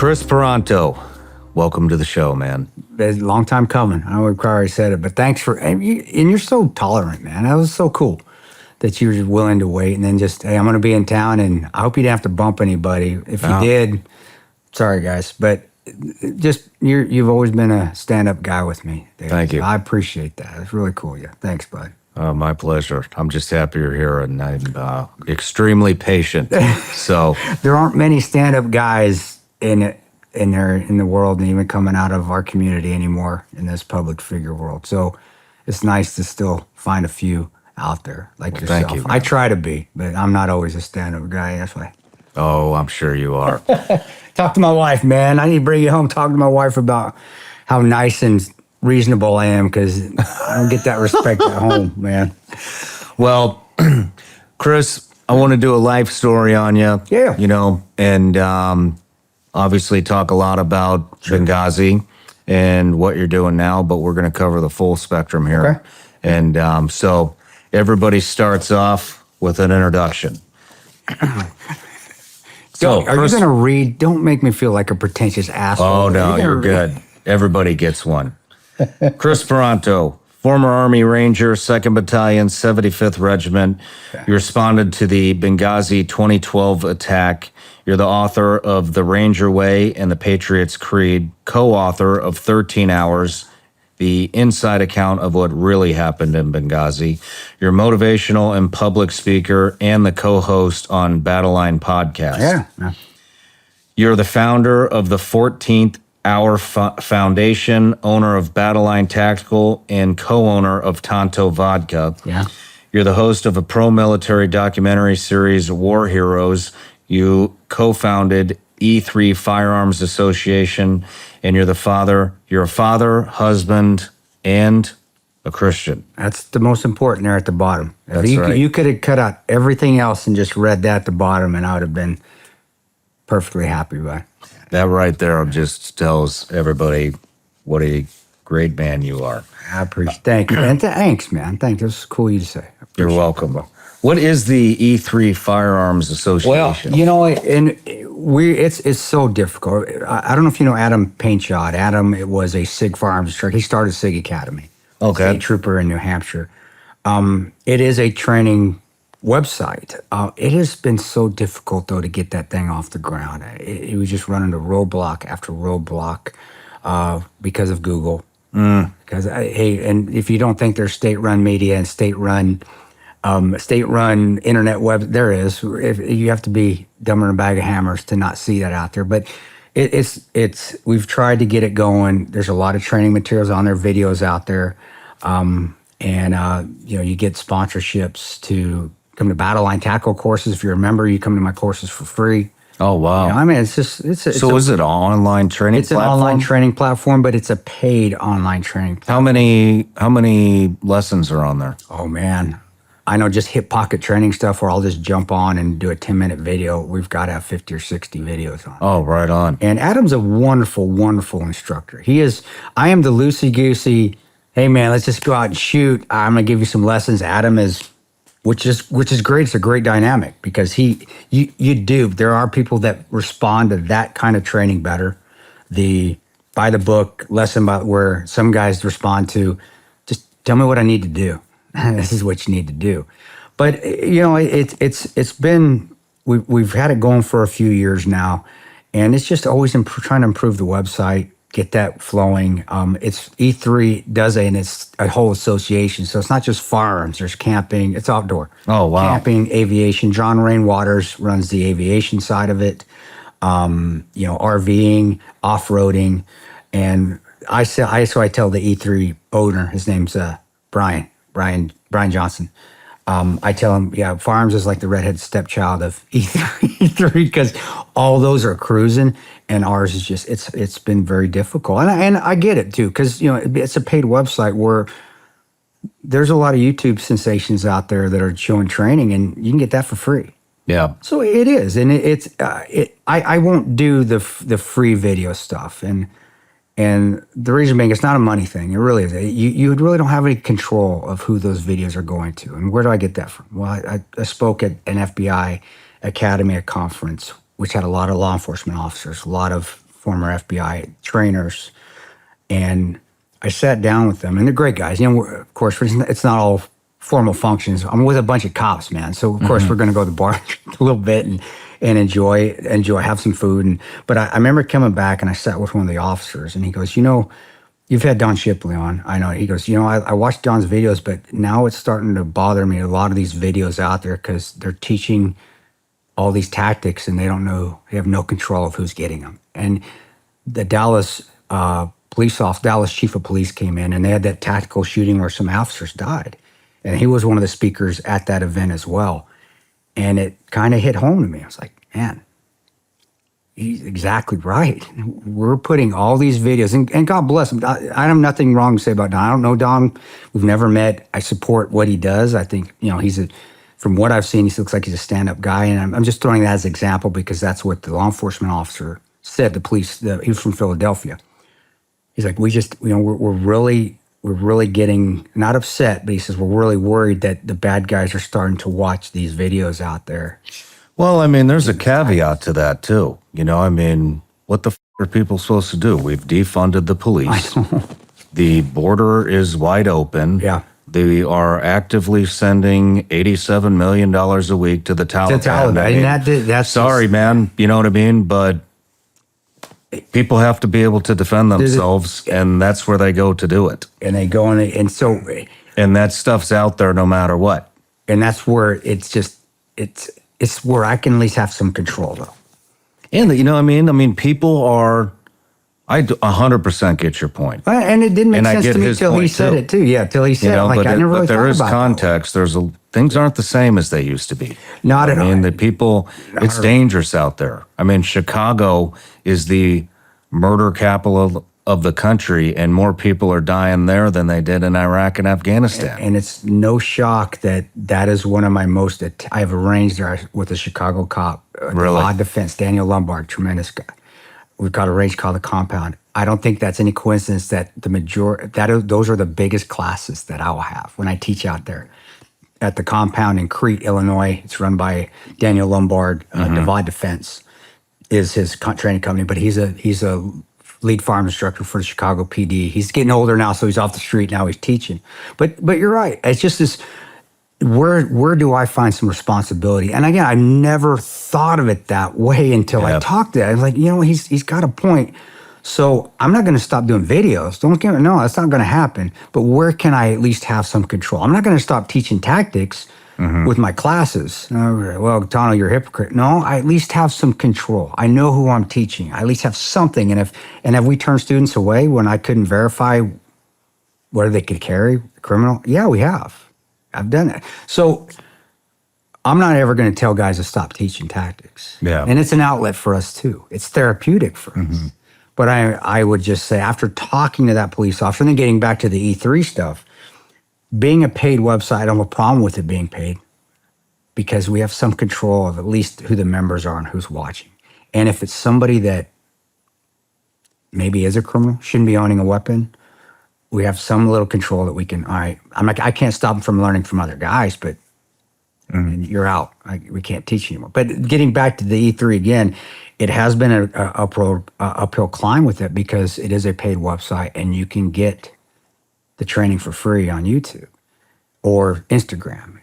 Kris Paronto, welcome to the show, man. It's a long time coming. I know we already said it, but thanks for, and you're so tolerant, man. That was so cool that you were willing to wait and then just, hey, I'm going to be in town, and I hope you didn't have to bump anybody. If you did, sorry, guys, but just, you've always been a stand-up guy with me, Dave. Thank you. I appreciate that. It's really cool, yeah. Thanks, bud. My pleasure. I'm just happy you're here, and I'm extremely patient. So there aren't many stand-up guys in the world, and even coming out of our community anymore in this public figure world. So it's nice to still find a few out there like yourself. Thank you, man. I try to be, but I'm not always a stand-up guy. That's why. Oh, I'm sure you are. Talk to my wife, man. I need to bring you home. Talk to my wife about how nice and reasonable I am, because I don't get that respect at home, man. Well, Kris, I want to do a life story on you. Yeah. You know, and obviously talk a lot about Benghazi and what you're doing now, but we're going to cover the full spectrum here. Okay. And so everybody starts off with an introduction. So, are you going to read? Don't make me feel like a pretentious asshole. Oh, no, you're good. Everybody gets one. Kris Paronto, former Army Ranger, 2nd Battalion, 75th Regiment. Okay. You responded to the Benghazi 2012 attack. You're the author of The Ranger Way and the Patriot's Creed, co-author of 13 Hours, the inside account of what really happened in Benghazi. You're motivational and public speaker and the co-host on Battleline Podcast. Yeah. You're the founder of the 14th Hour Foundation, owner of Battleline Tactical, and co-owner of Tanto Vodka. Yeah. You're the host of a pro-military documentary series, War Heroes. You co-founded E3 Firearms Association, and you're a father, husband, and a Christian. That's the most important there at the bottom. That's right. You could have cut out everything else and just read that at the bottom, and I would have been perfectly happy with it. That right there just tells everybody what a great man you are. I appreciate it. Thank you. And thanks, man. Thank you. This is cool of you to say. You're welcome. What is the E3 Firearms Association? Well, you know, and it's so difficult. I don't know if you know Adam Paintshot. Adam was a SIG firearms instructor. He started SIG Academy. Okay. State trooper in New Hampshire. It is a training website. It has been so difficult, though, to get that thing off the ground. It was just running into roadblock after roadblock because of Google. Because, and if you don't think there's state-run media and state-run internet web, there is. You have to be dumber than a bag of hammers to not see that out there. But we've tried to get it going. There's a lot of training materials on there, videos out there, and you get sponsorships to come to Battleline Tactical courses. If you're a member, you come to my courses for free. Oh, wow. I mean, is it an online training platform? It's an online training platform, but it's a paid online training platform. How many lessons are on there? Oh, man. I know just hip pocket training stuff where I'll just jump on and do a 10-minute video. We've got to have 50 or 60 videos on. Oh, right on. And Adam's a wonderful, wonderful instructor. I am the loosey-goosey, hey, man, let's just go out and shoot. I'm going to give you some lessons. Adam is, which is great. It's a great dynamic because there are people that respond to that kind of training better. The by the book lesson about where some guys respond to, just tell me what I need to do. This is what you need to do. But it's been, we've had it going for a few years now, and it's just always trying to improve the website, get that flowing. It's E3 does it, and it's a whole association. So it's not just firearms. There's camping. It's outdoor. Oh, wow. Camping, aviation. John Rain Waters runs the aviation side of it. RVing, off-roading. And I tell the E3 owner, his name's Brian Johnson. I tell him, firearms is like the redhead stepchild of E3 because all those are cruising, and ours is just it's been very difficult. And I get it too, because it's a paid website where there's a lot of YouTube sensations out there that are showing training, and you can get that for free. Yeah. So it is, and I won't do the free video stuff, and the reason being, it's not a money thing. It really is. You really don't have any control of who those videos are going to. And where do I get that from? Well, I spoke at an FBI Academy, a conference, which had a lot of law enforcement officers, a lot of former FBI trainers. And I sat down with them, and they're great guys. Of course, it's not all formal functions. I'm with a bunch of cops, man. So of course we're going to go to the bar a little bit and enjoy, have some food. But I remember coming back, and I sat with one of the officers, and he goes, you've had Don Shipley on. I know. He goes, I watched Don's videos, but now it's starting to bother me. A lot of these videos out there because they're teaching all these tactics, and they have no control of who's getting them. And the Dallas Dallas chief of police came in, and they had that tactical shooting where some officers died. And he was one of the speakers at that event as well. And it kind of hit home to me. I was like, man, he's exactly right. We're putting all these videos, and God bless him. I have nothing wrong to say about Don. I don't know Don. We've never met. I support what he does. I think, from what I've seen, he looks like he's a stand-up guy. And I'm just throwing that as an example because that's what the law enforcement officer said. The police, he was from Philadelphia. He's like, we're really getting, not upset, but he says, we're really worried that the bad guys are starting to watch these videos out there. Well, there's a caveat to that too. What the are people supposed to do? We've defunded the police. The border is wide open. Yeah. They are actively sending $87 million a week to the Taliban. That's sorry, man. You know what I mean? But people have to be able to defend themselves, and that's where they go to do it. And they go and that stuff's out there no matter what. And that's where it's where I can at least have some control, though. And people are. I 100% get your point. And it didn't make sense to me until he said it too. Yeah, till he said it. Like, I never really thought about it. But there is context. Things aren't the same as they used to be. Not at all. The people, it's dangerous out there. Chicago is the murder capital of the country, and more people are dying there than they did in Iraq and Afghanistan. And it's no shock that is one of my most. I have arranged there with a Chicago cop, law defense, Daniel Lombard, tremendous guy. We've got a range called the Compound. I don't think that's any coincidence that those are the biggest classes that I will have when I teach out there at the Compound in Crete, Illinois. It's run by Daniel Lombard. Divide Defense is his training company, but he's a lead firearms instructor for the Chicago PD. He's getting older now, so he's off the street now. He's teaching. But you're right. It's just this. Where do I find some responsibility? And again, I never thought of it that way until I talked to him. I was like, he's got a point. So I'm not going to stop doing videos. No, that's not going to happen. But where can I at least have some control? I'm not going to stop teaching tactics with my classes. Well, Tanto, you're a hypocrite. No, I at least have some control. I know who I'm teaching. I at least have something. And have we turned students away when I couldn't verify whether they could carry criminal? Yeah, we have. I've done it. So I'm not ever going to tell guys to stop teaching tactics. Yeah. And it's an outlet for us too. It's therapeutic for us. But I would just say, after talking to that police officer, and then getting back to the E3 stuff, being a paid website, I don't have a problem with it being paid because we have some control of at least who the members are and who's watching. And if it's somebody that maybe is a criminal, shouldn't be owning a weapon, we have some little control that we can, all right, I can't stop them from learning from other guys, but you're out. We can't teach anymore. But getting back to the E3 again, it has been an uphill climb with it because it is a paid website and you can get the training for free on YouTube or Instagram.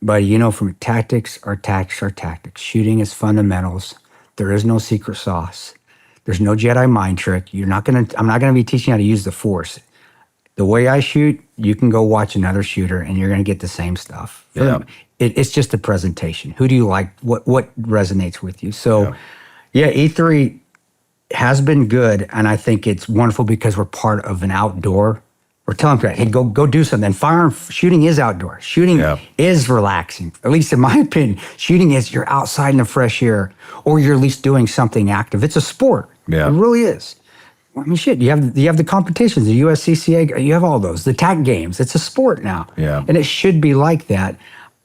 But from tactics are tactics. Shooting is fundamentals. There is no secret sauce. There's no Jedi mind trick. I'm not gonna be teaching you how to use the Force. The way I shoot, you can go watch another shooter and you're gonna get the same stuff. Yeah. It's just the presentation. Who do you like? What resonates with you? So E3 has been good, and I think it's wonderful because we're part of an outdoor. We're telling people, hey, go do something. And firearm shooting is outdoor. Shooting is relaxing. At least in my opinion, shooting is you're outside in the fresh air, or you're at least doing something active. It's a sport. Yeah. It really is. Shit, you have the competitions, the USCCA, you have all those. The TAC games, it's a sport now. Yeah. And it should be like that.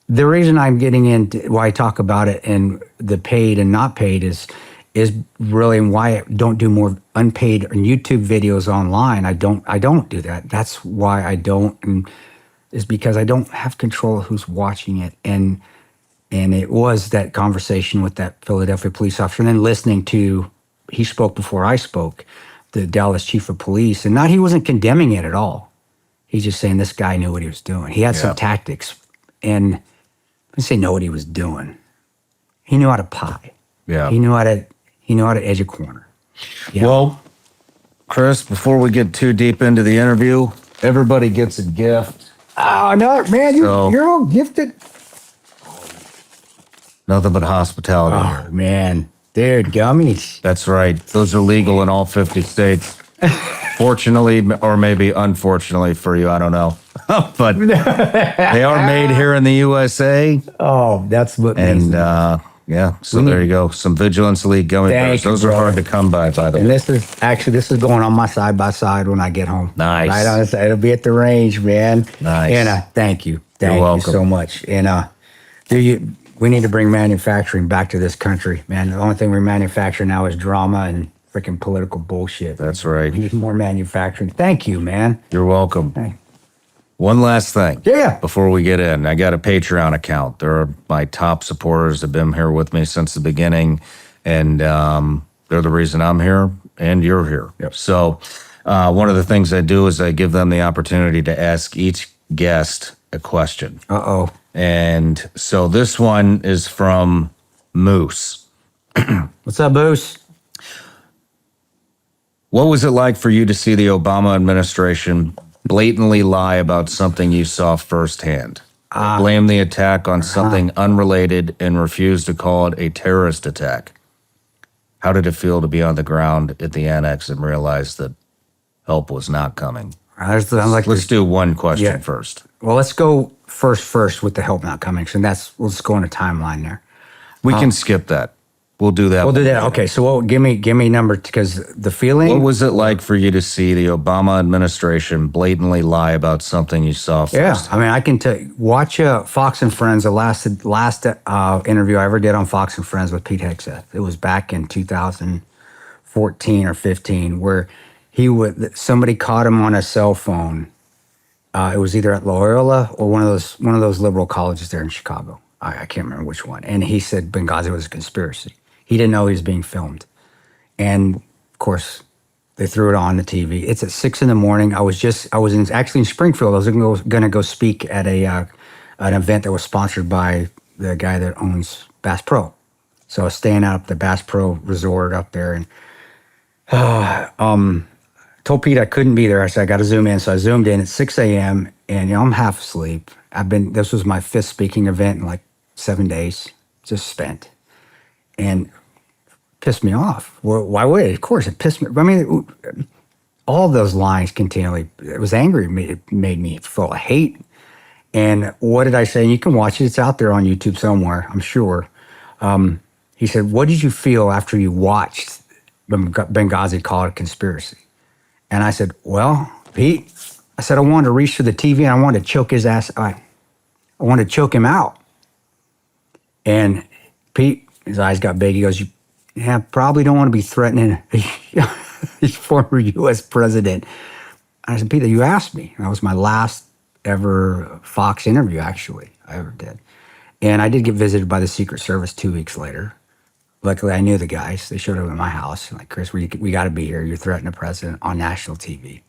The reason I'm getting into why I talk about it and the paid and not paid is really why I don't do more unpaid YouTube videos online. I don't do that. That's why I don't, and is because I don't have control of who's watching it. And it was that conversation with that Philadelphia police officer, and then listening to he spoke before I spoke, the Dallas chief of police, and he wasn't condemning it at all. He's just saying this guy knew what he was doing. He had some tactics, and I didn't say know what he was doing. He knew how to pie. Yeah. He knew how to edge a corner. Yeah. Well, Kris, before we get too deep into the interview, everybody gets a gift. Oh no, man, you're all gifted. Nothing but hospitality. Oh man, dude, gummies. That's right. Those are legal in all 50 states. Fortunately, or maybe unfortunately for you, I don't know. But they are made here in the USA. Oh, that's what. And so there you go. Some Vigilance Elite gummy bears. Those are hard to come by the way. And this is going on my side by side when I get home. Nice. Right on the side. It'll be at the range, man. Nice. And thank you. You're Thank welcome. you so much. And we need to bring manufacturing back to this country, man. The only thing we manufacture now is drama and freaking political bullshit. That's right. We need more manufacturing. Thank you, man. You're welcome. Hey. One last thing. Yeah. Before we get in, I got a Patreon account. They're my top supporters. Have been here with me since the beginning, and they're the reason I'm here and you're here. Yep. So one of the things I do is I give them the opportunity to ask each guest a question. Uh-oh. And so this one is from Moose. What's up, Boos? What was it like for you to see the Obama administration blatantly lie about something you saw firsthand? Blame the attack on something unrelated and refuse to call it a terrorist attack. How did it feel to be on the ground at the annex and realize that help was not coming? Let's do one question first. Well, let's go first with the help not coming. So we'll just go on a timeline there. We can skip that. We'll do that. We'll do that. Okay. So give me number, because the feeling. What was it like for you to see the Obama administration blatantly lie about something you saw first? Yeah, I mean, I can tell you, watch Fox and Friends, the last interview I ever did on Fox and Friends with Pete Hegseth. It was back in 2014 or 15, where somebody caught him on a cell phone. It was either at Loyola or one of those liberal colleges there in Chicago. I can't remember which one. And he said Benghazi was a conspiracy. He didn't know he was being filmed. And of course, they threw it on the TV. It's at 6 a.m. I was actually in Springfield. I was going to go speak at an event that was sponsored by the guy that owns Bass Pro. So I was staying out at the Bass Pro Resort up there, and told Pete I couldn't be there. I said I got to zoom in. So I zoomed in at 6 a.m. and I'm half asleep. This was my 5th speaking event in like 7 days, just spent, and pissed me off. Well, why would it? Of course, it pissed me. I mean, all those lines continually. It was angry. It made me full of hate. And what did I say? And you can watch it. It's out there on YouTube somewhere, I'm sure. He said, "What did you feel after you watched Benghazi call it a conspiracy?" And I said, "Well, Pete," I said, "I wanted to reach for the TV and I wanted to choke his ass. I wanted to choke him out." And Pete, his eyes got big. He goes, "Yeah, probably don't want to be threatening the former U.S. president." And I said, "Peter, you asked me." And that was my last ever Fox interview, actually, I ever did. And I did get visited by the Secret Service 2 weeks later. Luckily, I knew the guys. They showed up at my house. Like, "Kris, we got to be here. You're threatening the president on national TV."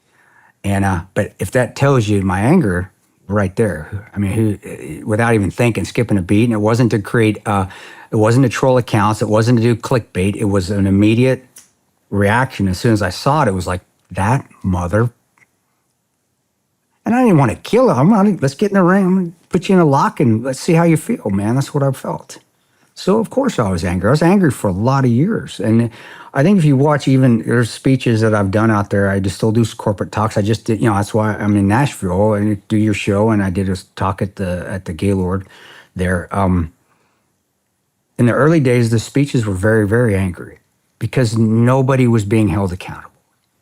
And but if that tells you my anger, right there. I mean, without even thinking, skipping a beat. And it wasn't to create, it wasn't to troll accounts. It wasn't to do clickbait. It was an immediate reaction. As soon as I saw it, it was like, that mother. And I didn't want to kill him. Let's get in the ring. I'm going to put you in a lock and let's see how you feel, man. That's what I felt. So, of course, I was angry. I was angry for a lot of years. And I think if you watch there's speeches that I've done out there. I just still do corporate talks. I just did, that's why I'm in Nashville and do your show. And I did a talk at the Gaylord there. In the early days, the speeches were very, very angry because nobody was being held accountable.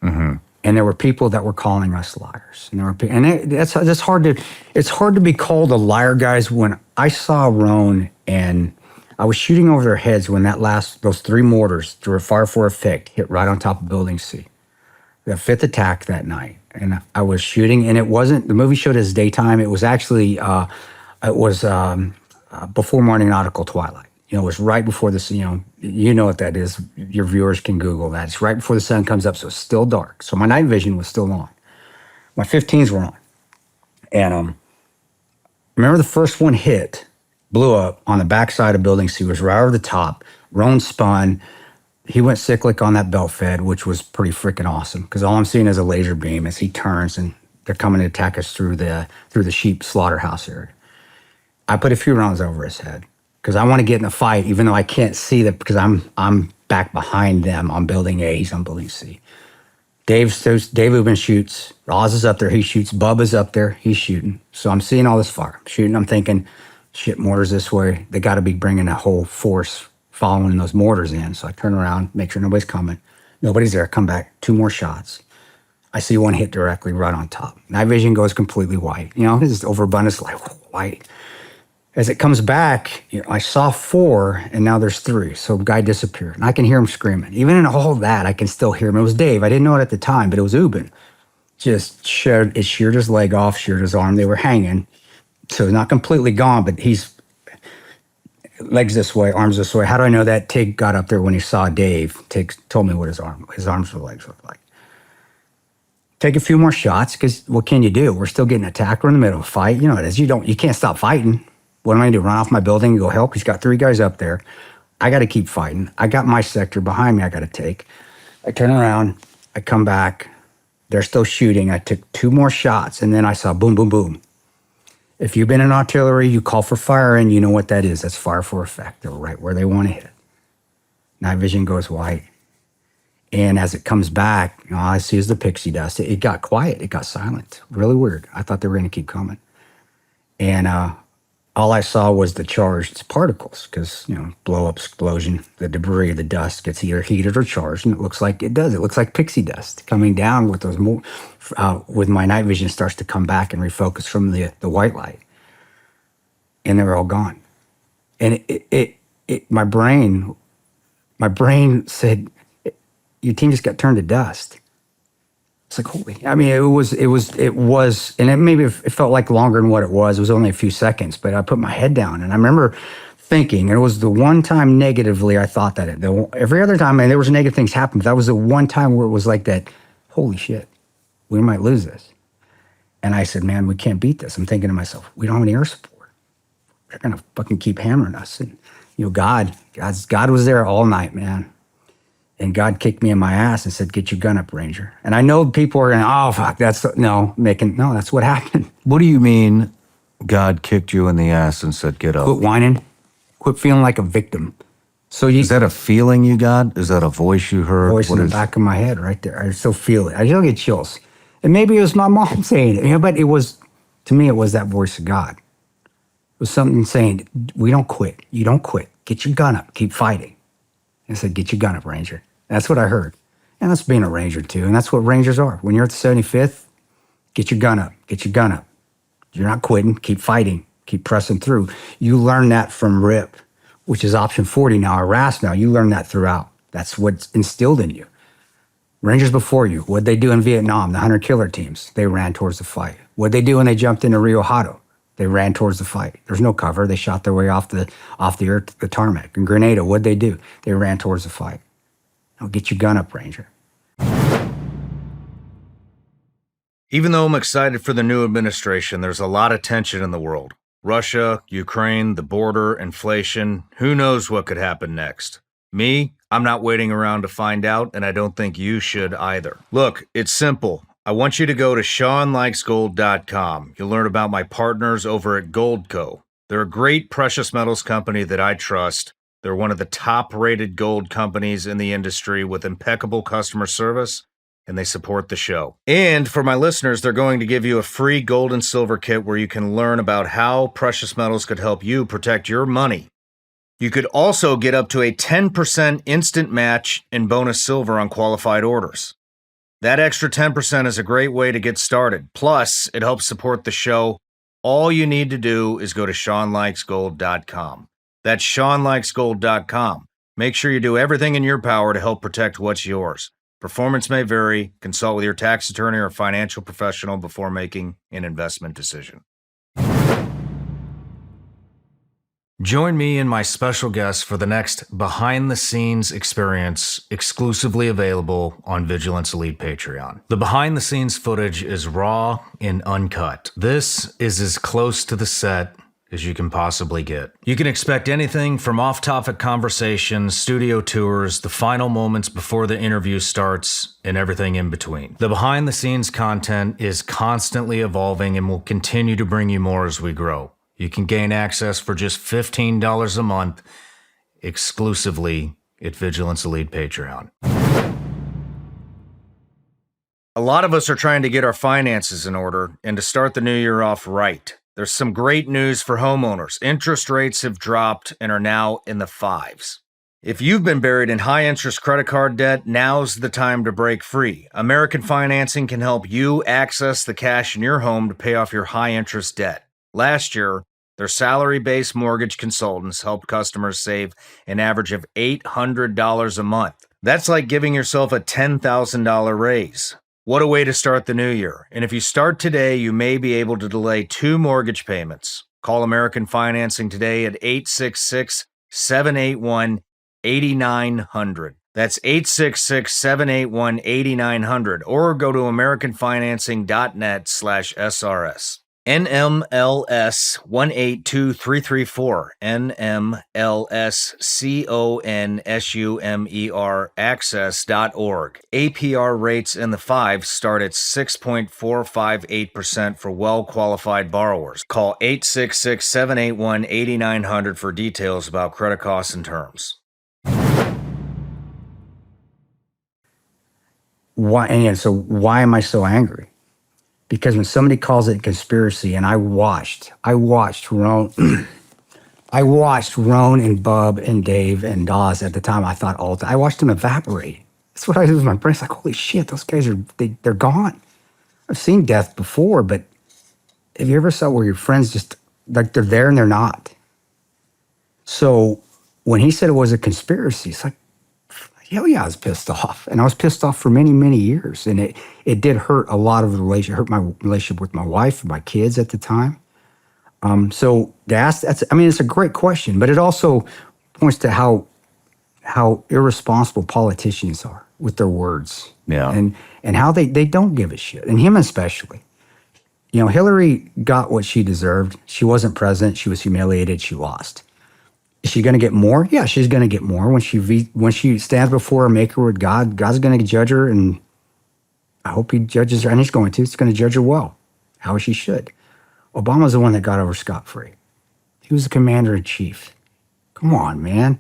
Mm-hmm. And there were people that were calling us liars. And that's hard to, it's hard to be called a liar, guys. When I saw Roan and I was shooting over their heads when those 3 mortars through a fire for effect hit right on top of Building C. The 5th attack that night. And I was shooting, and it wasn't, the movie showed as daytime. It was actually, before morning nautical twilight. You know, it was right before this, you know what that is. Your viewers can Google that. It's right before the sun comes up, so it's still dark. So my night vision was still on. My 15s were on. And remember the first one hit, blew up on the backside of Building C, was right over the top. Roan spun. He went cyclic on that belt fed, which was pretty freaking awesome because all I'm seeing is a laser beam as he turns and they're coming to attack us through the sheep slaughterhouse area. I put a few rounds over his head because I want to get in a fight, even though I can't see that because I'm back behind them on Building A. He's on Building C. Dave Ubin shoots. Oz is up there. He shoots. Bubba's up there. He's shooting. So I'm seeing all this fire. I'm shooting. I'm thinking, shit, mortars this way. They got to be bringing a whole force following those mortars in. So I turn around, make sure nobody's coming. Nobody's there. Come back. 2 more shots. I see one hit directly right on top. Night vision goes completely white. It's overabundance, like white. As it comes back, I saw 4, and now there's 3. So the guy disappeared, and I can hear him screaming. Even in all that, I can still hear him. It was Dave. I didn't know it at the time, but it was Ubin. Just sheared his leg off, sheared his arm. They were hanging, so not completely gone, but he's legs this way, arms this way. How do I know that? Tig got up there when he saw Dave. Tig told me what his arms or legs looked like. Take a few more shots, because what can you do? We're still getting attacked. We're in the middle of a fight. You know what it is. You can't stop fighting. What am I going to do? Run off my building and go help? He's got 3 guys up there. I got to keep fighting. I got my sector behind me I got to take. I turn around. I come back. They're still shooting. I took 2 more shots, and then I saw boom, boom, boom. If you've been in artillery, you call for fire, and you know what that is. That's fire for effect. They're right where they want to hit. Night vision goes white. And as it comes back, all I see is the pixie dust. It got quiet. It got silent. Really weird. I thought they were going to keep coming. And all I saw was the charged particles because, blow up, explosion, the debris, the dust gets either heated or charged. And it looks like it does. It looks like pixie dust coming down with those with my night vision starts to come back and refocus from the white light. And they were all gone. And my brain said, your team just got turned to dust. It's like, holy, I mean, it was, and it felt like longer than what it was. It was only a few seconds, but I put my head down and I remember thinking, it was the one time negatively I thought that every other time, and there was negative things happen, but that was the one time where it was like that, holy shit, we might lose this. And I said, man, we can't beat this. I'm thinking to myself, we don't have any air support. They're going to fucking keep hammering us. And, God was there all night, man. And God kicked me in my ass and said, get your gun up, Ranger. And I know people are going, oh, fuck, that's what happened. What do you mean God kicked you in the ass and said, get up? Quit whining. Quit feeling like a victim. Is that a feeling you got? Is that a voice you heard? Voice in the back of my head right there. I still feel it. I still get chills. And maybe it was my mom saying it, but to me, it was that voice of God. It was something saying, we don't quit. You don't quit. Get your gun up. Keep fighting. And I said, get your gun up, Ranger. That's what I heard. And that's being a Ranger too. And that's what Rangers are. When you're at the 75th, get your gun up. Get your gun up. You're not quitting. Keep fighting. Keep pressing through. You learn that from RIP, which is option 40 now, or RAS now. You learn that throughout. That's what's instilled in you. Rangers before you, what'd they do in Vietnam? The hunter-killer teams, they ran towards the fight. What'd they do when they jumped into Rio Hato? They ran towards the fight. There's no cover. They shot their way off the earth, the tarmac. In Grenada, what'd they do? They ran towards the fight. Now get your gun up, Ranger. Even though I'm excited for the new administration, there's a lot of tension in the world. Russia, Ukraine, the border, inflation. Who knows what could happen next? Me, I'm not waiting around to find out, and I don't think you should either. Look, it's simple. I want you to go to ShawnLikesGold.com. You'll learn about my partners over at Goldco. They're a great precious metals company that I trust. They're one of the top-rated gold companies in the industry with impeccable customer service, and they support the show. And for my listeners, they're going to give you a free gold and silver kit where you can learn about how precious metals could help you protect your money. You could also get up to a 10% instant match in bonus silver on qualified orders. That extra 10% is a great way to get started. Plus, it helps support the show. All you need to do is go to ShawnLikesGold.com. That's ShawnLikesGold.com. Make sure you do everything in your power to help protect what's yours. Performance may vary. Consult with your tax attorney or financial professional before making an investment decision. Join me and my special guest for the next behind-the-scenes experience exclusively available on Vigilance Elite Patreon. The behind-the-scenes footage is raw and uncut. This is as close to the set as you can possibly get. You can expect anything from off-topic conversations, studio tours, the final moments before the interview starts, and everything in between. The behind-the-scenes content is constantly evolving and will continue to bring you more as we grow. You can gain access for just $15 a month exclusively at Vigilance Elite Patreon. A lot of us are trying to get our finances in order and to start the new year off right. There's some great news for homeowners. Interest rates have dropped and are now in the fives. If you've been buried in high-interest credit card debt, now's the time to break free. American Financing can help you access the cash in your home to pay off your high-interest debt. Last year, their salary-based mortgage consultants helped customers save an average of $800 a month. That's like giving yourself a $10,000 raise. What a way to start the new year. And if you start today, you may be able to delay 2 mortgage payments. Call American Financing today at 866-781-8900. That's 866-781-8900, or go to americanfinancing.net/SRS. NMLS 182334, NMLSCONSUMER access.org. APR rates in the 5 start at 6.458% for well-qualified borrowers. Call 866-781-8900 for details about credit costs and terms. Why am I so angry? Because when somebody calls it a conspiracy, and I watched Ron, and Bub and Dave and Dawes at the time. I thought I watched them evaporate. That's what I did with my brain. It's like, holy shit, those guys they're gone. I've seen death before, but have you ever saw where your friends just like they're there and they're not? So when he said it was a conspiracy, it's like, hell yeah, I was pissed off. And I was pissed off for many, many years. And it did hurt a lot of the relationship, hurt my relationship with my wife and my kids at the time. So to ask, it's a great question, but it also points to how irresponsible politicians are with their words. Yeah. And how they don't give a shit. And him especially. You know, Hillary got what she deserved. She wasn't president. She was humiliated. She lost. Is she going to get more? Yeah, she's going to get more. When she stands before her maker with God, God's going to judge her, and I hope he judges her, and he's going to. He's going to judge her well, how she should. Obama's the one that got over scot-free. He was the commander-in-chief. Come on, man.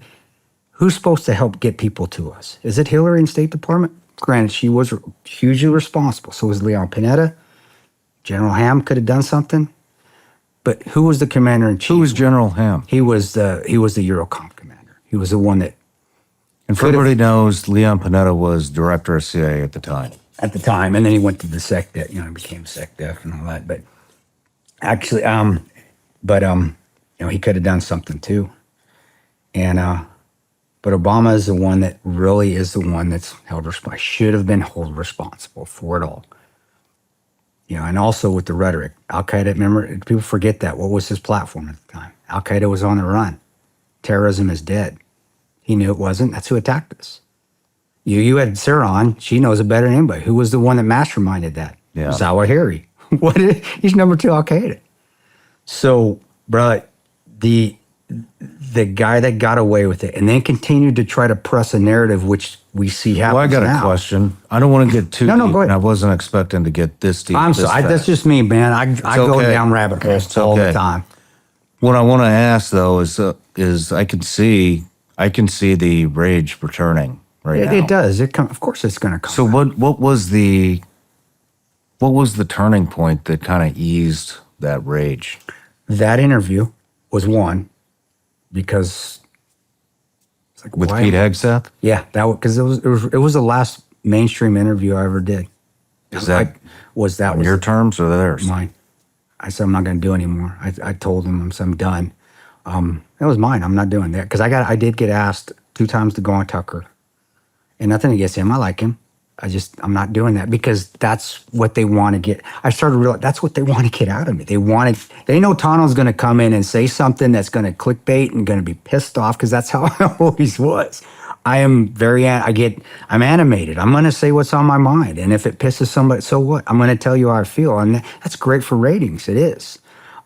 Who's supposed to help get people to us? Is it Hillary in State Department? Granted, she was hugely responsible. So was Leon Panetta. General Ham could have done something. But who was the commander-in-chief? Who was General Ham? He was the Eurocomp commander. He was the one that... And for everybody knows, Leon Panetta was director of CIA at the time. At the time, and then he went to the SecDef, he became SecDef and all that. But actually, he could have done something too. And but Obama is the one that really is the one that's held responsible. Should have been held responsible for it all. And also with the rhetoric, Al-Qaeda, remember, people forget that. What was his platform at the time? Al-Qaeda was on the run. Terrorism is dead. He knew it wasn't. That's who attacked us. You had Sarah on. She knows it better than anybody. Who was the one that masterminded that? Yeah. Zawahiri. He's number 2 Al-Qaeda. So, bro, the guy that got away with it and then continued to try to press a narrative, which we see happen. Well, I got a question. I don't want to get too deep. No, go ahead. I wasn't expecting to get this deep. I'm sorry. That's just me, man. I go down rabbit holes all the time. What I want to ask though is I can see the rage returning right now. It does. Of course, it's going to come. So what was the turning point that kind of eased that rage? That interview was one, because it's like, with Pete Hegseth? Yeah, because it was the last mainstream interview I ever did. Was on your terms or theirs? Mine. I said I'm not going to do anymore. I told him I'm done. That was mine. I'm not doing that, because I did get asked 2 times to go on Tucker, and nothing against him. I like him, I'm not doing that because that's what they want to get. I started to realize that's what they want to get out of me. They know Tanto's going to come in and say something that's going to clickbait and going to be pissed off because that's how I always was. I'm animated. I'm going to say what's on my mind. And if it pisses somebody, so what? I'm going to tell you how I feel. And that's great for ratings. It is.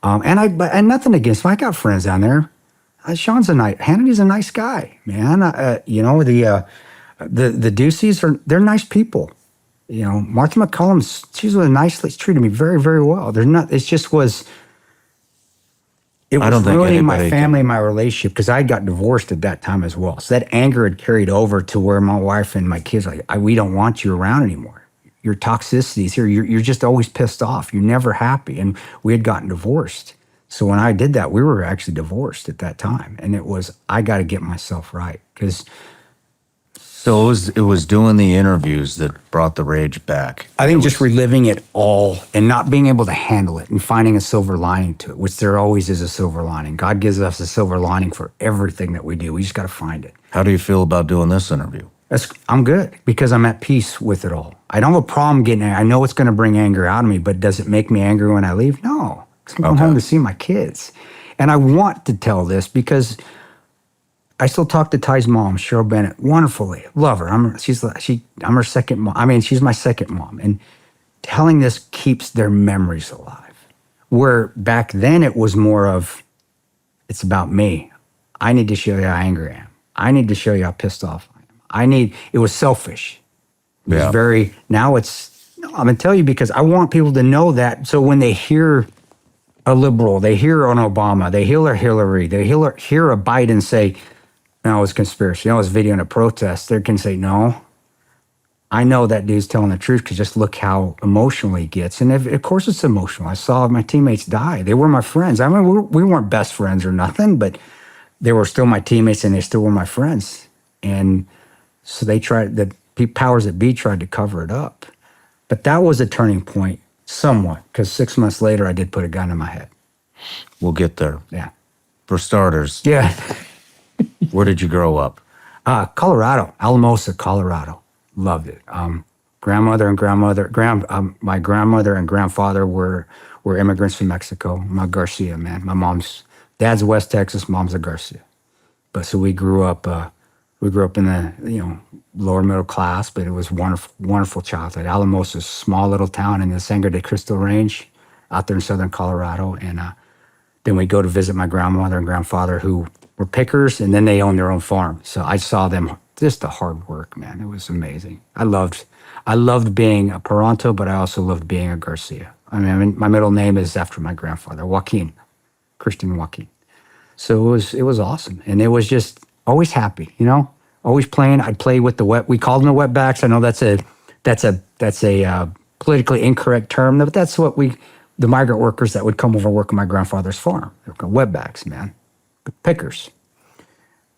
And nothing against them. I got friends down there. Hannity's a nice guy, man. The Duceys they're nice people. Martha McCullum, she's treated me very, very well. It was ruining my family and my relationship because I got divorced at that time as well. So that anger had carried over to where my wife and my kids we don't want you around anymore. Your toxicity is here. You're just always pissed off. You're never happy. And we had gotten divorced. So when I did that, we were actually divorced at that time. And I got to get myself right because. So it was doing the interviews that brought the rage back. I think just reliving it all and not being able to handle it and finding a silver lining to it, which there always is a silver lining. God gives us a silver lining for everything that we do. We just got to find it. How do you feel about doing this interview? I'm good because I'm at peace with it all. I don't have a problem getting angry. I know it's going to bring anger out of me, but does it make me angry when I leave? No, because I'm going home to see my kids. And I want to tell this because I still talk to Ty's mom, Cheryl Bennett, wonderfully. Love her. I'm her second mom. I mean, she's my second mom. And telling this keeps their memories alive. Where back then it was more of, it's about me. I need to show you how angry I am. I need to show you how pissed off I am. It was selfish. It was I'm going to tell you because I want people to know that. So when they hear a liberal, they hear an Obama, they hear a Hillary, they hear a Biden say, no, it was conspiracy. No, it was video and a protest. They can say, no, I know that dude's telling the truth because just look how emotional he gets. And of course it's emotional. I saw my teammates die. They were my friends. I mean, we weren't best friends or nothing, but they were still my teammates and they still were my friends. And so the powers that be tried to cover it up. But that was a turning point somewhat because 6 months later, I did put a gun in my head. We'll get there. Yeah. For starters. Yeah. Where did you grow up? Colorado, Alamosa, Colorado. Loved it. My grandmother and grandfather were immigrants from Mexico. My Garcia, man. My dad's West Texas, mom's a Garcia. But so we grew up in the lower middle class, but it was wonderful, wonderful childhood. Alamosa is a small little town in the Sangre de Cristo Range, out there in southern Colorado, and then we go to visit my grandmother and grandfather who were pickers, and then they owned their own farm. So I saw them, just the hard work, man. It was amazing. I loved being a Paronto, but I also loved being a Garcia. I mean, my middle name is after my grandfather, Joaquin, Christian Joaquin. So it was awesome, and it was just always happy, always playing. I'd play with we called them the wetbacks. I know that's a politically incorrect term, but that's what the migrant workers that would come over and work on my grandfather's farm. They were called wetbacks, man. Pickers.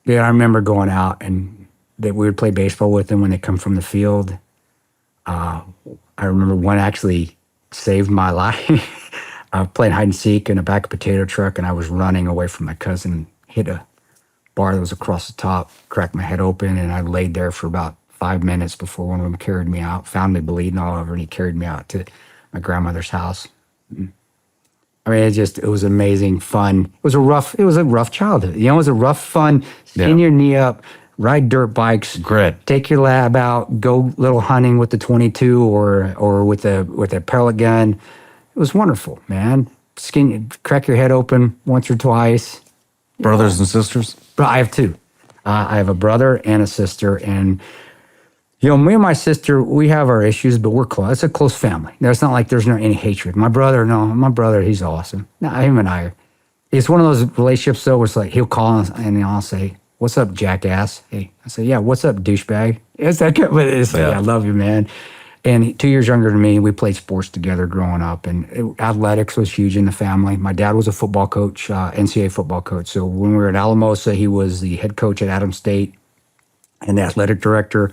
Yeah, I remember going out and we would play baseball with them when they come from the field. I remember one actually saved my life. I was playing hide and seek in the back of a potato truck, and I was running away from my cousin, hit a bar that was across the top, cracked my head open, and I laid there for about 5 minutes before one of them carried me out, found me bleeding all over, and he carried me out to my grandmother's house. I mean, it was amazing, fun. It was a rough childhood. It was a rough, fun, spin your knee up, ride dirt bikes, grit, take your lab out, go little hunting with the 22 or with a pellet gun. It was wonderful, man. Crack your head open once or twice. Brothers and sisters? But I have two. I have a brother and a sister, and me and my sister, we have our issues, but we're close. It's a close family. It's not like there's any hatred. My brother, he's awesome. No, him and I, it's one of those relationships though, where it's like he'll call and I'll say, "What's up, jackass?" Hey, I say, "Yeah, what's up, douchebag?" It's that good, but it's like, I love you, man. And 2 years younger than me, we played sports together growing up, and athletics was huge in the family. My dad was a football coach, NCAA football coach. So when we were at Alamosa, he was the head coach at Adams State and the athletic director.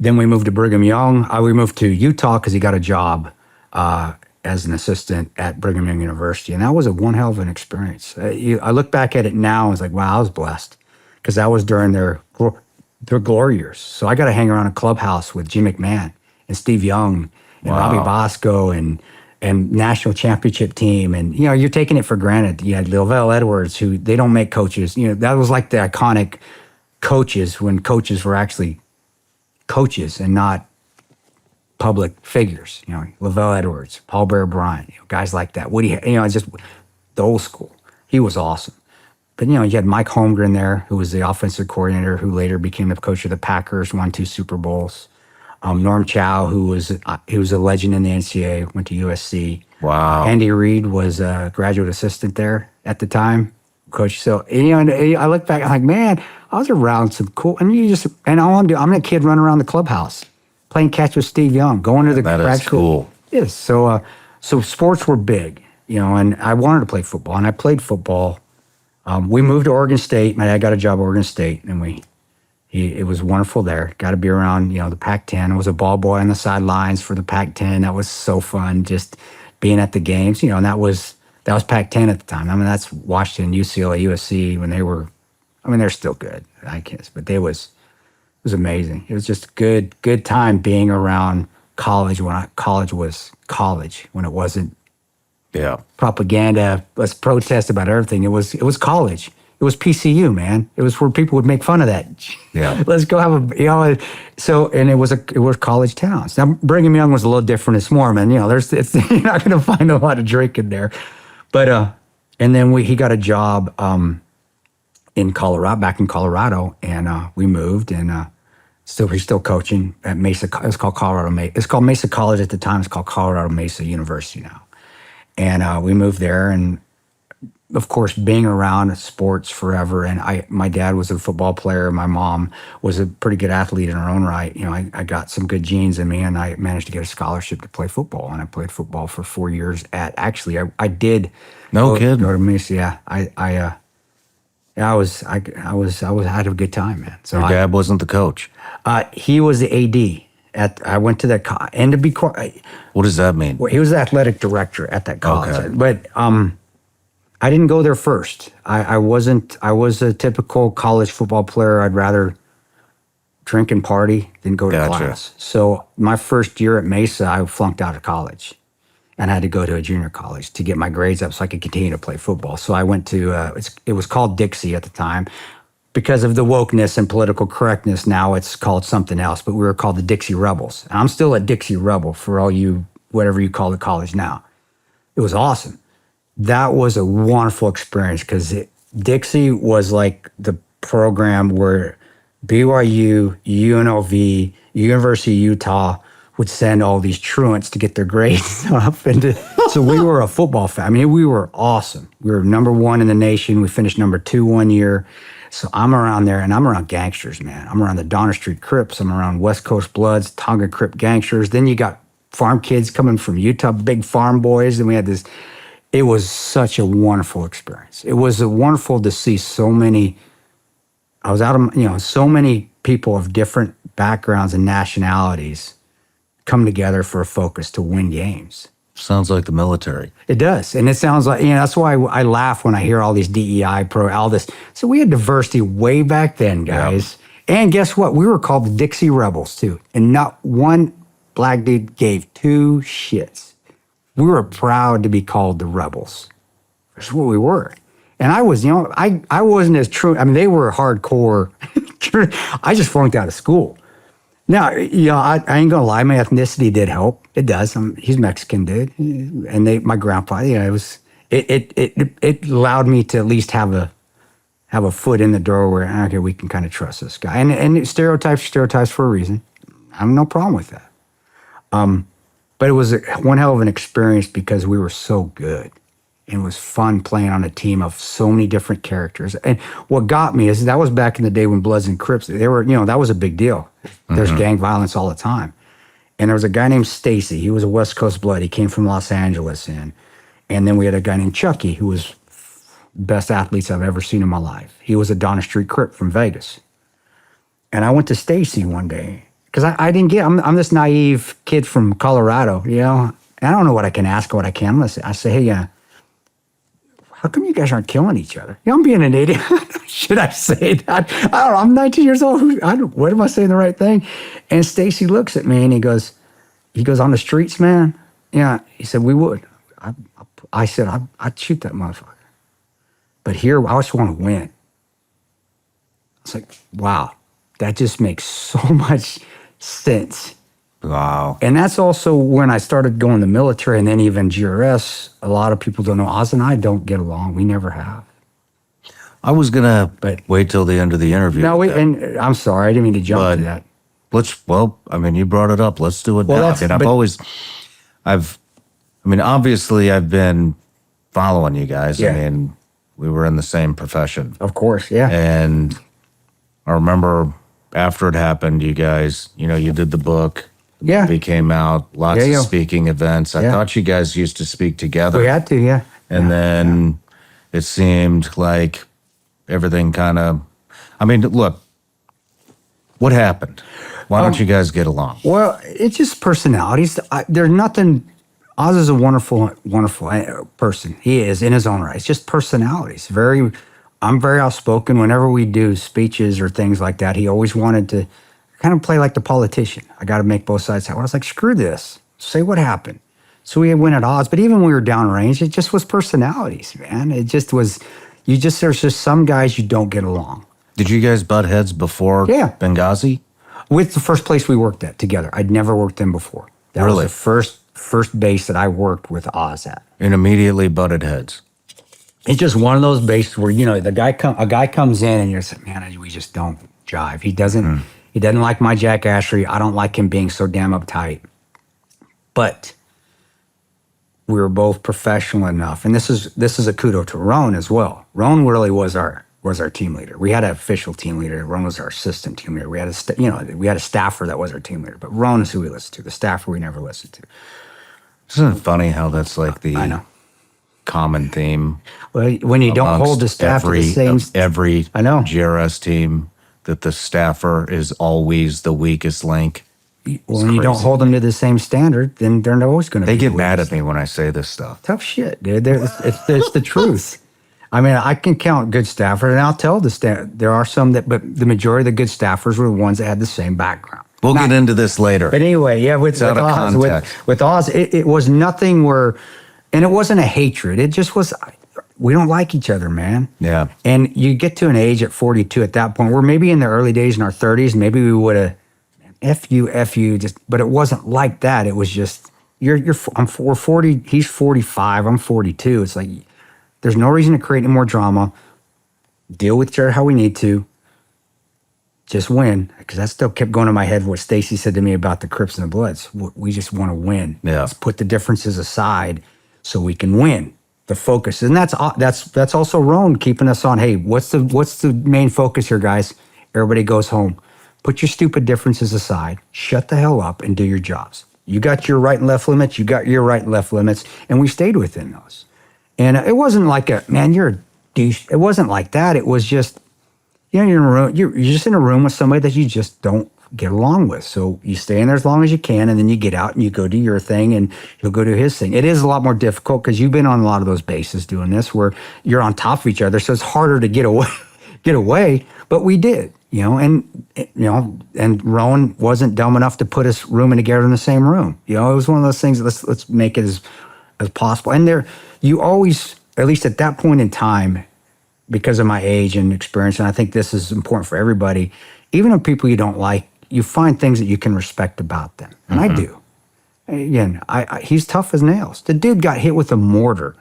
Then we moved to Brigham Young. We moved to Utah because he got a job as an assistant at Brigham Young University. And that was one hell of an experience. I look back at it now and it's like, wow, I was blessed because that was during their glory years. So I got to hang around a clubhouse with Jim McMahon and Steve Young and Wow. Robbie Bosco and national championship team. And, you know, you're taking it for granted. You had Lavelle Edwards, who they don't make coaches. You know, that was like the iconic coaches when coaches were actually coaches and not public figures. You know, Lavelle Edwards, Paul Bear Bryant, you know, guys like that. Woody, you know, just the old school. He was awesome. But, you know, you had Mike Holmgren there, who was the offensive coordinator, who later became the coach of the Packers, won 2 Super Bowls. Norm Chow, who was a legend in the NCAA, went to USC. Wow. Andy Reid was a graduate assistant there at the time, coach. So, you know, and I look back, I'm like, man, I was around some cool, and all I'm a kid running around the clubhouse, playing catch with Steve Young, going to the That grad is school. cool. Yes. So sports were big, you know, and I wanted to play football, and I played football. We moved to Oregon State. My dad got a job at Oregon State, and it was wonderful there. Got to be around, you know, the Pac-10. I was a ball boy on the sidelines for the Pac-10. That was so fun, just being at the games, you know, and that was Pac-10 at the time. I mean, that's Washington, UCLA, USC when they were, I mean, they're still good, I guess, but it was amazing. It was just a good time being around college when college was college, when it wasn't propaganda. Let's protest about everything. It was college. It was PCU, man. It was where people would make fun of that. Yeah. Let's go have a, you know. So, and it was college towns. Now, Brigham Young was a little different. It's Mormon, you know. You're not going to find a lot of drinking there, but and then he got a job in Colorado, back in Colorado, and we moved, and he's still coaching at Mesa. It's called Colorado Mesa. It's called Mesa College at the time. It's called Colorado Mesa University now, and we moved there, and of course, being around sports forever, and my dad was a football player. My mom was a pretty good athlete in her own right. You know, I got some good genes in me, and I managed to get a scholarship to play football. And I played football for 4 years. I did. No kidding. Go to Mesa. Yeah, I had a good time, man. So Your dad wasn't the coach. he was the AD. I went to that, and to be quite, What does that mean? he was the athletic director at that college. Okay. But I didn't go there first. I was a typical college football player. I'd rather drink and party than go to Gotcha. class. So my first year at Mesa, I flunked out of college and I had to go to a junior college to get my grades up so I could continue to play football. So I went to, it was called Dixie at the time. Because of the wokeness and political correctness, now it's called something else, but we were called the Dixie Rebels. And I'm still a Dixie Rebel for all you, whatever you call the college now. It was awesome. That was a wonderful experience because Dixie was like the program where BYU, UNLV, University of Utah would send all these truants to get their grades up. So we were a football fan. I mean, we were awesome. We were number 1 in the nation. We finished number 2 one year. So I'm around there, and I'm around gangsters, man. I'm around the Donner Street Crips. I'm around West Coast Bloods, Tonga Crip gangsters. Then you got farm kids coming from Utah, big farm boys. And we had this. It was such a wonderful experience. It was wonderful to see so many. I was out of, you know, so many people of different backgrounds and nationalities come together for a focus to win games. Sounds like the military. It does. And it sounds like, you know, that's why I laugh when I hear all these DEI, all this. So we had diversity way back then, guys. Yeah. And guess what? We were called the Dixie Rebels, too. And not one black dude gave 2 shits. We were proud to be called the Rebels. That's what we were. And I was, you know, I wasn't as true. I mean, they were hardcore. I just flunked out of school. Now, you know, I ain't gonna lie. My ethnicity did help. It does. He's Mexican, dude. And my grandpa, you know, it allowed me to at least have a foot in the door where, okay, we can kind of trust this guy. And stereotypes for a reason. I have no problem with that. But it was one hell of an experience because we were so good. It was fun playing on a team of so many different characters. And what got me is that was back in the day when Bloods and Crips, they were, you know, that was a big deal. There's gang violence all the time. And there was a guy named Stacy. He was a West Coast Blood. He came from Los Angeles. And then we had a guy named Chucky, who was best athletes I've ever seen in my life. He was a Donner Street Crip from Vegas. And I went to Stacy one day because I didn't get, I'm this naive kid from Colorado, you know. And I don't know what I can ask or what I can. I say, hey, how come you guys aren't killing each other? You know, I'm being an idiot. Should I say that? I don't know. I'm 19 years old. What am I saying the right thing? And Stacy looks at me and he goes, he goes, on the streets, man? Yeah. He said, we would. I said, I'd shoot that motherfucker. But here, I just want to win. It's like, wow, that just makes so much sense. Wow. And that's also when I started going to the military and then even GRS. A lot of people don't know, Oz and I don't get along. We never have. I was going to wait till the end of the interview. No, and I'm sorry, I didn't mean to jump to that. You brought it up. Let's do it now. Obviously I've been following you guys. Yeah. I mean, we were in the same profession. Of course, yeah. And I remember after it happened, you guys, you did the book. Yeah. The movie came out, lots of speaking events. I thought you guys used to speak together. We had to, yeah. And then it seemed like everything kind of, look, what happened? Why don't you guys get along? Well, it's just personalities. There's nothing. Oz is a wonderful, wonderful person. He is in his own right. It's just personalities. I'm very outspoken. Whenever we do speeches or things like that, he always wanted to kind of play like the politician. I got to make both sides happy. I was like, screw this. Say what happened. So we went at odds. But even when we were downrange, it just was personalities, man. It just was. There's just some guys you don't get along. Did you guys butt heads before Benghazi? With the first place we worked at together. I'd never worked in before. That was the first base that I worked with Oz at. And immediately butted heads. It's just one of those bases where, a guy comes in and you're saying, man, we just don't jive. He doesn't like my jackassery. I don't like him being so damn uptight. But we were both professional enough. And this is a kudo to Roan as well. Roan really was our team leader. We had an official team leader. Roan was our assistant team leader. We had a staffer that was our team leader. But Roan is who we listened to. The staffer we never listened to. Isn't it funny how that's like the common theme? Well, when you don't hold the staff to the same... Every GRS team, that the staffer is always the weakest link. When you don't hold them to the same standard, then they're always going to be They get mad at me when I say this stuff. Tough shit, dude. It's the truth. I can count good staffers, and I'll tell the staff. There are some but the majority of the good staffers were the ones that had the same background. We'll get into this later. But anyway, with Oz, it was nothing where, and it wasn't a hatred. It just was, we don't like each other, man. Yeah. And you get to an age at 42 at that point, where maybe in the early days in our 30s, maybe we would have, F you, but it wasn't like that. It was just, we're 40, he's 45, I'm 42. It's like, there's no reason to create any more drama. Deal with each other how we need to. Just win, because that still kept going in my head. What Stacy said to me about the Crips and the Bloods, we just want to win. Yeah. Let's put the differences aside so we can win. The focus, and that's also Roan keeping us on. Hey, what's the main focus here, guys? Everybody goes home. Put your stupid differences aside. Shut the hell up and do your jobs. You got your right and left limits. You got your right and left limits, and we stayed within those. And it wasn't like you're a douche. It wasn't like that. It was just. You're in a room. You're just in a room with somebody that you just don't get along with. So you stay in there as long as you can, and then you get out and you go do your thing, and he'll go do his thing. It is a lot more difficult because you've been on a lot of those bases doing this, where you're on top of each other. So it's harder to get away. But we did, and Rowan wasn't dumb enough to put us rooming together in the same room. It was one of those things. Let's make it as possible. And you always, at least at that point in time, because of my age and experience, and I think this is important for everybody, even if people you don't like, you find things that you can respect about them. And I do. Again, he's tough as nails. The dude got hit with a mortar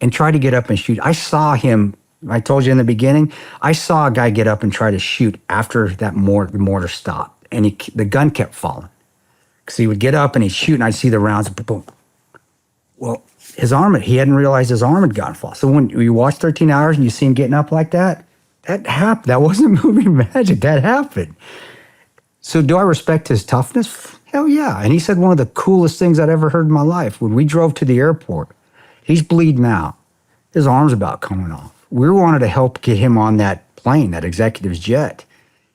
and tried to get up and shoot. I saw him, I told you in the beginning, I saw a guy get up and try to shoot after that the mortar stopped. And the gun kept falling. Because he would get up and he'd shoot, and I'd see the rounds, boom. Well, his arm, he hadn't realized his arm had gotten false. So when you watch 13 Hours and you see him getting up like that happened. That wasn't movie magic. That happened. So do I respect his toughness? Hell yeah. And he said one of the coolest things I'd ever heard in my life. When we drove to the airport, he's bleeding out. His arm's about coming off. We wanted to help get him on that plane, that executive's jet.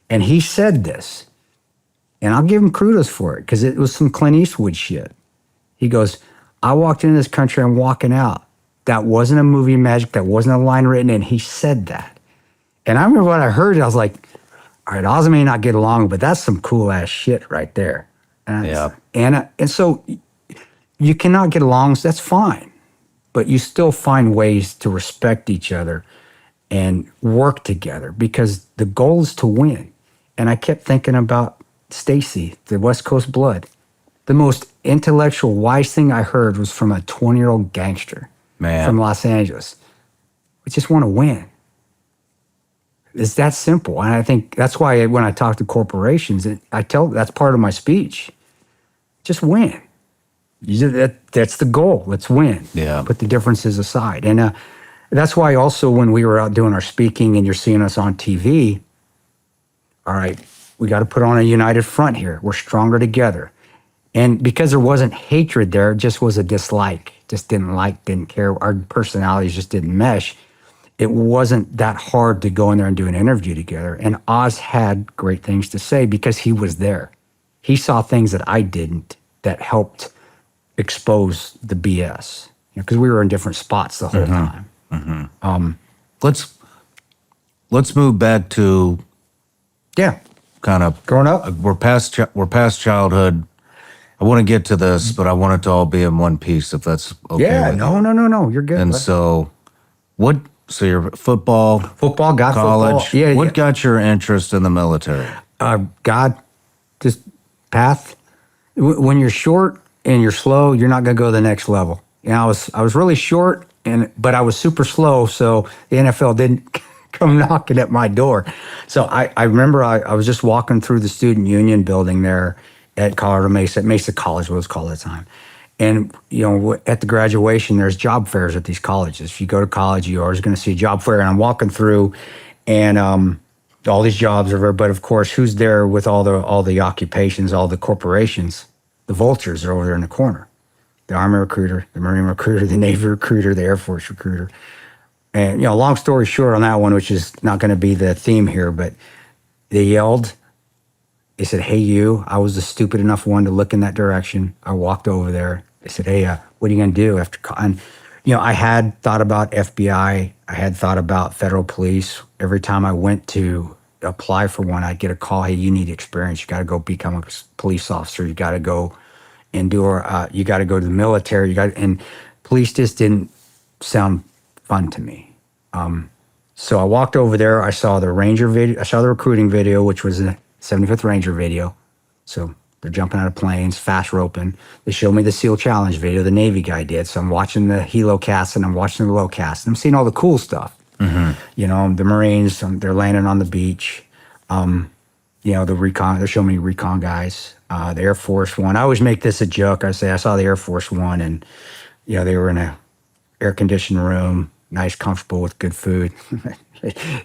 And he said this, and I'll give him kudos for it, because it was some Clint Eastwood shit. He goes, I walked into this country, I'm walking out. That wasn't a movie magic. That wasn't a line written in. He said that. And I remember when I heard it, I was like, all right, Oz may not get along, but that's some cool ass shit right there. And And so you cannot get along, so that's fine. But you still find ways to respect each other and work together because the goal is to win. And I kept thinking about Stacy, the West Coast Blood. The most intellectual, wise thing I heard was from a 20-year-old gangster from Los Angeles. We just want to win. It's that simple. And I think that's why when I talk to corporations, that's part of my speech. Just win. That's the goal. Let's win. Yeah. Put the differences aside. And that's why also when we were out doing our speaking and you're seeing us on TV, all right, we got to put on a united front here. We're stronger together. And because there wasn't hatred there, it just was a dislike. Just didn't care. Our personalities just didn't mesh. It wasn't that hard to go in there and do an interview together. And Oz had great things to say because he was there. He saw things that I didn't that helped expose the BS. Because we were in different spots the whole time. Mm-hmm. Let's move back to kind of growing up. We're past childhood. I want to get to this, but I want it to all be in one piece, if that's okay. Yeah, with no, you're good. And so, so you're football, got college. Football. Yeah, what got your interest in the military? God, just path. When you're short and you're slow, you're not going to go to the next level. I was really short, but I was super slow, so the NFL didn't come knocking at my door. So I remember I was just walking through the student union building there at Colorado Mesa College, what it was called at the time. And, at the graduation, there's job fairs at these colleges. If you go to college, you're always going to see a job fair. And I'm walking through, and all these jobs are there. But, of course, who's there with all the occupations, all the corporations? The vultures are over there in the corner. The Army recruiter, the Marine recruiter, the Navy recruiter, the Air Force recruiter. And, long story short on that one, which is not going to be the theme here, but they yelled. They said, "Hey, you." I was the stupid enough one to look in that direction. I walked over there. They said, "Hey, what are you going to do after?" And, I had thought about FBI. I had thought about federal police. Every time I went to apply for one, I'd get a call. "Hey, you need experience. You got to go become a police officer. You got to go and you got to go to the military. And police just didn't sound fun to me. So I walked over there. I saw the Ranger video. I saw the recruiting video, which was a 75th Ranger video. So they're jumping out of planes, fast roping. They showed me the SEAL Challenge video the Navy guy did. So I'm watching the helo cast and I'm watching the low cast. And I'm seeing all the cool stuff. Mm-hmm. The Marines, they're landing on the beach. The Recon, they're showing me Recon guys. The Air Force One. I always make this a joke. I say I saw the Air Force One and, they were in a air-conditioned room, nice, comfortable with good food.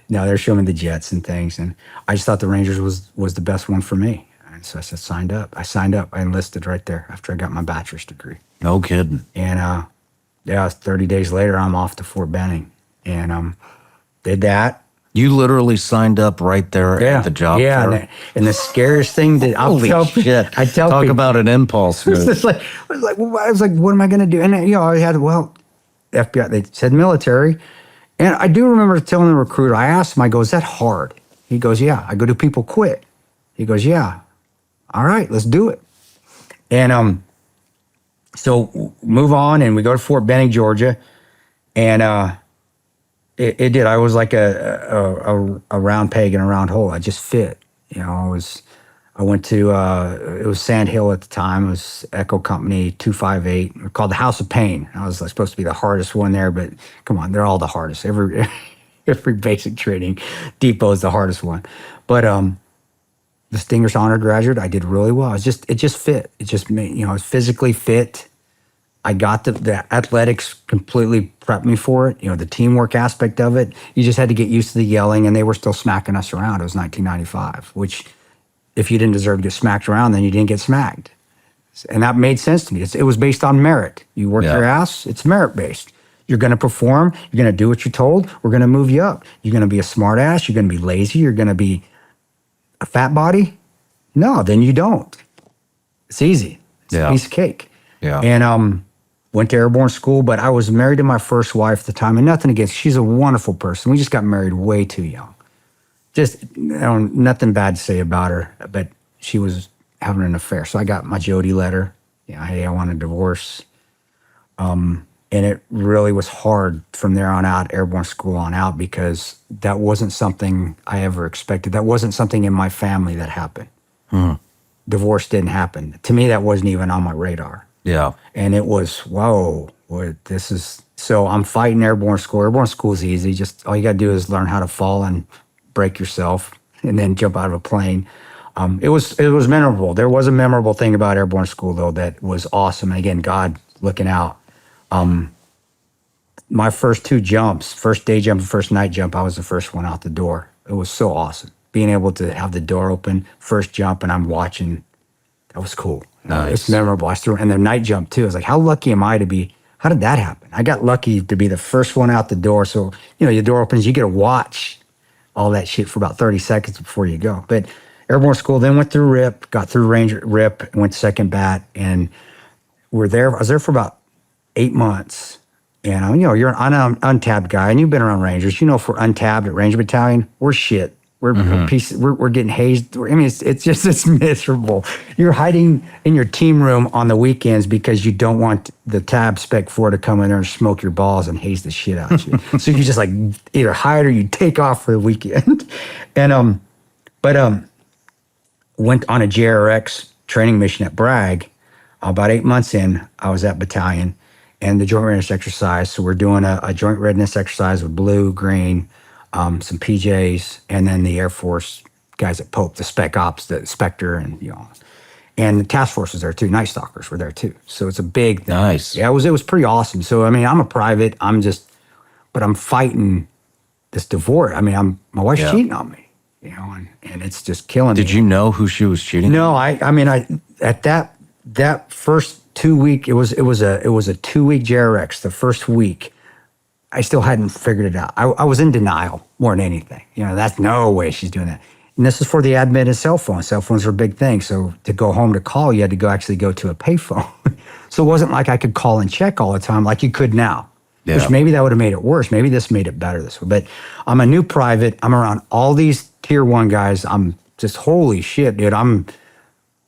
No, they're showing me the jets and things. And I just thought the Rangers was the best one for me. And so I said, signed up. I enlisted right there after I got my bachelor's degree. No kidding. And 30 days later, I'm off to Fort Benning. And did that. You literally signed up right there at the job fair? Yeah, and the scariest thing that Holy shit. I tell Talk people, about an impulse move. I was like, what am I going to do? And I had, FBI, they said military. And I do remember telling the recruiter, I asked him, I go, "Is that hard?" He goes, "Yeah." I go, "Do people quit?" He goes, "Yeah." All right, let's do it. And so move on, and we go to Fort Benning, Georgia. And it did. I was like a round peg in a round hole. I just fit. I went to, it was Sand Hill at the time. It was Echo Company 258, called the House of Pain. I was supposed to be the hardest one there, but come on, they're all the hardest. Every basic training depot is the hardest one. But Distinguished Honor Graduate, I did really well. It just fit. It just made, I was physically fit. I got the athletics completely prepped me for it. The teamwork aspect of it. You just had to get used to the yelling, and they were still smacking us around. It was 1995, which if you didn't deserve to get smacked around, then you didn't get smacked. And that made sense to me. It was based on merit. You work your ass, it's merit-based. You're going to perform. You're going to do what you're told. We're going to move you up. You're going to be a smart ass. You're going to be lazy. You're going to be a fat body. No, then you don't. It's easy. It's a piece of cake. Yeah. And went to airborne school, but I was married to my first wife at the time, and nothing against. She's a wonderful person. We just got married way too young. Just nothing bad to say about her, but she was having an affair. So I got my Jody letter. Hey, I want a divorce. And it really was hard from there on out, airborne school on out, because that wasn't something I ever expected. That wasn't something in my family that happened. Divorce didn't happen. To me, that wasn't even on my radar. Yeah. And it was, whoa, this is, so I'm fighting airborne school. Airborne school is easy. Just all you got to do is learn how to fall and break yourself and then jump out of a plane. It was memorable. There was a memorable thing about airborne school, though, that was awesome. And again, God looking out. My first 2 jumps, first day jump and first night jump, I was the first one out the door. It was so awesome. Being able to have the door open, first jump, and I'm watching, that was cool. Nice. It's memorable. And the night jump, too. I was like, how lucky am I to be, how did that happen? I got lucky to be the first one out the door. So, your door opens, you get to watch all that shit for about 30 seconds before you go. But airborne school, then went through RIP, got through Ranger RIP, went to second bat, and I was there for about 8 months. And, you're an untabbed guy, and you've been around Rangers. If we're untabbed at Ranger Battalion, we're shit. We're we're getting hazed. It's miserable. You're hiding in your team room on the weekends because you don't want the tab spec 4 to come in there and smoke your balls and haze the shit out of you. So you just like either hide or you take off for the weekend. And went on a JRX training mission at Bragg. About 8 months in, I was at battalion and the joint readiness exercise. So we're doing a joint readiness exercise with blue, green, some PJs, and then the Air Force guys at Pope, the Spec Ops, the Spectre, and and the task force was there too. Night Stalkers were there too. So it's a big thing. Nice. Yeah, it was pretty awesome. So I'm a private. But I'm fighting this divorce. My wife's cheating on me, and it's just killing me. Did you know who she was cheating? No, I at that first 2 week, it was a 2-week JRX. The first week, I still hadn't figured it out. I was in denial more than anything. That's no way she's doing that. And this is for the admin and cell phones. Cell phones are a big thing. So to go home to call, you had to actually go to a payphone. So it wasn't like I could call and check all the time like you could now. Yeah. Which maybe that would have made it worse. Maybe this made it better this way. But I'm a new private. I'm around all these tier 1 guys. I'm just, holy shit, dude.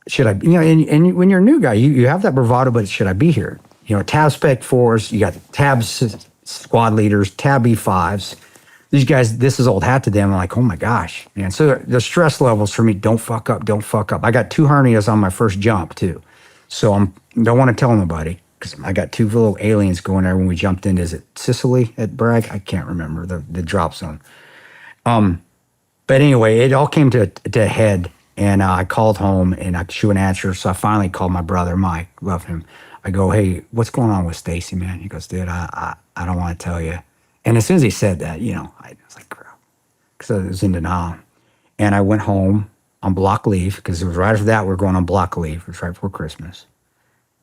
Should I, and when you're a new guy, you have that bravado, but should I be here? Tab Spec 4s, you got tabs, squad leaders, tab E5s. These guys, this is old hat to them. I'm like, oh my gosh, man. So the stress levels for me, don't fuck up. I got 2 hernias on my first jump too. So don't want to tell nobody because I got 2 little aliens going there when we jumped in. Is it Sicily at Bragg? I can't remember the drop zone. But anyway, it all came to a head. And I called home and she wouldn't answer. So I finally called my brother, Mike, love him. I go, hey, what's going on with Stacy, man? He goes, dude, I don't want to tell you. And as soon as he said that, I was like, crap. Because I was in denial. And I went home on block leave because it was right after that we were going on block leave. It was right before Christmas.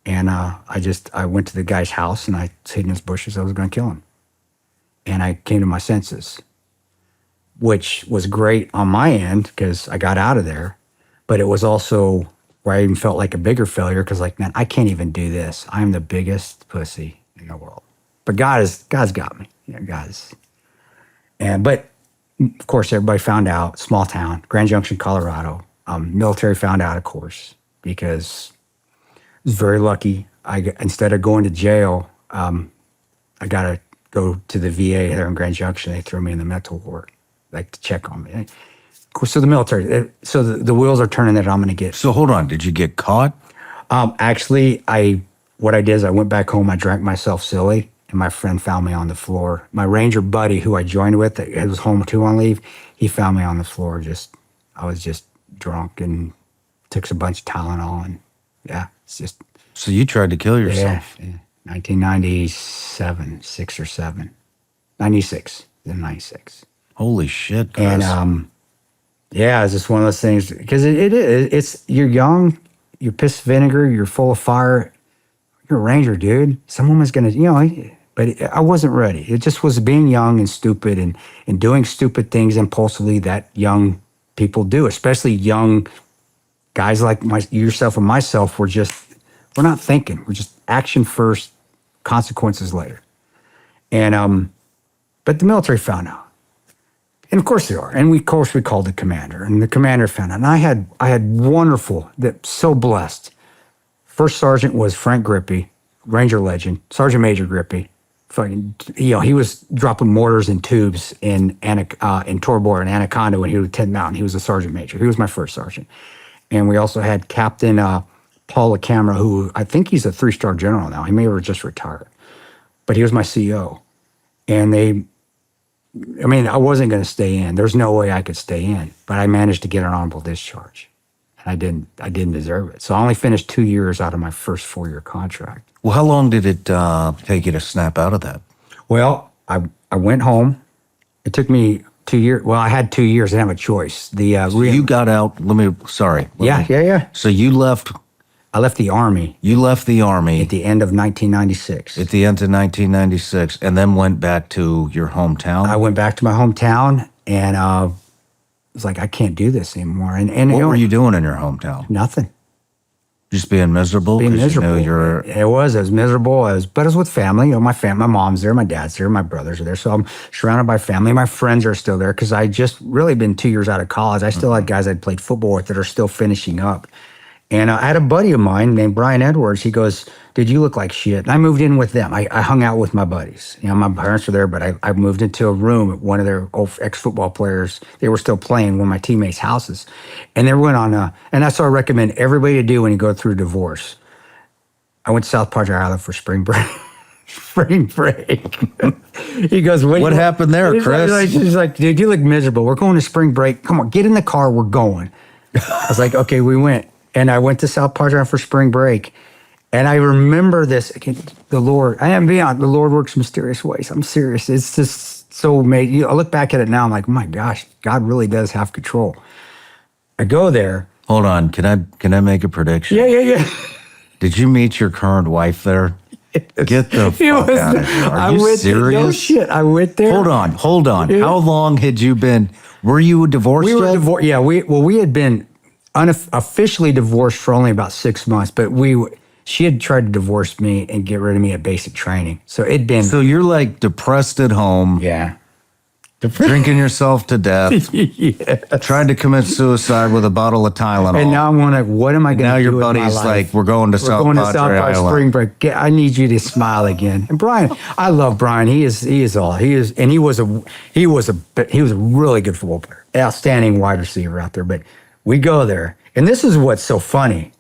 And I went to the guy's house and I was hiding in his bushes. I was going to kill him. And I came to my senses, which was great on my end because I got out of there. But it was also where I even felt like a bigger failure because, man, I can't even do this. I'm the biggest pussy in the world. But God's got me. God's. But of course, everybody found out. Small town, Grand Junction, Colorado. Military found out, of course, because I was very lucky. Instead of going to jail, I got to go to the VA there in Grand Junction. They threw me in the mental ward, to check on me. So the military, so the wheels are turning that I'm going to get. So hold on, did you get caught? Actually, what I did is I went back home, I drank myself silly, and my friend found me on the floor. My Ranger buddy who I joined with, that was home too on leave, he found me on the floor. I was just drunk and took a bunch of Tylenol, and it's just. So you tried to kill yourself? Yeah. 1997, 6 or 7. 96, then 96. Holy shit, Kris. And it's just one of those things because it's you're young, you're pissed vinegar, you're full of fire. You're a Ranger, dude. Someone was gonna, but I wasn't ready. It just was being young and stupid and doing stupid things impulsively that young people do, especially young guys like yourself and myself. We're not thinking. We're just action first, consequences later. And but the military found out. And of course they are. And we called the commander, and the commander found out. And I had wonderful, so blessed. First sergeant was Frank Grippy, Ranger legend, Sergeant Major Grippy. Fucking, he was dropping mortars and tubes in Tora Bora and Anaconda when he was 10th Mountain. He was a sergeant major. He was my first sergeant. And we also had Captain Paul LaCamera, who I think he's a 3-star general now. He may have just retired. But he was my CO. And I wasn't going to stay in. There's no way I could stay in. But I managed to get an honorable discharge. And I didn't deserve it. So I only finished 2 years out of my first 4-year contract. Well, how long did it take you to snap out of that? Well, I went home. It took me 2 years. Well, I had 2 years. I didn't have a choice. You got out. Yeah. So you left. I left the Army. You left the Army at the end of 1996. At the end of 1996, and then went back to your hometown? I went back to my hometown, and I was like, I can't do this anymore. And what were you doing in your hometown? Nothing. Just being miserable? Being miserable. I was miserable. But I was with family. My mom's there, my dad's there, my brothers are there. So I'm surrounded by family. My friends are still there because I just really been 2 years out of college. I still had guys I'd played football with that are still finishing up. And I had a buddy of mine named Brian Edwards. He goes, dude, you look like shit. And I moved in with them. I hung out with my buddies. My parents were there, but I moved into a room at one of their old ex-football players. They were still playing one of my teammates' houses. And they went on, and that's what I recommend everybody to do when you go through a divorce. I went to South Padre Island for spring break. Spring break. He goes, what happened there, Kris? He's like, dude, you look miserable. We're going to spring break. Come on, get in the car. We're going. I was like, okay, we went. And I went to South Padre for spring break. And I remember this, the Lord, I am beyond, the Lord works mysterious ways. I'm serious. It's just so amazing. I look back at it now, I'm like, oh my gosh, God really does have control. I go there. Hold on, can I make a prediction? Yeah. Did you meet your current wife there? Get the fuck out of here. Are you serious? No shit, I went there. Hold on. Yeah. How long had you been, were you divorced yet? We were divorced, yeah. We had been officially divorced for only about 6 months, but she had tried to divorce me and get rid of me at basic training. So it'd been. So you're like depressed at home. Yeah. Drinking yourself to death. Yes. Tried to commit suicide with a bottle of Tylenol. And now I'm like, what am I going to do with my life? Now your buddy's like, we're going to South Padre Island. Spring break. I need you to smile again. And Brian, I love Brian. He was a really good football player. Outstanding wide receiver out there. But we go there. And this is what's so funny.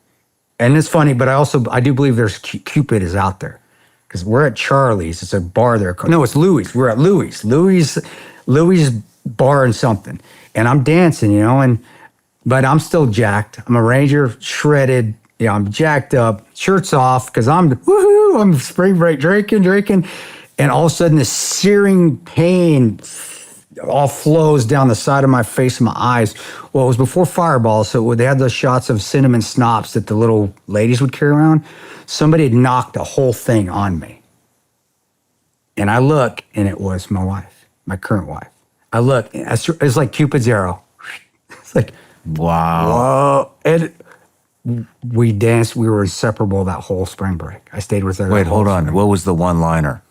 And it's funny, but I do believe there's Cupid is out there. Because we're at Charlie's. It's a bar there. No, it's Louis. We're at Louis. Louis' bar and something. And I'm dancing, but I'm still jacked. I'm a Ranger, shredded. I'm jacked up, shirts off, because I'm spring break drinking. And all of a sudden, this searing pain all flows down the side of my face and my eyes. Well, it was before Fireball, so they had those shots of cinnamon snops that the little ladies would carry around. Somebody had knocked the whole thing on me. And I look, and it was my wife, my current wife. I look, it's like Cupid's arrow. It's like, wow. Whoa. And we danced. We were inseparable that whole spring break. I stayed with her. Wait, hold on. What was the one-liner?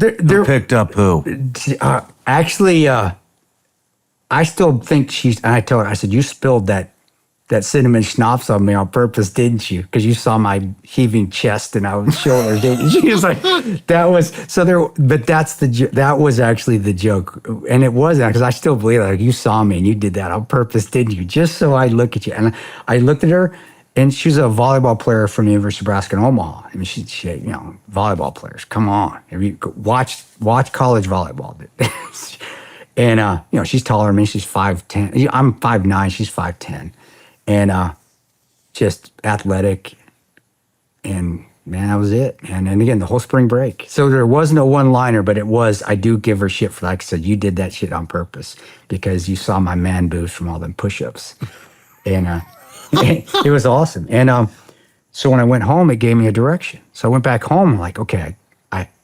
Who picked up who? Actually, I still think and I told her, I said, you spilled that cinnamon schnapps on me on purpose, didn't you? Because you saw my heaving chest and our shoulders, didn't you? She was like, that was actually the joke. And it wasn't, because I still believe that. Like, you saw me and you did that on purpose, didn't you? Just so I look at you. And I looked at her, and she's a volleyball player from the University of Nebraska in Omaha. I mean, she volleyball players, come on. If you watch college volleyball. And, she's taller than me. She's 5'10". I'm 5'9". She's 5'10". And just athletic. And, man, that was it. And again, the whole spring break. So there was no one-liner, but it was, I do give her shit for, like I said, you did that shit on purpose because you saw my man boobs from all them push-ups. And it was awesome. And so when I went home, it gave me a direction. So I went back home, like, okay,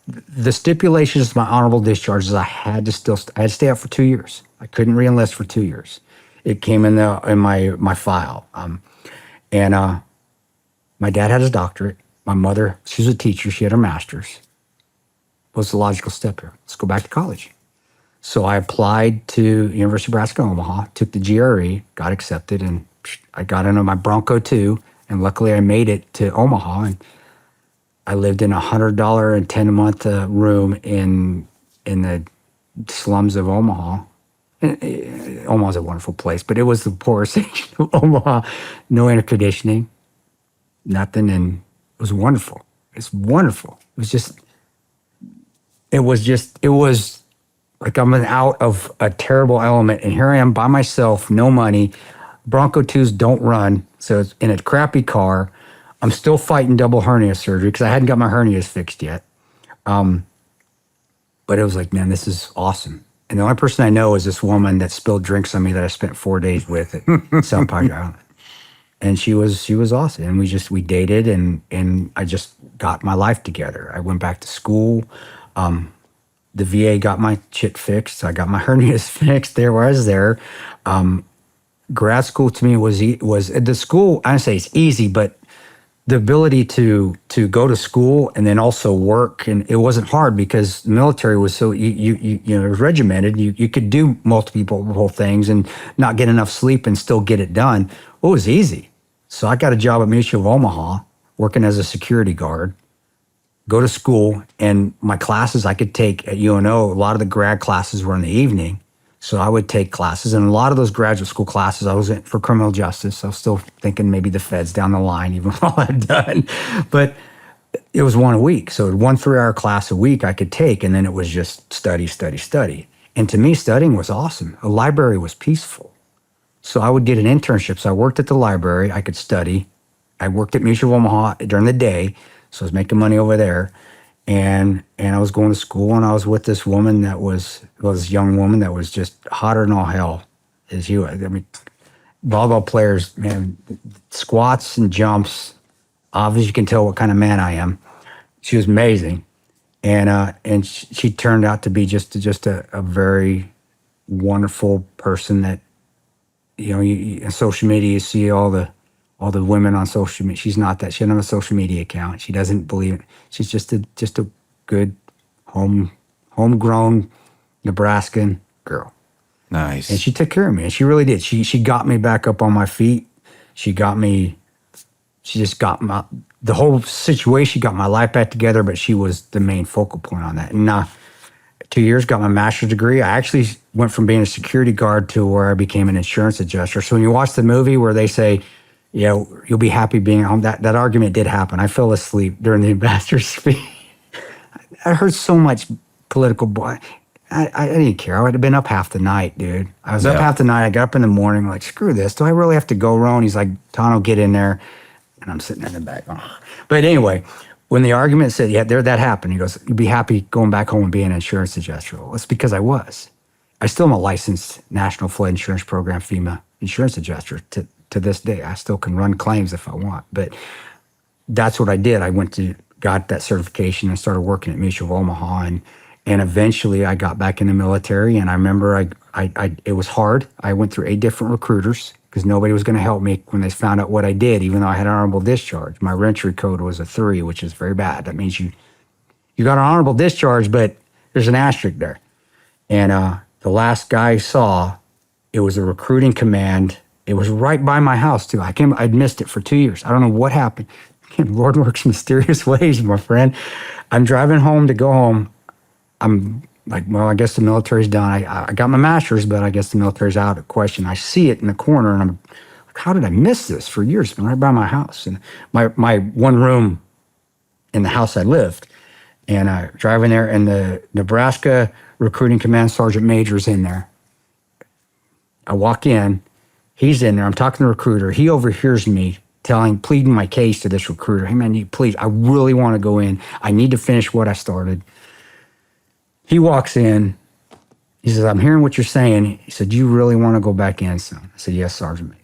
the stipulations of my honorable discharge is I had to stay out for 2 years. I couldn't re-enlist for 2 years. It came in my file. And my dad had his doctorate. My mother, she was a teacher. She had her master's. What's the logical step here? Let's go back to college. So I applied to University of Nebraska Omaha, took the GRE, got accepted, and I got into my Bronco 2, and luckily I made it to Omaha, and I lived in $100 and 10 a month room in the slums of Omaha. And, Omaha's a wonderful place, but it was the poorest section of Omaha. No air conditioning, nothing, and it was wonderful. It's wonderful. It was like I'm out of a terrible element, and here I am by myself, no money. Bronco 2s don't run, so it's in a crappy car. I'm still fighting double hernia surgery because I hadn't got my hernias fixed yet. But it was like, man, this is awesome. And the only person I know is this woman that spilled drinks on me that I spent 4 days with at South Padre Island. And she was awesome. And we dated, and I just got my life together. I went back to school. The VA got my shit fixed. I got my hernias fixed there where I was there. Grad school to me was the school. I don't say it's easy, but the ability to go to school and then also work, and it wasn't hard because the military was so you know, it was regimented. You could do multiple things and not get enough sleep and still get it done. Well, it was easy. So I got a job at Mutual of Omaha working as a security guard. Go to school, and my classes I could take at UNO. A lot of the grad classes were in the evening. So I would take classes, and a lot of those graduate school classes, I was in for criminal justice. I was still thinking maybe the feds down the line, even with all I'd done. But it was one a week. So 1 3-hour class a week I could take, and then it was just study. And to me, studying was awesome. A library was peaceful. So I would get an internship. So I worked at the library. I could study. I worked at Mutual of Omaha during the day, so I was making money over there. And I was going to school, and I was with this woman that was this young woman that was just hotter than all hell. As you, I mean, volleyball players, man, squats and jumps. Obviously, you can tell what kind of man I am. She was amazing, and she turned out to be just a very wonderful person. That, you know, in social media you see all the women on social media. She's not that. She doesn't have a social media account. She doesn't believe it. She's just a good homegrown Nebraskan girl. Nice. And she took care of me, and she really did. She got me back up on my feet. She just got the whole situation, got my life back together, but she was the main focal point on that. And 2 years, got my master's degree. I actually went from being a security guard to where I became an insurance adjuster. So when you watch the movie where they say, yeah, you'll be happy being at home, that argument did happen. I fell asleep during the ambassador's speech. I heard so much political. I didn't care. I would have been up half the night, dude. I was up half the night. I got up in the morning, like, screw this. Do I really have to go, Ron? He's like, Tanto, get in there. And I'm sitting in the back. Oh. But anyway, when the argument said, yeah, that happened, he goes, you'd be happy going back home and being an insurance adjuster. Well, it's because I was. I still am a licensed National Flood Insurance Program FEMA insurance adjuster to this day. I still can run claims if I want. But that's what I did. I got that certification and started working at Mutual of Omaha, and eventually I got back in the military. And I remember it was hard. I went through 8 different recruiters because nobody was going to help me when they found out what I did, even though I had an honorable discharge. My entry code was a 3, which is very bad. That means you got an honorable discharge, but there's an asterisk there. And the last guy I saw, it was a recruiting command. It was right by my house, too. I'd missed it for 2 years. I don't know what happened. Lord works mysterious ways, my friend. I'm driving home to go home. I'm like, well, I guess the military's done. I got my master's, but I guess the military's out of question. I see it in the corner, and I'm like, how did I miss this for years? It's been right by my house. And my one room in the house I lived. And driving there, and the Nebraska Recruiting Command Sergeant Major's in there. I walk in. He's in there. I'm talking to the recruiter. He overhears me pleading my case to this recruiter. Hey, man, please, I really want to go in. I need to finish what I started. He walks in. He says, I'm hearing what you're saying. He said, do you really want to go back in, son? I said, yes, Sergeant Major.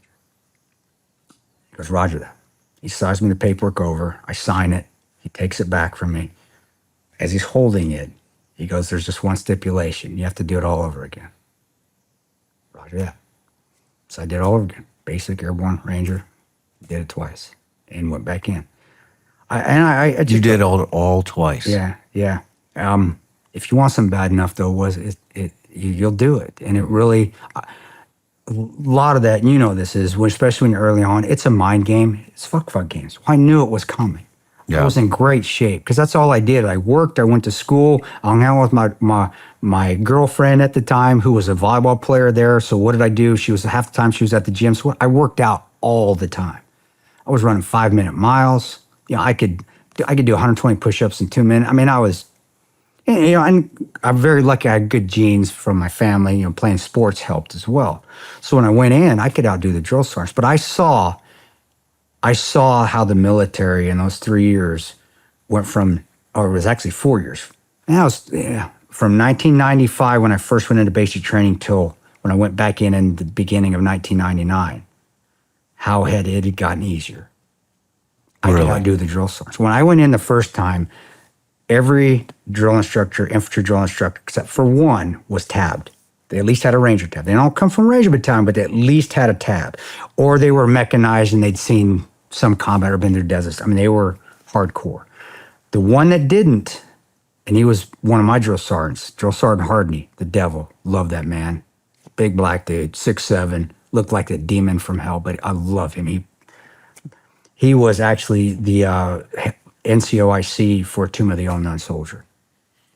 He goes, roger that. He signs me the paperwork over. I sign it. He takes it back from me. As he's holding it, he goes, there's just one stipulation. You have to do it all over again. Roger that. So I did it all over again. Basic, Airborne, Ranger. Did it twice and went back in. You did all twice. Yeah. If you want something bad enough, though, it you'll do it. And it really, a lot of that, this is, especially when you're early on, it's a mind game. It's fuck games. I knew it was coming. Yeah. I was in great shape because that's all I did. I worked, I went to school, I hung out with my girlfriend at the time who was a volleyball player there. So what did I do? She was half the time she was at the gym. So I worked out all the time. I was running 5-minute miles. I could do 120 push-ups in 2 minutes. I mean, I was, and I'm very lucky I had good genes from my family. Playing sports helped as well. So when I went in, I could outdo the drill sergeants. But I saw how the military in those 3 years went from, or it was actually 4 years. And that was from 1995 when I first went into basic training till when I went back in the beginning of 1999. How had it gotten easier? I could outdo the drill sergeants. When I went in the first time, every drill instructor, infantry drill instructor, except for one, was tabbed. They at least had a ranger tab. They don't come from Ranger Battalion, but they at least had a tab. Or they were mechanized and they'd seen some combat or been through deserts. I mean, they were hardcore. The one that didn't, and he was one of my drill sergeants, Drill Sergeant Hardney, the devil. Loved that man. Big black dude, 6'7", looked like a demon from hell, but I love him. He was actually the NCOIC for Tomb of the Unknown Soldier,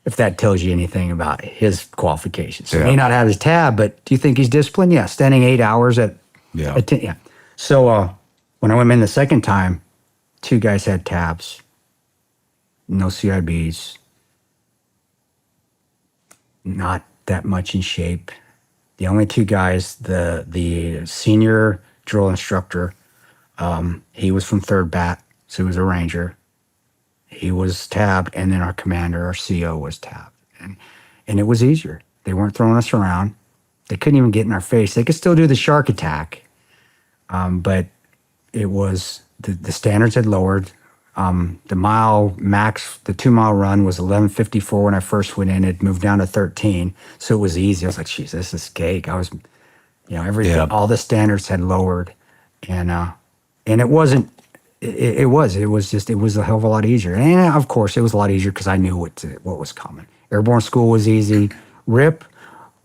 if that tells you anything about his qualifications. He may not have his tab, but do you think he's disciplined? Yeah, standing 8 hours at 10, yeah. So when I went in the second time, 2 guys had tabs, no CIBs, not that much in shape. The only 2 guys, the senior drill instructor, he was from 3rd Bat, so he was a ranger. He was tabbed, and then our commander, our CO, was tabbed. And it was easier. They weren't throwing us around. They couldn't even get in our face. They could still do the shark attack, but it was, the standards had lowered. The mile max, the 2-mile run was 11:54 when I first went in. It moved down to 13, so it was easy. I was like, "Geez, this is cake." I was, everything, all the standards had lowered, and it wasn't. It was a hell of a lot easier. And of course, it was a lot easier because I knew what was coming. Airborne school was easy. RIP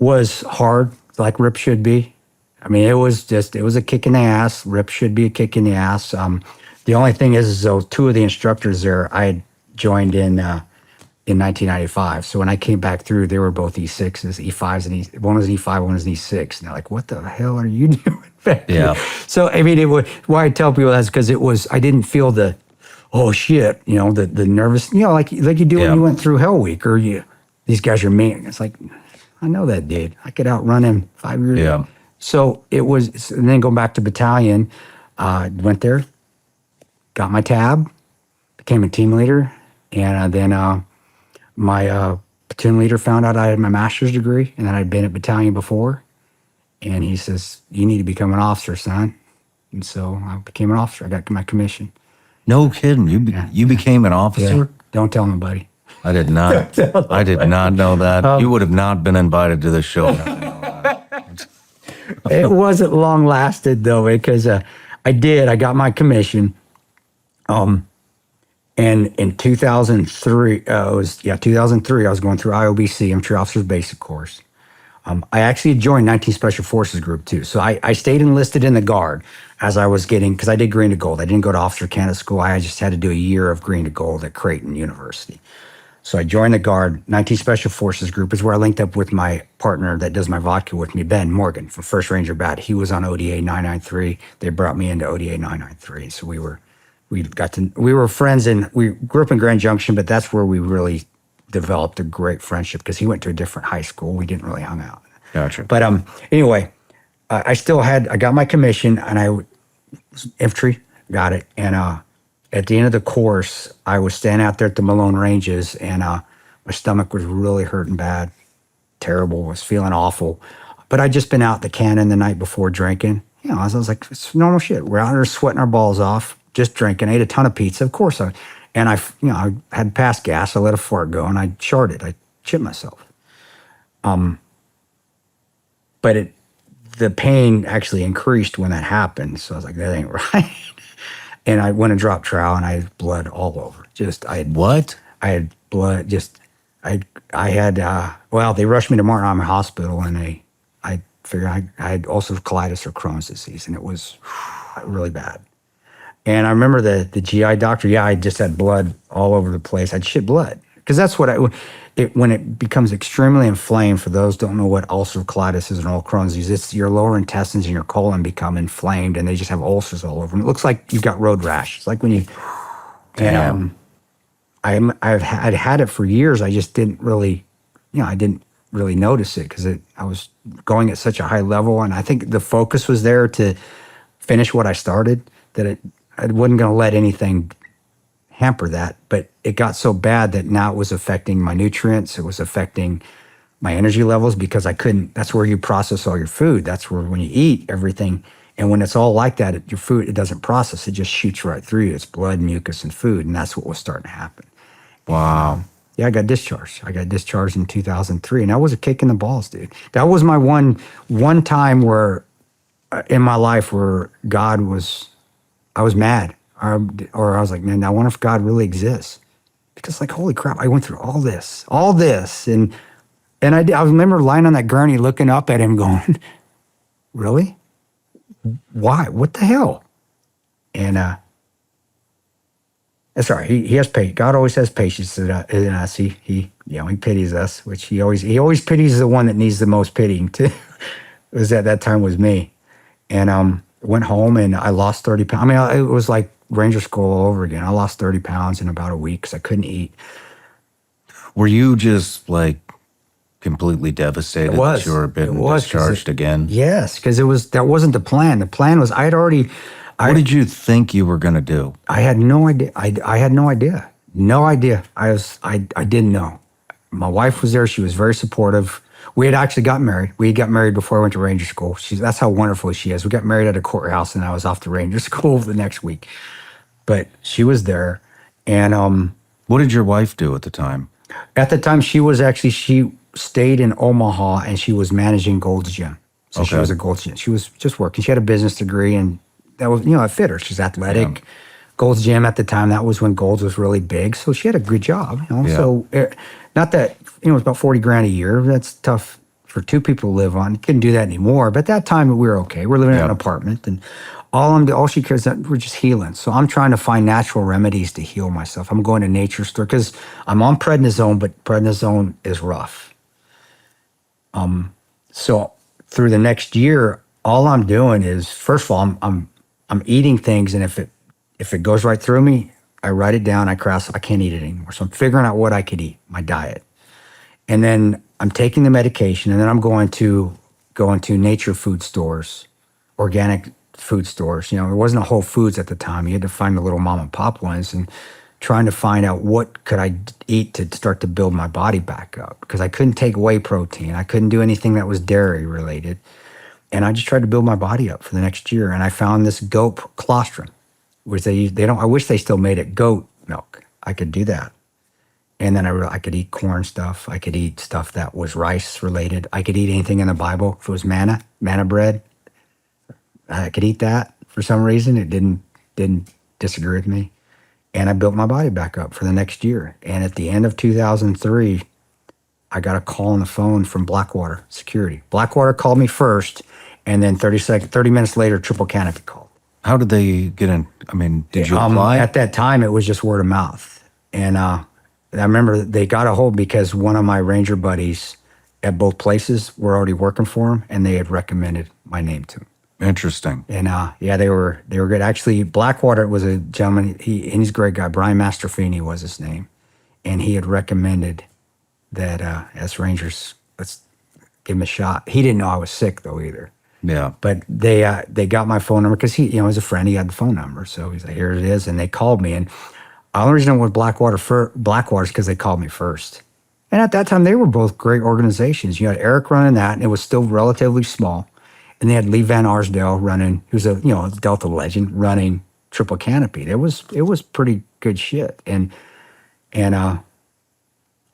was hard, like RIP should be. I mean, it was a kick in the ass. RIP should be a kick in the ass. The only thing is though, 2 of the instructors there, I had joined in 1995. So when I came back through, they were both E6s, E5s, and one was an E5, one was an E6. And they're like, "What the hell are you doing back here?" So, I mean, why I tell people that's because I didn't feel the, oh shit, the nervous, like you do when you went through Hell Week or these guys are mean. It's like, I know that dude. I could outrun him 5 years ago. So it was, and then going back to battalion, went there, got my tab, became a team leader, and then my platoon leader found out I had my master's degree and that I'd been at battalion before. And he says, "You need to become an officer, son." And so I became an officer. I got my commission. No kidding. You became an officer? Yeah. Don't tell nobody. I did not. I did not know that. You would have not been invited to the show. It wasn't long lasted though, because I got my commission. And in 2003, 2003, I was going through IOBC, Infantry Officers Basic Course. I actually joined 19 Special Forces Group too. So I stayed enlisted in the Guard as I was getting, because I did green to gold. I didn't go to Officer Candidate School. I just had to do a year of green to gold at Creighton University. So I joined the Guard. 19 Special Forces Group is where I linked up with my partner that does my vodka with me, Ben Morgan from 1st Ranger Bat. He was on ODA 993. They brought me into ODA 993. So we were friends, and we grew up in Grand Junction, but that's where we really developed a great friendship because he went to a different high school. We didn't really hang out. Gotcha. But anyway, I got my commission, and I was infantry, got it. And at the end of the course, I was standing out there at the Malone Ranges, and my stomach was really hurting bad, terrible. I was feeling awful. But I'd just been out the cannon the night before drinking. I was like, it's normal shit. We're out there sweating our balls off, just drinking. I ate a ton of pizza, of course. I had passed gas. I let a fart go, and I charted. I chipped myself. But the pain actually increased when that happened. So I was like, that ain't right. And I went and dropped trowel, and I had blood all over. What? I had blood. I had they rushed me to Martin Army Hospital, and I figured I had ulcerative colitis or Crohn's disease, and it was really bad. And I remember the GI doctor. Yeah, I just had blood all over the place. I'd shit blood because that's what when it becomes extremely inflamed. For those who don't know what ulcerative colitis is and all Crohn's disease, it's your lower intestines and your colon become inflamed, and they just have ulcers all over them. It looks like you've got road rash. It's like when you. Damn. And I'd had it for years. I just didn't really, I didn't really notice it because I was going at such a high level, and I think the focus was there to finish what I started. That I wasn't going to let anything hamper that, but it got so bad that now it was affecting my nutrients. It was affecting my energy levels because I couldn't. That's where you process all your food. That's where when you eat everything, and when it's all like that, your food, it doesn't process. It just shoots right through you. It's blood, mucus, and food, and that's what was starting to happen. Wow. Yeah, I got discharged. I got discharged in 2003, and that was a kick in the balls, dude. That was my one time where in my life where I was mad, or I was like, man, I wonder if God really exists, because like, holy crap, I went through all this, and I remember lying on that gurney, looking up at him, going, really? Why? What the hell? And sorry, he has patience. God always has patience in us. He pities us, which he always pities the one that needs the most pitying too. It was at that time was me, and went home and I lost 30 pounds. I mean, it was like Ranger School all over again. I lost 30 pounds in about a week because I couldn't eat. Were you just like completely devastated that you were being discharged again? Yes, because that wasn't the plan. The plan was What did you think you were going to do? I had no idea. I had no idea. No idea. I didn't know. My wife was there. She was very supportive. We had actually got married. We got married before I went to Ranger School. That's how wonderful she is. We got married at a courthouse, and I was off to Ranger School the next week. But she was there. And what did your wife do at the time? At the time, she stayed in Omaha, and she was managing Gold's Gym. So She was a Gold's Gym. She was just working. She had a business degree, and that was, it fit her. She's athletic. Yeah. Gold's Gym at the time, that was when Gold's was really big. So she had a good job, Yeah. So not that, it was about 40 grand a year. That's tough for two people to live on. Couldn't do that anymore. But at that time, we were okay. We're living in an apartment, and all she cares that we're just healing. So I'm trying to find natural remedies to heal myself. I'm going to nature store because I'm on prednisone, but prednisone is rough. So through the next year, all I'm doing is, first of all, I'm eating things, and if it goes right through me, I write it down. I can't eat it anymore. So I'm figuring out what I could eat, my diet, and then I'm taking the medication, and then I'm going to nature food stores, organic food stores. There wasn't a Whole Foods at the time. You had to find the little mom and pop ones, and trying to find out what could I eat to start to build my body back up, because I couldn't take whey protein. I couldn't do anything that was dairy related. And I just tried to build my body up for the next year. And I found this goat colostrum, which I wish they still made it, goat milk. I could do that. And then I could eat corn stuff. I could eat stuff that was rice related. I could eat anything in the Bible. If it was manna bread, I could eat that. For some reason, it didn't disagree with me. And I built my body back up for the next year. And at the end of 2003, I got a call on the phone from Blackwater Security. Blackwater called me first, and then 30 minutes later, Triple Canopy called. How did they get in? I mean, did you apply? At that time, it was just word of mouth. And I remember they got a hold because one of my Ranger buddies at both places were already working for him, and they had recommended my name to him. Interesting. And they were good. Actually, Blackwater was a gentleman. He's a great guy. Brian Mastrofini was his name, and he had recommended that as Rangers, let's give him a shot. He didn't know I was sick though either. Yeah. But they got my phone number because he was a friend. He had the phone number, so he's like, here it is, and they called me. And the only reason I went Blackwater is because they called me first. And at that time, they were both great organizations. You had Eric running that, and it was still relatively small. And they had Lee Van Arsdale running, who's a Delta legend, running Triple Canopy. It was pretty good shit. And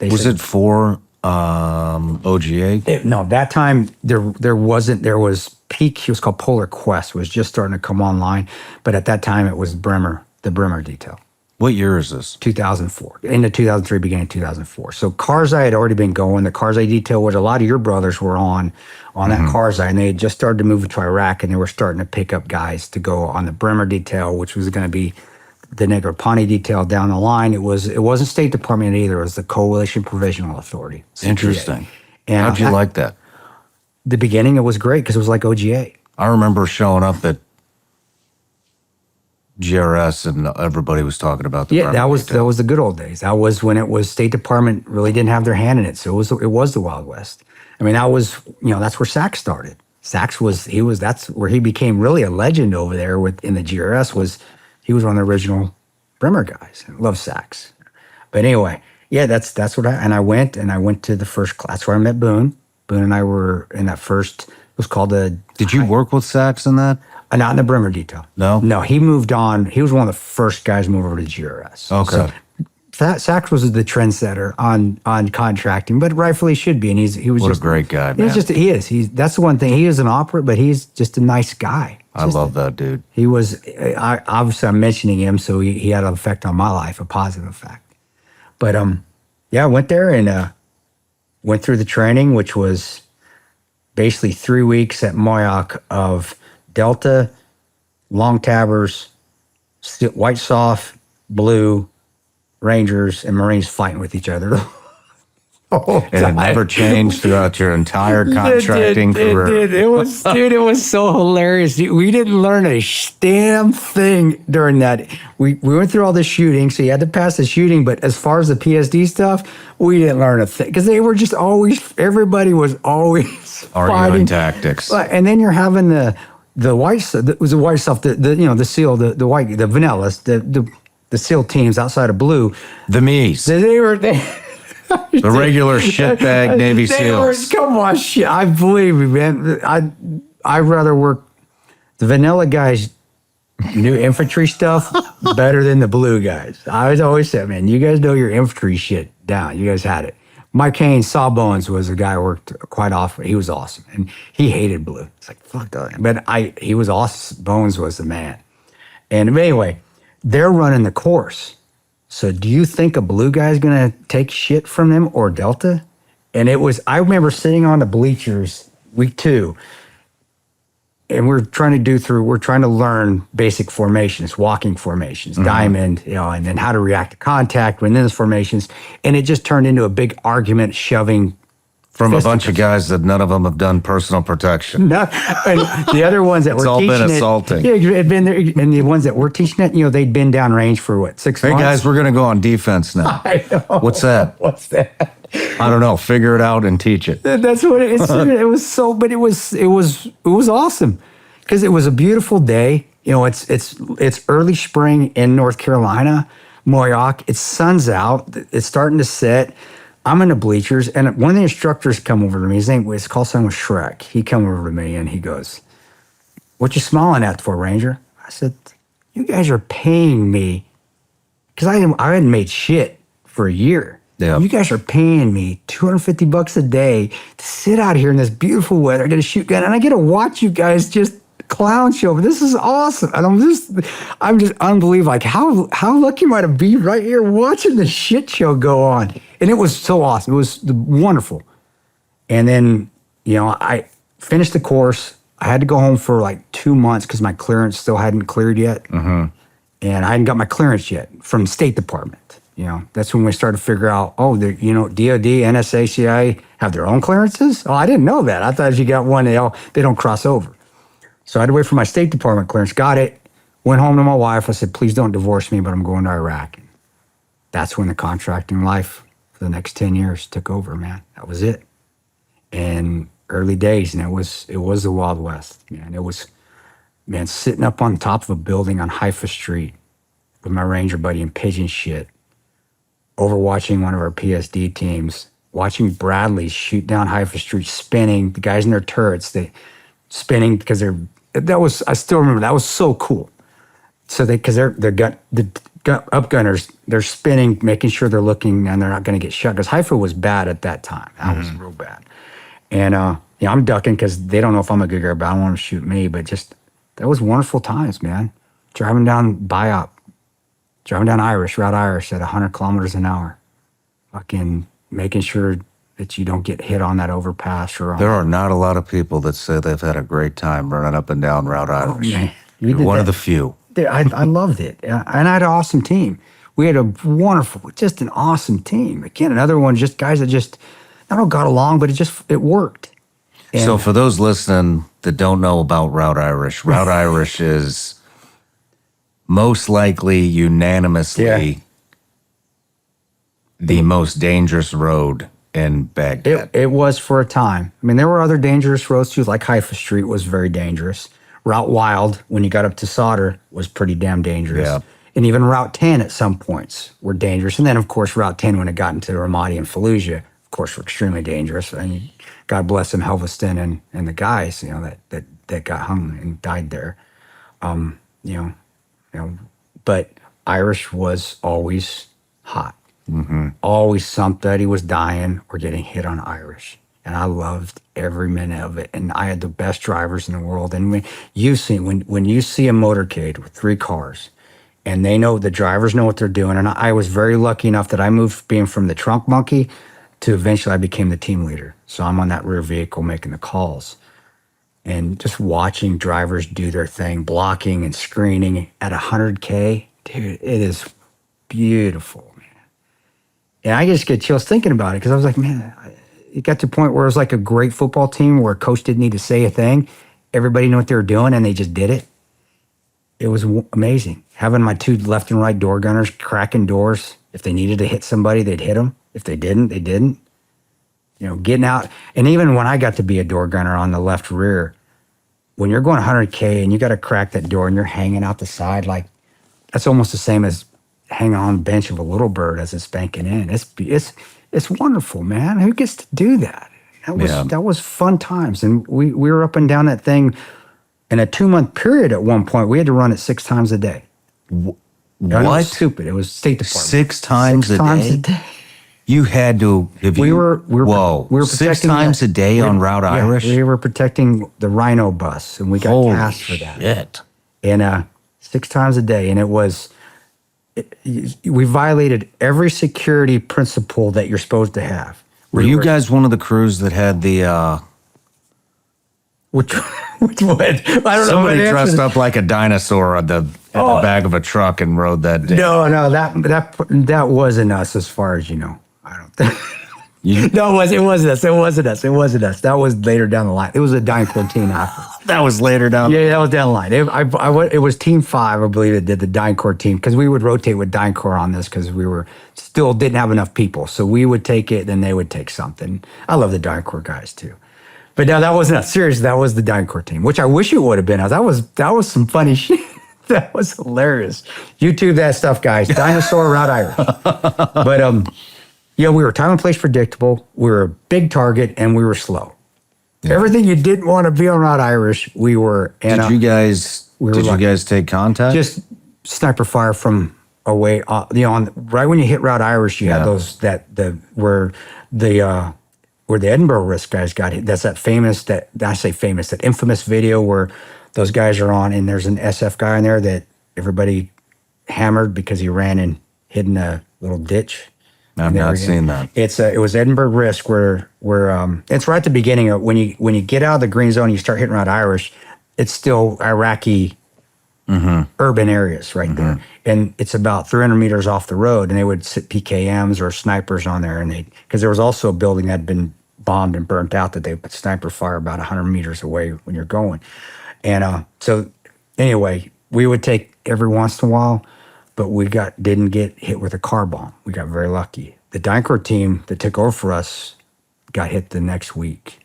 was it for OGA? No, that time there wasn't. There was Peak. It was called Polar Quest. Was just starting to come online, but at that time it was the Bremer detail. What year is this? 2004, into 2003, beginning of 2004. So Karzai had already been going. The Karzai detail, which a lot of your brothers were on that Karzai, and they had just started to move to Iraq, and they were starting to pick up guys to go on the Bremer detail, which was going to be the Negroponte detail down the line. It wasn't State Department either. It was the Coalition Provisional Authority. CPA. Interesting. And how'd you like that? The beginning, it was great because it was like OGA. I remember showing up at GRS and everybody was talking about the Bremer that was detail. the good old days. That was when it was State Department really didn't have their hand in it. So it was the Wild West. I mean, that's where Sachs started. Sachs that's where he became really a legend over there in the GRS. He was one of the original Bremer guys. I love Sachs. But anyway, yeah, that's what I went to the first class where I met Boone. Boone and I were in that first, it was called Did you work with Sachs in that? Not in the Bremer detail. No, he moved on. He was one of the first guys to move over to GRS. Okay. So Sachs was the trendsetter on contracting, but rightfully should be. And he was What just a great guy, man. That's the one thing. He is an operator, but he's just a nice guy. I love that dude. He was, obviously I'm mentioning him, so he had an effect on my life, a positive effect. But I went there and went through the training, which was basically 3 weeks at Moyoc of Delta, long tabbers, white soft, blue, Rangers, and Marines fighting with each other. And it never changed throughout your entire contracting career. It was so hilarious. We didn't learn a damn thing during that. We went through all the shooting, so you had to pass the shooting, but as far as the PSD stuff, we didn't learn a thing. Because they were just everybody was always Arguing fighting. tactics. And then you're having the white, it was the white stuff, the SEAL, the white, the vanillas, the SEAL teams outside of blue. The Mies. The regular shitbag Navy SEALs. Come on, shit. I believe me, man. I'd rather work the vanilla guys, new infantry stuff, better than the blue guys. I always said, man, you guys know your infantry shit down. You guys had it. Mike Kane, Sawbones was a guy I worked quite often. He was awesome. And he hated blue. It's like, fuck that. But he was awesome. Bones was the man. And anyway, they're running the course. So do you think a blue guy's going to take shit from them or Delta? And I remember sitting on the bleachers week 2, and we're trying to learn basic formations, walking formations, diamond, and then how to react to contact within those formations. And it just turned into a big argument, shoving from a bunch of guys that none of them have done personal protection. No, and the other ones that were all teaching been it, assaulting. Yeah, it had been there, and the ones that were teaching it, they'd been downrange for 6 Hey months. guys, we're gonna go on defense now. I know. What's that? What's that? I don't know. Figure it out and teach it. That's what it is. It was so, but it was awesome because it was a beautiful day. It's early spring in North Carolina, Moyoc. It's sun's out. It's starting to set. I'm in the bleachers, and one of the instructors come over to me. His call sign was Shrek. He come over to me, and he goes, "What you smiling at for, Ranger?" I said, "You guys are paying me because I hadn't made shit for a year. Yeah. You guys are paying me $250 a day to sit out here in this beautiful weather, get a shoot gun, and I get to watch you guys just clown show. This is awesome." And I'm just unbelievable. Like how lucky am I to be right here watching the shit show go on? And it was so awesome. It was wonderful. And then, I finished the course. I had to go home for like 2 months because my clearance still hadn't cleared yet. And I hadn't got my clearance yet from State Department. That's when we started to figure out, DOD, NSA, CIA have their own clearances? Oh, I didn't know that. I thought if you got one, they don't cross over. So I had to wait for my State Department clearance. Got it. Went home to my wife. I said, "Please don't divorce me, but I'm going to Iraq." And that's when the contracting life for the next 10 years took over, man. That was it. And early days, and it was the Wild West, man. It was, man, sitting up on top of a building on Haifa Street with my Ranger buddy in pigeon shit, overwatching one of our PSD teams, watching Bradley shoot down Haifa Street, spinning, the guys in their turrets, spinning because I still remember that was so cool. So because the upgunners, they're spinning, making sure they're looking and they're not going to get shot. Because Haifa was bad at that time. That was real bad. And I'm ducking because they don't know if I'm a good guy, but I don't want them to shoot me. But just that was wonderful times, man. Driving down Biop, driving down Route Irish at 100 kilometers an hour, fucking making sure that you don't get hit on that overpass or on. There are not a lot of people that say they've had a great time running up and down Route Irish. Man, You're one of the few. I loved it. And I had an awesome team. We had a wonderful, just an awesome team. Again, another one, just guys that just, I don't know, got along, but it worked. And So for those listening that don't know about Route Irish is most likely unanimously the most dangerous road in Baghdad. It was for a time. I mean, there were other dangerous roads too, like Haifa Street was very dangerous. Route Wild, when you got up to Sadr, was pretty damn dangerous. Yeah. And even Route 10 at some points were dangerous. And then, of course, Route 10, when it got into Ramadi and Fallujah, of course, were extremely dangerous. And God bless them, Helveston and the guys, that got hung and died there. But Irish was always hot. Mm-hmm. Always somebody was dying or getting hit on Irish. And I loved every minute of it. And I had the best drivers in the world. And when you see a motorcade with 3 cars, and the drivers know what they're doing. And I was very lucky enough that I moved being from the trunk monkey to eventually I became the team leader. So I'm on that rear vehicle making the calls. And just watching drivers do their thing, blocking and screening at 100K, dude, it is beautiful, man. And I just get chills thinking about it because I was like, man, it got to a point where it was like a great football team where a coach didn't need to say a thing. Everybody knew what they were doing and they just did it. It was amazing. Having my 2 left and right door gunners cracking doors. If they needed to hit somebody, they'd hit them. If they didn't, they didn't. Getting out. And even when I got to be a door gunner on the left rear, when you're going 100K and you got to crack that door and you're hanging out the side, like that's almost the same as hanging on the bench of a little bird as it's banking in. It's wonderful, man. Who gets to do that? That was fun times. And we were up and down that thing in a 2-month period at one point. We had to run it 6 times a day. What? It was stupid. It was State Department. 6 times a day? You had to. We were 6 times a day on Route Irish? We were protecting the Rhino bus, and we got Holy tasked for that. Shit. And 6 times a day, and it was. We violated every security principle that you're supposed to have. Were you guys one of the crews that had the? Which one? I don't know. Somebody dressed up like a dinosaur at the back of a truck and rode that day. No, that wasn't us, as far as you know. I don't think. No, it wasn't us. It wasn't us. That was later down the line. It was a DynCorp team after. That was later down. Yeah, that was down the line. It was Team 5, I believe, that did the DynCorp team because we would rotate with DynCorp on this because we were still didn't have enough people. So we would take it, then they would take something. I love the DynCorp guys too. But no, that wasn't us. Seriously, that was the DynCorp team, which I wish it would have been us. That was some funny shit. That was hilarious. YouTube that stuff, guys. Dinosaur Route Irish. But we were time and place predictable. We were a big target, and we were slow. Yeah. Everything you didn't want to be on Route Irish, we were. And, did you guys take contact? Just sniper fire from away. Right when you hit Route Irish, you had those where the Edinburgh Risk guys got hit. That's that infamous video where those guys are on, and there's an SF guy in there that everybody hammered because he ran and hid in a little ditch. I've not seen that. It was Edinburgh Risk where it's right at the beginning of when you get out of the green zone and you start hitting Route Irish, it's still Iraqi urban areas right there. And it's about 300 meters off the road, and they would sit PKMs or snipers on there, and because there was also a building that had been bombed and burnt out that they would sniper fire about 100 meters away when you're going. And so anyway, we would take every once in a while, but we didn't get hit with a car bomb. We got very lucky. The DynCorp team that took over for us got hit the next week.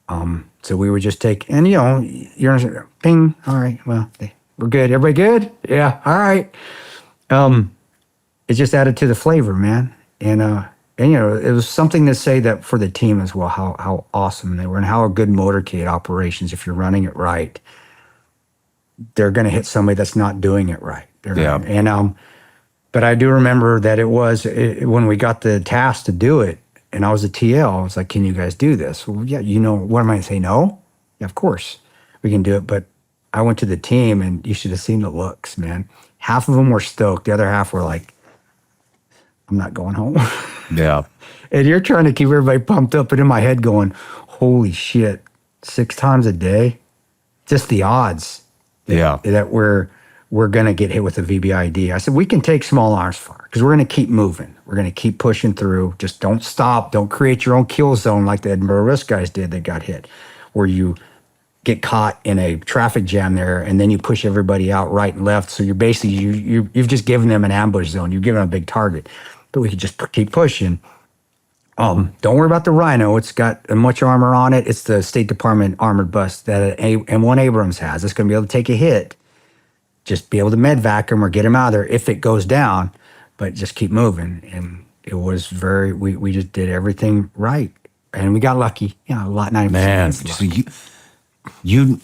So we would just take, and you're ping, all right, well, we're good. Everybody good? Yeah, all right. It just added to the flavor, man. And it was something to say that for the team as well, how awesome they were and how a good motorcade operations, if you're running it right, they're going to hit somebody that's not doing it right. But I do remember that when we got the task to do it, and I was a TL, I was like, can you guys do this? Well, yeah, what am I going to say? No? Yeah, of course we can do it. But I went to the team, and you should have seen the looks, man. Half of them were stoked. The other half were like, I'm not going home. Yeah. And you're trying to keep everybody pumped up, and in my head going, holy shit, 6 times a day? Just the odds that we're going to get hit with a VBID. I said, we can take small arms fire because we're going to keep moving. We're going to keep pushing through. Just don't stop. Don't create your own kill zone like the Edinburgh Risk guys did that got hit, where you get caught in a traffic jam there, and then you push everybody out right and left. So you're basically, you've just given them an ambush zone. You've given them a big target. But we could just keep pushing. Don't worry about the Rhino. It's got much armor on it. It's the State Department armored bus that M1 Abrams has. It's going to be able to take a hit. Just be able to medvac them or get them out of there if it goes down, but just keep moving. And it was we just did everything right. And we got lucky. A lot, 90%. Man, so you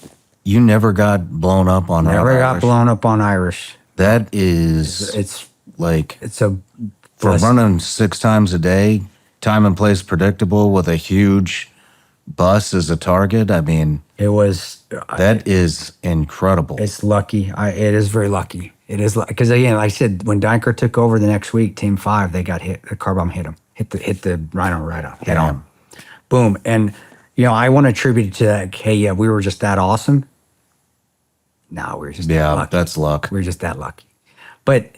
never got blown up on Never got blown up on Irish. That is, it's for running 6 times a day, time and place predictable with a huge bus as a target. I mean, that is incredible. It's lucky. It is very lucky. It is because again, like I said, when Dynker took over the next week, Team 5, they got hit. The car bomb hit them. Hit the Rhino right on. Hit on. Boom. And I want to attribute it to that. Hey, yeah, we were just that awesome. No, we were just that lucky. That's luck. We were just that lucky. But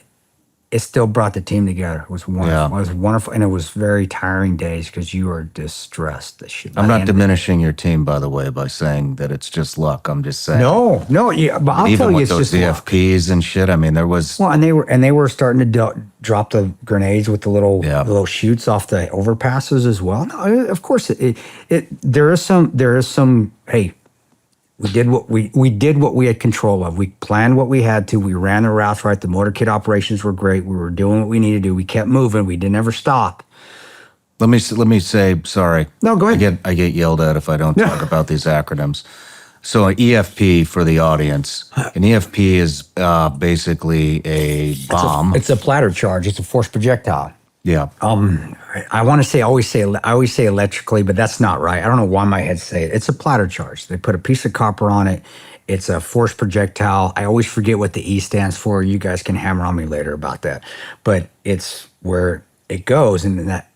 it still brought the team together. It was wonderful. Yeah. It was wonderful, and it was very tiring days because you were distressed. I'm not diminishing your team, by the way, by saying that it's just luck. I'm just saying. No, yeah, but I'll tell you, it's just even with those VFPs and shit. I mean, there was and they were starting to drop the grenades with the little chutes off the overpasses as well. No, of course, there is some. Hey, we did what we had control of. We planned what we had to. We ran the routes right. The motor kit operations were great. We were doing what we needed to do. We kept moving. We didn't ever stop. Let me say sorry. No, go ahead. I get yelled at if I don't talk about these acronyms. So an EFP for the audience. An EFP is basically a bomb. It's a platter charge. It's a force projectile. Yeah. I always say electrically, but that's not right. I don't know why my head say it. It's a platter charge. They put a piece of copper on it. It's a force projectile. I always forget what the E stands for. You guys can hammer on me later about that. But it's where it goes, and then that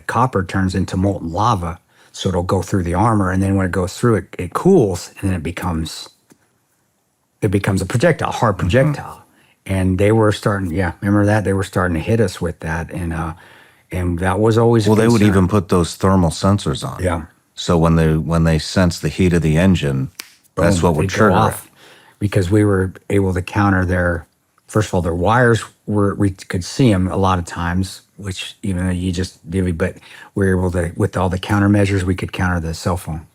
copper turns into molten lava. So it'll go through the armor, and then when it goes through it, it cools, and then it becomes a projectile, hard projectile. Mm-hmm. And they were starting, remember that? They were starting to hit us with that. And that was always they would even put those thermal sensors on. Yeah. So when they sense the heat of the engine, that's what would trigger it. Because we were able to counter first of all, their wires we could see them a lot of times, which even though you just did, but we were able to, with all the countermeasures, we could counter the cell phone.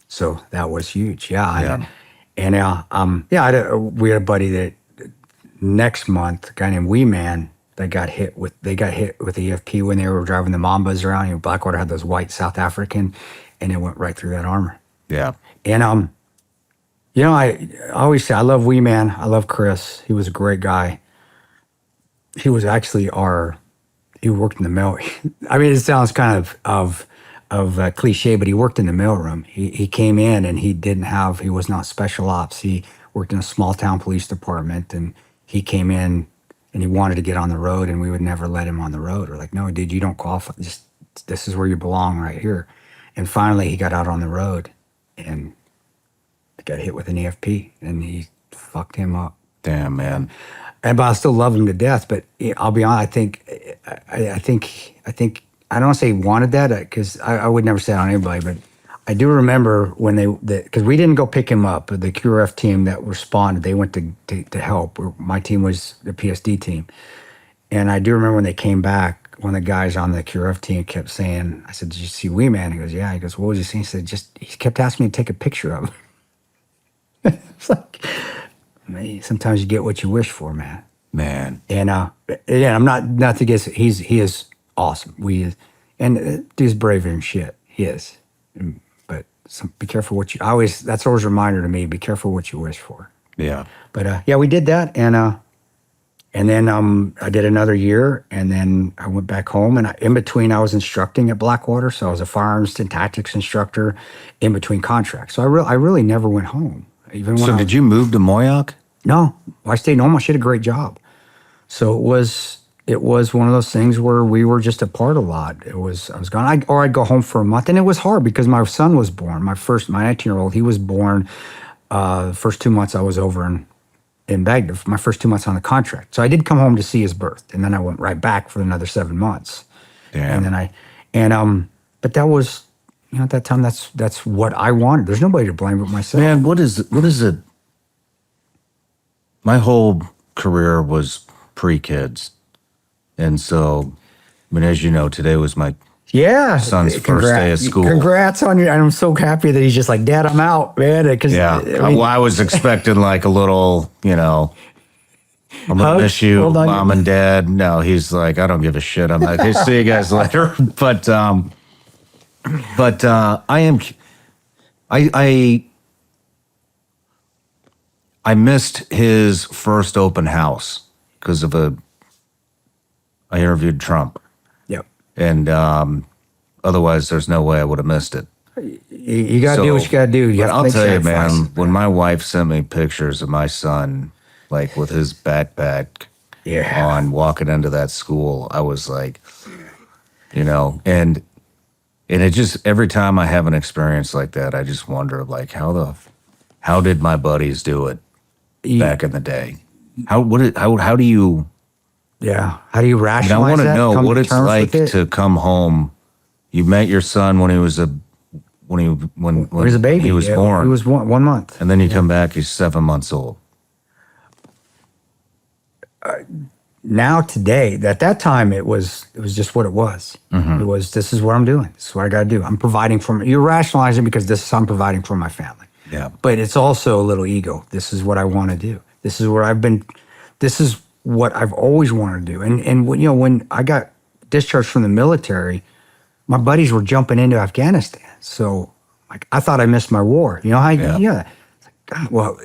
So that was huge. Yeah. We had a buddy that, next month, a guy named Wee Man that got hit with EFP when they were driving the Mambas around. Blackwater had those white South African, and it went right through that armor. Yeah. And I always say I love Wee Man. I love Kris. He was a great guy. He was actually he worked in the mail. I mean, it sounds kind of cliche, but he worked in the mailroom. He came in and he was not special ops. He worked in a small town police department, and he came in and he wanted to get on the road, and we would never let him on the road. We're like, no, dude, you don't qualify. This is where you belong right here. And finally he got out on the road and got hit with an EFP, and he fucked him up. Damn, man. But I still love him to death. But I'll be honest, I think I don't want to say he wanted that, because I would never say it on anybody, but I do remember when because we didn't go pick him up. The QRF team that responded, they went to help. My team was the PSD team. And I do remember when they came back, one of the guys on the QRF team kept saying, I said, did you see Wee Man? He goes, yeah. He goes, what was he saying? He said, he kept asking me to take a picture of him. It's like, man, sometimes you get what you wish for, man. Man. And I'm not to guess, he is awesome. Dude's brave and shit. He is. But be careful that's always a reminder to me, be careful what you wish for. Yeah. But we did that, and then I did another year, and then I went back home, and in between I was instructing at Blackwater, so I was a firearms and tactics instructor in between contracts. So I really never went home. Even when So did you move to Moyock? No, I stayed home. She did a great job. So it was one of those things where we were just apart a lot. I was gone, or I'd go home for a month, and it was hard because my son was born. My 19-year-old, he was born. The first 2 months I was over in Baghdad, my first 2 months on the contract. So I did come home to see his birth, and then I went right back for another 7 months. Damn. And then but that was, at that time, that's what I wanted. There's nobody to blame but myself. Man, what is it? My whole career was pre-kids. And so, I mean, as you know, today was my son's first day of school. Congrats on you. And I'm so happy that he's just like, Dad, I'm out, man. Yeah. I was expecting like a little, I'm going to miss you, Mom and Dad. No, he's like, I don't give a shit. I'm like, hey, see you guys later. But I missed his first open house because I interviewed Trump. Yep. And otherwise, there's no way I would have missed it. You got to do what you got to do. I'll tell you, man, when my wife sent me pictures of my son, like with his backpack on walking into that school, I was like, and it just, every time I have an experience like that, I just wonder, like, how did my buddies do it back in the day? How do you... Yeah. How do you rationalize that? I want to know what it's like to come home. You met your son when he was a baby. He was born. He was 1 month. And then you come back, he's 7 months old. Now today, at that time, it was just what it was. Mm-hmm. It was, this is what I'm doing. This is what I got to do. I'm providing for you rationalize it because I'm providing for my family. Yeah. But it's also a little ego. This is what I want to do. This is what I've always wanted to do. And when I got discharged from the military, my buddies were jumping into Afghanistan. So like I thought I missed my war. It's like, God, well,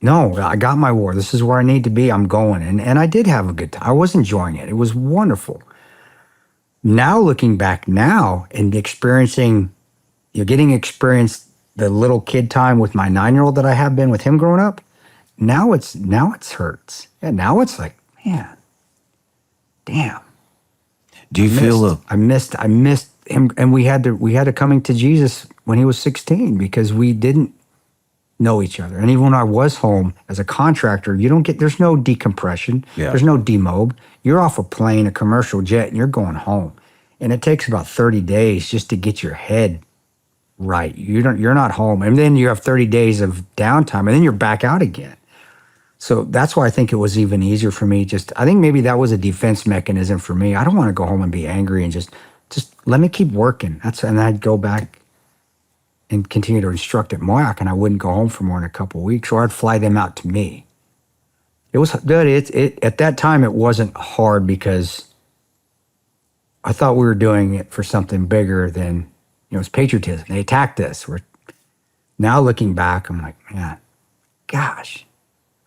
no, I got my war. This is where I need to be. I'm going. And I did have a good time. I was enjoying it. It was wonderful. Now looking back now and experiencing, getting experienced the little kid time with my 9-year-old that I have been with him growing up, now it hurts. Yeah, now it's like, man, damn. Do you feel I missed him, and we had to coming to Jesus when he was 16 because we didn't know each other. And even when I was home as a contractor, there's no decompression. Yeah. There's no demob. You're off a plane, a commercial jet, and you're going home. And it takes about 30 days just to get your head right. You're not home. And then you have 30 days of downtime, and then you're back out again. So that's why I think it was even easier for me. I think maybe that was a defense mechanism for me. I don't want to go home and be angry and just let me keep working. And I'd go back and continue to instruct at Moyock, and I wouldn't go home for more than a couple of weeks, or I'd fly them out to me. It was good. At that time, it wasn't hard because I thought we were doing it for something bigger than, it's patriotism. They attacked us. Now looking back, I'm like, man, gosh.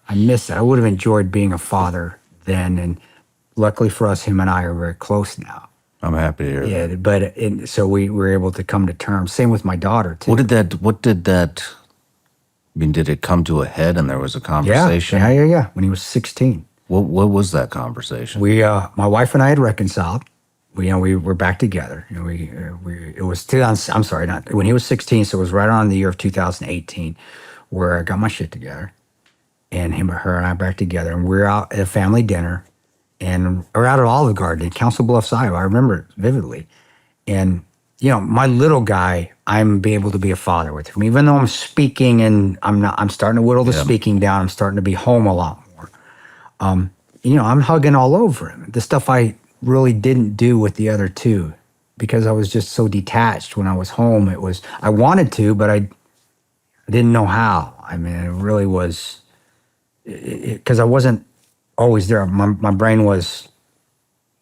I miss it. I would have enjoyed being a father then, and luckily for us, him and I are very close now. I'm happy to hear that. Yeah, but so we were able to come to terms. Same with my daughter too. What did that? I mean, did it come to a head and there was a conversation? Yeah. When he was 16. What was that conversation? My wife and I had reconciled. We were back together. It was when he was 16, so it was right around the year of 2018, where I got my shit together. And her and I back together, and we're out at a family dinner, and we're out at Olive Garden in Council Bluffs, Iowa. I remember it vividly. And, my little guy, I'm be able to be a father with him. Even though I'm speaking and I'm starting to whittle the speaking down, I'm starting to be home a lot more. I'm hugging all over him. The stuff I really didn't do with the other two because I was just so detached when I was home. I wanted to, but I didn't know how. I mean, it really was... because I wasn't always there. My brain was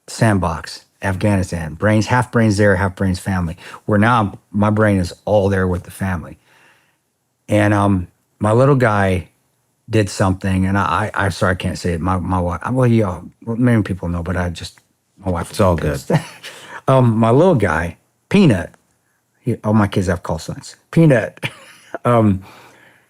sandbox, Afghanistan. Half brains there, half brains family. Where now my brain is all there with the family. And my little guy did something, and I'm sorry, I can't say it. My wife, many people know, but my wife. It's all good. My little guy, Peanut. All my kids have call signs. Peanut.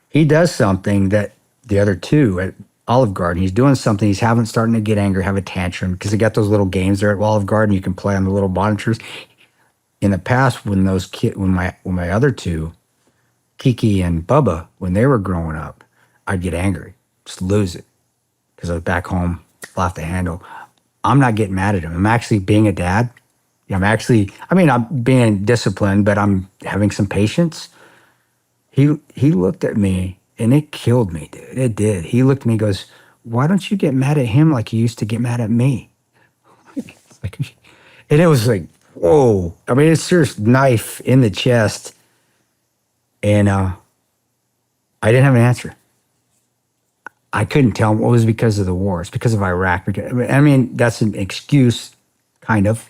he does something that the other two at Olive Garden, he's doing something. He's starting to get angry, have a tantrum, because they got those little games there at Olive Garden. You can play on the little monitors. In the past, when my other two, Kiki and Bubba, when they were growing up, I'd get angry, just lose it, because I was back home, off the handle. I'm not getting mad at him. I'm actually being a dad. I'm being disciplined, but I'm having some patience. He looked at me, and it killed me, dude. It did. He looked at me and goes, why don't you get mad at him like you used to get mad at me? And it was like, whoa. I mean, it's a serious knife in the chest. And I didn't have an answer. I couldn't tell him it was because of the war. It's because of Iraq. I mean, that's an excuse, kind of.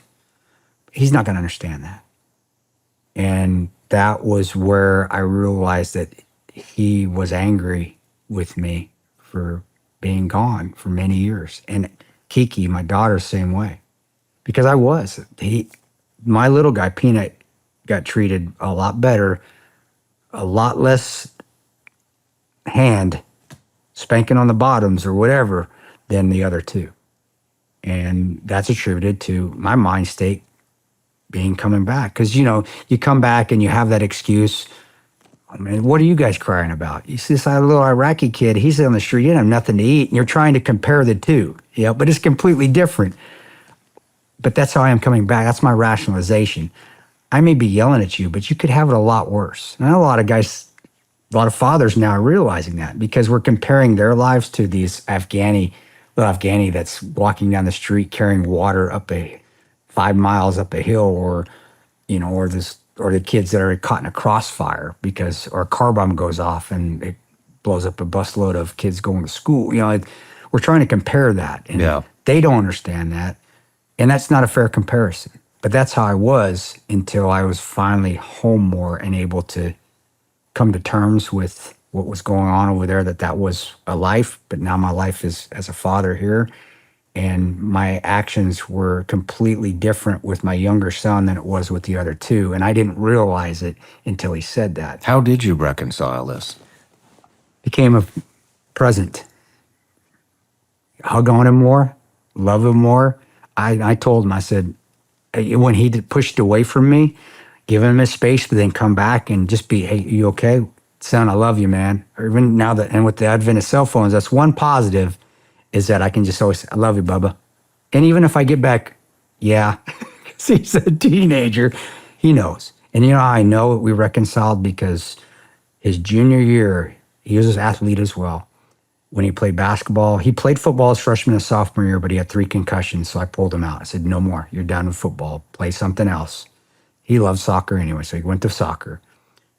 He's not going to understand that. And that was where I realized that he was angry with me for being gone for many years. And Kiki, my daughter, same way. Because I was. My little guy, Peanut, got treated a lot better, a lot less hand spanking on the bottoms or whatever than the other two. And that's attributed to my mind state coming back. Because, you come back and you have that excuse. I mean, what are you guys crying about? You see this little Iraqi kid, he's on the street, he didn't have nothing to eat, and you're trying to compare the two. But it's completely different. But that's how I am coming back. That's my rationalization. I may be yelling at you, but you could have it a lot worse. And I know a lot of guys, a lot of fathers now are realizing that, because we're comparing their lives to these little Afghani that's walking down the street carrying water 5 miles up a hill, or the kids that are caught in a crossfire or a car bomb goes off and it blows up a busload of kids going to school. We're trying to compare that, and they don't understand that, and that's not a fair comparison. But that's how I was until I was finally home more and able to come to terms with what was going on over there, that was a life, but now my life is as a father here. And my actions were completely different with my younger son than it was with the other two. And I didn't realize it until he said that. How did you reconcile this? Became a present. Hug on him more, love him more. I told him, I said, when he pushed away from me, give him his space, but then come back and just be, hey, you okay? Son, I love you, man. Or even now and with the advent of cell phones, that's one positive, is that I can just always say, I love you, Bubba. And even if I get back, yeah, because he's a teenager, he knows. And how I know we reconciled? Because his junior year, he was an athlete as well. When he played basketball, he played football his freshman and sophomore year, but he had 3 concussions, so I pulled him out. I said, no more. You're done with football. Play something else. He loved soccer anyway, so he went to soccer.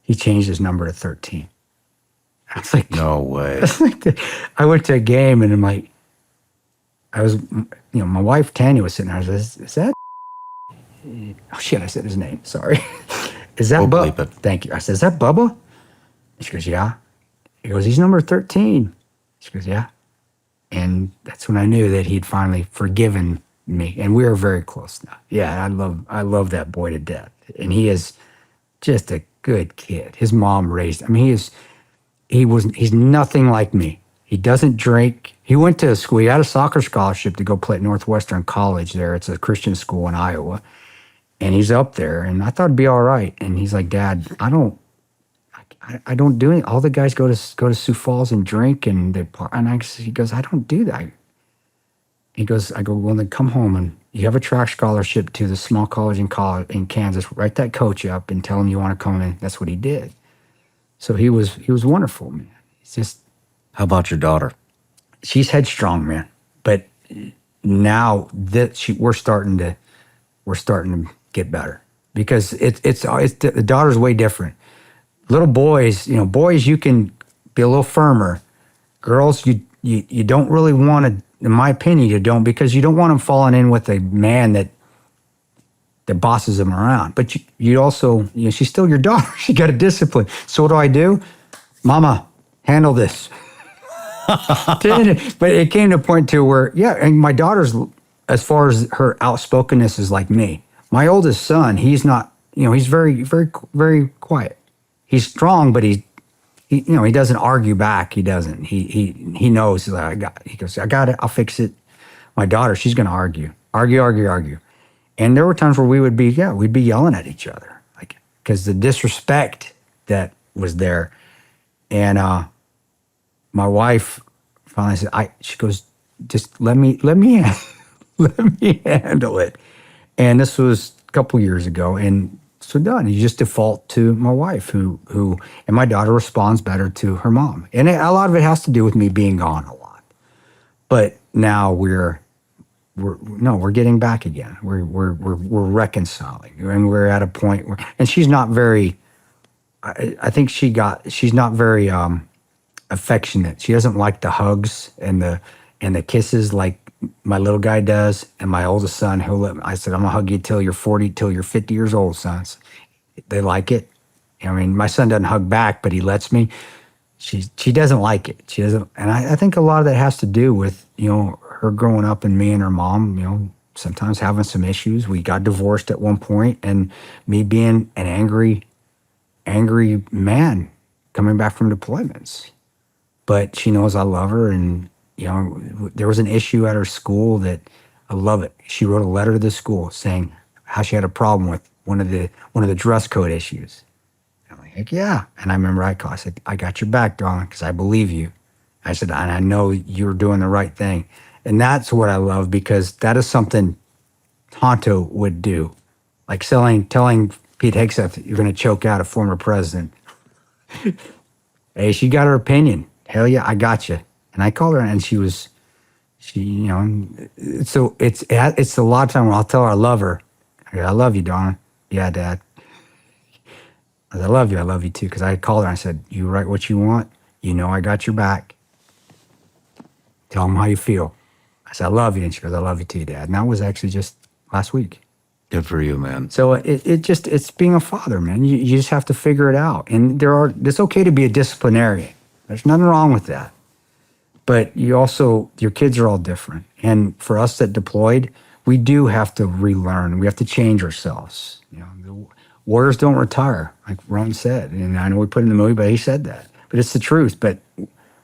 He changed his number to 13. I was like, no way. I went to a game, and I'm like, my wife Tanya was sitting there. I was like, is that? Oh shit! I said his name. Sorry. Is that Bubba? Thank you. I said, is that Bubba? She goes, yeah. He goes, he's number 13. She goes, yeah. And that's when I knew that he'd finally forgiven me, and we are very close now. Yeah, I love that boy to death, and he is just a good kid. His mom raised. I mean, he's nothing like me. He doesn't drink. He went to a school. He had a soccer scholarship to go play at Northwestern College there. It's a Christian school in Iowa. And he's up there, and I thought it'd be all right. And he's like, Dad, I don't do it. All the guys go to Sioux Falls and drink, and he goes, I don't do that. I go, well, then come home, and you have a track scholarship to the small college in Kansas. Write that coach up and tell him you want to come in. That's what he did. So he was wonderful, man. He's just. How about your daughter? She's headstrong, man. But now that we're starting to get better, because it's the daughter's way different. Little boys, boys, you can be a little firmer. Girls, you don't really want to, in my opinion, you don't, because you don't want them falling in with a man that bosses them around. But you also, she's still your daughter. She got a discipline. So what do? Mama, handle this. But it came to a point too where, and my daughter's, as far as her outspokenness, is like me. My oldest son, he's not, he's very, very, very quiet. He's strong, but he he doesn't argue back. He doesn't. He knows that he goes, I got it. I'll fix it. My daughter, she's going to argue. And there were times where we'd be yelling at each other, like, because the disrespect that was there. And my wife finally said, she goes, just let me let me handle it. And this was a couple years ago, and so done. You just default to my wife, who and my daughter responds better to her mom. And a lot of it has to do with me being gone a lot. But now we're getting back again. We're reconciling, and we're at a point where, and she's not very. I think she's not very affectionate. She doesn't like the hugs and the kisses like my little guy does, and my oldest son, I said, I'm gonna hug you till you're 40, till you're 50 years old, sons. They like it. I mean, my son doesn't hug back, but he lets me. She doesn't like it. She doesn't, and I think a lot of that has to do with, her growing up and me and her mom, sometimes having some issues. We got divorced at one point, and me being an angry man coming back from deployments. But she knows I love her, and there was an issue at her school that I love it. She wrote a letter to the school saying how she had a problem with one of the dress code issues. And I'm like, heck yeah. And I remember I said, I got your back, darling, because I believe you. I said, and I know you're doing the right thing. And that's what I love, because that is something Tanto would do. Like telling Pete Hegseth, you're going to choke out a former president. Hey, she got her opinion. Hell yeah, I got you. And I called her, and so it's a lot of time when I'll tell her I love her. I love you, darling. Yeah, Dad. I love you too. Because I called her and I said, you write what you want. I got your back. Tell them how you feel. I said, I love you. And she goes, I love you too, Dad. And that was actually just last week. Good for you, man. So it's being a father, man. You just have to figure it out. And it's okay to be a disciplinarian. There's nothing wrong with that. But your kids are all different. And for us that deployed, we do have to relearn. We have to change ourselves. The warriors don't retire, like Ron said. And I know we put it in the movie, but he said that. But it's the truth. But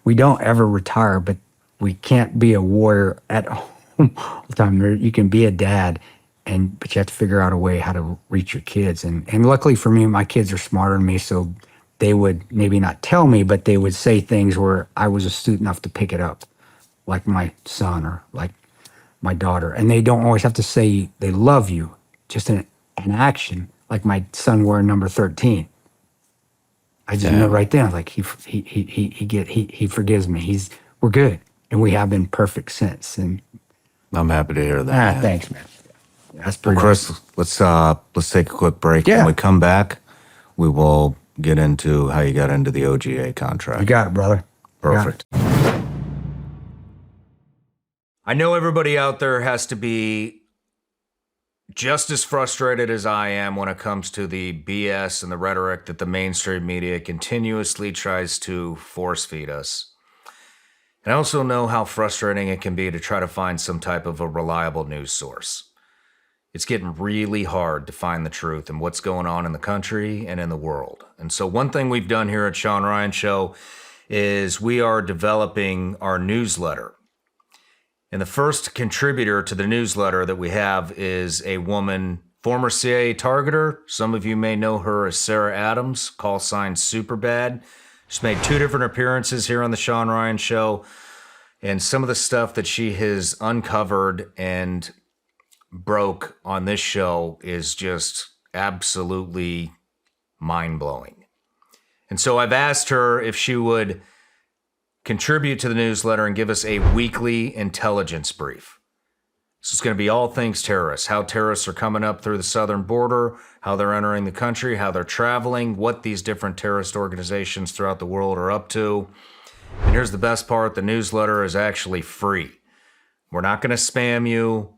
we don't ever retire. But we can't be a warrior at home all the time. You can be a dad, but you have to figure out a way how to reach your kids. And luckily for me, my kids are smarter than me, so they would maybe not tell me, but they would say things where I was astute enough to pick it up, like my son or like my daughter. And they don't always have to say they love you, just an action, like my son wearing number 13. I just know right then, like he forgives me. We're good, and we have been perfect since. And I'm happy to hear that. Thanks, man. That's pretty. Kris, let's take a quick break. Yeah. When we come back, we will get into how you got into the OGA contract. You got it, brother. Perfect. I know everybody out there has to be just as frustrated as I am when it comes to the BS and the rhetoric that the mainstream media continuously tries to force feed us. And I also know how frustrating it can be to try to find some type of a reliable news source. It's getting really hard to find the truth and what's going on in the country and in the world. And so one thing we've done here at Shawn Ryan Show is we are developing our newsletter. And the first contributor to the newsletter that we have is a woman, former CIA targeter. Some of you may know her as Sarah Adams, call sign Superbad. She's made 2 different appearances here on the Shawn Ryan Show. And some of the stuff that she has uncovered and broke on this show is just absolutely mind-blowing. And so I've asked her if she would contribute to the newsletter and give us a weekly intelligence brief. So it's going to be all things terrorists, how terrorists are coming up through the southern border, how they're entering the country, how they're traveling, what these different terrorist organizations throughout the world are up to. And here's the best part, the newsletter is actually free. We're not going to spam you.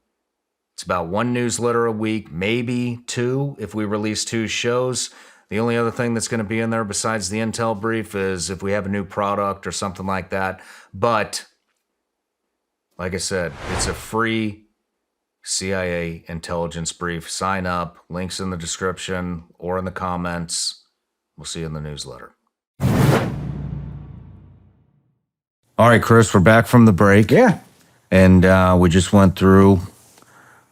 It's about 1 newsletter a week, maybe 2 if we release 2 shows. The only other thing that's going to be in there besides the intel brief is if we have a new product or something like that. But like I said, it's a free CIA intelligence brief. Sign up. Links in the description or in the comments. We'll see you in the newsletter. All right, Kris, we're back from the break. Yeah. And we just went through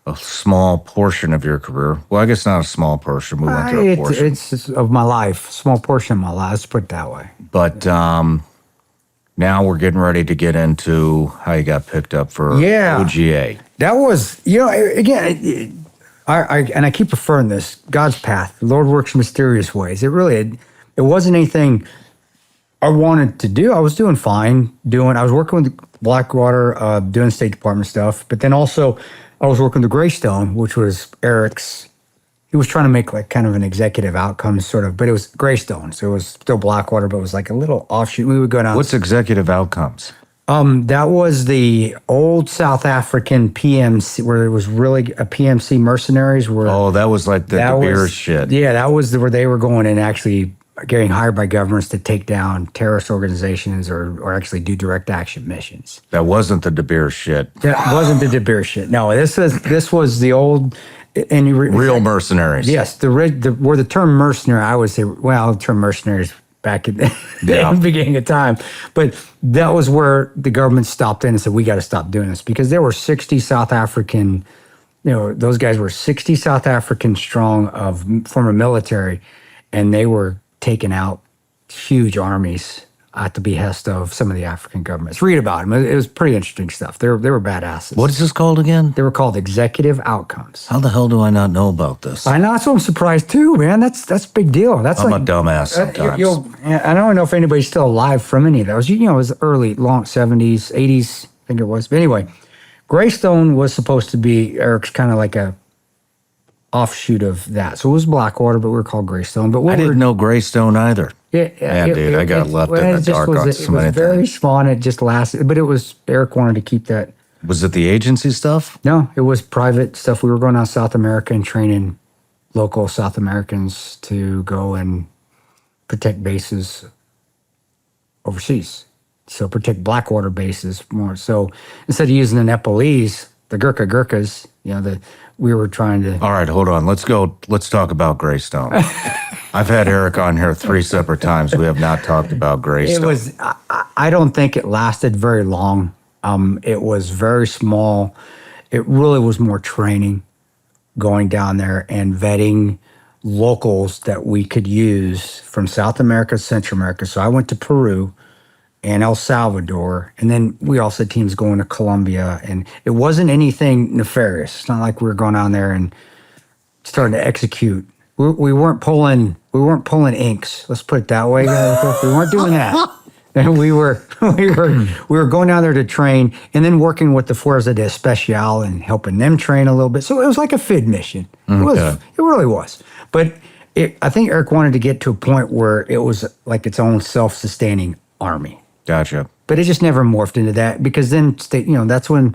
a small portion of your career. Well, I guess not a small portion. We went through a portion. It's of my life, small portion of my life. Let's put it that way. But now we're getting ready to get into how you got picked up for OGA. That was, again, I keep referring this, God's path. The Lord works in mysterious ways. It wasn't anything I wanted to do. I was doing fine. I was working with Blackwater, doing State Department stuff. But then also, I was working with Greystone, which was Eric's. He was trying to make like kind of an executive outcome sort of, but it was Greystone. So it was still Blackwater, but it was like a little offshoot. We would go down. What's executive outcomes? That was the old South African PMC, where it was really a PMC mercenaries. That was like the De Beers shit. Yeah, that was where they were going and actually getting hired by governments to take down terrorist organizations or actually do direct action missions. That wasn't the De Beers shit. That wasn't the De Beers shit. No, this was the old real mercenaries. Yes, where the term mercenary, I would say, well, the term mercenaries back in the beginning of time, but that was where the government stopped in and said, we got to stop doing this, because there were 60 South African, those guys were 60 South African strong of former military, and they were taking out huge armies at the behest of some of the African governments. Read about them. It was pretty interesting stuff. They were badasses. What is this called again? They were called executive outcomes. How the hell do I not know about this? I know. That's what I'm surprised too, man. That's a big deal. I'm a dumbass sometimes. I don't know if anybody's still alive from any of those. It was early, long 70s, 80s, I think it was. But anyway, Greystone was supposed to be Eric's kind of like a offshoot of that. So it was Blackwater, but we were called Greystone. But I didn't know Greystone either. Dude, I got left in the dark on so many things. It was very small, and it just lasted. But Eric wanted to keep that. Was it the agency stuff? No, it was private stuff. We were going out South America and training local South Americans to go and protect bases overseas. So protect Blackwater bases more. So instead of using the Nepalese, the Gurkhas, we were trying to. All right, hold on. Let's talk about Greystone. I've had Eric on here 3 separate times. We have not talked about Greystone. I don't think it lasted very long. It was very small. It really was more training, going down there and vetting locals that we could use from South America, Central America. So I went to Peru and El Salvador, and then we also had teams going to Colombia, and it wasn't anything nefarious. It's not like we were going down there and starting to execute. We weren't pulling inks. Let's put it that way. We weren't doing that. And we were going down there to train, and then working with the Fuerza de Especial and helping them train a little bit. So it was like a FID mission. It really was. But I think Eric wanted to get to a point where it was like its own self-sustaining army. Gotcha. But it just never morphed into that, because then that's when.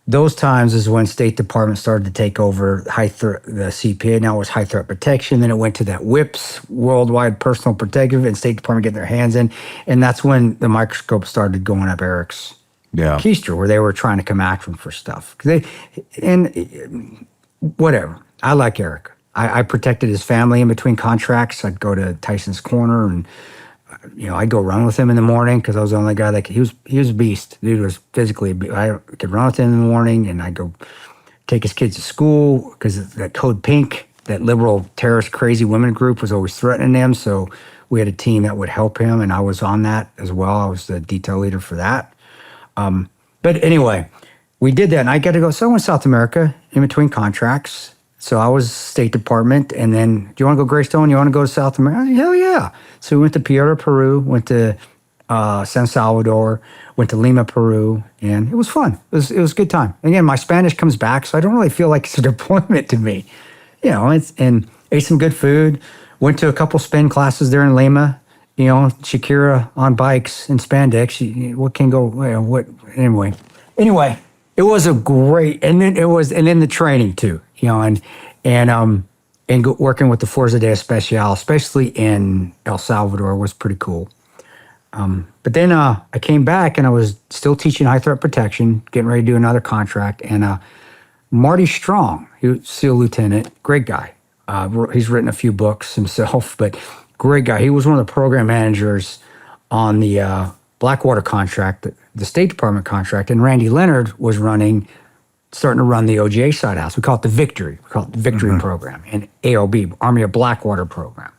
Those times is when State Department started to take over the CPA. Now it was high threat protection. Then it went to that WIPS, Worldwide Personal Protective, and State Department getting their hands in. And that's when the microscope started going up Eric's keister, where they were trying to come after him for stuff. Whatever. I like Eric. I protected his family in between contracts. I'd go to Tyson's Corner, and I'd go run with him in the morning, because I was the only guy he was a beast. Dude was physically, I could run with him in the morning, and I'd go take his kids to school, because that Code Pink, that liberal terrorist crazy women group, was always threatening them. So we had a team that would help him, and I was on that as well. I was the detail leader for that. But anyway, we did that, and I got to go. So I went to South America in between contracts. So I was State Department, and then, do you want to go Greystone? You want to go to South America? Hell yeah. So we went to Piura, Peru, went to San Salvador, went to Lima, Peru, and it was fun. It was a good time. Again, my Spanish comes back, so I don't really feel like it's a deployment to me. And ate some good food, went to a couple spin classes there in Lima, Shakira on bikes and spandex. Anyway, it was a great, and then the training too, and working with the Fuerza de Especial, especially in El Salvador, was pretty cool. But then I came back, and I was still teaching high threat protection, getting ready to do another contract. And Marty Strong, he was SEAL lieutenant, great guy. He's written a few books himself, but great guy. He was one of the program managers on the Blackwater contract, the State Department contract, and Randy Leonard was starting to run the OGA side house. We call it the Victory. We call it the Victory program, and AOB, Army of Blackwater program,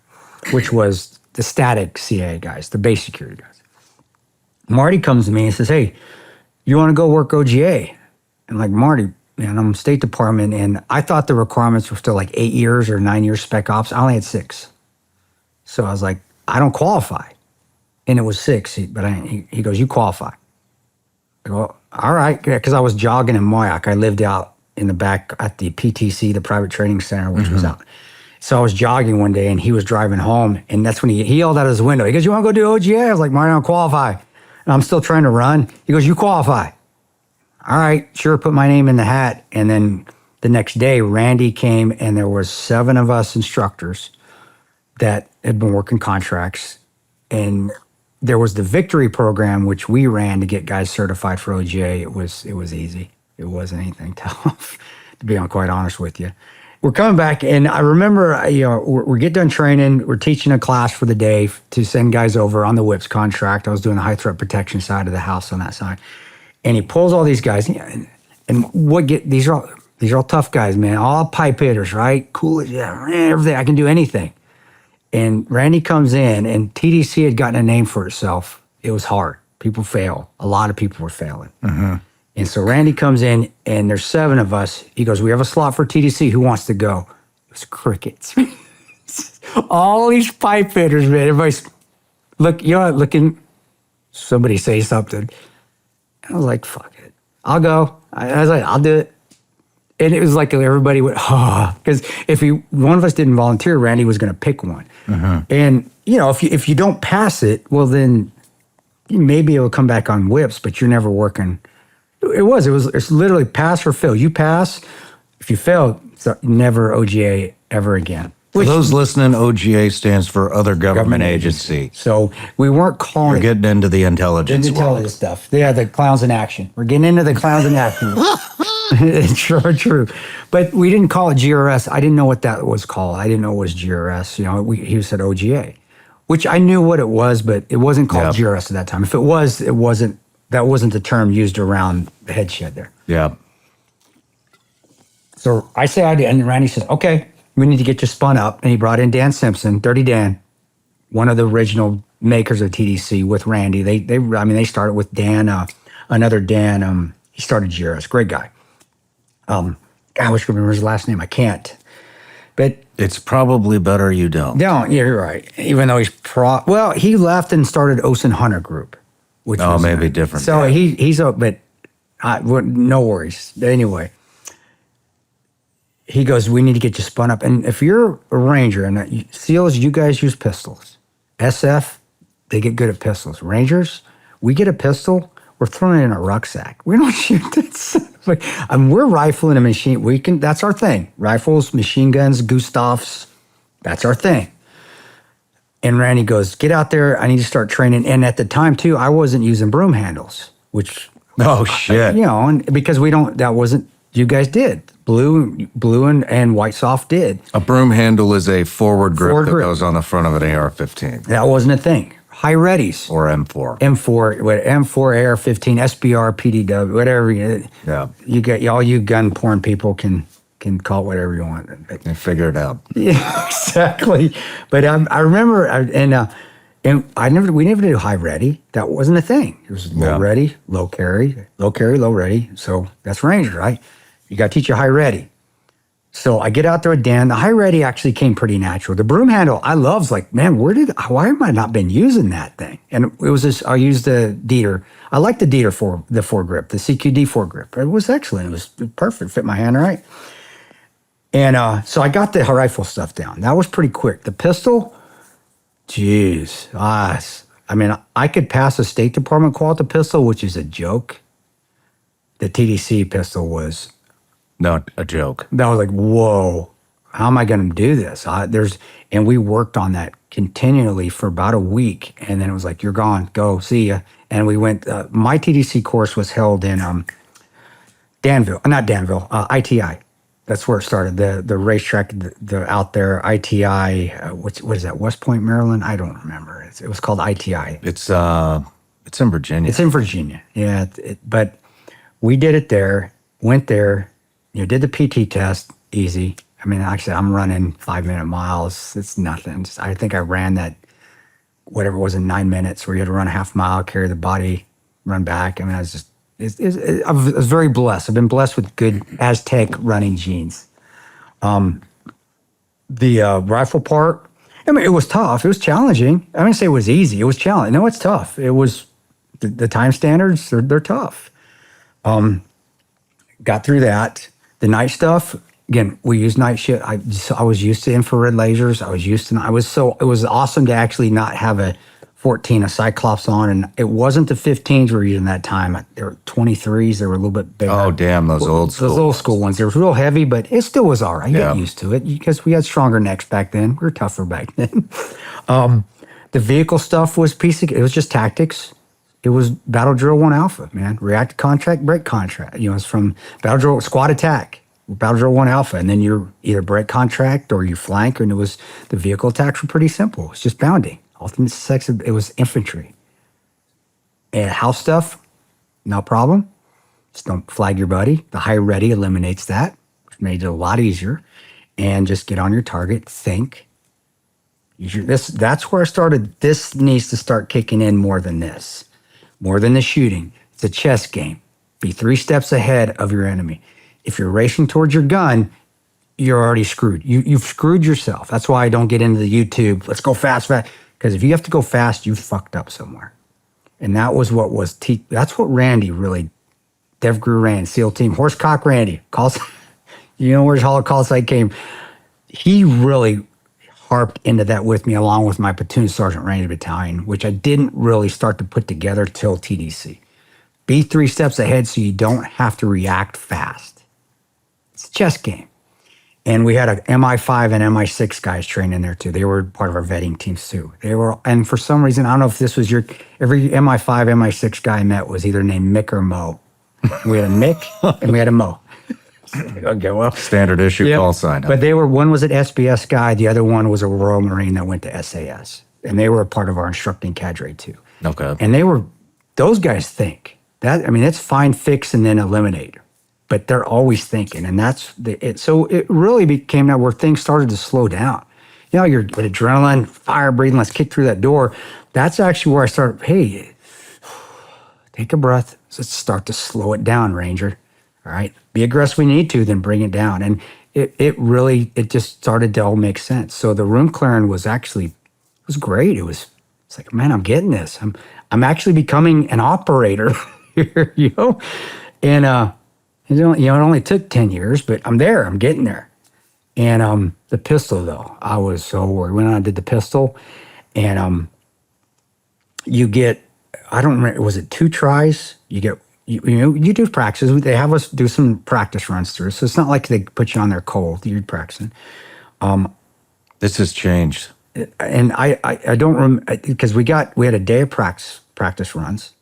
which was the static CIA guys, the base security guys. Marty comes to me and says, hey, you want to go work OGA? And like, Marty, man, I'm State Department, and I thought the requirements were still like 8 years or 9 years spec ops. I only had 6. So I was like, I don't qualify. And it was 6, but he goes, you qualify. I go, all right, because I was jogging in Moyac. I lived out in the back at the PTC, the Private Training Center, which was out. So I was jogging one day, and he was driving home, and that's when he yelled out his window. He goes, you want to go do OGA? I was like, Marty, I don't qualify. And I'm still trying to run. He goes, you qualify. All right, sure, put my name in the hat. And then the next day, Randy came, and there was 7 of us instructors that had been working contracts. And there was the Victory program, which we ran to get guys certified for OGA. It was easy. It wasn't anything tough, to be quite honest with you. We're coming back, and I remember, we get done training. We're teaching a class for the day to send guys over on the WIPS contract. I was doing the high threat protection side of the house on that side. And he pulls all these guys, and these are all tough guys, man. All pipe hitters, right? Cool, yeah, everything. I can do anything. And Randy comes in, and TDC had gotten a name for itself. It was hard. People fail. A lot of people were failing. And so Randy comes in, and there's 7 of us. He goes, we have a slot for TDC. Who wants to go? It was crickets. All these pipe fitters, man. Everybody's looking. Somebody say something. I was like, fuck it. I'll go. I was like, I'll do it. And it was like everybody went, because if one of us didn't volunteer, Randy was going to pick one. And, if you don't pass it, well, then maybe it'll come back on whips, but you're never working. It's literally pass or fail. You pass. If you fail, it's never OGA ever again. For those listening, OGA stands for Other Government Agency. So we weren't calling We're getting into the intelligence intelligence stuff. Yeah, the clowns in action. We're getting into the clowns in action. True. But we didn't call it GRS. I didn't know what that was called. I didn't know it was GRS. He said OGA, which I knew what it was, but it wasn't called GRS at that time. If it was, it wasn't. That wasn't the term used around the head shed there. Yeah. So I say I did, and Randy says, okay, we need to get you spun up. And he brought in Dan Simpson, Dirty Dan, one of the original makers of TDC with Randy. They started with Dan, another Dan. He started GRS, great guy. I wish I could remember his last name. I can't. But it's probably better you don't. Yeah, you're right. Even though he left and started Ocean Hunter Group. Which was maybe different. So no worries. Anyway, he goes, we need to get you spun up. And if you're a Ranger, and SEALs, you guys use pistols. SF, they get good at pistols. Rangers, we get a pistol, we're throwing it in a rucksack. We don't shoot this. We're rifling a machine. That's our thing. Rifles, machine guns, Gustavs, that's our thing. And Randy goes, get out there. I need to start training. And at the time, too, I wasn't using broom handles, which... Oh, shit. And because you guys did. Blue and White Soft did. A broom handle is a forward grip that goes on the front of an AR-15. That wasn't a thing. High readies. Or M4. M4, AR-15, SBR, PDW, whatever. Yeah. You get all you gun porn people can call it whatever you want. And figure it out. Yeah, exactly. But I remember, we never did high ready. That wasn't a thing. It was low ready, low carry, low ready. So that's Ranger, right? You got to teach you high ready. So I get out there with Dan. The high ready actually came pretty natural. The broom handle, I love. Like, man, why have I not been using that thing? And it was this. I used the Dieter. I like the Dieter foregrip, the CQD foregrip. It was excellent. It was perfect. Fit my hand right. And so I got the rifle stuff down. That was pretty quick. The pistol, geez. I could pass a State Department quality pistol, which is a joke. The TDC pistol was... Not a joke. That was like, whoa, how am I going to do this? And we worked on that continually for about a week. And then it was like, you're gone, go, see ya. And we went, my TDC course was held in ITI. That's where it started. The racetrack, out there, ITI. What is that? West Point, Maryland. I don't remember. It was called ITI. It's It's in Virginia. It's in Virginia. Yeah. But we did it there, went there, did the PT test, easy. I mean, actually, I'm running 5-minute miles. It's nothing. I think I ran that, whatever it was, in 9 minutes, where you had to run a half mile, carry the body, run back. I mean, I was very blessed. I've been blessed with good Aztec running genes. The rifle part, I mean, it was tough. It was challenging. I didn't say it was easy. It was challenging. No, it's tough. It was, the time standards, they're tough. Got through that. The night stuff, again, we used night shift. I was used to infrared lasers. It was awesome to actually not have a 14, a Cyclops on, and it wasn't the 15s we were using that time. There were 23s. They were a little bit bigger. Oh, damn, those old school ones. They were real heavy, but it still was all right. You got used to it because we had stronger necks back then. We were tougher back then. The vehicle stuff was it was just tactics. It was Battle Drill 1 Alpha, man. React contract, break contract. It's from Battle Drill Squad Attack, Battle Drill 1 Alpha, and then you're either break contract or you flank, and the vehicle attacks were pretty simple. It was just bounding. Ultimate sex, it was infantry. And house stuff, no problem. Just don't flag your buddy. The high ready eliminates that, which made it a lot easier. And just get on your target, think. That's where I started. This needs to start kicking in more than this. More than the shooting. It's a chess game. Be 3 steps ahead of your enemy. If you're racing towards your gun, you're already screwed. You've screwed yourself. That's why I don't get into the YouTube, let's go fast. Because if you have to go fast, you fucked up somewhere. And that was that's what Randy really, DevGru ran, SEAL team, Horsecock Randy, calls, where his call site came. He really harped into that with me, along with my platoon sergeant Ranger battalion, which I didn't really start to put together till TDC. Be 3 steps ahead so you don't have to react fast. It's a chess game. And we had a MI5 and MI6 guys trained in there too. They were part of our vetting teams too. And for some reason, I don't know if this was every MI5, MI6 guy I met was either named Mick or Mo. We had a Mick and we had a Mo. Okay, well. Standard issue call sign. But one was an SBS guy, the other one was a Royal Marine that went to SAS. And they were a part of our instructing cadre too. Okay. And those guys think. It's find, fix, and then eliminate. But they're always thinking, and so it really became that where things started to slow down. You're with adrenaline, fire breathing, let's kick through that door. That's actually where I started, hey, take a breath. Let's start to slow it down, Ranger. All right, be aggressive when you need to, then bring it down. And it just started to all make sense. So the room clearing was great. It's like, man, I'm getting this. I'm actually becoming an operator here, and it only took 10 years, but I'm there. I'm getting there. And the pistol, though, I was so worried. When I did the pistol, and you get, I don't remember, was it 2 tries? You get, you do practices. They have us do some practice runs through. So it's not like they put you on there cold. You're practicing. This has changed. And I don't remember, because we had a day of practice runs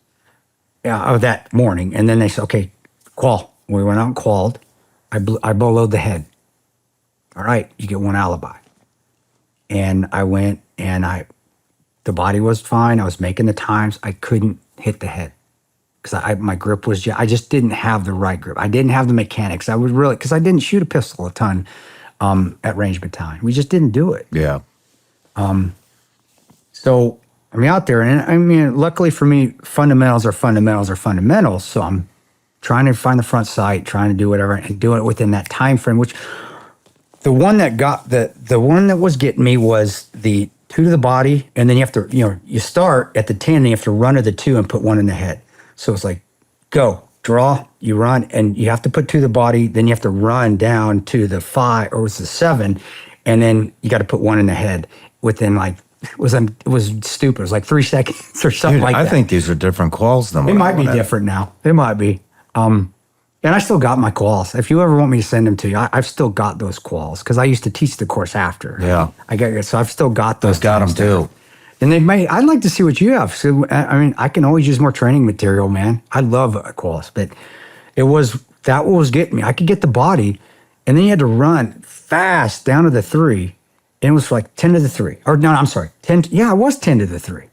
of that morning. And then they said, okay, qual. We went out and qualled. I bowload the head. All right, you get 1 alibi. And I went and the body was fine. I was making the times. I couldn't hit the head because my grip was, I just didn't have the right grip. I didn't have the mechanics. Because I didn't shoot a pistol a ton at range battalion. We just didn't do it. Yeah. So I'm out there, and luckily for me, fundamentals are fundamentals. So I'm trying to find the front sight, trying to do whatever, and do it within that time frame. Which the one that was getting me was the 2 to the body, and then you have to, you start at the 10, and you have to run to the 2 and put 1 in the head. So it's like, go, draw, you run, and you have to put 2 to the body, then you have to run down to the 5 or it's the 7, and then you got to put 1 in the head within it was stupid. It was like 3 seconds or something like that. I think these are different quals than It might be different now. It might be. And I still got my quals. If you ever want me to send them to you, I've still got those quals because I used to teach the course after. Yeah. So I've still got those. I've got them too. And I'd like to see what you have. So, I can always use more training material, man. I love quals, but that was getting me. I could get the body, and then you had to run fast down to the 3. And it was like 10 to the 3. Or no, I'm sorry. 10. Yeah, it was 10 to the 3.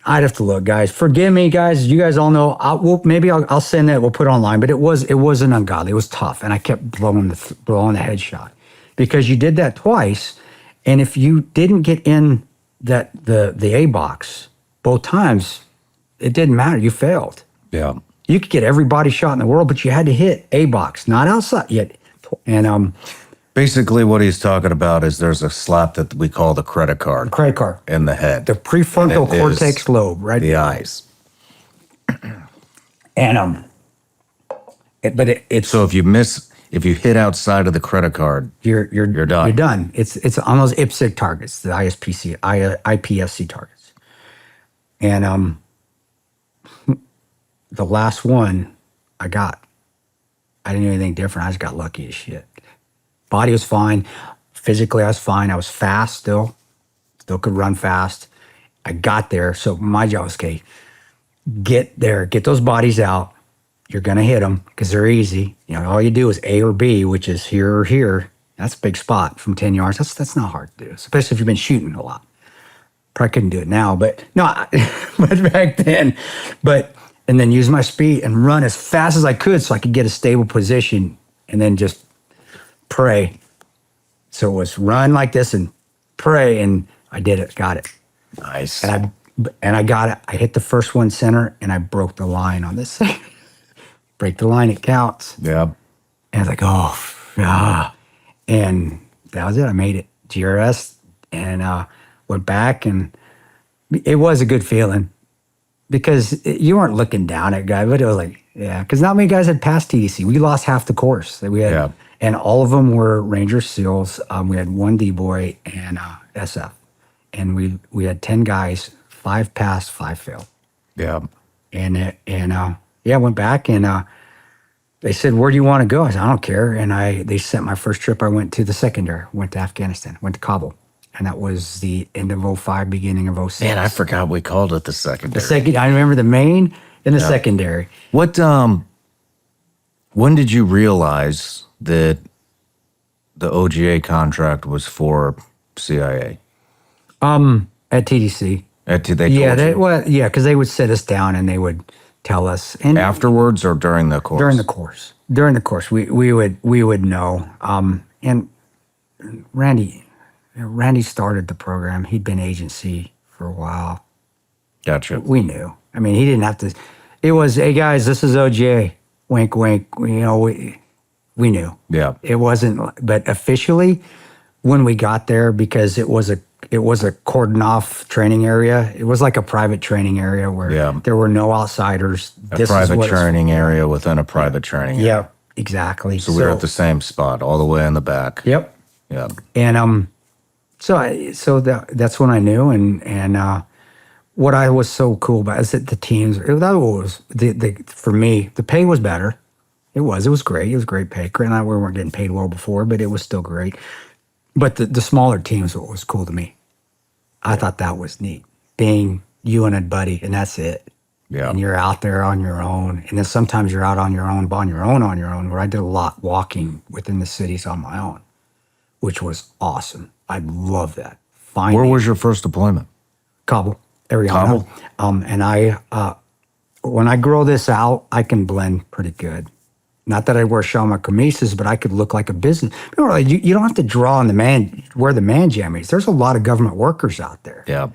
I'd have to look, guys. Forgive me, guys. You guys all know. I'll send it. We'll put it online. But it wasn't ungodly. It was tough, and I kept blowing the headshot because you did that twice, and if you didn't get in the A box both times, it didn't matter. You failed. Yeah. You could get every body shot in the world, but you had to hit A box, not outside yet. And basically, what he's talking about is there's a slap that we call the credit card. Credit card. In the head. The prefrontal cortex lobe, right? The eyes. And it's so if you hit outside of the credit card, you're done. You're done. It's on those IPSC targets, the IPSC targets. And the last one I didn't do anything different. I just got lucky as shit. Body was fine. Physically, I was fine. I was fast still could run fast. I got there. So my job was, okay, get there, get those bodies out. You're going to hit them because they're easy. All you do is A or B, which is here or here. That's a big spot from 10 yards. That's not hard to do, especially if you've been shooting a lot. Probably couldn't do it now, but no, but back then. And then use my speed and run as fast as I could so I could get a stable position and then just pray. So it was run like this and pray, and I did it, got it. Nice. And I got it. I hit the first one center, and I broke the line on this thing. Break the line, it counts. Yeah. And I was like, oh, yeah. And that was it. I made it. GRS, and went back, and it was a good feeling. Because you weren't looking down at guys, but it was like, yeah. Because not many guys had passed TDC. We lost half the course that we had, and all of them were Ranger SEALs. We had one D-boy and SF, and we had 10 guys, 5 passed, 5 failed. Yeah. And went back, and they said, "Where do you want to go?" I said, "I don't care." And they sent my first trip. I went to the secondary, went to Afghanistan, went to Kabul. And that was the end of 05, beginning of 06. Man, I forgot we called it the secondary. I remember the main and the secondary. What? When did you realize that the OGA contract was for CIA? At TDC. Because they would sit us down and they would tell us. And afterwards or during the course? During the course, we would know. And Randy started the program. He'd been agency for a while. Gotcha. We knew. I mean, he didn't have to. It was, hey guys, this is OGA. Wink, wink. We knew. Yeah. It wasn't, but officially, when we got there, because it was a cordon off training area. It was like a private training area where there were no outsiders. A private training area within a private training area. Yeah, exactly. So we were at the same spot, all the way in the back. Yep. Yeah. And so that's when I knew, and what I was so cool about is that the teams. That was for me. The pay was better. It was great. It was great pay. Grant and I weren't getting paid well before, but it was still great. But the smaller teams was cool to me. I thought that was neat. Being you and a buddy, and that's it. Yeah. And you're out there on your own, and then sometimes you're out on your own. Where I did a lot walking within the cities on my own, which was awesome. I love that. Where was your first deployment? Kabul, Ariana. And when I grow this out, I can blend pretty good. Not that I wear Shawn camisas, but I could look like a business. You don't have to draw on where the man jam is. There's a lot of government workers out there. Yeah.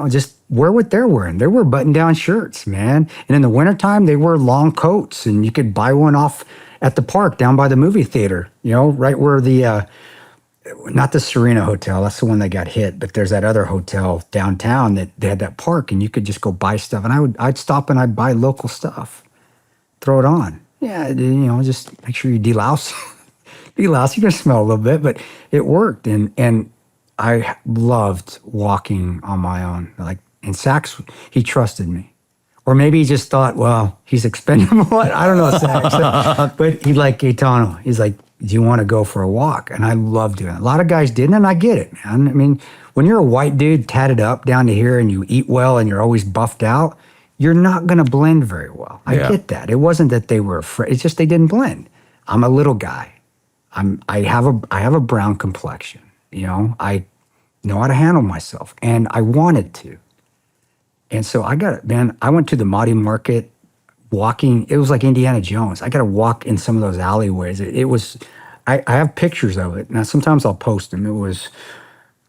Just wear what they're wearing. They wear button-down shirts, man. And in the wintertime, they wear long coats, and you could buy one off at the park down by the movie theater, right where not the Serena Hotel, that's the one that got hit, but there's that other hotel downtown that they had that park, and you could just go buy stuff. And I'd stop and I'd buy local stuff, throw it on. Yeah, just make sure you delouse. You're gonna smell a little bit, but it worked. And I loved walking on my own. Like, and Sachs, he trusted me. Or maybe he just thought, well, he's expendable. I don't know, Sachs. But he's like, hey, Tanto, he's like, do you want to go for a walk? And I love doing it. A lot of guys didn't, and I get it, man. I mean, when you're a white dude tatted up down to here and you eat well and you're always buffed out, you're not going to blend very well. I get that. It wasn't that they were afraid. It's just they didn't blend. I'm a little guy. I have a brown complexion. I know how to handle myself, and I wanted to. And so I went to the Mahdi market walking. It was like Indiana Jones. I got to walk in some of those alleyways. It was, I have pictures of it. Now, sometimes I'll post them. It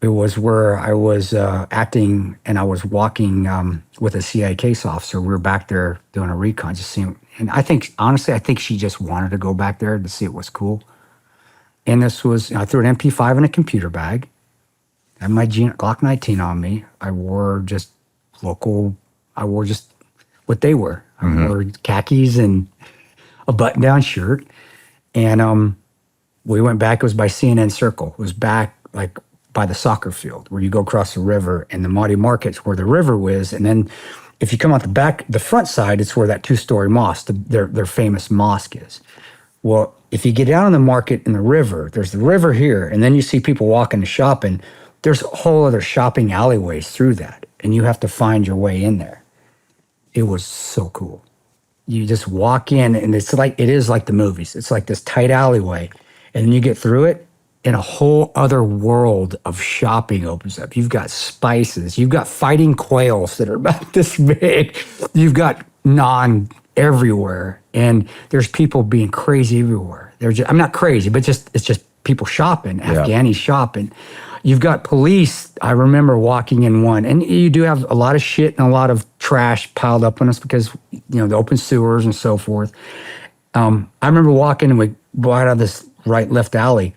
was where I was acting and I was walking with a CIA case officer. We were back there doing a recon, just seeing. And honestly, I think she just wanted to go back there to see it was cool. And I threw an MP5 in a computer bag. I had my Glock 19 on me. I wore just what they were. I wore khakis and a button-down shirt. And we went back. It was by CNN Circle. It was back like by the soccer field where you go across the river, and the Mahdi Market's where the river is. And then if you come out the front side, it's where that 2-story mosque, their famous mosque is. Well, if you get down on the market in the river, there's the river here, and then you see people walking and shopping. There's a whole other shopping alleyways through that, and you have to find your way in there. It was so cool. You just walk in, and it is like the movies. It's like this tight alleyway, and then you get through it, and a whole other world of shopping opens up. You've got spices. You've got fighting quails that are about this big. You've got naan everywhere, and there's people being crazy everywhere. I'm not crazy, but it's just people shopping, Afghanis shopping. You've got police. I remember walking in one, and you do have a lot of shit and a lot of trash piled up on us because, the open sewers and so forth. I remember walking, and we go out of this left alley,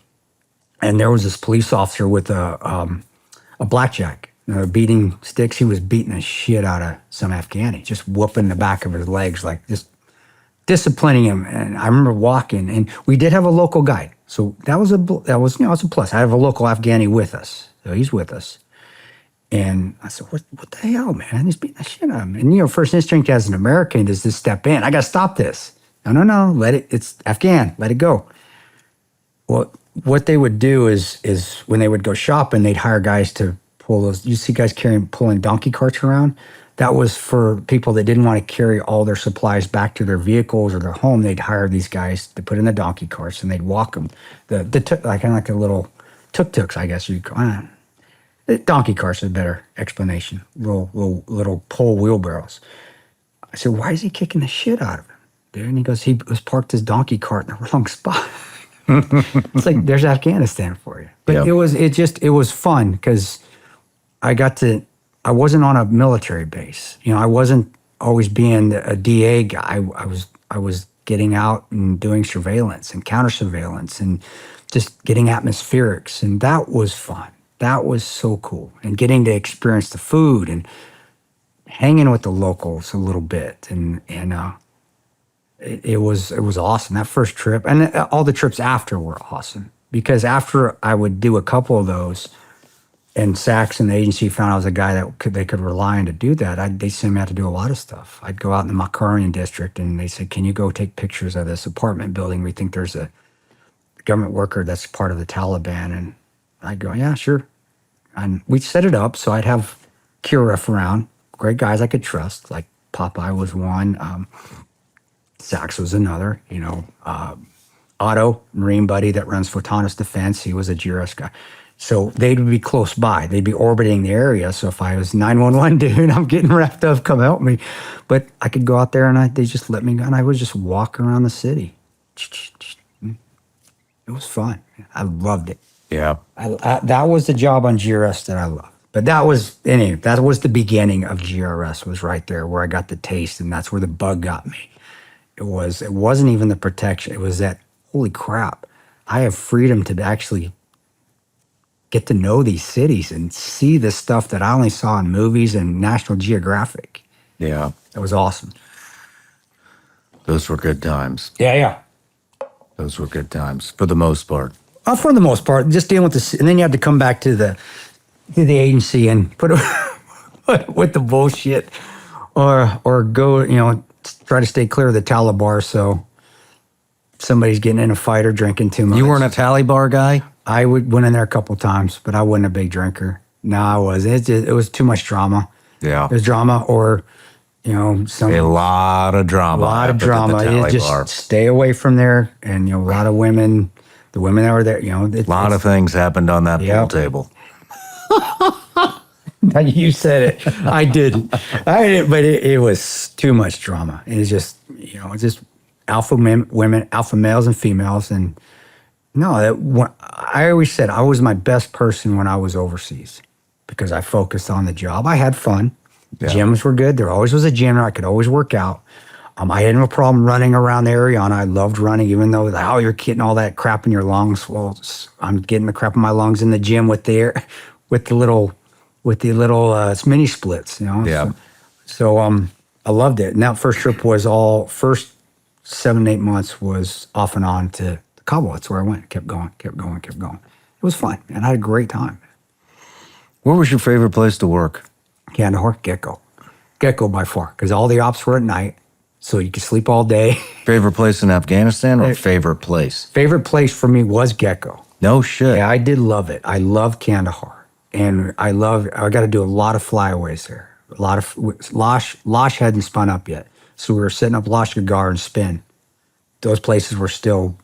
and there was this police officer with a blackjack, beating sticks. He was beating the shit out of some Afghani, just whooping the back of his legs, like just disciplining him. And I remember walking, and we did have a local guide. So that was a plus. I have a local Afghani with us. So he's with us. And I said, what the hell, man? He's beating the shit out of him. And, first instinct as an American is to step in. I got to stop this. No, it's Afghan. Let it go. Well, what they would do is when they would go shopping, they'd hire guys to pull those. You see guys pulling donkey carts around. That was for people that didn't want to carry all their supplies back to their vehicles or their home. They'd hire these guys to put in the donkey carts, and they'd walk them. Like the little tuk-tuks, I guess you'd call it. The donkey carts is a better explanation. Little pole wheelbarrows. I said, why is he kicking the shit out of him, dude? And he goes, he was parked his donkey cart in the wrong spot. It's like, there's Afghanistan for you. But it was fun because I wasn't on a military base. I wasn't always being a DA guy. I was getting out and doing surveillance and counter surveillance and just getting atmospherics. And that was fun. That was so cool. And getting to experience the food and hanging with the locals a little bit. And it was awesome. That first trip, and all the trips after were awesome, because after I would do a couple of those, and Sachs and the agency found I was a guy they could rely on to do that, they sent me out to do a lot of stuff. I'd go out in the Makarian district, and they said, can you go take pictures of this apartment building? We think there's a government worker that's part of the Taliban. And I'd go, yeah, sure. And we'd set it up, so I'd have QRF around, great guys I could trust, like Popeye was one, Sachs was another, Otto, Marine buddy that runs Photonis Defense, he was a GRS guy. So they'd be close by. They'd be orbiting the area. So if I was 911 dude, I'm getting wrapped up, come help me. But I could go out there, and they just let me go, and I would just walk around the city. It was fun. I loved it. Yeah. That was the job on GRS that I loved. But that was the beginning of GRS, was right there where I got the taste, and that's where the bug got me. It wasn't even the protection. It was that, holy crap, I have freedom to actually get to know these cities and see the stuff that I only saw in movies and National Geographic. Yeah. It was awesome. Those were good times. Yeah. Those were good times for the most part. For the most part, just dealing with this, and then you had to come back to the agency and put with the bullshit, or go, try to stay clear of the Taliban. So somebody's getting in a fight or drinking too much. You weren't a Taliban guy? I went in there a couple times, but I wasn't a big drinker. No, I wasn't. It was too much drama. Yeah, it was drama, or a lot of drama. You just stay away from there, and a lot of women. The women that were there, a lot of things happened on that pool table. You said it. I didn't. But it was too much drama. It was just, just women, alpha males and females. And no, I always said I was my best person when I was overseas because I focused on the job. I had fun. Yeah. Gyms were good. There always was a gym. I could always work out. I had no problem running around the area, and I loved running, even though, you're getting all that crap in your lungs. Well, I'm getting the crap in my lungs in the gym with the little mini splits, Yeah. So I loved it. And that first trip first 7-8 months was off and on to Kabul. That's where I went. Kept going. It was fun, and I had a great time. Where was your favorite place to work? Kandahar, Gecko by far, because all the ops were at night. So you could sleep all day. Favorite place in Afghanistan or favorite place? Favorite place for me was Gecko. No shit. Yeah, I did love it. I love Kandahar. And I got to do a lot of flyaways there. A lot of, Lash hadn't spun up yet. So we were setting up Lash Gagar and Spin. Those places were still,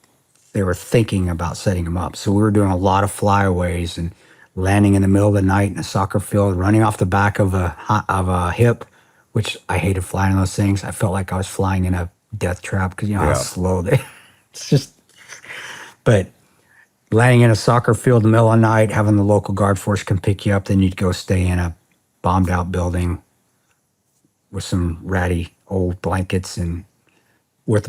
they were thinking about setting them up. So we were doing a lot of flyaways and landing in the middle of the night in a soccer field, running off the back of a hip, which I hated flying those things. I felt like I was flying in a death trap because how slow they. It's just, but landing in a soccer field in the middle of the night, having the local guard force come pick you up, then you'd go stay in a bombed out building with some ratty old blankets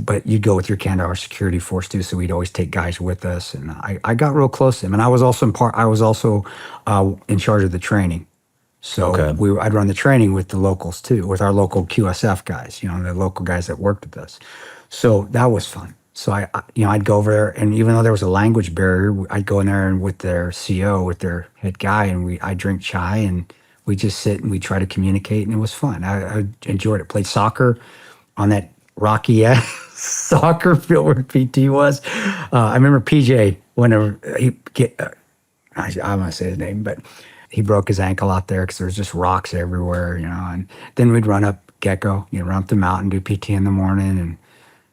but you'd go with your Kandahar security force too. So we'd always take guys with us, and I got real close to them. And I was also in charge of the training. So I'd run the training with the locals too, with our local QSF guys, the local guys that worked with us. So that was fun. So I'd go over there, and even though there was a language barrier, I'd go in there and with their CO, with their head guy, and I'd drink chai, and we just sit and we try to communicate, and it was fun. I enjoyed it. Played soccer on that rocky soccer field where PT was. I remember PJ, whenever I'm gonna say his name, but he broke his ankle out there because there's just rocks everywhere, and then we'd run up Gecko, run up the mountain, do PT in the morning, and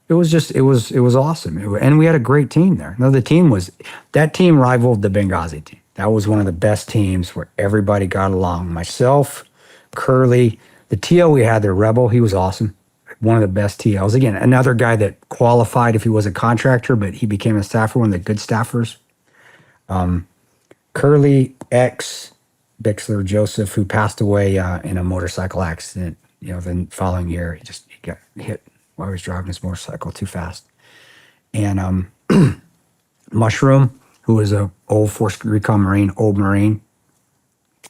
it was awesome. And we had a great team there. No, that team rivaled the Benghazi team. That was one of the best teams where everybody got along. Myself, Curly, the TL we had there, Rebel, he was awesome. One of the best TLs. Again, another guy that qualified if he was a contractor, but he became a staffer, one of the good staffers. Curly, Bixler Joseph, who passed away in a motorcycle accident, the following year. He got hit while he was driving his motorcycle too fast. And Mushroom, who was a old Force Recon Marine, old Marine.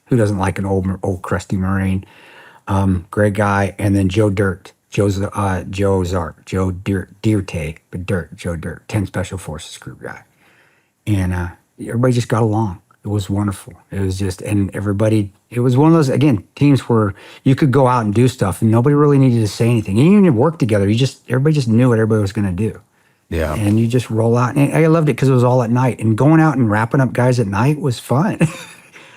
Who doesn't like an old crusty Marine? Great guy. And then Joe Dirt, Joe Zark, Joe Dirte, but Dirt, Joe Dirt, 10 Special Forces group guy. And everybody just got along. It was wonderful. It was just, and everybody, it was one of those, again, teams where you could go out and do stuff and nobody really needed to say anything. You didn't even work together. Everybody just knew what everybody was going to do. Yeah. And you just roll out. And I loved it because it was all at night. And going out and wrapping up guys at night was fun.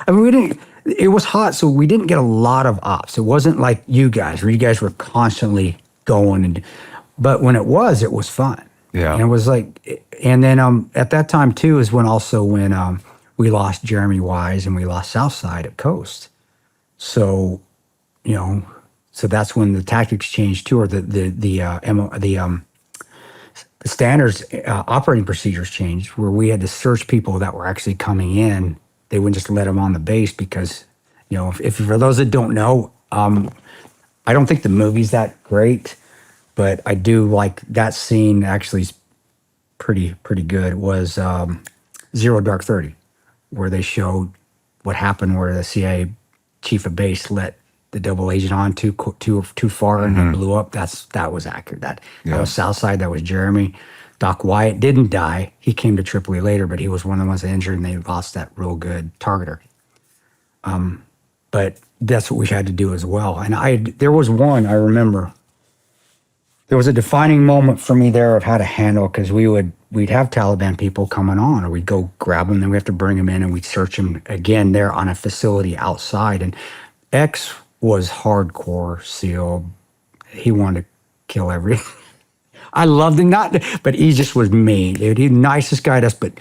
I mean, it was hot, so we didn't get a lot of ops. It wasn't like you guys, where you guys were constantly going. But when it was fun. Yeah. And it was like, and then at that time too is when we lost Jeremy Wise and we lost Southside at Coast. So, so that's when the tactics changed too, or the standards operating procedures changed, where we had to search people that were actually coming in. They wouldn't just let them on the base because, if for those that don't know, I don't think the movie's that great, but I do like that scene. Actually, is pretty good. It was Zero Dark 30, where they showed what happened, where the CIA chief of base let the double agent on too far and it blew up. That was accurate. That was Southside. That was Jeremy. Doc Wyatt didn't die. He came to Tripoli later, but he was one of the ones that injured, and they lost that real good targeter. But that's what we had to do as well. And there was one, I remember, there was a defining moment for me there of how to handle, because we'd have Taliban people coming on, or we'd go grab them, then we have to bring them in, and we'd search them again there on a facility outside. And X was hardcore SEAL. He wanted to kill everything. I loved him, but he just was mean, dude. He's the nicest guy to us, but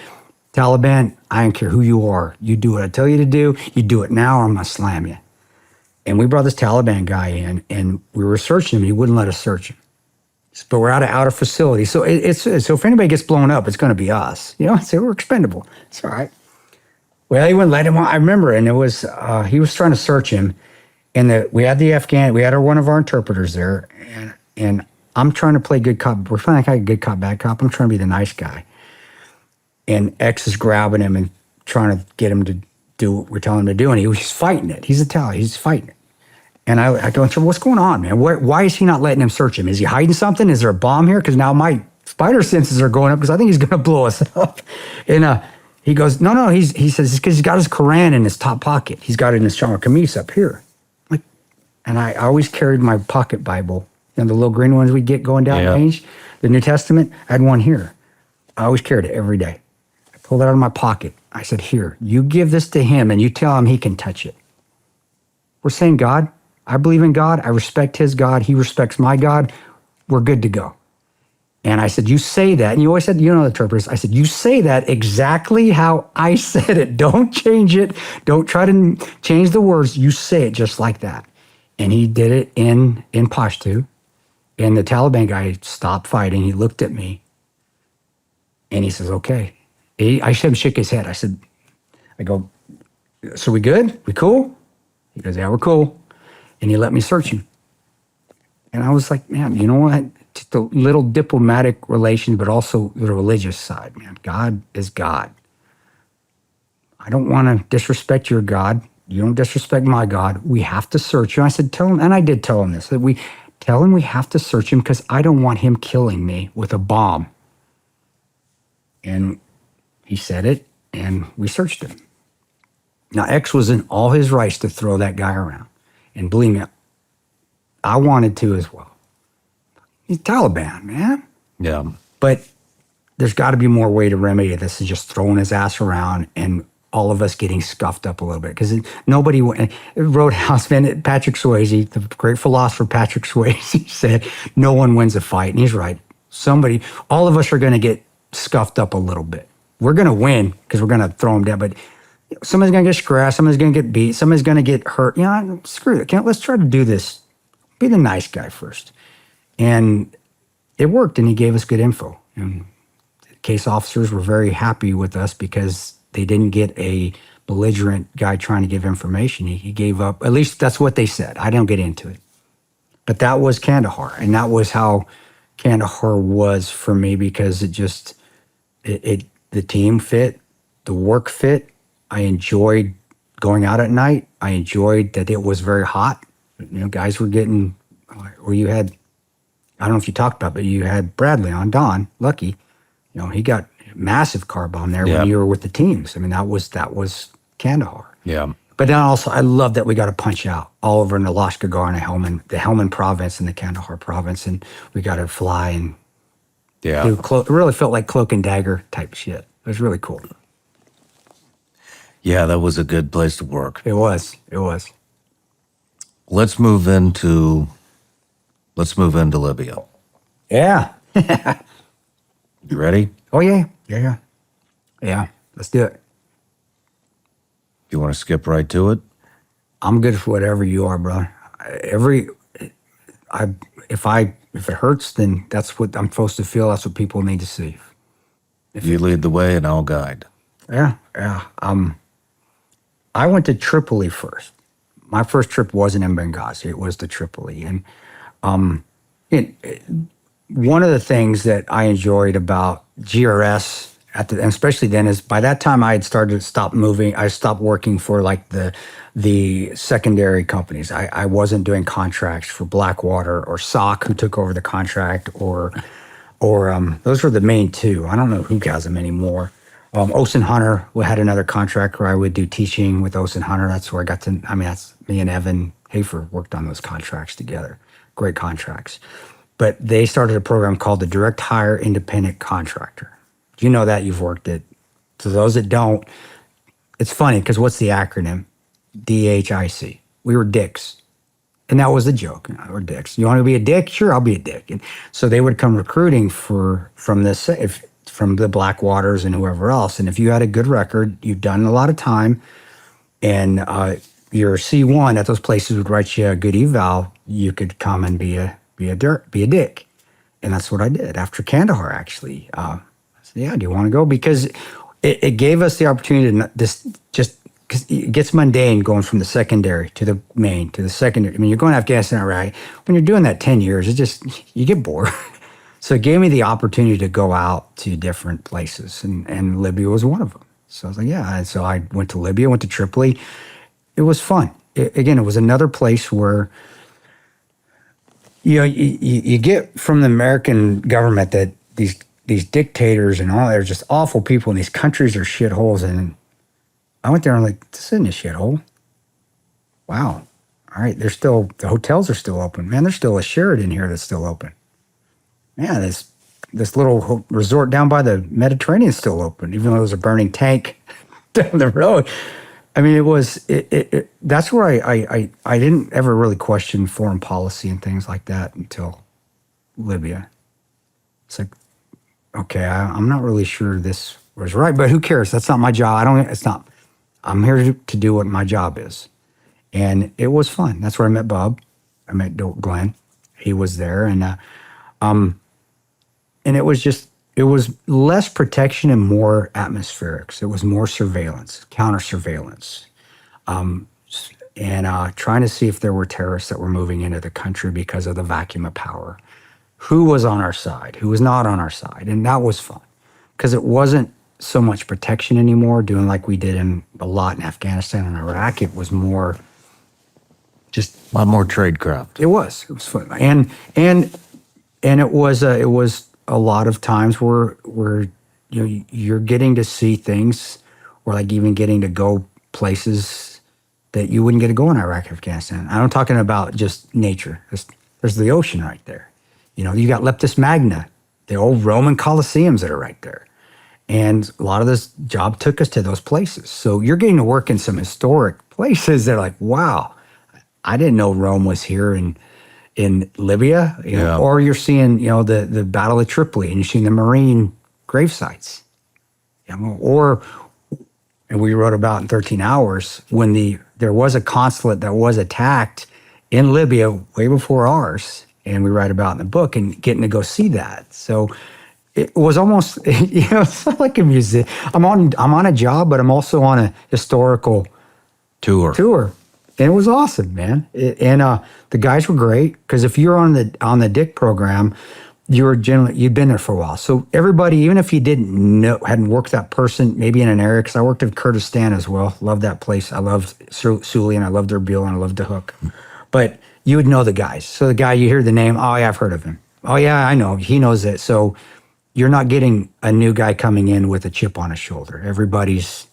Taliban, I don't care who you are. You do what I tell you to do. You do it now, or I'm going to slam you. And we brought this Taliban guy in, and we were searching him. He wouldn't let us search him. But we're out of outer facility. So so if anybody gets blown up, it's going to be us. So we're expendable. It's all right. Well, he wouldn't let him on. I remember, and it was, he was trying to search him. And we had one of our interpreters there. And I'm trying to play good cop. We're finding like a good cop, bad cop. I'm trying to be the nice guy. And X is grabbing him and trying to get him to do what we're telling him to do. And he was just fighting it. He's Italian. He's fighting it. And I go, what's going on, man? Why is he not letting him search him? Is he hiding something? Is there a bomb here? Because now my spider senses are going up because I think he's going to blow us up. And he goes, no. He says, it's because he's got his Quran in his top pocket. He's got it in his Shawn kameez up here. And I always carried my pocket Bible, the little green ones we get going down range, the New Testament. I had one here. I always carried it every day. I pulled it out of my pocket. I said, here, you give this to him and you tell him he can touch it. We're saying, God, I believe in God. I respect his God. He respects my God. We're good to go. And I said, you say that. And you always said, the interpreters. I said, you say that exactly how I said it. Don't change it. Don't try to change the words. You say it just like that. And he did it in Pashto. And the Taliban guy stopped fighting. He looked at me. And he says, okay. I shook his head. I go, so we good? We cool? He goes, yeah, we're cool. And he let me search him. And I was like, man, you know what? Just a little diplomatic relation, but also the religious side, man. God is God. I don't want to disrespect your God. You don't disrespect my God. We have to search you. I said, tell him, and I did tell him this, that we tell him we have to search him because I don't want him killing me with a bomb. And he said it, and we searched him. Now, X was in all his rights to throw that guy around. And believe me, I wanted to as well. He's Taliban, man. Yeah. But there's got to be more way to remedy this than just throwing his ass around and all of us getting scuffed up a little bit. Because nobody, Roadhouse, man, Patrick Swayze, the great philosopher Patrick Swayze said, no one wins a fight. And he's right. All of us are going to get scuffed up a little bit. We're going to win because we're going to throw them down. But somebody's going to get scratched. Somebody's going to get beat. Somebody's going to get hurt. Screw it. Let's try to do this. Be the nice guy first. And it worked, and he gave us good info. And the case officers were very happy with us because they didn't get a belligerent guy trying to give information. He gave up. At least that's what they said. I don't get into it. But that was Kandahar, and that was how Kandahar was for me because the team fit, the work fit. I enjoyed going out at night. I enjoyed that it was very hot. Guys were getting, or you had, I don't know if you talked about, but you had Bradley on, Don, Lucky. He got massive carb on there when you were with the teams. I mean, that was Kandahar. Yeah. But then also, I love that we got to punch out all over in the Lashkar and the Helmand province and the Kandahar province, and we got to fly and do it really felt like cloak and dagger type shit. It was really cool. Yeah, that was a good place to work. It was. Let's move into Libya. Yeah. You ready? Oh, yeah. Yeah, let's do it. You want to skip right to it? I'm good for whatever you are, brother. If it hurts, then that's what I'm supposed to feel. That's what people need to see. You lead the way and I'll guide. Yeah. I went to Tripoli first. My first trip wasn't in Benghazi. It was to Tripoli. And one of the things that I enjoyed about GRS, and especially then, is by that time I had started to stop moving. I stopped working for like the secondary companies. I wasn't doing contracts for Blackwater or SOC, who took over the contract, or those were the main two. I don't know who has them anymore. Ocean Hunter had another contract where I would do teaching with Ocean Hunter. That's where I got to, that's me and Evan Hafer worked on those contracts together. Great contracts. But they started a program called the Direct Hire Independent Contractor. You know that, you've worked it. To those that don't, it's funny because what's the acronym? DHIC. We were dicks. And that was the joke. We're dicks. You want to be a dick? Sure, I'll be a dick. And so they would come recruiting from the Blackwaters and whoever else. And if you had a good record, you've done a lot of time, and your C1 at those places would write you a good eval, you could come and be a dick. And that's what I did after Kandahar, actually. I said, yeah, do you want to go? Because it gave us the opportunity to just because it gets mundane going from the secondary to the main to the secondary. I mean, you're going to Afghanistan, right? When you're doing that 10 years, you get bored. So it gave me the opportunity to go out to different places, and Libya was one of them. So I was like, yeah. And so I went to Libya, went to Tripoli. It was fun. It was another place where, you get from the American government that these dictators and all, they're just awful people, and these countries are shitholes. And I went there and I'm like, this isn't a shithole. Wow. All right. The hotels are still open. Man, there's still a Sheraton here that's still open. Man, this little resort down by the Mediterranean is still open, even though there's a burning tank down the road. I mean, that's where I didn't ever really question foreign policy and things like that until Libya. It's like, okay, I'm not really sure this was right, but who cares? That's not my job. I'm here to do what my job is. And it was fun. That's where I met Bob. I met Glenn. He was there. And it was less protection and more atmospherics. It was more surveillance, counter surveillance. And trying to see if there were terrorists that were moving into the country because of the vacuum of power. Who was on our side? Who was not on our side? And that was fun because it wasn't so much protection anymore, doing like we did a lot in Afghanistan and Iraq. It was more just A lot more tradecraft. It was fun, and it was a lot of times where you're getting to see things, or like even getting to go places that you wouldn't get to go in Iraq, Afghanistan. I'm talking about just nature. There's the ocean right there. You got Leptis Magna, the old Roman Colosseums that are right there. And a lot of this job took us to those places. So you're getting to work in some historic places that are like, wow, I didn't know Rome was here in Libya. Or you're seeing, the Battle of Tripoli, and you're seeing the Marine grave sites. And we wrote about in 13 Hours when there was a consulate that was attacked in Libya way before ours, and we write about in the book, and getting to go see that. So it was almost, it's not like a museum. I'm on a job, but I'm also on a historical tour. And it was awesome, man. The guys were great, because if you're on the DIC program, you'd been there for a while. So everybody, even if you hadn't worked that person, maybe in an area, because I worked in Kurdistan as well. Loved that place. I loved Suli, and I loved Erbil, and I loved Dahuk. But you would know the guys. So the guy, you hear the name, oh yeah, I've heard of him. Oh yeah, I know, he knows it. So you're not getting a new guy coming in with a chip on his shoulder. Everybody's,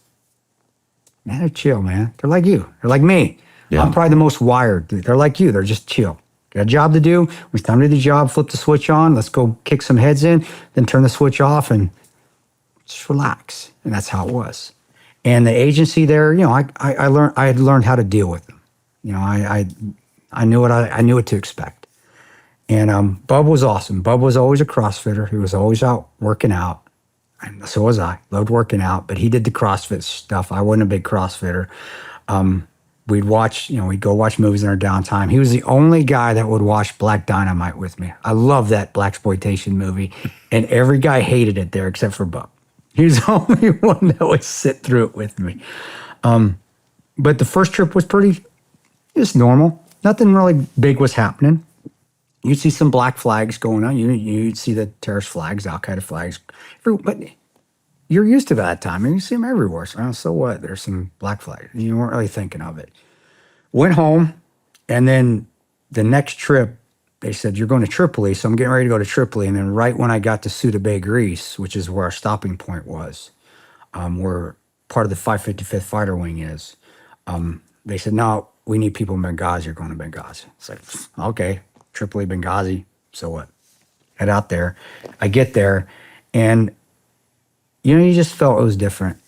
man, they're chill, man. They're like you. They're like me. Yeah. I'm probably the most wired. They're like you. They're just chill. Got a job to do. When it's time to do the job, flip the switch on. Let's go kick some heads in, then turn the switch off and just relax. And that's how it was. And the agency there, I had learned how to deal with them. I knew what to expect. And Bub was awesome. Bub was always a CrossFitter. He was always out working out. And so was I. Loved working out, but he did the CrossFit stuff. I wasn't a big CrossFitter. We'd go watch movies in our downtime. He was the only guy that would watch Black Dynamite with me. I love that blaxploitation movie, and every guy hated it there except for Bub. He was the only one that would sit through it with me. But the first trip was just normal. Nothing really big was happening. You'd see some black flags going on. You'd see the terrorist flags, Al-Qaeda flags. But you're used to that time, and you see them everywhere. So what? There's some black flags. You weren't really thinking of it. Went home, and then the next trip, they said, you're going to Tripoli. So I'm getting ready to go to Tripoli. And then right when I got to Suda Bay, Greece, which is where our stopping point was, where part of the 555th Fighter Wing is, they said, no, we need people in Benghazi. You're going to Benghazi. It's like, okay, Tripoli, Benghazi, so what? Head out there. I get there, and you just felt it was different.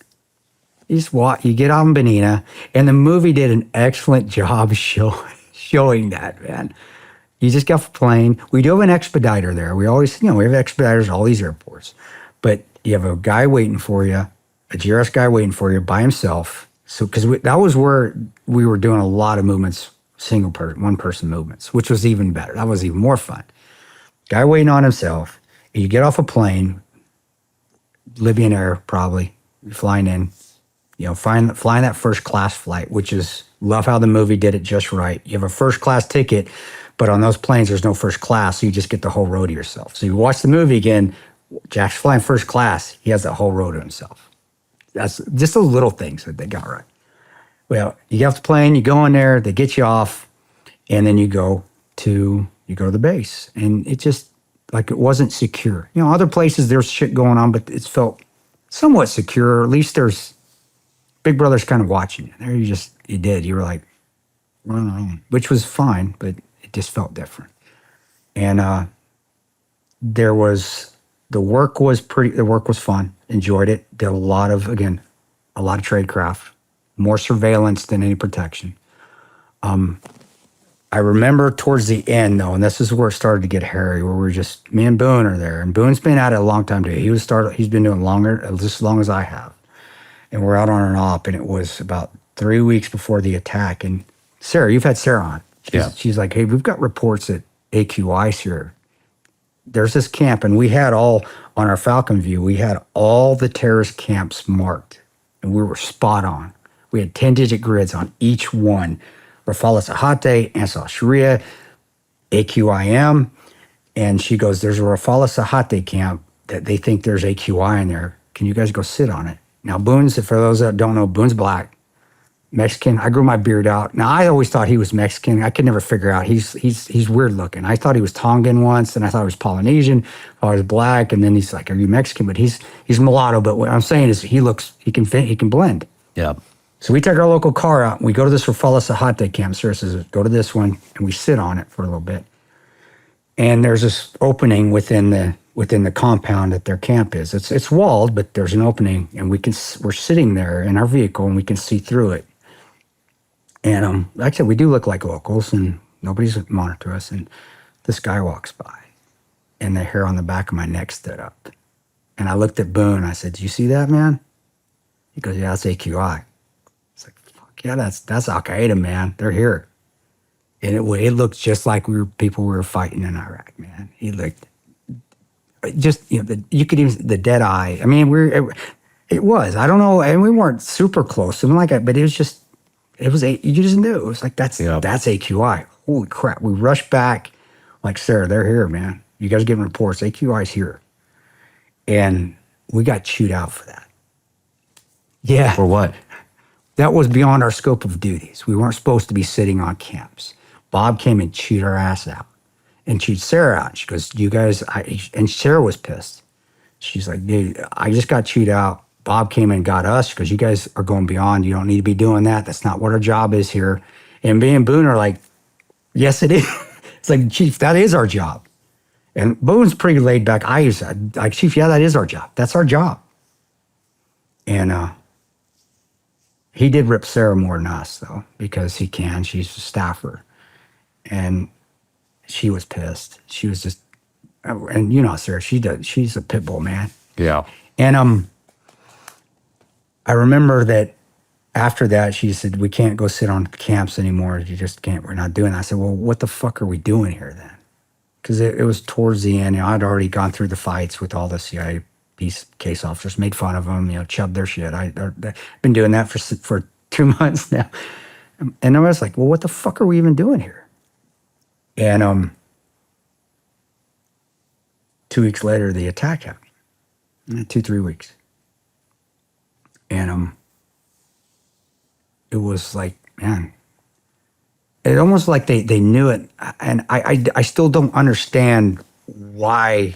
You get out in Benina, and the movie did an excellent job showing that, man. You just got off a plane. We do have an expediter there. We always, we have expediters at all these airports. But you have a guy waiting for you, a GRS guy waiting for you by himself. So, because that was where we were doing a lot of movements, one person movements, which was even better. That was even more fun. Guy waiting on himself. You get off a plane, Libyan Air probably, you're flying in, flying that first class flight, which is, love how the movie did it just right. You have a first class ticket, but on those planes, there's no first class, so you just get the whole row to yourself. So you watch the movie again, Jack's flying first class, he has that whole row to himself. That's just those little things that they got right. Well, you get off the plane, you go in there, they get you off, and then you go to the base. And it just, like, it wasn't secure. Other places there's shit going on, but it felt somewhat secure. Or at least there's Big Brother's kind of watching you. There you were like, which was fine, but it just felt different. And the work was fun. Enjoyed it. Did a lot of tradecraft, more surveillance than any protection. I remember towards the end though, and this is where it started to get hairy, where me and Boone are there, and Boone's been at it a long time too. He's been doing just as long as I have. And we're out on an op, and it was about 3 weeks before the attack. And Sarah, you've had Sarah on. She's like, hey, we've got reports that AQI's here. There's this camp, and we had on our Falcon View, we had all the terrorist camps marked, and we were spot on. We had 10-digit grids on each one. Rafala Sahate, Ansar Sharia, AQIM. And she goes, there's a Rafala Sahate camp that they think there's AQI in there. Can you guys go sit on it? Now, Boone's, for those that don't know, Boone's black, Mexican. I grew my beard out. Now, I always thought he was Mexican. I could never figure out. He's weird looking. I thought he was Tongan once, and I thought he was Polynesian. I thought he was black, and then he's like, are you Mexican? But he's mulatto. But what I'm saying is he can blend. Yeah. So we take our local car out, and we go to this Rafala Sahate camp. Sarah says, go to this one, and we sit on it for a little bit. And there's this opening within the compound that their camp is. It's walled, but there's an opening, and we're sitting there in our vehicle, and we can see through it. And like I said, we do look like locals, and nobody's monitoring us. And this guy walks by, and the hair on the back of my neck stood up. And I looked at Boone, and I said, do you see that, man? He goes, yeah, that's AQI. It's like, fuck yeah, that's Al Qaeda, man. They're here. And it looked just like people we were fighting in Iraq, man. He looked just, you could even, the dead eye. I mean, it was, I don't know, and we weren't super close, something like that, but you just knew. It was like, that's AQI. Holy crap. We rushed back, like, Sarah, they're here, man. You guys getting reports, AQI's here. And we got chewed out for that. Yeah. For what? That was beyond our scope of duties. We weren't supposed to be sitting on camps. Bob came and chewed our ass out and chewed Sarah out. She goes, you guys, and Sarah was pissed. She's like, dude, I just got chewed out. Bob came and got us because you guys are going beyond. You don't need to be doing that. That's not what our job is here. And me and Boone are like, yes, it is. It's like, Chief, that is our job. And Boone's pretty laid back. I said, like, Chief, yeah, that is our job. That's our job. And he did rip Sarah more than us, though, because he can. She's a staffer. And she was pissed. She was just, and Sarah, she's a pit bull, man. Yeah. And I remember that after that, she said, we can't go sit on camps anymore. You just can't. We're not doing that. I said, well, what the fuck are we doing here then? Because it was towards the end. I'd already gone through the fights with all the CIA case officers, made fun of them, chubbed their shit. I've been doing that for 2 months now. And I was like, well, what the fuck are we even doing here? And 2 weeks later, the attack happened. 2-3 weeks. And it was like, man, it almost like they knew it. And I still don't understand why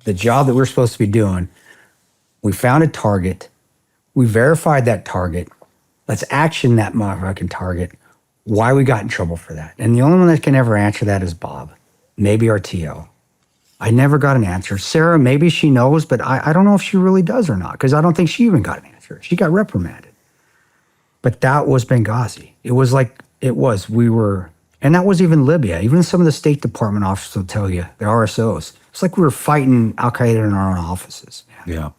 the job that we're supposed to be doing, we found a target, we verified that target, let's action that motherfucking target, why we got in trouble for that. And the only one that can ever answer that is Bob, maybe our TO. I never got an answer. Sarah, maybe she knows, but I don't know if she really does or not, because I don't think she even got an answer. She got reprimanded. But that was Benghazi. It was like, and that was even Libya. Even some of the State Department officers will tell you, the RSOs, it's like we were fighting Al Qaeda in our own offices. Man. Yeah.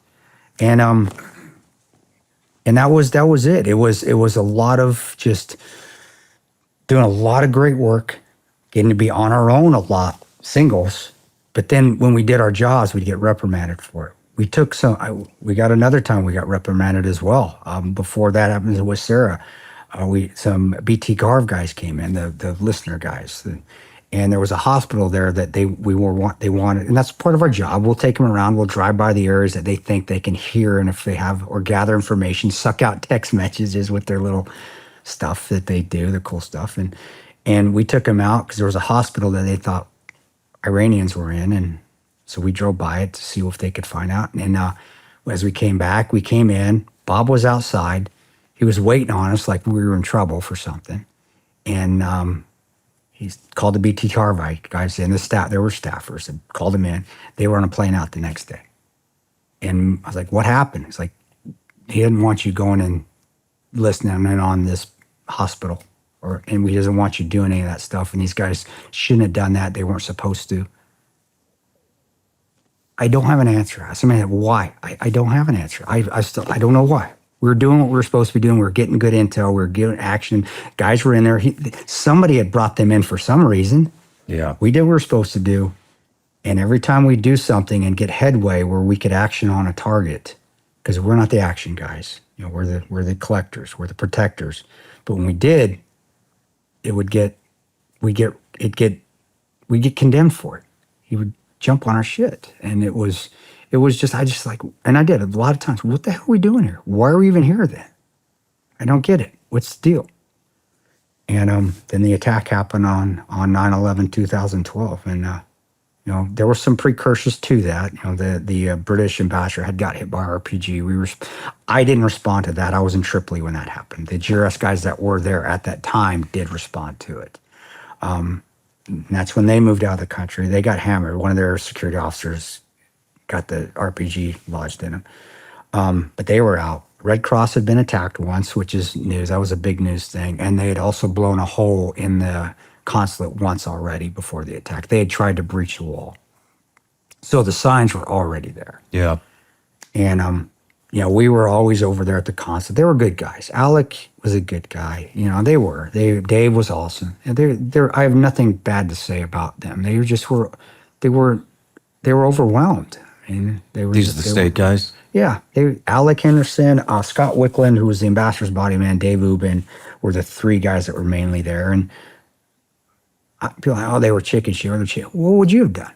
And And that was it. It was a lot of just doing a lot of great work, getting to be on our own a lot, singles. But then when we did our jobs, we'd get reprimanded for it. We got another time we got reprimanded as well. Before that happened with Sarah, some BT Garv guys came in, the listener guys, and there was a hospital there that they wanted, and that's part of our job. We'll take them around. We'll drive by the areas that they think they can hear, and if they have or gather information, suck out text messages with their little stuff that they do, the cool stuff, and we took them out because there was a hospital that they thought Iranians were in, and so we drove by it to see if they could find out. And as we came back, we came in. Bob was outside. He was waiting on us like we were in trouble for something. And he called the BT Carvite guys in. There were staffers that called him in. They were on a plane out the next day. And I was like, what happened? It's like, he didn't want you going and listening in on this hospital. And he doesn't want you doing any of that stuff. And these guys shouldn't have done that. They weren't supposed to. I don't have an answer. Somebody said, why? I don't have an answer. I don't know why. We were doing what we were supposed to be doing. We were getting good intel. We were getting action. Guys were in there. Somebody had brought them in for some reason. Yeah. We did what we were supposed to do. And every time we do something and get headway where we could action on a target, because we're not the action guys. We're the collectors. We're the protectors. But when we did, we get condemned for it. He would jump on our shit. And it was just, and I did a lot of times, what the hell are we doing here? Why are we even here then? I don't get it. What's the deal? And then the attack happened on 9/11/2012. And, there were some precursors to that. The British ambassador had got hit by RPG. I didn't respond to that. I was in Tripoli when that happened. The GRS guys that were there at that time did respond to it. And that's when they moved out of the country. They got hammered. One of their security officers got the RPG lodged in them. But they were out. Red Cross had been attacked once, which is news. That was a big news thing. And they had also blown a hole in the consulate once already before the attack. They had tried to breach the wall. So the signs were already there. Yeah. And, we were always over there at the consulate. They were good guys. Alec was a good guy. They were. Dave was awesome. And I have nothing bad to say about them. They were overwhelmed. I mean, These are the state guys? Yeah. Alec Henderson, Scott Wickland, who was the ambassador's body man, Dave Ubin, were the three guys that were mainly there. And people are like, they were chicken shit. What would you have done?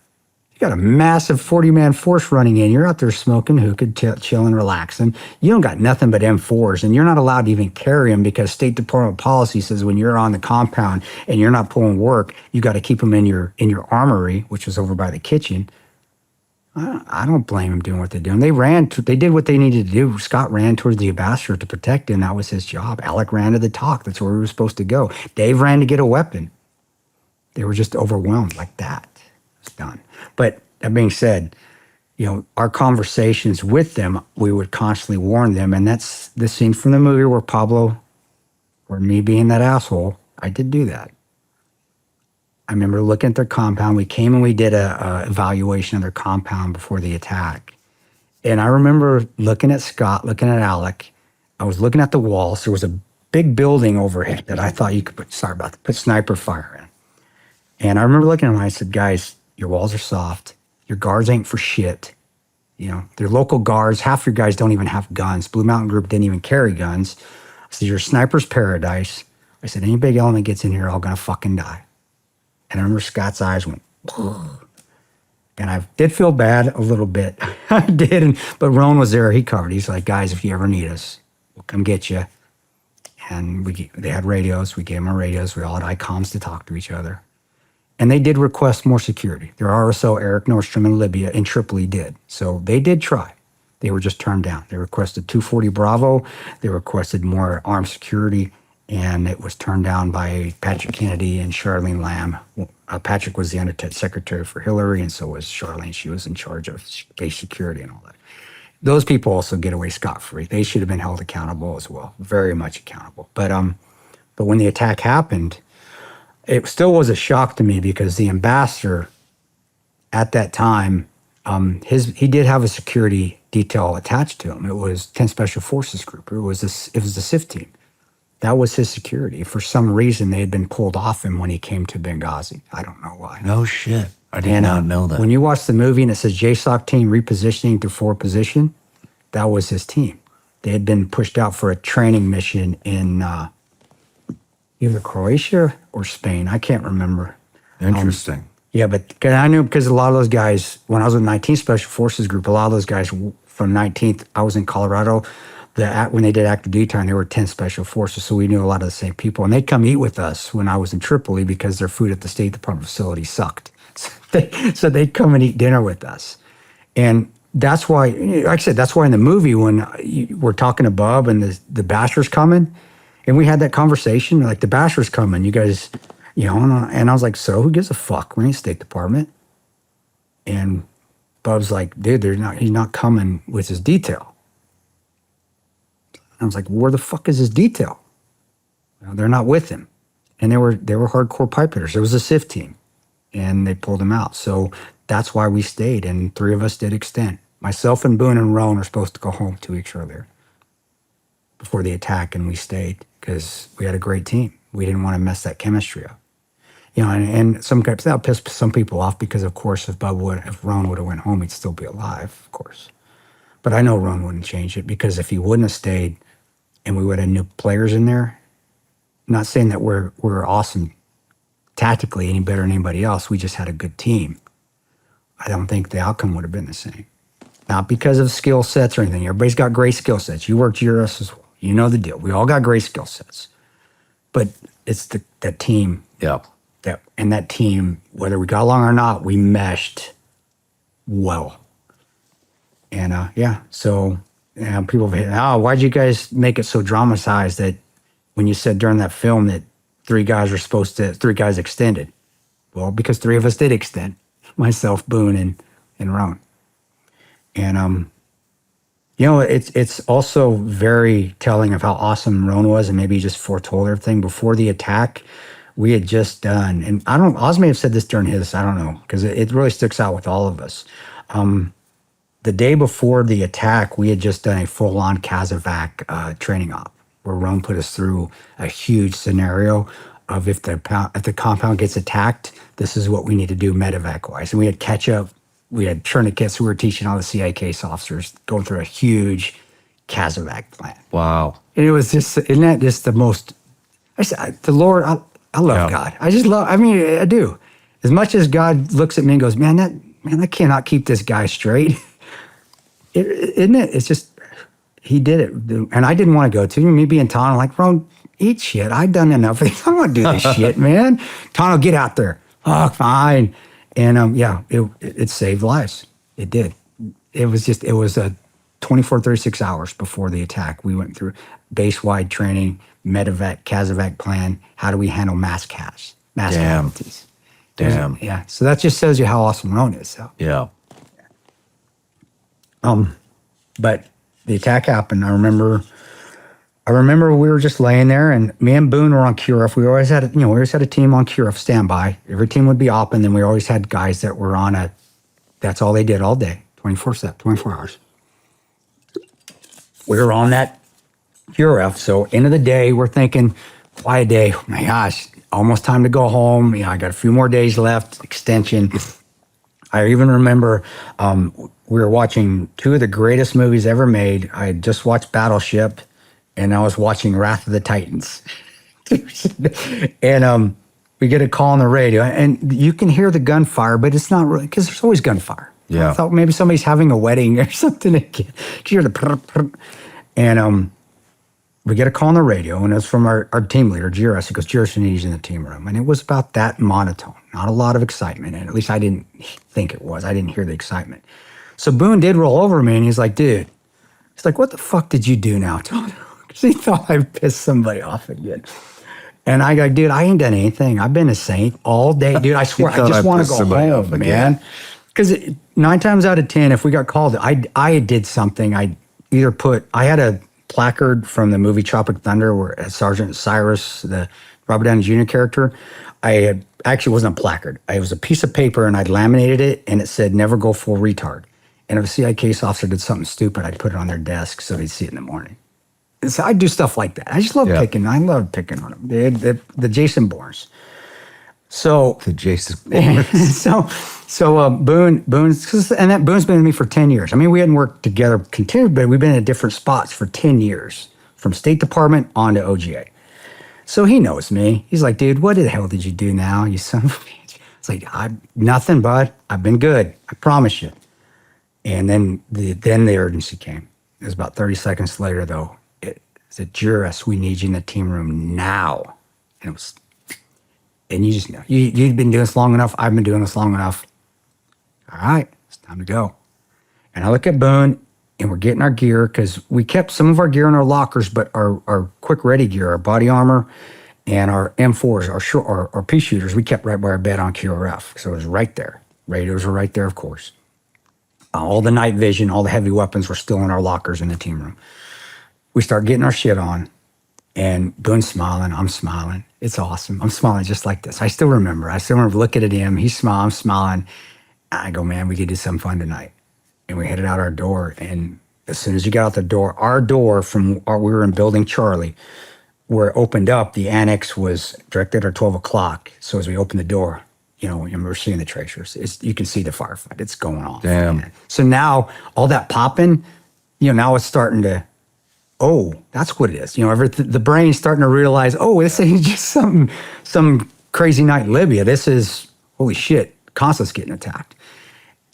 You got a massive 40-man force running in. You're out there smoking hookah, chilling, relaxing. You don't got nothing but M4s, and you're not allowed to even carry them because State Department policy says when you're on the compound and you're not pulling work, you got to keep them in your armory, which was over by the kitchen. I don't blame them doing what they're doing. They did what they needed to do. Scott ran towards the ambassador to protect him. That was his job. Alec ran to the talk. That's where we were supposed to go. Dave ran to get a weapon. They were just overwhelmed like that. It's done. But that being said, our conversations with them, we would constantly warn them. And that's the scene from the movie where me being that asshole, I did do that. I remember looking at their compound. We came and we did a evaluation of their compound before the attack. And I remember looking at Scott, looking at Alec. I was looking at the walls. There was a big building overhead that I thought you could put sniper fire in. And I remember looking at them and I said, guys, your walls are soft. Your guards ain't for shit. They're local guards. Half your guys don't even have guns. Blue Mountain Group didn't even carry guns. I said, you're a sniper's paradise. I said, any big element gets in here, all gonna fucking die. And I remember Scott's eyes went, and I did feel bad a little bit. I did, but Roan was there. He covered. He's like, guys, if you ever need us, we'll come get you. And they had radios. We gave them our radios. We all had ICOMs to talk to each other. And they did request more security. Their RSO, Eric Nordstrom in Libya, in Tripoli did. So they did try. They were just turned down. They requested 240 Bravo. They requested more armed security. And it was turned down by Patrick Kennedy and Charlene Lamb. Patrick was the undersecretary for Hillary, and so was Charlene. She was in charge of space security and all that. Those people also get away scot-free. They should have been held accountable as well, very much accountable. But when the attack happened, it still was a shock to me because the ambassador at that time, he did have a security detail attached to him. It was 10 Special Forces Group. It was the SIF team. That was his security. For some reason, they had been pulled off him when he came to Benghazi. I don't know why. No shit. I did not know that. When you watch the movie and it says JSOC team repositioning to forward position, that was his team. They had been pushed out for a training mission in either Croatia or Spain. I can't remember. Interesting. Yeah, but I knew because a lot of those guys, when I was with 19th Special Forces Group, a lot of those guys from 19th, I was in Colorado. When they did active duty time, they were 10 Special Forces, so we knew a lot of the same people. And they'd come eat with us when I was in Tripoli because their food at the State Department facility sucked. So they'd come and eat dinner with us. And that's why, like I said, that's why in the movie when we're talking to Bub and the Basher's coming, and we had that conversation, like, the Basher's coming, you guys, you know, and I was like, so who gives a fuck? We're in the State Department. And Bub's like, dude, he's not coming with his detail. I was like, where the fuck is his detail? Well, they're not with him. And they were hardcore pipe hitters. It was a SIF team. And they pulled him out. So that's why we stayed. And 3 of us did extend. Myself and Boone and Roan were supposed to go home 2 weeks earlier before the attack. And we stayed because we had a great team. We didn't want to mess that chemistry up. You know, and some guys, that'll piss some people off because, of course, if Roan would have went home, he'd still be alive, of course. But I know Roan wouldn't change it because if he wouldn't have stayed and we would have new players in there, I'm not saying that we're awesome tactically any better than anybody else. We just had a good team. I don't think the outcome would have been the same. Not because of skill sets or anything. Everybody's got great skill sets. You worked GRS as well. You know the deal. We all got great skill sets. But it's that team. Yep. And that team, whether we got along or not, we meshed well. And so people have hit, why'd you guys make it so dramatized that when you said during that film that 3 guys extended? Well, because 3 of us did extend, myself, Boone, and Roan. And, you know, it's also very telling of how awesome Roan was, and maybe he just foretold everything. Before the attack, we had just done, and Oz may have said this during his, I don't know, because it really sticks out with all of us. The day before the attack, we had just done a full-on CASEVAC training op, where Roan put us through a huge scenario of if the compound gets attacked, this is what we need to do medevac-wise. And we had catch-up, we had tourniquets, we were teaching all the CI case officers, going through a huge CASEVAC plan. Wow. And it was just, isn't that just the most, the Lord, I love God. I do. As much as God looks at me and goes, I cannot keep this guy straight. Isn't it? It's just, he did it. And I didn't want to go to me being Tanto, like, Ron, eat shit. I've done enough. I don't want to do this shit, man. Tanto, get out there. Oh, fine. And it saved lives. It did. It was a 24, 36 hours before the attack. We went through base-wide training, medevac, CASEVAC plan. How do we handle mass casualties? Damn. Yeah. So that just shows you how awesome Roan is. So. Yeah. But the attack happened. I remember we were just laying there, and me and Boone were on QRF. We always had a team on QRF standby. Every team would be op, and then we always had guys that were on that's all they did all day, 24/7, 24 hours. We were on that QRF. So end of the day, we're thinking, quiet day. Oh my gosh, almost time to go home. I got a few more days left, extension. I even remember we were watching 2 of the greatest movies ever made. I had just watched Battleship, and I was watching Wrath of the Titans. And we get a call on the radio, and you can hear the gunfire, but it's not really, because there's always gunfire. Yeah. I thought maybe somebody's having a wedding or something. You hear the prr, prr. And we get a call on the radio, and it's from our team leader, GRS. He goes, GRS, you need you in the team room. And it was about that monotone, not a lot of excitement. And at least I didn't think it was. I didn't hear the excitement. So Boone did roll over me, and he's like, dude, what the fuck did you do now, Tanto? Because he thought I pissed somebody off again. And I go, dude, I ain't done anything. I've been a saint all day. Dude, I swear, I just want to go home, man. Because 9 times out of 10, if we got called, I did something. I had a placard from the movie Tropic Thunder where Sergeant Cyrus, the Robert Downey Jr. character, actually wasn't a placard. It was a piece of paper, and I'd laminated it, and it said, never go full retard. And if a CI case officer did something stupid, I'd put it on their desk so they'd see it in the morning. And so I do stuff like that. I just love picking. I love picking on them. The Jason Bournes. So The Jason Bournes. Boone's been with me for 10 years. I mean, we hadn't worked together continuously, but we've been in different spots for 10 years, from State Department on to OGA. So he knows me. He's like, dude, what the hell did you do now, you son of a bitch? It's like, nothing, bud. I've been good. I promise you. And then the urgency came. It was about 30 seconds later, though. It said, Juris, we need you in the team room now. And it was, and you just know, you've been doing this long enough. I've been doing this long enough. All right, it's time to go. And I look at Boone, and we're getting our gear, because we kept some of our gear in our lockers, but our quick ready gear, our body armor, and our M4s, our pea shooters, we kept right by our bed on QRF. So it was right there. Radios were right there, of course. All the night vision, all the heavy weapons were still in our lockers in the team room. We start getting our shit on, and Boone's smiling, I'm smiling. It's awesome. I'm smiling just like this. I still remember looking at him. He's smiling, I'm smiling. I go, man, we could do something fun tonight. And we headed out our door. And as soon as you got out the door, our door we were in Building Charlie, where it opened up, the annex was directed at 12 o'clock. So as we opened the door, we're seeing the tracers. You can see the firefight. It's going on. Damn. Man. So now all that popping, now it's starting to, that's what it is. The brain's starting to realize, this ain't just some crazy night in Libya. This is, holy shit, Consulate's getting attacked.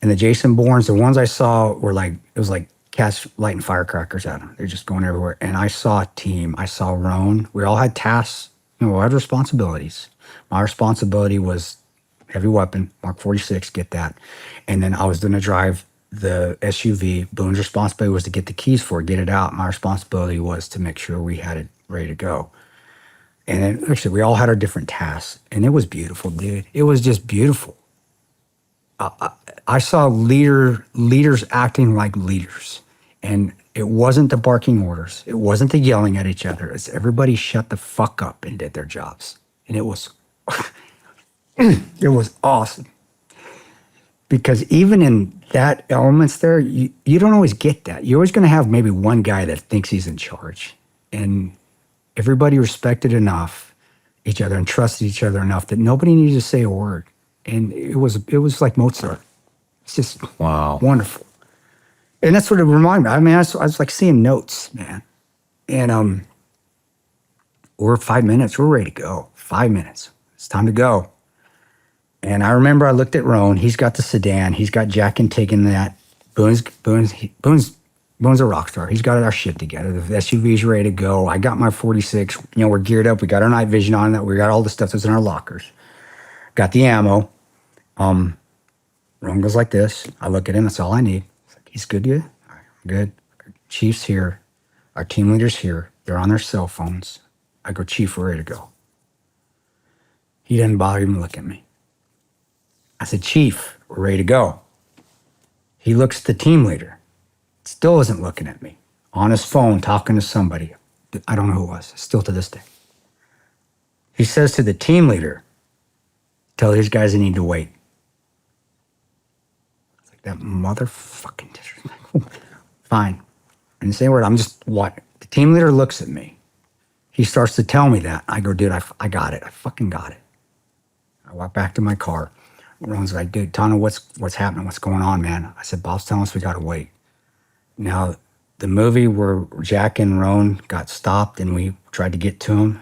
And the Jason Bournes, the ones I saw were it was like cats lighting firecrackers at them. They're just going everywhere. And I saw a team. I saw Roan. We all had tasks. We all had responsibilities. My responsibility was heavy weapon, Mark 46, get that. And then I was going to drive the SUV. Boone's responsibility was to get the keys for it, get it out. My responsibility was to make sure we had it ready to go. And then actually, we all had our different tasks. And it was beautiful, dude. It was just beautiful. I saw leaders acting like leaders. And it wasn't the barking orders. It wasn't the yelling at each other. It's everybody shut the fuck up and did their jobs. And it was, it was awesome. Because even in that elements there, you don't always get that. You're always going to have maybe one guy that thinks he's in charge. And everybody respected each other and trusted each other enough that nobody needed to say a word. And it was like Mozart. It's just wonderful. And that's what it reminded me. I mean, I was like seeing notes, man. And we're 5 minutes. We're ready to go. 5 minutes. It's time to go. And I remember I looked at Roan. He's got the sedan. He's got Jack and Tig in that. Boone's a rock star. He's got our shit together. The SUV's ready to go. I got my 46. We're geared up. We got our night vision on it. We got all the stuff that's in our lockers. Got the ammo. Roan goes like this. I look at him. That's all I need. He's good to you? All right, I'm good. Our Chief's here. Our team leader's here. They're on their cell phones. I go, Chief, we're ready to go. He didn't bother even look at me. I said, Chief, we're ready to go. He looks at the team leader. Still isn't looking at me. On his phone, talking to somebody. I don't know who it was. Still to this day. He says to the team leader, tell these guys they need to wait. It's like, that motherfucking disrespectful. Fine. I didn't say a word. I'm just what? The team leader looks at me. He starts to tell me that. I go, dude, I got it. I fucking got it. I walk back to my car. Ron's like, dude, Tanto, what's happening? What's going on, man? I said, Bob's telling us we got to wait. Now, the movie where Jack and Roan got stopped and we tried to get to him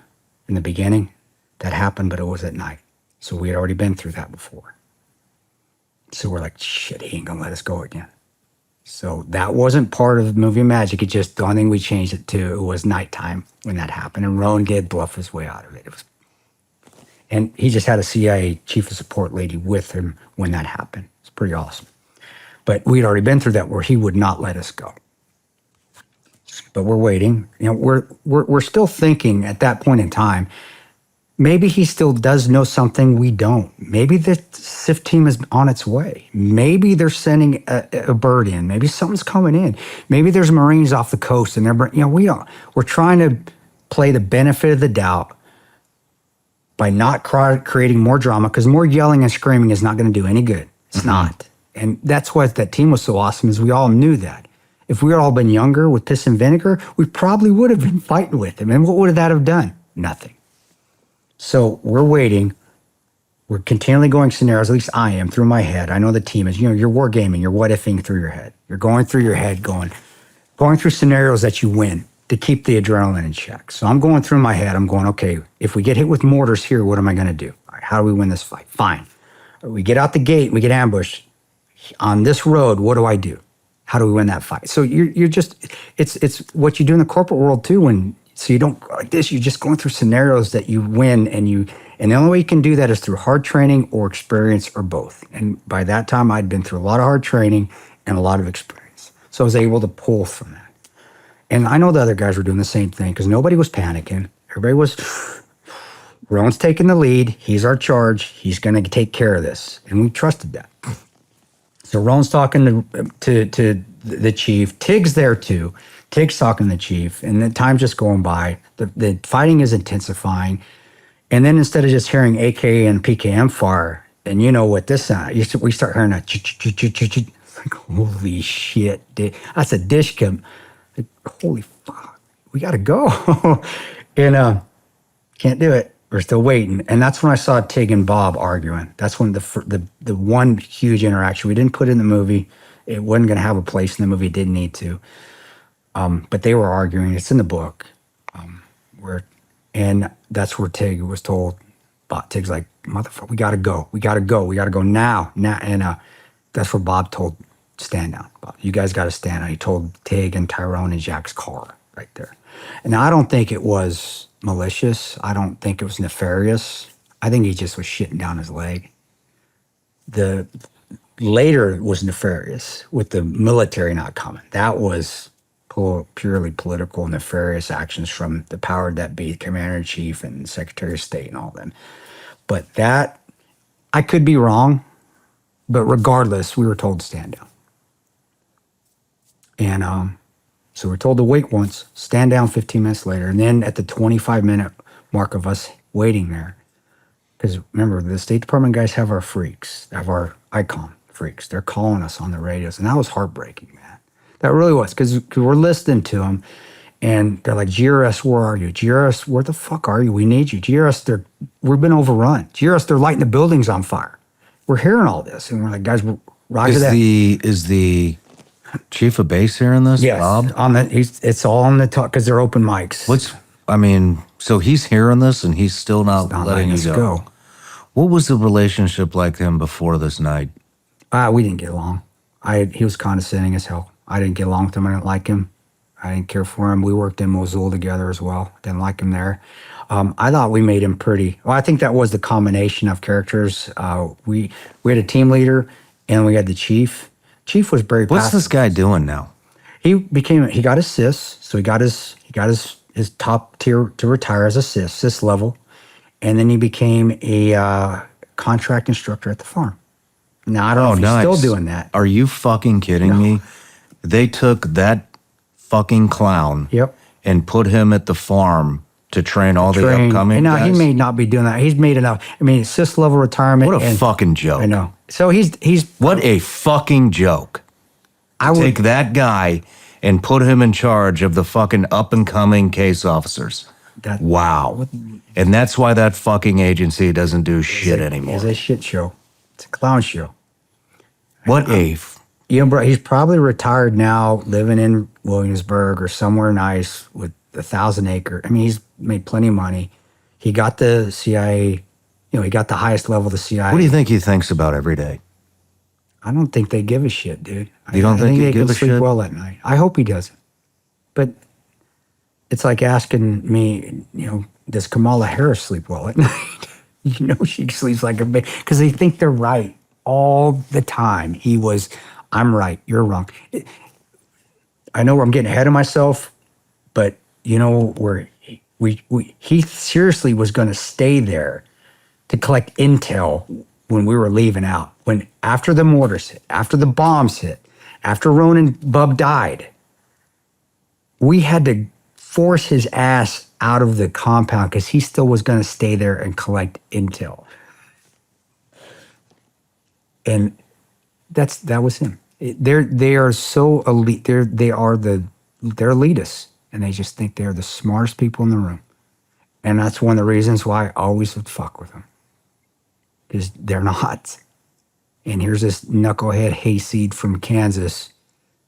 in the beginning, that happened, but it was at night. So we had already been through that before. So we're like, shit, he ain't gonna let us go again. So that wasn't part of the movie magic. It just, the only thing we changed it to, it was nighttime when that happened. And Roan did bluff his way out of it. And he just had a CIA chief of support lady with him when that happened. It's pretty awesome. But we'd already been through that where he would not let us go. But we're waiting. We're still thinking at that point in time, maybe he still does know something we don't. Maybe the SIF team is on its way. Maybe they're sending a bird in. Maybe something's coming in. Maybe there's Marines off the coast and we're trying to play the benefit of the doubt by not creating more drama, because more yelling and screaming is not going to do any good. It's not. And that's why that team was so awesome, is we all knew that. If we had all been younger with piss and vinegar, we probably would have been fighting with them. And what would that have done? Nothing. So we're waiting. We're continually going scenarios, at least I am, through my head. I know the team is, you're wargaming, you're what-ifing through your head. You're going through your head, going through scenarios that you win to keep the adrenaline in check. So I'm going through my head. I'm going, okay, if we get hit with mortars here, what am I going to do? All right, how do we win this fight? Fine. We get out the gate, we get ambushed. On this road, what do I do? How do we win that fight? So you're just, it's what you do in the corporate world too. So you don't like this, you're just going through scenarios that you win, and the only way you can do that is through hard training or experience or both. And by that time, I'd been through a lot of hard training and a lot of experience. So I was able to pull from that. And I know the other guys were doing the same thing because nobody was panicking. Everybody was, Ron's taking the lead. He's our charge. He's going to take care of this. And we trusted that. So Ron's talking to the chief. Tig's there too. Tig's talking to the chief. And the time's just going by. The fighting is intensifying. And then instead of just hearing AK and PKM fire, and you know what this sound, we start hearing a like, holy shit, dude. That's a dish cam. Like, holy fuck, we got to go. And can't do it. We're still waiting. And that's when I saw Tig and Bob arguing. That's when the one huge interaction. We didn't put it in the movie. It wasn't going to have a place in the movie. It didn't need to. But they were arguing. It's in the book. And that's where Tig was told. Tig's like, motherfucker, we got to go. We got to go. We got to go now. And that's where Bob told, stand down. Bob, you guys got to stand down. He told Tig and Tyrone and Jack's car right there. And I don't think it was malicious. I don't think it was nefarious. I think he just was shitting down his leg. The later was nefarious with the military not coming. That was purely political, nefarious actions from the power that be, Commander-in-Chief and Secretary of State and all them. But that, I could be wrong, but regardless, we were told to stand down. And so we're told to wait once, stand down 15 minutes later, and then at the 25-minute mark of us waiting there, because remember, the State Department guys have our freaks, have our icon freaks. They're calling us on the radios, and that was heartbreaking, man. That really was, because we're listening to them, and they're like, GRS, where are you? GRS, where the fuck are you? We need you. GRS, we've been overrun. GRS, they're lighting the buildings on fire. We're hearing all this, and we're like, guys, roger that. Is the chief of base hearing this, yes, Bob? It's all on the talk, because they're open mics. So he's hearing this, and he's still not letting you go. What was the relationship like him before this night? We didn't get along. He was condescending as hell. I didn't get along with him. I didn't like him. I didn't care for him. We worked in Mosul together as well. Didn't like him there. I thought we made him pretty. Well, I think that was the combination of characters. We had a team leader, and we had the chief. Chief was very What's this guy doing now? He got his CIS, so he got his top tier to retire as a CIS level, and then he became a contract instructor at the farm. Now, I don't know if he's still doing that. Are you fucking kidding me? They took that fucking clown and put him at the farm to train all the upcoming guys? He may not be doing that. He's made enough. I mean, CIS level retirement. What a fucking joke. I know. So he's what a fucking joke. Take that guy and put him in charge of the fucking up-and-coming case officers. Wow. And that's why that fucking agency doesn't do shit anymore. It's a shit show. It's a clown show. He's probably retired now, living in Williamsburg or somewhere nice with 1,000 acre. I mean, he's made plenty of money. He got the CIA, he got the highest level of the CIA. What do you think he thinks about every day? I don't think they give a shit, dude. You don't think he gives a shit? I think they can sleep well at night. I hope he doesn't. But it's like asking me, does Kamala Harris sleep well at night? She sleeps like a baby. Because they think they're right all the time. I'm right, you're wrong. I know I'm getting ahead of myself, but where he seriously was going to stay there to collect intel when we were leaving out. When after the mortars hit, after the bombs hit, after Ron and Bub died, we had to force his ass out of the compound because he still was going to stay there and collect intel. And That was him. They are so elite. They're elitists, and they just think they're the smartest people in the room. And that's one of the reasons why I always would fuck with them, because they're not. And here's this knucklehead hayseed from Kansas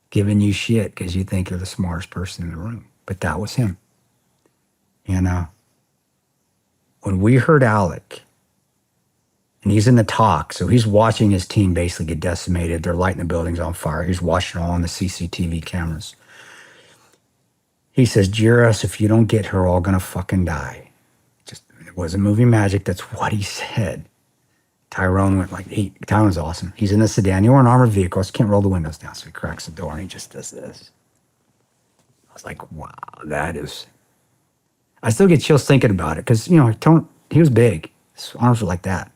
giving you shit because you think you're the smartest person in the room. But that was him. And when we heard Alec, and he's in the talk, so he's watching his team basically get decimated. They're lighting the buildings on fire. He's watching all on the CCTV cameras. He says, Jiras, if you don't get her, we're all gonna fucking die. It wasn't movie magic. That's what he said. Tyrone went Tyrone's awesome. He's in a sedan. You're in armored vehicles. Can't roll the windows down. So he cracks the door and he just does this. I was like, wow, that is. I still get chills thinking about it because, he was big. His arms were like that.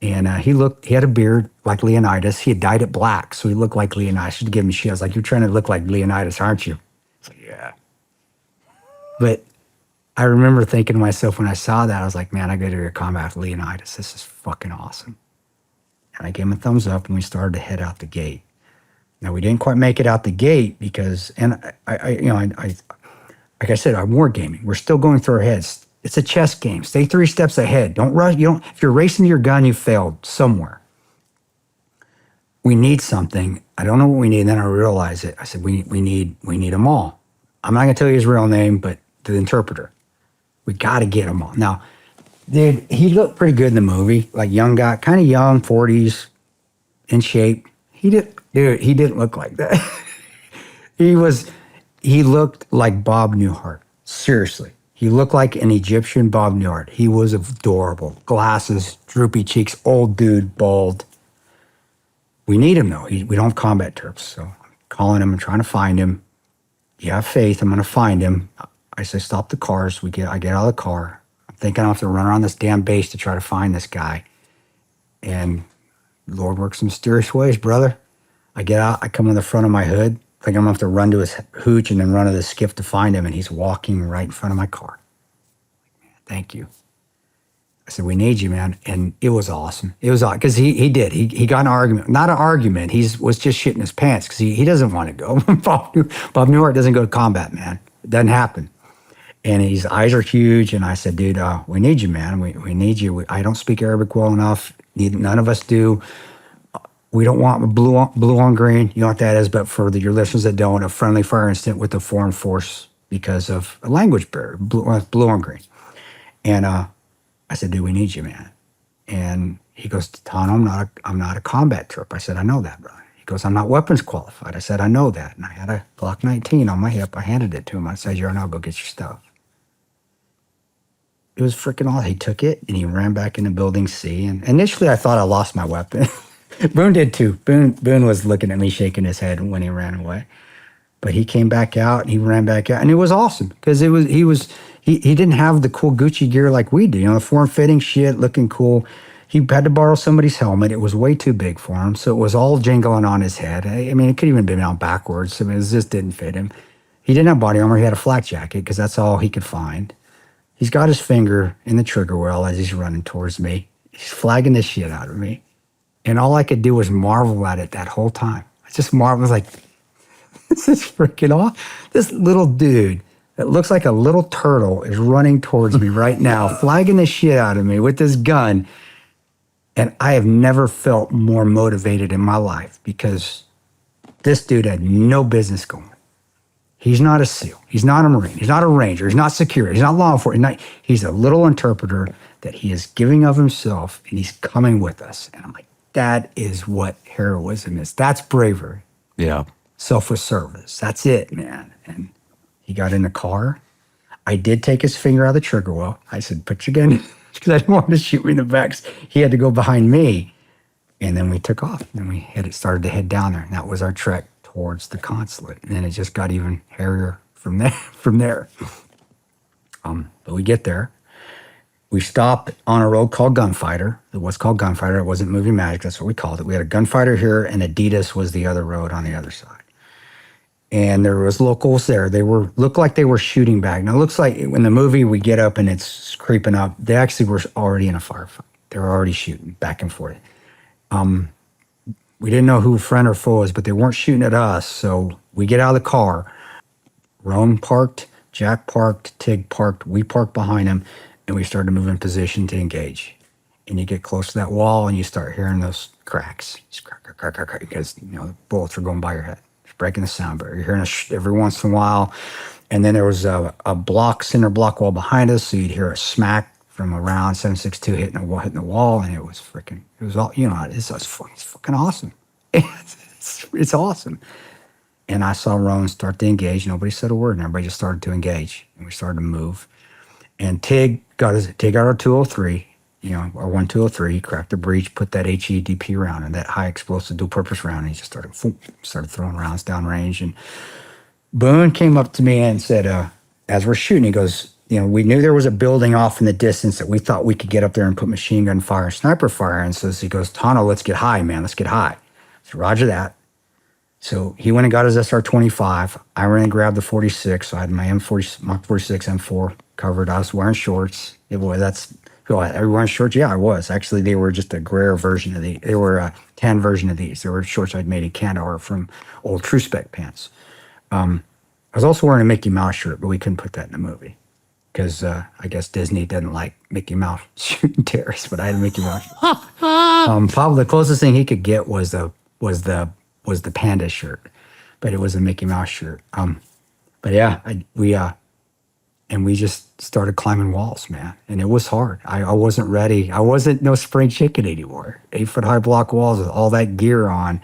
And he had a beard like Leonidas. He had dyed it black, so he looked like Leonidas. I should give him shit. I was like, you're trying to look like Leonidas, aren't you? It's like, yeah. But I remember thinking to myself when I saw that, I was like, man, I got to go to combat with Leonidas. This is fucking awesome. And I gave him a thumbs up and we started to head out the gate. Now, we didn't quite make it out the gate because, and I like I said, I'm wargaming. We're still going through our heads. It's a chess game. Stay 3 steps ahead. Don't rush. If you're racing to your gun, you failed somewhere. We need something. I don't know what we need. And then I realized it. I said, we need them all. I'm not going to tell you his real name, but the interpreter. We got to get them all. Now, dude, he looked pretty good in the movie. Like young guy, kind of young, 40s, in shape. He didn't look like that. He looked like Bob Newhart. Seriously. He looked like an Egyptian Bob Newhart. He was adorable. Glasses, droopy cheeks, old dude, bald. We need him, though. We don't have combat terps, so I'm calling him and trying to find him. You have faith. I'm going to find him. I say, stop the cars. I get out of the car. I'm thinking I have to run around this damn base to try to find this guy. And the Lord works in mysterious ways, brother. I get out. I come on the front of my hood. I think I'm going to have to run to his hooch and then run to the skiff to find him. And he's walking right in front of my car. Thank you. I said, we need you, man. And it was awesome. It was awesome because he did. He got an argument. Not an argument. He was just shitting his pants because he doesn't want to go. Bob Newhart doesn't go to combat, man. It doesn't happen. And his eyes are huge. And I said, dude, we need you, man. We need you. I don't speak Arabic well enough. None of us do. We don't want blue on green. You know what that is, but for your listeners that don't, a friendly fire incident with a foreign force because of a language barrier, blue on green. And I said, dude, we need you, man. And he goes, Tanto, I'm not a combat trip. I said, I know that, brother. He goes, I'm not weapons qualified. I said, I know that. And I had a Glock 19 on my hip. I handed it to him. I said, you're now go get your stuff. It was freaking awesome. He took it and he ran back into building C. And initially I thought I lost my weapon. Boone did too. Boone was looking at me, shaking his head when he ran away. But he came back out and he ran back out. And it was awesome because he didn't have the cool Gucci gear like we do. The form-fitting shit, looking cool. He had to borrow somebody's helmet. It was way too big for him. So it was all jingling on his head. I mean, it could even been out backwards. I mean, it just didn't fit him. He didn't have body armor. He had a flak jacket because that's all he could find. He's got his finger in the trigger well as he's running towards me. He's flagging the shit out of me. And all I could do was marvel at it that whole time. I just marveled, like, this is freaking awesome. This little dude that looks like a little turtle is running towards me right now, flagging the shit out of me with this gun. And I have never felt more motivated in my life because this dude had no business going. He's not a SEAL. He's not a Marine. He's not a Ranger. He's not security. He's not law enforcement. He's a little interpreter that he is giving of himself, and he's coming with us. And I'm like, that is what heroism is. That's bravery. Yeah. Selfless service. That's it, man. And he got in the car. I did take his finger out of the trigger well. I said, put your gun, because I didn't want him to shoot me in the back. He had to go behind me. And then we took off. And we started to head down there. And that was our trek towards the consulate. And then it just got even hairier from there. But we get there. We stopped on a road called Gunfighter. It was called Gunfighter. It wasn't Movie Magic. That's what we called it. We had a Gunfighter here, and Adidas was the other road on the other side. And there was locals there. They looked like they were shooting back. Now, it looks like in the movie we get up and it's creeping up. They actually were already in a firefight. They were already shooting back and forth. We didn't know who friend or foe was, but they weren't shooting at us. So we get out of the car. Roan parked, Jack parked, Tig parked. We parked behind him, and we started to move in position to engage. And you get close to that wall, and you start hearing those cracks. Just crack, crack, crack, crack, crack, because the bullets are going by your head. It's breaking the sound barrier. You're hearing every once in a while. And then there was a center block wall behind us, so you'd hear a smack from a round 7.62 hitting the wall, and it was all, it's fucking awesome. It's awesome. And I saw Roan start to engage. Nobody said a word, and everybody just started to engage, and we started to move. And Tig got our 203, our 1203. He cracked the breech, put that HEDP round and that high explosive dual purpose round, and he just started throwing rounds downrange. And Boone came up to me and said, as we're shooting, he goes, we knew there was a building off in the distance that we thought we could get up there and put machine gun fire and sniper fire. And so he goes, Tanto, let's get high, man. Let's get high. So roger that. So he went and got his SR-25. I ran and grabbed the 46. So I had my Mark 46 M4 covered. I was wearing shorts. Are you wearing shorts? Yeah, I was. Actually, they were just a grayer version of they were a tan version of these. They were shorts I'd made in Canada or from old True Spec pants. I was also wearing a Mickey Mouse shirt, but we couldn't put that in the movie because I guess Disney doesn't like Mickey Mouse shooting terrorists, but I had a Mickey Mouse shirt. Probably the closest thing he could get was the panda shirt, but it was a Mickey Mouse shirt. But yeah, we just started climbing walls, man, and it was hard. I wasn't ready. I wasn't no spring chicken anymore. 8-foot high block walls with all that gear on.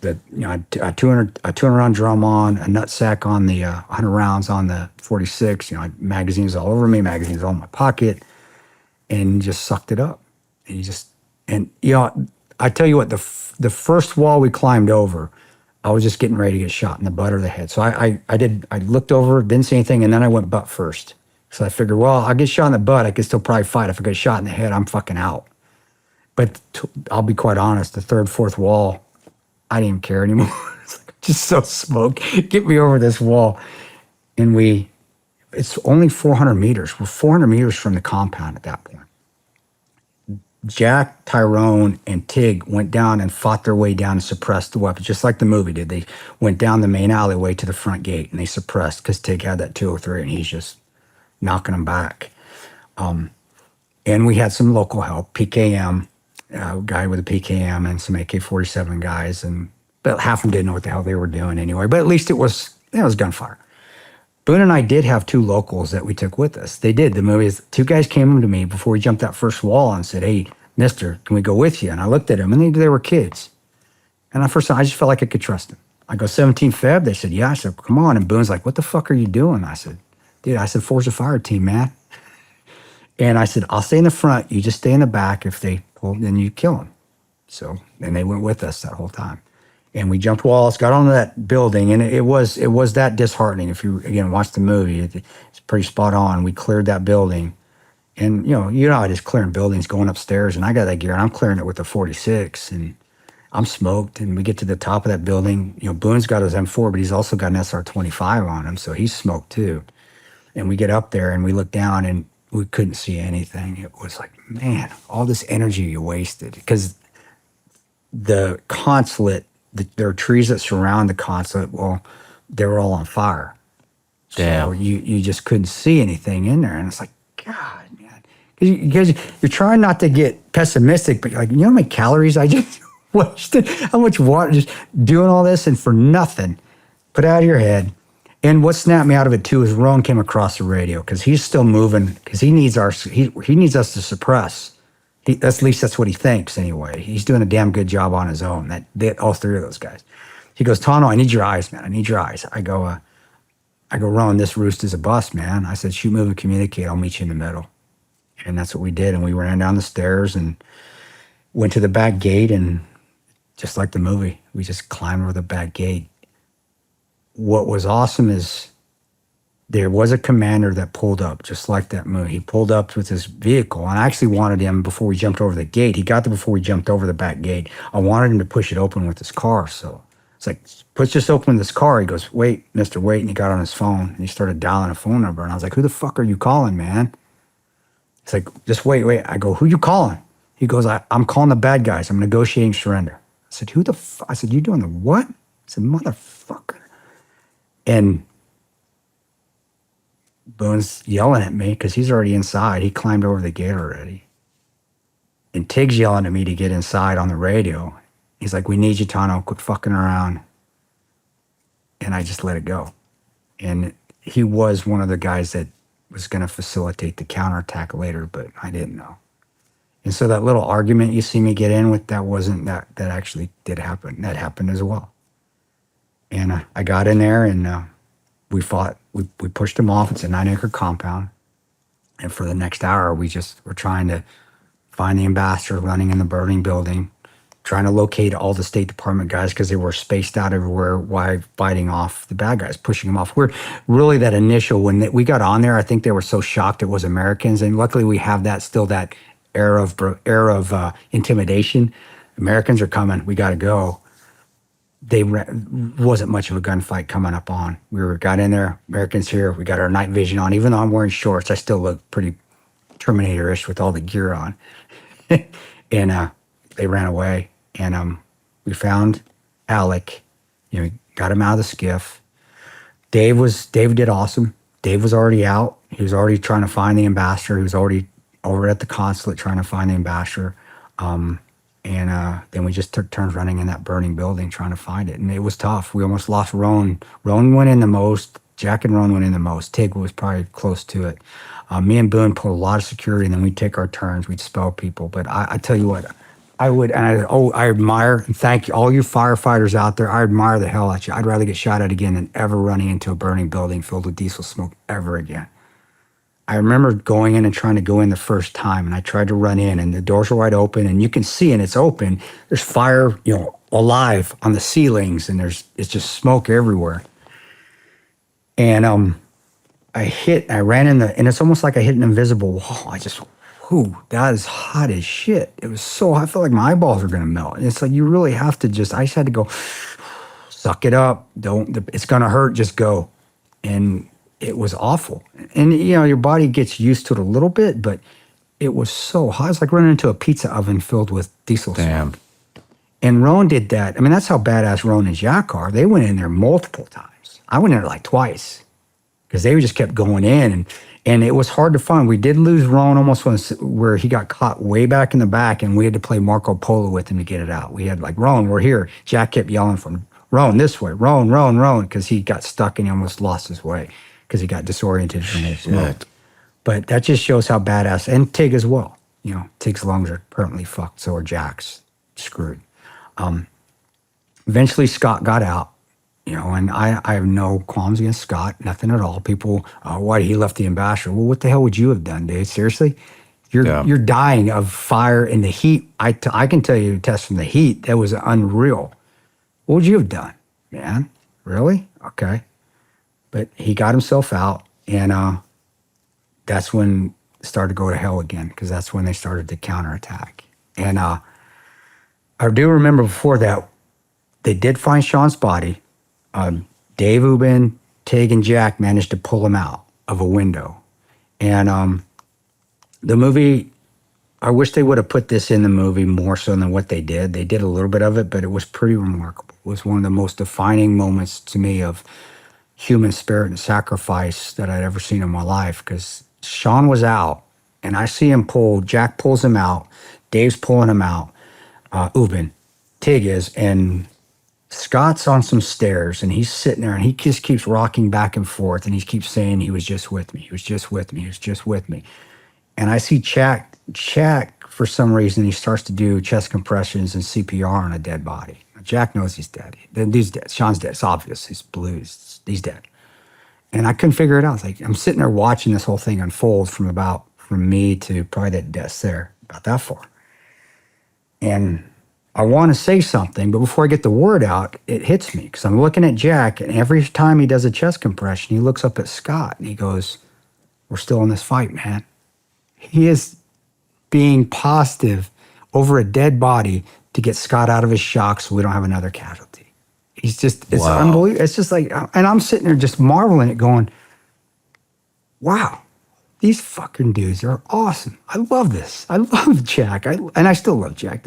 A 200 round drum on, a nut sack on the 100 rounds on the 46. Magazines all over me, magazines all in my pocket, and just sucked it up. And I tell you what, the first wall we climbed over, I was just getting ready to get shot in the butt or the head. So I looked over, didn't see anything, and then I went butt first. So I figured, well, I'll get shot in the butt. I could still probably fight. If I get shot in the head, I'm fucking out. But I'll be quite honest, the third, fourth wall, I didn't even care anymore. It's like, just so smoked. Get me over this wall. And it's only 400 meters. We're 400 meters from the compound at that point. Jack, Tyrone, and Tig went down and fought their way down and suppressed the weapons, just like the movie did. They went down the main alleyway to the front gate, and they suppressed because Tig had that 203, and he's just knocking them back. And we had some local help, PKM, a guy with a PKM and some AK-47 guys, but half of them didn't know what the hell they were doing anyway. But at least it was gunfire. Boone and I did have two locals that we took with us. They did. The movies, two guys came to me before we jumped that first wall and said, hey, mister, can we go with you? And I looked at them, and they were kids. And at first, I just felt like I could trust them. I go, 17 Feb? They said, yeah. I said, come on. And Boone's like, what the fuck are you doing? I said, dude, Forge a fire team, man. And I said, I'll stay in the front. You just stay in the back. If they pull, then you kill them. So, and they went with us that whole time. And we jumped walls, got onto that building, and it was that disheartening. If you, again, watch the movie, it's pretty spot on. We cleared that building. And, I just clearing buildings, going upstairs, and I got that gear, and I'm clearing it with the 46, and I'm smoked. And we get to the top of that building. Boone's got his M4, but he's also got an SR-25 on him, so he's smoked too. And we get up there, and we look down, and we couldn't see anything. It was like, man, all this energy you wasted. Because the consulate, there are trees that surround the consulate. Well, they were all on fire. Damn. So you just couldn't see anything in there. And it's like, God, man. Because you're trying not to get pessimistic, but you're like, how many calories I just wasted? How much water just doing all this and for nothing? Put it out of your head. And what snapped me out of it too is Roan came across the radio because he's still moving because he needs us to suppress. At least that's what he thinks anyway. He's doing a damn good job on his own. All three of those guys. He goes, Tanto, I need your eyes, man. I need your eyes. I go, Roan, this roost is a bust, man. I said, shoot, move, and communicate. I'll meet you in the middle. And that's what we did. And we ran down the stairs and went to the back gate. And just like the movie, we just climbed over the back gate. What was awesome is there was a commander that pulled up, just like that movie. He pulled up with his vehicle, and I actually wanted him before we jumped over the gate. He got there before we jumped over the back gate. I wanted him to push it open with his car. So it's like, push this open with his car. He goes, wait, mister, wait. And he got on his phone, and he started dialing a phone number. And I was like, who the fuck are you calling, man? It's like, just wait. I go, who you calling? He goes, I'm calling the bad guys. I'm negotiating surrender. I said, I said, you doing the what? I said, motherfucker. And Boone's yelling at me because he's already inside. He climbed over the gate already. And Tig's yelling at me to get inside on the radio. He's like, we need you, Tanto. Quit fucking around. And I just let it go. And he was one of the guys that was going to facilitate the counterattack later, but I didn't know. And so that little argument you see me get in with, that actually did happen. That happened as well. And I got in there and we fought. We pushed him off. It's a 9-acre compound. And for the next hour, we just were trying to find the ambassador running in the burning building, trying to locate all the State Department guys because they were spaced out everywhere while fighting off the bad guys, pushing them off. We're really that initial, when we got on there, I think they were so shocked it was Americans. And luckily we have that era of intimidation. Americans are coming. We got to go. Wasn't much of a gunfight coming up on. Got in there. Americans here. We got our night vision on. Even though I'm wearing shorts, I still look pretty Terminator-ish with all the gear on. And they ran away. And we found Alec. Got him out of the skiff. Dave did awesome. Dave was already out. He was already trying to find the ambassador. He was already over at the consulate trying to find the ambassador. And then we just took turns running in that burning building trying to find it. And it was tough. We almost lost Roan. Roan went in the most. Jack and Roan went in the most. Tig was probably close to it. Me and Boone put a lot of security, and then we'd take our turns. We'd spell people. But I tell you what, I admire and thank all you firefighters out there. I admire the hell out you. I'd rather get shot at again than ever running into a burning building filled with diesel smoke ever again. I remember going in and trying to go in the first time, and I tried to run in, and the doors were wide open, and you can see, and it's open. There's fire, alive on the ceilings, and it's just smoke everywhere. And I ran in and it's almost like I hit an invisible wall. That is hot as shit. It was so hot. I felt like my eyeballs were going to melt. And it's like, you really have to I just had to go, suck it up. It's going to hurt. Just go. And it was awful. And, your body gets used to it a little bit, but it was so hot. It's like running into a pizza oven filled with diesel smoke. And Roan did that. I mean, that's how badass Roan and Jack are. They went in there multiple times. I went in there like twice because they just kept going in. And it was hard to find. We did lose Roan almost once where he got caught way back in the back, and we had to play Marco Polo with him to get it out. We had like, Roan, we're here. Jack kept yelling for him, Roan, this way, Roan, Roan, Roan, because he got stuck and he almost lost his way because he got disoriented from the smoke. But that just shows how badass, and Tig as well. Tig's lungs are permanently fucked, so are Jack's. Screwed. Eventually Scott got out. And I have no qualms against Scott, nothing at all. People, why he left the ambassador? Well, what the hell would you have done, dude? Seriously? You're dying of fire in the heat. I can tell you, test from the heat, that was unreal. What would you have done, man? Really? Okay. But he got himself out, and that's when it started to go to hell again, because that's when they started to counterattack. And I do remember before that, they did find Shawn's body. Dave Ubin, Tig, and Jack managed to pull him out of a window. And the movie, I wish they would have put this in the movie more so than what they did. They did a little bit of it, but it was pretty remarkable. It was one of the most defining moments to me of human spirit and sacrifice that I'd ever seen in my life, because Shawn was out, and I see him Jack pulls him out, Dave's pulling him out, Ubin, Tig is, and Scott's on some stairs, and he's sitting there, and he just keeps rocking back and forth, and he keeps saying, he was just with me, he was just with me, he was just with me. And I see Jack, for some reason, he starts to do chest compressions and CPR on a dead body. Jack knows he's dead. The dude's dead. Shawn's dead. It's obvious. He's blue. He's dead. And I couldn't figure it out. It's like, I'm sitting there watching this whole thing unfold from me to probably that desk there, about that far. And I want to say something, but before I get the word out, it hits me, because I'm looking at Jack, and every time he does a chest compression, he looks up at Scott, and he goes, we're still in this fight, man. He is being positive over a dead body to get Scott out of his shock so we don't have another casualty. It's unbelievable. It's just like, and I'm sitting there just marveling at going, wow, these fucking dudes are awesome. I love this. I love Jack. And I still love Jack.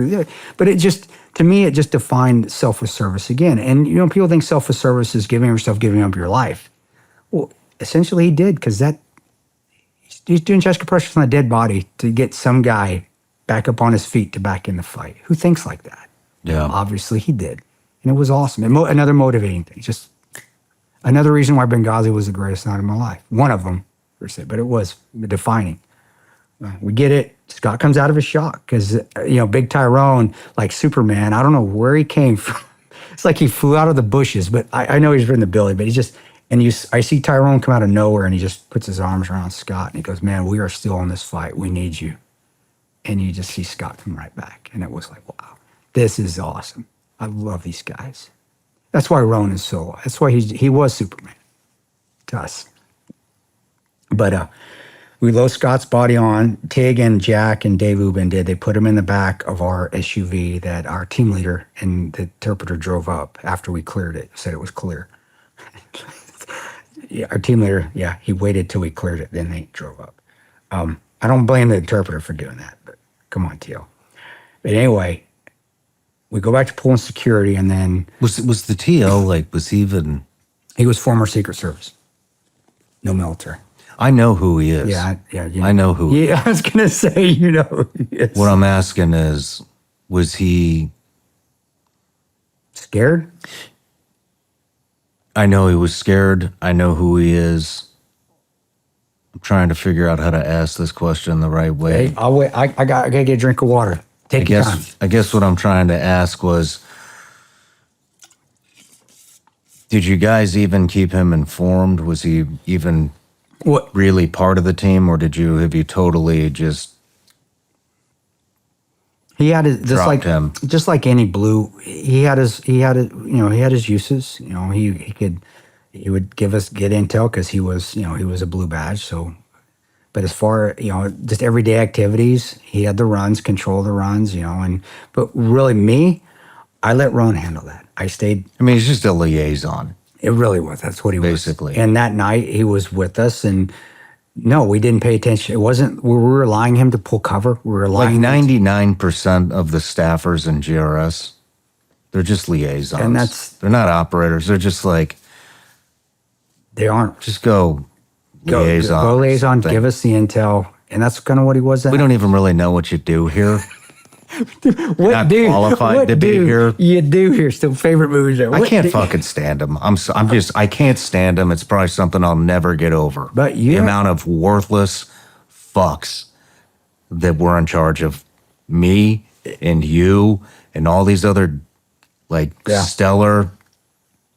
But it just, to me, it just defined selfless service again. And, people think selfless service is giving yourself, giving up your life. Well, essentially he did, because he's doing chest compressions on a dead body to get some guy back up on his feet to back in the fight. Who thinks like that? Yeah. Obviously he did. And it was awesome. And another motivating thing. Just another reason why Benghazi was the greatest night of my life. One of them, per se, but it was defining. We get it. Scott comes out of his shock because, Big Tyrone, like Superman, I don't know where he came from. It's like he flew out of the bushes, but I know he's in the building, but I see Tyrone come out of nowhere and he just puts his arms around Scott and he goes, man, we are still in this fight. We need you. And you just see Scott come right back. And it was like, wow, this is awesome. I love these guys. That's why Ronan is so, that's why he was Superman to us. But we load Scott's body on. Tig and Jack and Dave Ubin did. They put him in the back of our SUV that our team leader and the interpreter drove up after we cleared it, said it was clear. Yeah, our team leader, he waited till we cleared it, then they drove up. I don't blame the interpreter for doing that, but come on, Teal. But anyway, we go back to pulling security, and then... Was the TL, was he even... He was former Secret Service. No military. I know who he is. Yeah. I know who he is. Yeah, I was going to say, who he is. What I'm asking is, was he... Scared? I know he was scared. I know who he is. I'm trying to figure out how to ask this question the right way. Hey, I'll wait. I gotta get a drink of water. Take your time. I guess what I'm trying to ask was, did you guys even keep him informed? Was he even really part of the team, or have you totally just he had his, dropped him? Just like any blue, he had his uses. He would get intel because he was a blue badge. So, but as far just everyday activities, he had the runs, control the runs, but really me, I let Ron handle that. I stayed. I mean, he's just a liaison. It really was. That's what he was. Basically. And that night he was with us, and no, we didn't pay attention. It wasn't, we were allowing him to pull cover. We were allowing 99% of the staffers in GRS, they're just liaisons. And they're not operators. They're just they aren't. Just go liaison. Go liaison, give us the intel. And that's kind of what he was. We don't even really know what you do here. What do qualified to be here. You do here. Still favorite movies there. I can't fucking stand him. I can't stand him. It's probably something I'll never get over. But the amount of worthless fucks that were in charge of me and you and all these other stellar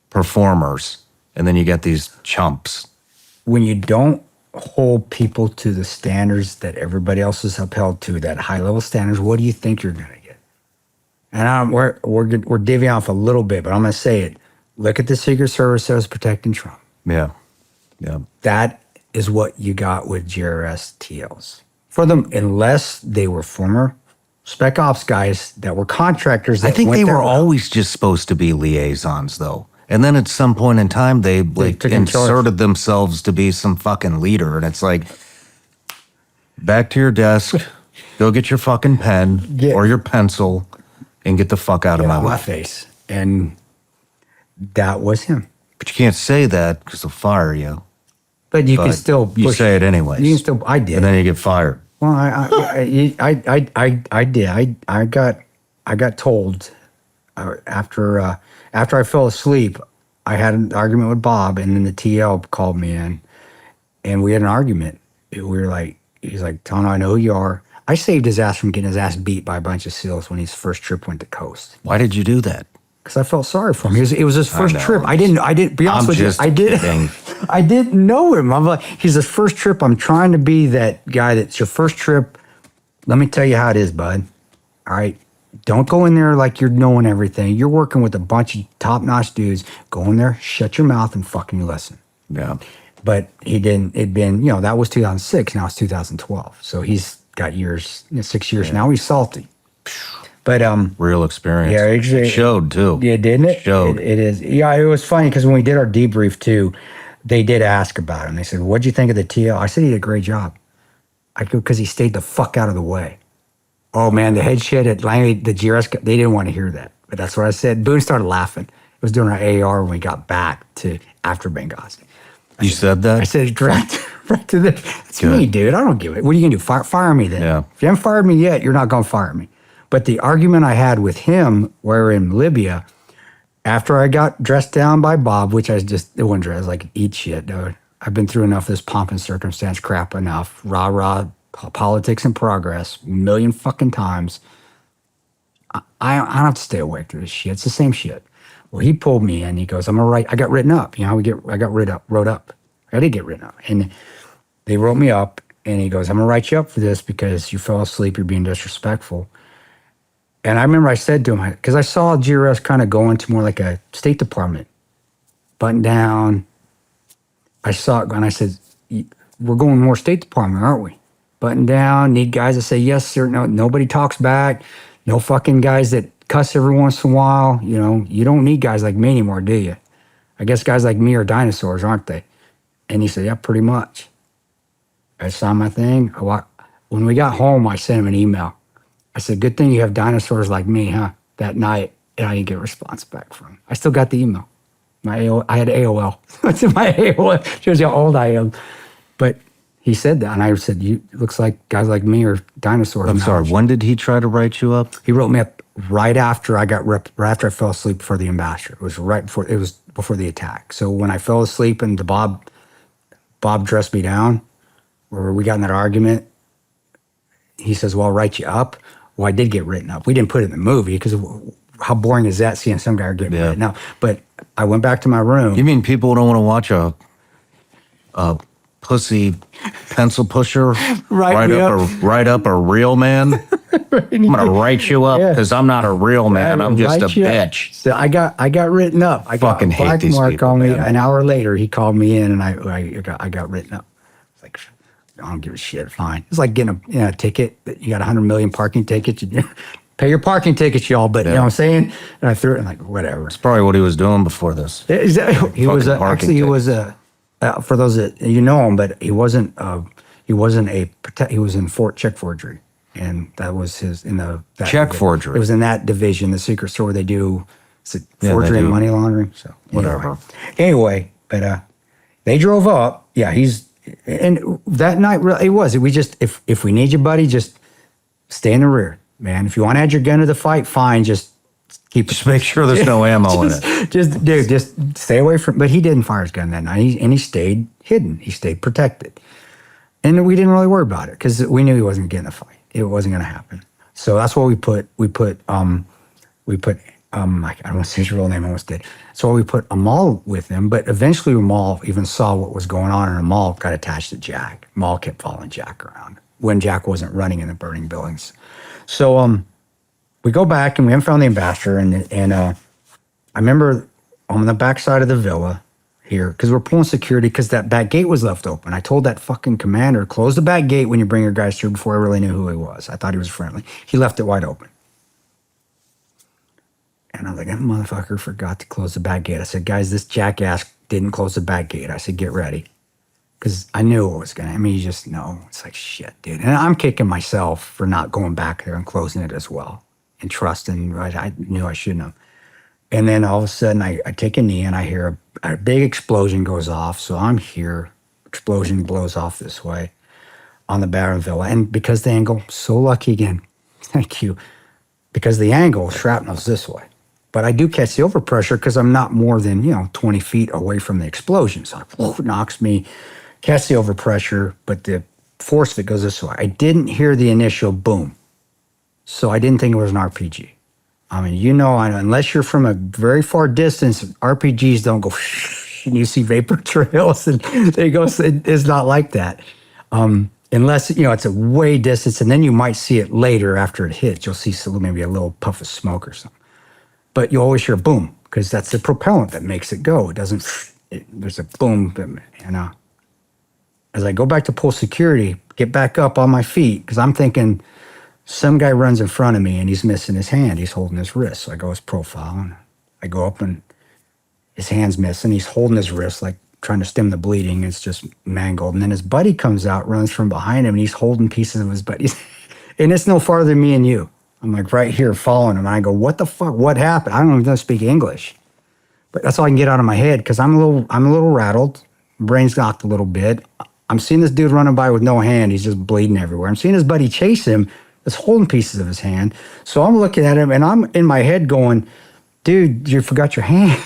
performers, and then you get these chumps. When you don't hold people to the standards that everybody else is upheld to, that high level standards, what do you think you're going to get? And we're divvying off a little bit, but I'm going to say it. Look at the Secret Service that was protecting Trump. Yeah. That is what you got with GRS TLs. For them, unless they were former Spec Ops guys that were contractors. I think they were always just supposed to be liaisons, though. And then at some point in time, they inserted themselves to be some fucking leader. And it's like, back to your desk, go get your fucking pen or your pencil and get the fuck out of my face. And that was him. But you can't say that because they'll fire you. But you can still push. You say it anyways. You can still, I did. And then you get fired. Well, I did. I got told after I fell asleep, I had an argument with Bob, and then the TL called me in, and we had an argument. We were like, he's like, Tanto, I know who you are. I saved his ass from getting his ass beat by a bunch of SEALs when his first trip went to Coast. Why did you do that? Because I felt sorry for him. It was his first trip. I didn't. Be honest with you, I didn't know him. I'm like, he's his first trip. I'm trying to be that guy that's your first trip. Let me tell you how it is, bud. All right. Don't go in there like you're knowing everything. You're working with a bunch of top-notch dudes. Go in there, shut your mouth, and fucking listen. Yeah. But he didn't. It'd been, that was 2006. Now it's 2012. So he's got years, 6 years. Now he's salty. But real experience. Yeah, it showed too. Yeah, didn't it? Showed. It is. Yeah, it was funny because when we did our debrief too, they did ask about him. They said, "What'd you think of the TL?" I said he did a great job. I go, because he stayed the fuck out of the way. Oh, man, the head shit at Langley, the GRS, they didn't want to hear that. But that's what I said. Boone started laughing. It was during our AR when we got back to after Benghazi. You said that? I said, right to the, it's me, dude. I don't give it. What are you going to do? Fire me then. Yeah. If you haven't fired me yet, you're not going to fire me. But the argument I had with him, where in Libya, after I got dressed down by Bob, which it wasn't dressed, like eat shit, dude. I've been through enough of this pomp and circumstance crap enough. Rah, politics and progress, a million fucking times. I don't have to stay awake through this shit. It's the same shit. Well, he pulled me in. He goes, I'm going to write. I got written up. You know how I got wrote up. I did get written up. And they wrote me up. And he goes, I'm going to write you up for this because you fell asleep. You're being disrespectful. And I remember I said to him, because I saw GRS kind of go into more like a State Department, button down. I saw it and I said, we're going more State Department, aren't we? Button down, need guys that say yes, sir. No, nobody talks back. No fucking guys that cuss every once in a while. You know, you don't need guys like me anymore, do you? I guess guys like me are dinosaurs, aren't they? And he said, yeah, pretty much. I signed my thing. When we got home, I sent him an email. I said, good thing you have dinosaurs like me, huh? That night, and I didn't get a response back from him. I still got the email. I had AOL. That's my AOL. Shows you how old I am. But he said that, and I said, "You looks like guys like me are dinosaurs." I'm sorry. When did he try to write you up? He wrote me up right after I right after I fell asleep before the ambassador. It was before the attack. So when I fell asleep and Bob dressed me down, where we got in that argument, he says, "Well, I'll write you up." Well, I did get written up. We didn't put it in the movie because how boring is that seeing some guy get written up? But I went back to my room. You mean people don't want to watch a pussy pencil pusher write up a real man? I'm gonna write you up because I'm not a real man. I'm just a bitch. So I got written up. I got fucking a black hate these mark people, on me. man. An hour later, he called me in, and I got written up. It's like, I don't give a shit. Fine. It's like getting a ticket. You got 100 million parking tickets. You pay your parking tickets, y'all. But you know what I'm saying? And I threw it, and like, whatever. That's probably what he was doing before this. Exactly. He was for those that you know him, but he was in check forgery, and that was his check forgery. It was in that division, the secret store. They do forgery and money laundering. So whatever. Anyway, but they drove up. Yeah, and that night we just if we need you, buddy, just stay in the rear, man. If you want to add your gun to the fight, fine. Just make sure there's no ammo in it. Just stay away from. But he didn't fire his gun that night, and he stayed hidden. He stayed protected, and we didn't really worry about it because we knew he wasn't getting a fight. It wasn't going to happen. So that's what we put. I don't want to say his real name. I almost did. So we put Amal with him, but eventually Amal even saw what was going on, and Amal got attached to Jack. Amal kept following Jack around when Jack wasn't running in the burning buildings. So we go back, and we haven't found the ambassador, and I remember on the backside of the villa here, because we're pulling security, because that back gate was left open. I told that fucking commander, close the back gate when you bring your guys through, before I really knew who he was. I thought he was friendly. He left it wide open. And I was like, that motherfucker forgot to close the back gate. I said, guys, this jackass didn't close the back gate. I said, get ready. Because I knew it was going to, you just know. It's like, shit, dude. And I'm kicking myself for not going back there and closing it as well. And trusting, right? I knew I shouldn't have. And then all of a sudden, I take a knee, and I hear a big explosion goes off. So I'm here. Explosion blows off this way on the Baron Villa. And because the angle, so lucky again. Thank you. Because the angle, shrapnel's this way. But I do catch the overpressure because I'm not more than, 20 feet away from the explosion. So it knocks me, catch the overpressure, but the force of it goes this way. I didn't hear the initial boom. So I didn't think it was an RPG. Unless you're from a very far distance, RPGs don't go, and you see vapor trails, and they go, it's not like that. Unless, it's a way distance, and then you might see it later after it hits. You'll see maybe a little puff of smoke or something. But you always hear boom, because that's the propellant that makes it go. It doesn't, there's a boom, As I go back to pull security, get back up on my feet, because I'm thinking some guy runs in front of me and he's missing his hand. He's holding his wrist. So I go his profile, and I go up, and his hand's missing. He's holding his wrist like trying to stem the bleeding. It's just mangled. And then his buddy comes out, runs from behind him, and he's holding pieces of his buddy's. And it's no farther than me and you. I'm like right here following him. And I go, what the fuck? What happened? I don't even speak English. But that's all I can get out of my head because I'm a little rattled. Brain's knocked a little bit. I'm seeing this dude running by with no hand. He's just bleeding everywhere. I'm seeing his buddy chase him. That's holding pieces of his hand. So I'm looking at him and I'm in my head going, dude, you forgot your hand.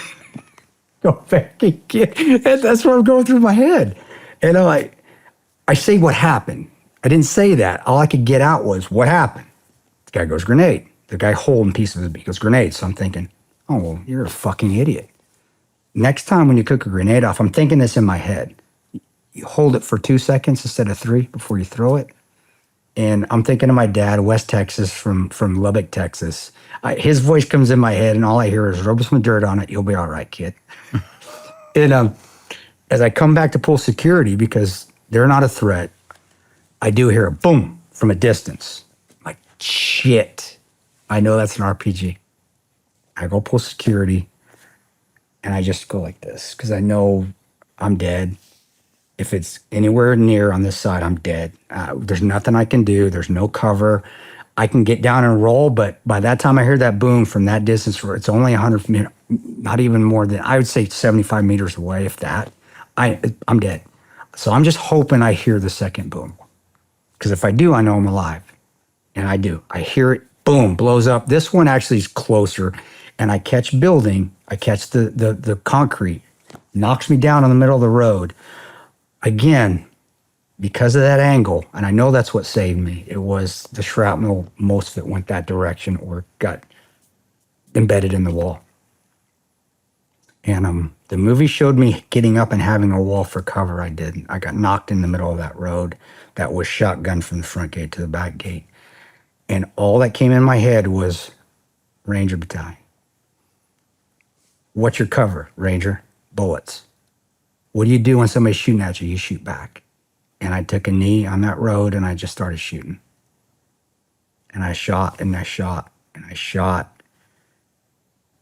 Go back and get. And that's what I'm going through my head. And I'm like, I say what happened. I didn't say that. All I could get out was what happened. The guy goes, grenade. The guy holding pieces of his, he goes, grenade. So I'm thinking, oh, well, you're a fucking idiot. Next time when you cook a grenade off, I'm thinking this in my head. You hold it for 2 seconds instead of 3 before you throw it. And I'm thinking of my dad, West Texas, from Lubbock, Texas. His voice comes in my head, and all I hear is, rub some dirt on it. You'll be all right, kid. And as I come back to pull security, because they're not a threat, I do hear a boom from a distance. I'm like, shit. I know that's an RPG. I go pull security. And I just go like this because I know I'm dead. If it's anywhere near on this side, I'm dead. There's nothing I can do. There's no cover. I can get down and roll, but by that time I hear that boom from that distance, where it's only 100 meters, not even more than, I would say 75 meters away, if that, I'm dead. So I'm just hoping I hear the second boom. Because if I do, I know I'm alive. And I do. I hear it, boom, blows up. This one actually is closer. And I catch building, I catch the concrete, knocks me down in the middle of the road. Again, because of that angle, and I know that's what saved me, it was the shrapnel, most of it went that direction or got embedded in the wall. And the movie showed me getting up and having a wall for cover. I didn't. I got knocked in the middle of that road that was shotgun from the front gate to the back gate. And all that came in my head was Ranger Battalion. What's your cover, Ranger? Bullets. What do you do when somebody's shooting at you? You shoot back. And I took a knee on that road and I just started shooting. And I shot and I shot and I shot.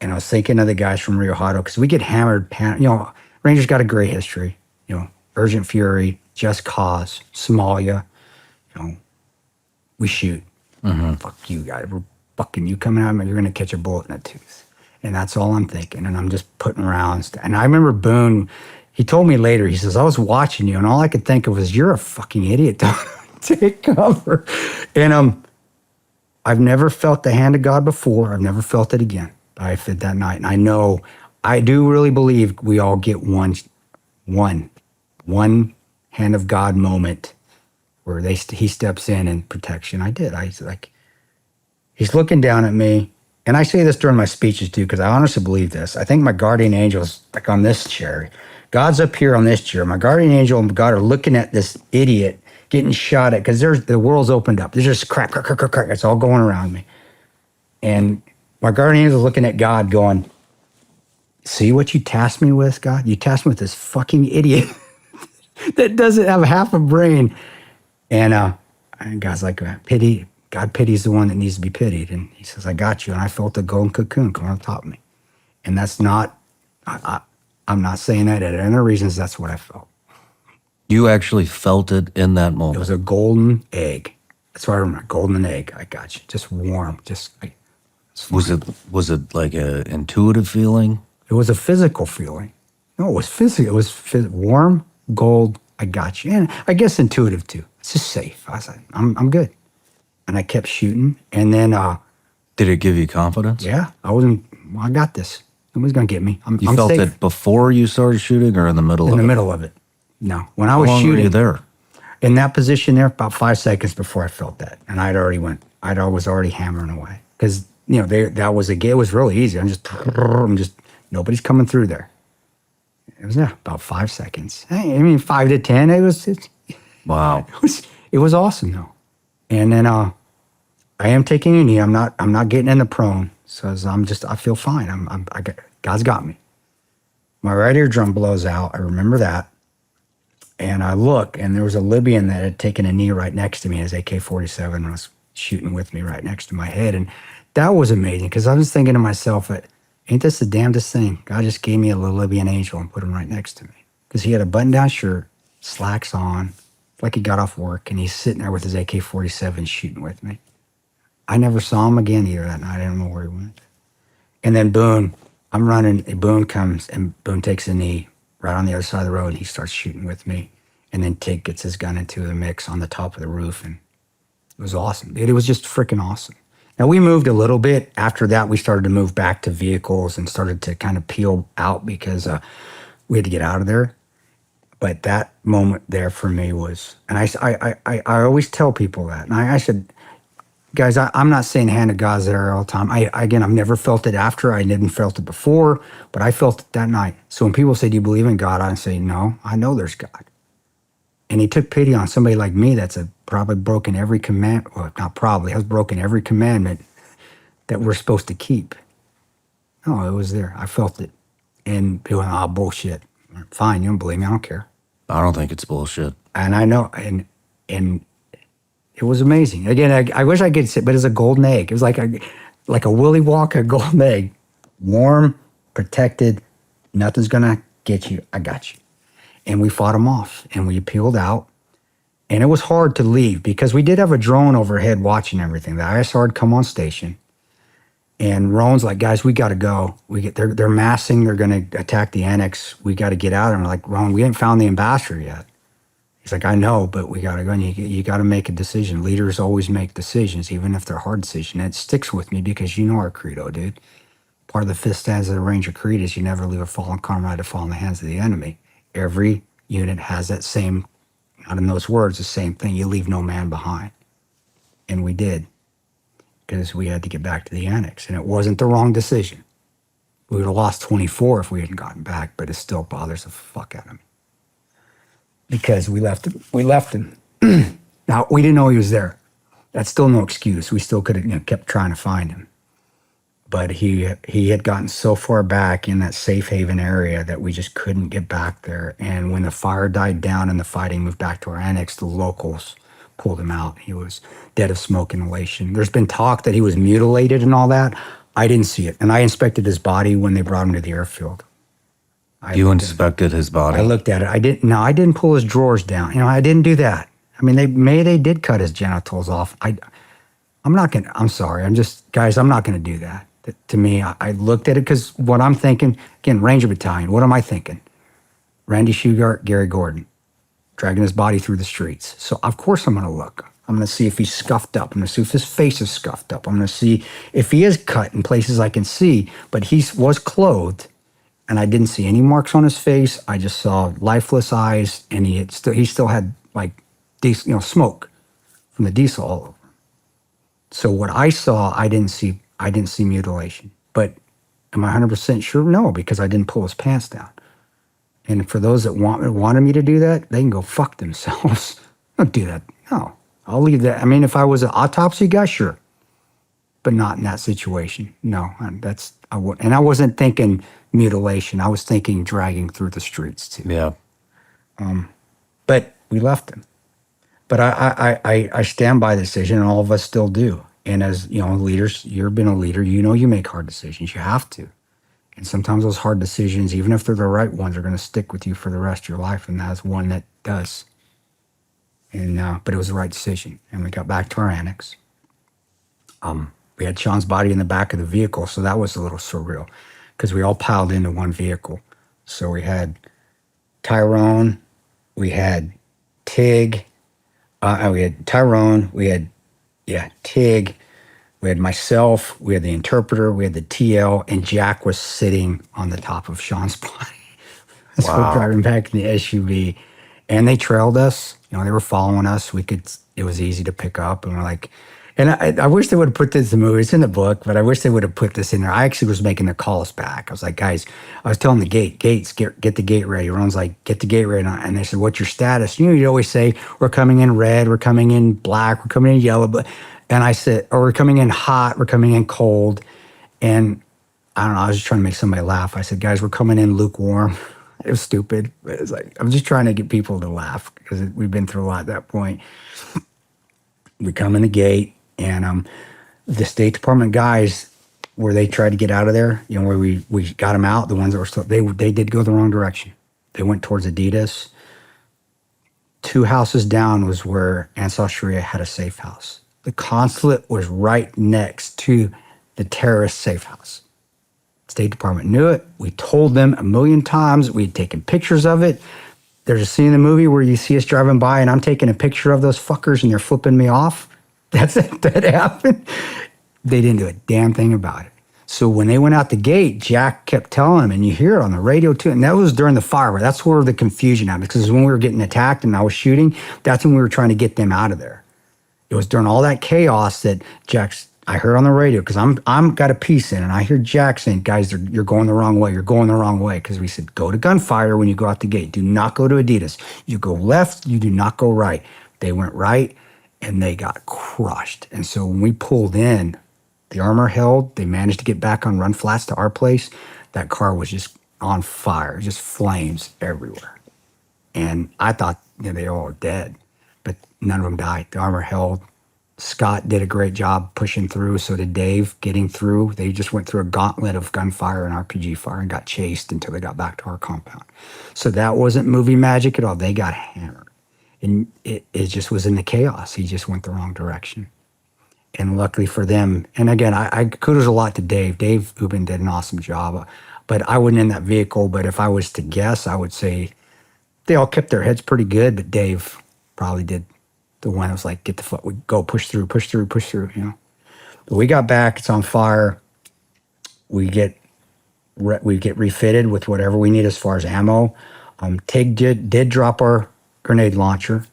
And I was thinking of the guys from Rio Hato because we get hammered. Rangers got a great history. Urgent Fury, Just Cause, Somalia. We shoot. Mm-hmm. Fuck you guys. We're fucking you coming at me. You're going to catch a bullet in the tooth. And that's all I'm thinking. And I'm just putting rounds. And I remember Boone, he told me later, he says, I was watching you and all I could think of was, you're a fucking idiot. Don't take cover. And I've never felt the hand of God before. I've never felt it again. I felt that night. And I do really believe we all get one hand of God moment where he steps in protection. I did. He's looking down at me. And I say this during my speeches too, because I honestly believe this. I think my guardian angel's like on this chair. God's up here on this chair. My guardian angel and God are looking at this idiot getting shot at because the world's opened up. There's just crack. It's all going around me. And my guardian angel's looking at God going, see what you tasked me with, God? You tasked me with this fucking idiot that doesn't have half a brain. And God's like, pity. God pities the one that needs to be pitied. And he says, I got you. And I felt the golden cocoon come on top of me. And that's not, I'm not saying that at any reasons, that's what I felt. You actually felt it in that moment? It was a golden egg. That's what I remember, golden egg. I got you. Just warm. Was it like an intuitive feeling? It was a physical feeling. No, it was physical. It was warm, gold, I got you. And I guess intuitive too. It's just safe. I was like, I'm good. And I kept shooting. And then... Did it give you confidence? Yeah. I got this. Nobody's going to get me. I'm felt safe. it before you started shooting or in the middle of it? In the middle of it. No. When I was shooting... How long were you there? In that position there, about 5 seconds before I felt that. And I was already hammering away. Because, it was really easy. I'm just, nobody's coming through there. It was about 5 seconds. 5 to 10. Wow. It was awesome though. And then I am taking a knee. I'm not getting in the prone. So I feel fine. God's got me. My right eardrum blows out. I remember that. And I look, and there was a Libyan that had taken a knee right next to me. His AK-47 and was shooting with me right next to my head. And that was amazing because I was thinking to myself, ain't this the damnedest thing? God just gave me a little Libyan angel and put him right next to me. because he had a button-down shirt, slacks on, like he got off work, and he's sitting there with his AK-47 shooting with me. I never saw him again either that night. I don't know where he went. And then Boone, I'm running, and Boone comes, and Boone takes a knee right on the other side of the road, and he starts shooting with me. And then Tig gets his gun into the mix on the top of the roof, and it was awesome. It was just freaking awesome. Now, we moved a little bit. After that, we started to move back to vehicles and started to kind of peel out because we had to get out of there. But that moment there for me was, and I always tell people that. And I said, guys, I'm not saying hand of God's there all the time. Again, I've never felt it after. I didn't felt it before, but I felt it that night. So when people say, do you believe in God? I say, no, I know there's God. And he took pity on somebody like me that's probably broken every command, well, not probably, has broken every commandment that we're supposed to keep. No, it was there. I felt it. And people went, oh, bullshit. Fine, you don't believe me, I don't care. I don't think it's bullshit. And I know, and it was amazing. Again, I wish I could say, but it's a golden egg. It was like a Willy Wonka golden egg. Warm, protected, nothing's gonna get you, I got you. And we fought them off, and we peeled out. And it was hard to leave because we did have a drone overhead watching everything. The ISR had come on station, and Roan's like, guys, we got to go. They're massing. They're going to attack the annex. We got to get out. And we're like, Roan, we ain't found the ambassador yet. He's like, I know, but we got to go. And you got to make a decision. Leaders always make decisions, even if they're hard decisions. And it sticks with me because you know our credo, dude. Part of the fifth stanza of the Ranger Creed is you never leave a fallen comrade to fall in the hands of the enemy. Every unit has that same, not in those words, the same thing. You leave no man behind. And we did, because we had to get back to the annex. And it wasn't the wrong decision. We would have lost 24 if we hadn't gotten back, but it still bothers the fuck out of me. Because we left him. Now, we didn't know he was there. That's still no excuse. We still could have kept trying to find him. But he had gotten so far back in that safe haven area that we just couldn't get back there. And when the fire died down and the fighting moved back to our annex, the locals pulled him out. He was dead of smoke inhalation. There's been talk that he was mutilated and all that. I didn't see it. And I inspected his body when they brought him to the airfield. You inspected his body? I looked at it. I didn't pull his drawers down. I didn't do that. I mean, they did cut his genitals off. I'm sorry. Guys, I'm not going to do that. To me, I looked at it because what I'm thinking, again, Ranger Battalion, what am I thinking? Randy Shugart, Gary Gordon, dragging his body through the streets. So, of course, I'm going to look. I'm going to see if he's scuffed up. I'm going to see if his face is scuffed up. I'm going to see if he is cut in places I can see, but he was clothed, and I didn't see any marks on his face. I just saw lifeless eyes, and he still had, like, diesel, smoke from the diesel all over. So what I saw, I didn't see mutilation. But am I 100% sure? No, because I didn't pull his pants down. And for those that wanted me to do that, they can go fuck themselves. Don't do that. No, I'll leave that. I mean, if I was an autopsy guy, sure. But not in that situation. No, I wouldn't. And I wasn't thinking mutilation. I was thinking dragging through the streets too. Yeah. But we left him. But I stand by the decision, and all of us still do. And as leaders, you've been a leader, you make hard decisions. You have to. And sometimes those hard decisions, even if they're the right ones, are going to stick with you for the rest of your life. And that's one that does. And but it was the right decision. And we got back to our annex. We had Shawn's body in the back of the vehicle, so that was a little surreal because we all piled into one vehicle. So we had Tyrone, we had Tig, we had Tyrone, we had Tig, we had myself, we had the interpreter, we had the TL, and Jack was sitting on the top of Shawn's body. So we're driving back in the SUV, and they trailed us. They were following us. It was easy to pick up, and we're like, and I wish they would have put this in the movie. It's in the book, but I wish they would have put this in there. I actually was making the calls back. I was like, guys, I was telling the gates, get the gate ready. Everyone's like, get the gate ready. And they said, what's your status? You'd always say, we're coming in red, we're coming in black, we're coming in yellow. And I said, or we're coming in hot, we're coming in cold. And I don't know, I was just trying to make somebody laugh. I said, guys, we're coming in lukewarm. It was stupid, but it's like, I'm just trying to get people to laugh because we've been through a lot at that point. We come in the gate. And the State Department guys, where they tried to get out of there, where we got them out, the ones that were still, they did go the wrong direction. They went towards Adidas. 2 houses down was where Ansar Sharia had a safe house. The consulate was right next to the terrorist safe house. State Department knew it. We told them a million times. We'd taken pictures of it. There's a scene in the movie where you see us driving by and I'm taking a picture of those fuckers and they're flipping me off. That's it. That happened. They didn't do a damn thing about it. So when they went out the gate, Jack kept telling them, and you hear it on the radio too, and that was during the fire. That's where the confusion happened, because when we were getting attacked and I was shooting, that's when we were trying to get them out of there. It was during all that chaos that I heard on the radio, because I'm got a piece in, and I hear Jack saying, guys, you're going the wrong way. You're going the wrong way. Because we said, go to gunfire when you go out the gate. Do not go to Adidas. You go left. You do not go right. They went right, and they got crushed. And so when we pulled in, the armor held. They managed to get back on run flats to our place. That car was just on fire, just flames everywhere. And I thought they all were dead, but none of them died. The armor held. Scott did a great job pushing through. So did Dave getting through. They just went through a gauntlet of gunfire and RPG fire and got chased until they got back to our compound. So that wasn't movie magic at all. They got hammered. And it just was in the chaos. He just went the wrong direction. And luckily for them, and again, I kudos a lot to Dave. Dave Ubin did an awesome job. But I wasn't in that vehicle. But if I was to guess, I would say they all kept their heads pretty good. But Dave probably did the one that was like, get the foot, we go, push through, But we got back, it's on fire. We get refitted with whatever we need as far as ammo. Tig did drop our grenade launcher.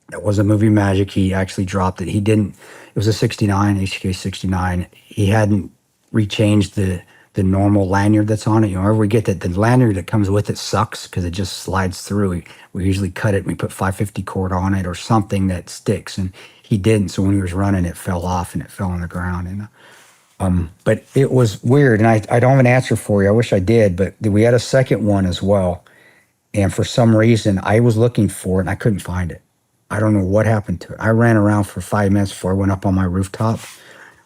That wasn't movie magic. He actually dropped it. He didn't, it was a 69, HK 69. He hadn't rechanged the normal lanyard that's on it. Whenever we get that, the lanyard that comes with it sucks because it just slides through. We usually cut it and we put 550 cord on it or something that sticks. And he didn't. So when he was running, it fell off and it fell on the ground. And but it was weird. And I don't have an answer for you. I wish I did, but we had a second one as well. And for some reason, I was looking for it and I couldn't find it. I don't know what happened to it. I ran around for 5 minutes before I went up on my rooftop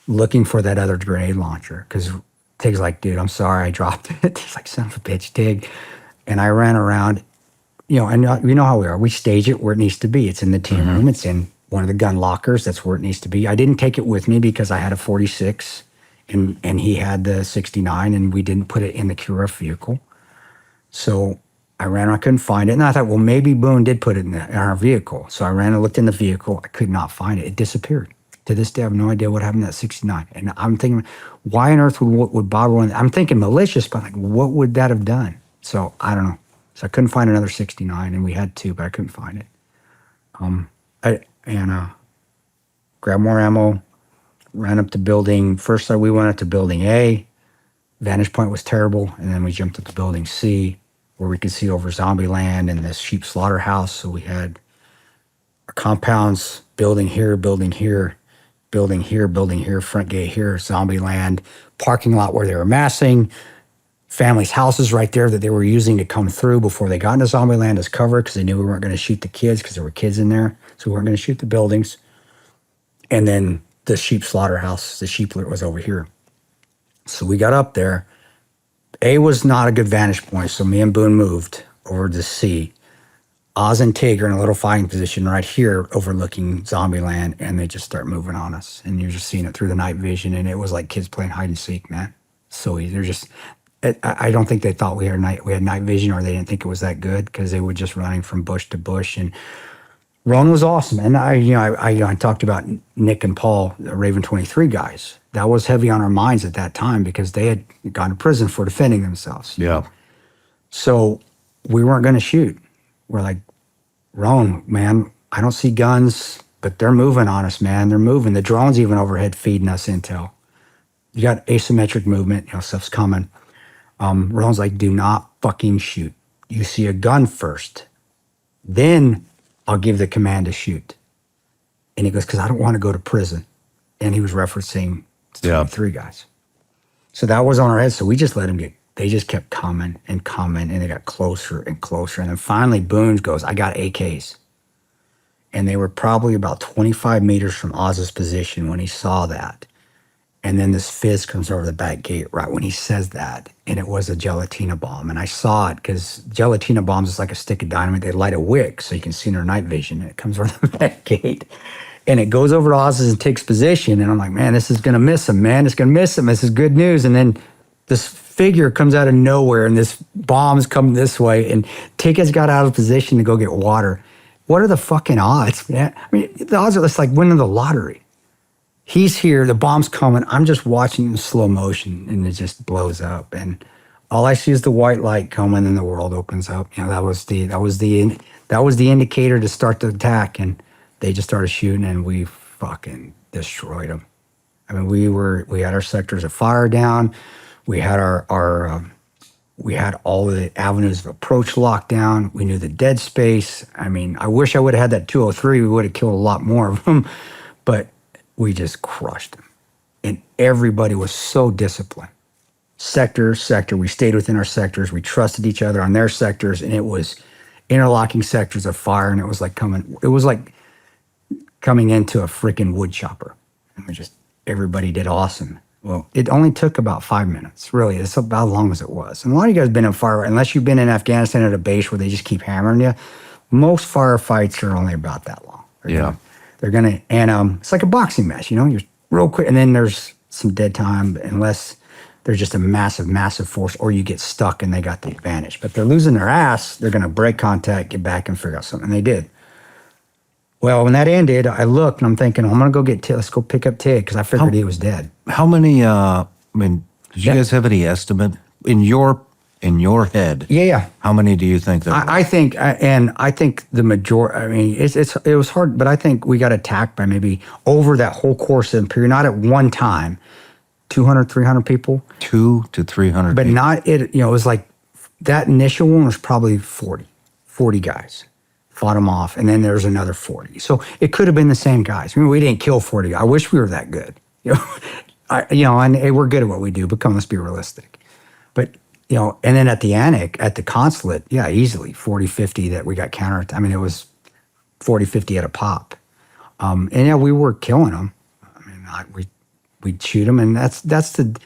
looking for that other grenade launcher, because Tig's like, dude, I'm sorry, I dropped it. He's like, son of a bitch, Tig. And I ran around, and you know how we are. We stage it where it needs to be. It's in the team room. It's in one of the gun lockers. That's where it needs to be. I didn't take it with me because I had a 46 and he had the 69, and we didn't put it in the QRF vehicle. So I ran, I couldn't find it. And I thought, well, maybe Boone did put it in our vehicle. So I ran and looked in the vehicle. I could not find it. It disappeared. To this day, I have no idea what happened to that 69. And I'm thinking, why on earth would Bob run? I'm thinking malicious, but like, what would that have done? So I don't know. So I couldn't find another 69, and we had 2, but I couldn't find it. I grabbed more ammo, ran up to building. First, we went up to building A. Vantage point was terrible. And then we jumped up to building C, where we could see over zombie land and this sheep slaughterhouse. So we had our compounds, building here, front gate here, zombie land, parking lot where they were massing, families' houses right there that they were using to come through before they got into zombie land as cover, because they knew we weren't going to shoot the kids because there were kids in there. So we weren't going to shoot the buildings. And then the sheep slaughterhouse, the sheep was over here. So we got up there. A was not a good vantage point, so me and Boone moved over to C. Oz and Tig are in a little fighting position right here overlooking Zombieland, and they just start moving on us. And you're just seeing it through the night vision, and it was like kids playing hide and seek, man. So they're just, I don't think they thought we had night vision, or they didn't think it was that good, because they were just running from bush to bush. And Ron was awesome. And I talked about Nick and Paul, the Raven 23 guys. That was heavy on our minds at that time because they had gone to prison for defending themselves. Yeah. So we weren't going to shoot. We're like, Ron, man, I don't see guns, but they're moving on us, man. They're moving. The drone's even overhead feeding us intel. You got asymmetric movement, stuff's coming. Ron's like, do not fucking shoot. You see a gun first. Then I'll give the command to shoot. And he goes, because I don't want to go to prison. And he was referencing 23 guys. So that was on our head. So we just let him they just kept coming, and they got closer and closer. And then finally Boone goes, I got AKs. And they were probably about 25 meters from Oz's position when he saw that. And then this fizz comes over the back gate right when he says that. And it was a gelatina bomb. And I saw it because gelatina bombs is like a stick of dynamite. They light a wick so you can see in their night vision. And it comes over the back gate. And it goes over to Oz's and takes position. And I'm like, man, this is going to miss him, man. It's going to miss him. This is good news. And then this figure comes out of nowhere and this bomb's come this way. And Ticket's got out of position to go get water. What are the fucking odds, man? I mean, the odds are just like winning the lottery. He's here, the bomb's coming. I'm just watching in slow motion and it just blows up. And all I see is the white light coming and the world opens up. You know, that was the indicator to start the attack. And they just started shooting and we fucking destroyed them. I mean, we had our sectors of fire down. We had we had all the avenues of approach locked down. We knew the dead space. I mean, I wish I would have had that 203. We would have killed a lot more of them, but we just crushed them. And everybody was so disciplined. Sector, we stayed within our sectors. We trusted each other on their sectors, and it was interlocking sectors of fire, and it was like coming into a freaking wood chopper. And everybody did awesome. Well, it only took about 5 minutes, really. It's about as long as it was. And a lot of you guys have been in fire, unless you've been in Afghanistan at a base where they just keep hammering you, most firefights are only about that long. They're gonna, and it's like a boxing match, you know, you're real quick, and then there's some dead time, unless there's just a massive force, or you get stuck and they got the advantage. But if they're losing their ass, they're gonna break contact, get back and figure out something. And they did. Well, when that ended, I looked and I'm thinking, I'm gonna go get Tig. Let's go pick up Tig, because I figured he was dead. How many, I mean, did you guys have any estimate in your head? Yeah. How many do you think there were? I think the majority, I mean, it was hard, but I think we got attacked by maybe over that whole course of the period, not at one time, 200, 300 people. 200 to 300 But people. not, it was like, that initial one was probably 40 guys. Fought them off, and then there's another 40. So it could have been the same guys. I mean, we didn't kill 40. I wish we were that good. And hey, we're good at what we do, but let's be realistic. But, and then at the annex, at the consulate, yeah, easily 40, 50 that we got countered. I mean, it was 40, 50 at a pop. And yeah, we were killing them. I mean, we'd shoot them, and that's the,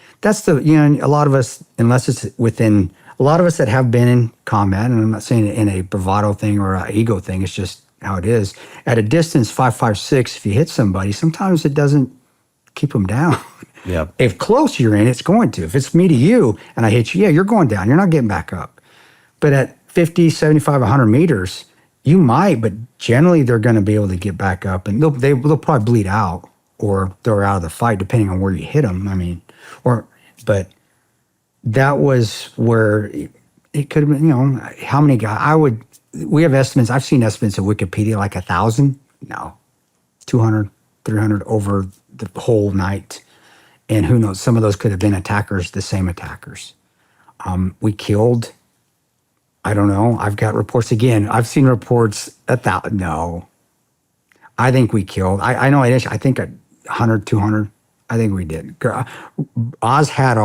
a lot of us, unless it's within, a lot of us that have been in combat, and I'm not saying it in a bravado thing or an ego thing, it's just how it is. At a distance, 5.56, if you hit somebody, sometimes it doesn't keep them down. Yeah. If close you're in, it's going to. If it's me to you and I hit you, yeah, you're going down. You're not getting back up. But at 50, 75, 100 meters, you might, but generally they're going to be able to get back up, and they'll probably bleed out or they're out of the fight, depending on where you hit them. I mean, but that was where it could have been, how many guys, we have estimates, I've seen estimates at Wikipedia, like 1,000. No, 200, 300 over the whole night. And who knows, some of those could have been attackers, the same attackers. We killed, I don't know, I've got reports again. I've seen reports no. I think we killed, I know, I think 100, 200, I think we did. Oz had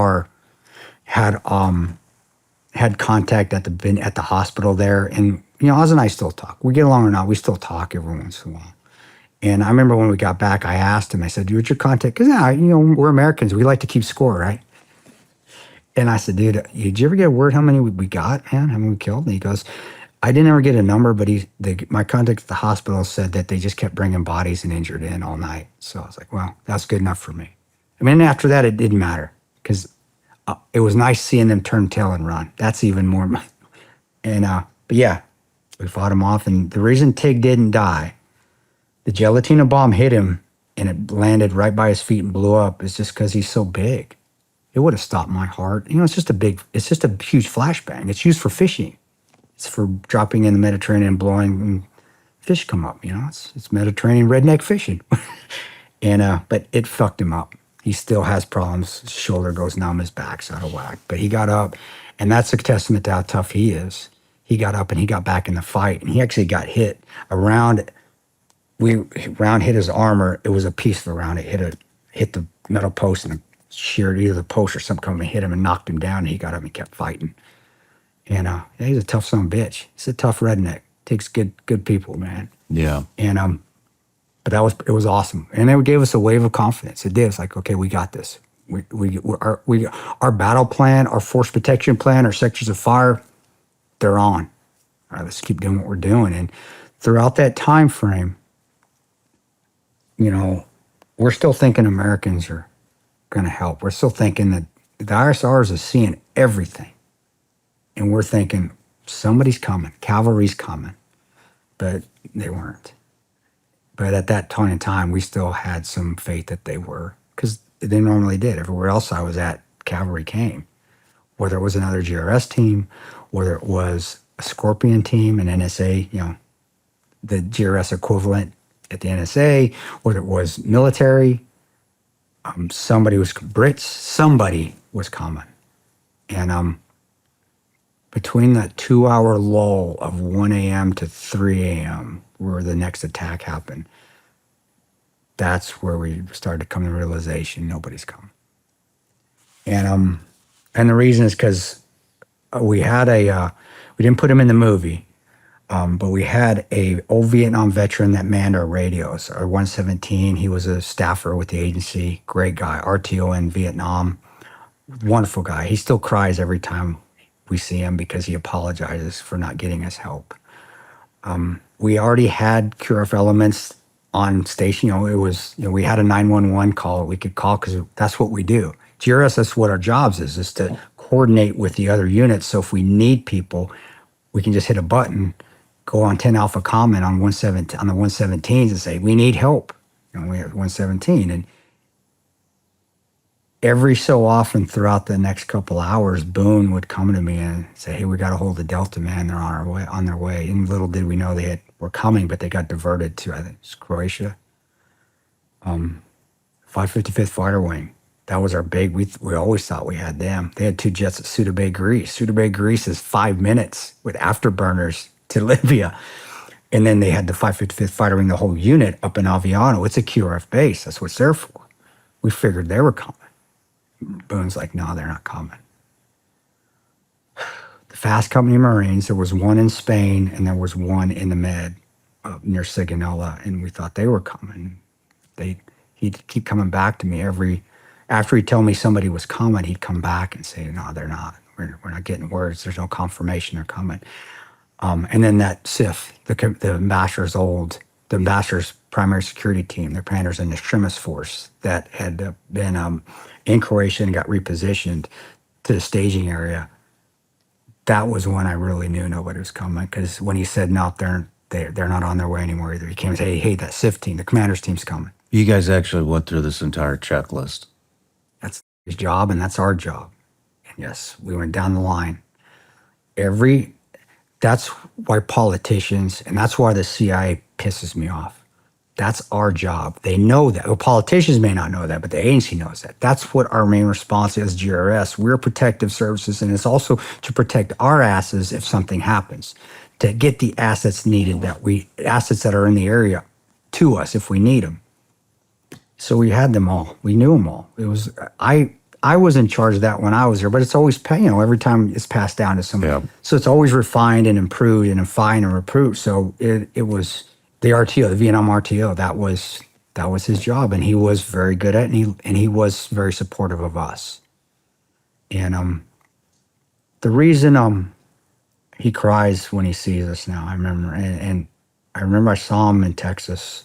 contact at the hospital there, and Oz and I still talk. We get along or not, we still talk every once in a while. And I remember when we got back, I asked him, I said, what's your contact? Because, we're Americans. We like to keep score, right? And I said, dude, did you ever get a word how many we got, man? How many we killed? And he goes, I didn't ever get a number, but my contact at the hospital said that they just kept bringing bodies and injured in all night. So I was like, well, that's good enough for me. I mean, after that, it didn't matter, because it was nice seeing them turn tail and run. That's even more. And, but yeah, we fought him off. And the reason Tig didn't die, the gelatina bomb hit him and it landed right by his feet and blew up, is just because he's so big. It would have stopped my heart. It's just a huge flashbang. It's used for fishing. It's for dropping in the Mediterranean and blowing, and fish come up, it's Mediterranean redneck fishing. And, but it fucked him up. He still has problems. His shoulder goes numb, his back's out of whack. But he got up, and that's a testament to how tough he is. He got up and he got back in the fight, and he actually got hit. A round hit his armor. It was a piece of a round. It hit the metal post, and sheared either the post or something come and hit him and knocked him down, and he got up and kept fighting. And yeah, he's a tough son of a bitch. He's a tough redneck. Takes good people, man. Yeah. And But it was awesome. And it gave us a wave of confidence. It did. It's like, okay, we got this. Our battle plan, our force protection plan, our sectors of fire, they're on. All right, let's keep doing what we're doing. And throughout that time frame, we're still thinking Americans are going to help. We're still thinking that the ISRs is seeing everything. And we're thinking somebody's coming, cavalry's coming, but they weren't. But at that point in time, we still had some faith that they were, because they normally did. Everywhere else I was at, cavalry came. Whether it was another GRS team, whether it was a Scorpion team, an NSA, the GRS equivalent at the NSA, whether it was military, somebody was coming. And between that 2-hour lull of 1 a.m. to 3 a.m., where the next attack happened, that's where we started to come to the realization nobody's coming. And the reason is because we had we didn't put him in the movie, but we had a old Vietnam veteran that manned our radios, our 117. He was a staffer with the agency, great guy, RTO in Vietnam, wonderful guy. He still cries every time we see him because he apologizes for not getting us help. We already had QRF elements on station. We had a 911 call we could call because that's what we do. GRS, that's what our jobs is to coordinate with the other units. So if we need people, we can just hit a button, go on 10 Alpha comment on the 117s and say, we need help. We have 117. And every so often throughout the next couple hours, Boone would come to me and say, hey, we got a hold of Delta, man. They're on their way. And little did we know were coming, but they got diverted to, I think it's Croatia. 555th Fighter Wing. That was our big, we always thought we had them. They had 2 jets at Suda Bay, Greece. Suda Bay, Greece is 5 minutes with afterburners to Libya. And then they had the 555th Fighter Wing, the whole unit up in Aviano. It's a QRF base. That's what it's there for. We figured they were coming. Boone's like, no, they're not coming. The Fast Company Marines, there was one in Spain and there was one in the Med near Sigonella, and we thought they were coming. He'd keep coming back to me after he'd tell me somebody was coming, he'd come back and say, no, they're not. We're not getting words. There's no confirmation they're coming. And then that SIF, the ambassador's primary security team, their planners in the Extremis force that had been in Croatia and got repositioned to the staging area. That was when I really knew nobody was coming, because when he said, no, they're not on their way anymore either. He came and said, hey, that SIF team, the commander's team's coming. You guys actually went through this entire checklist. That's his job, and that's our job. And yes, we went down the line. That's why politicians, and that's why the CIA pisses me off. That's our job. They know that. Well, politicians may not know that, but the agency knows that. That's what our main response is, GRS. We're protective services, and it's also to protect our asses if something happens, to get the assets needed, assets that are in the area to us if we need them. So we had them all. We knew them all. It was I was in charge of that when I was there, but it's always every time it's passed down to somebody. Yeah. So it's always refined and improved and refined and improved. So it was the RTO, the Vietnam RTO. That was his job, and he was very good at it, and he was very supportive of us. And the reason he cries when he sees us now, I remember, and I remember I saw him in Texas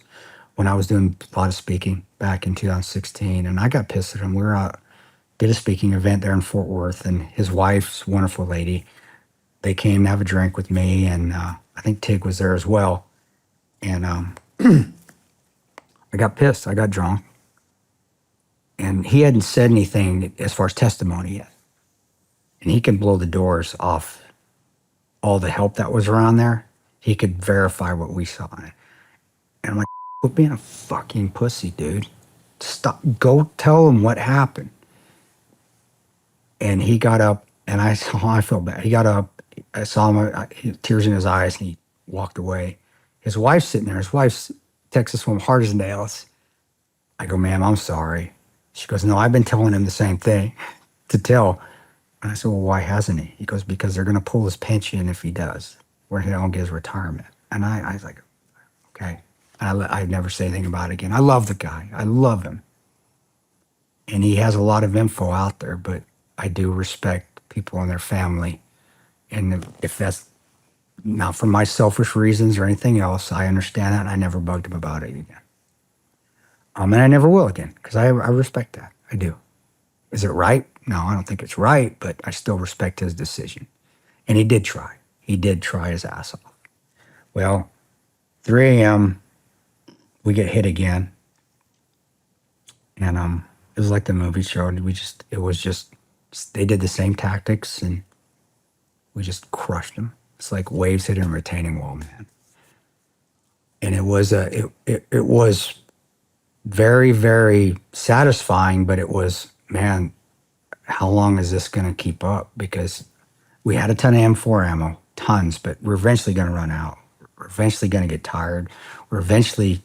when I was doing a lot of speaking back in 2016, and I got pissed at him. We were out, did a speaking event there in Fort Worth, and his wife's a wonderful lady. They came to have a drink with me, and I think Tig was there as well. And I got pissed. I got drunk. And he hadn't said anything as far as testimony yet. And he could blow the doors off all the help that was around there. He could verify what we saw. And I'm like, quit being a fucking pussy, dude. Stop. Go tell him what happened. And he got up, and I felt bad. He got up, I saw him, tears in his eyes, and he walked away. His wife's sitting there. His wife's Texas woman, hard as nails. I go, ma'am, I'm sorry. She goes, no, I've been telling him the same thing to tell. And I said, well, why hasn't he? He goes, because they're going to pull his pension if he does, where he don't get his retirement. And I was like, okay. I'd never say anything about it again. I love the guy. I love him. And he has a lot of info out there, but I do respect people and their family. And if that's not for my selfish reasons or anything else, I understand that, and I never bugged him about it again. And I never will again, because I respect that. I do. Is it right? No, I don't think it's right, but I still respect his decision. And he did try. He did try his ass off. Well, 3 a.m., we get hit again. And it was like the movie showed. They did the same tactics, and we just crushed them. It's like waves hitting a retaining wall, man. And it was very, very satisfying, but it was, man, how long is this going to keep up? Because we had a ton of M4 ammo, tons, but we're eventually going to run out. We're eventually going to get tired. They're eventually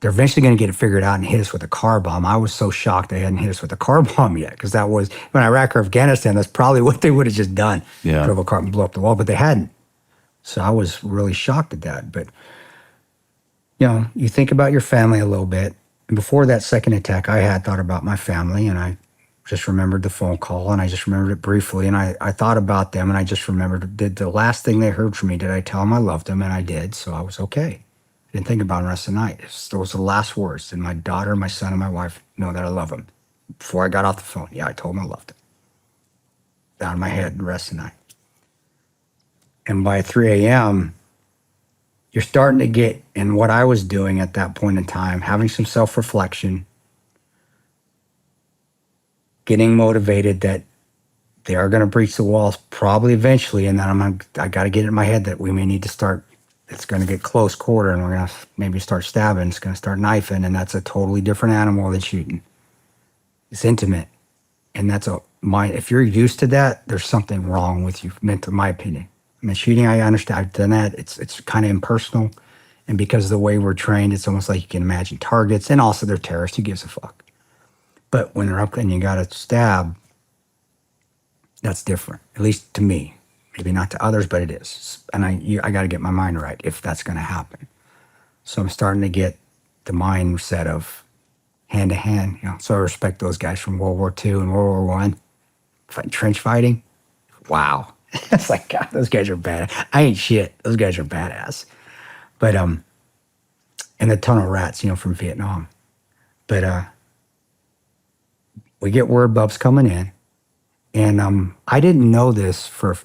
going to get it figured out and hit us with a car bomb. I was so shocked they hadn't hit us with a car bomb yet, because that was, when Iraq or Afghanistan, that's probably what they would have just done. Yeah. Drove a car and blow up the wall, but they hadn't. So I was really shocked at that. But, you think about your family a little bit. And before that second attack, I had thought about my family, and I just remembered the phone call, and I just remembered it briefly, and I thought about them, and I just remembered, did the last thing they heard from me, did I tell them I loved them? And I did, so I was okay. I didn't think about it the rest of the night. Those were the last words. And my daughter, my son, and my wife know that I love them. Before I got off the phone, I told them I loved them. Out of my head the rest of the night. And by 3 a.m., you're starting to get, and what I was doing at that point in time, having some self-reflection, getting motivated that they are going to breach the walls probably eventually, and then I got to get it in my head that we may need to start, it's going to get close quarter, and we're going to maybe start stabbing, it's going to start knifing, and that's a totally different animal than shooting. It's intimate, and if you're used to that, there's something wrong with you, in my opinion. I mean, shooting, I understand, I've done that, it's kind of impersonal, and because of the way we're trained, it's almost like you can imagine targets, and also they're terrorists, who gives a fuck? But when they're up and you got to stab, that's different, at least to me. Maybe not to others, but it is. And I got to get my mind right if that's going to happen. So I'm starting to get the mindset of hand to hand. So I respect those guys from World War II and World War I. Trench fighting. Wow. It's like, God, those guys are bad. I ain't shit. Those guys are badass. But, and the tunnel rats, from Vietnam. But, we get word Bub's coming in. And I didn't know this for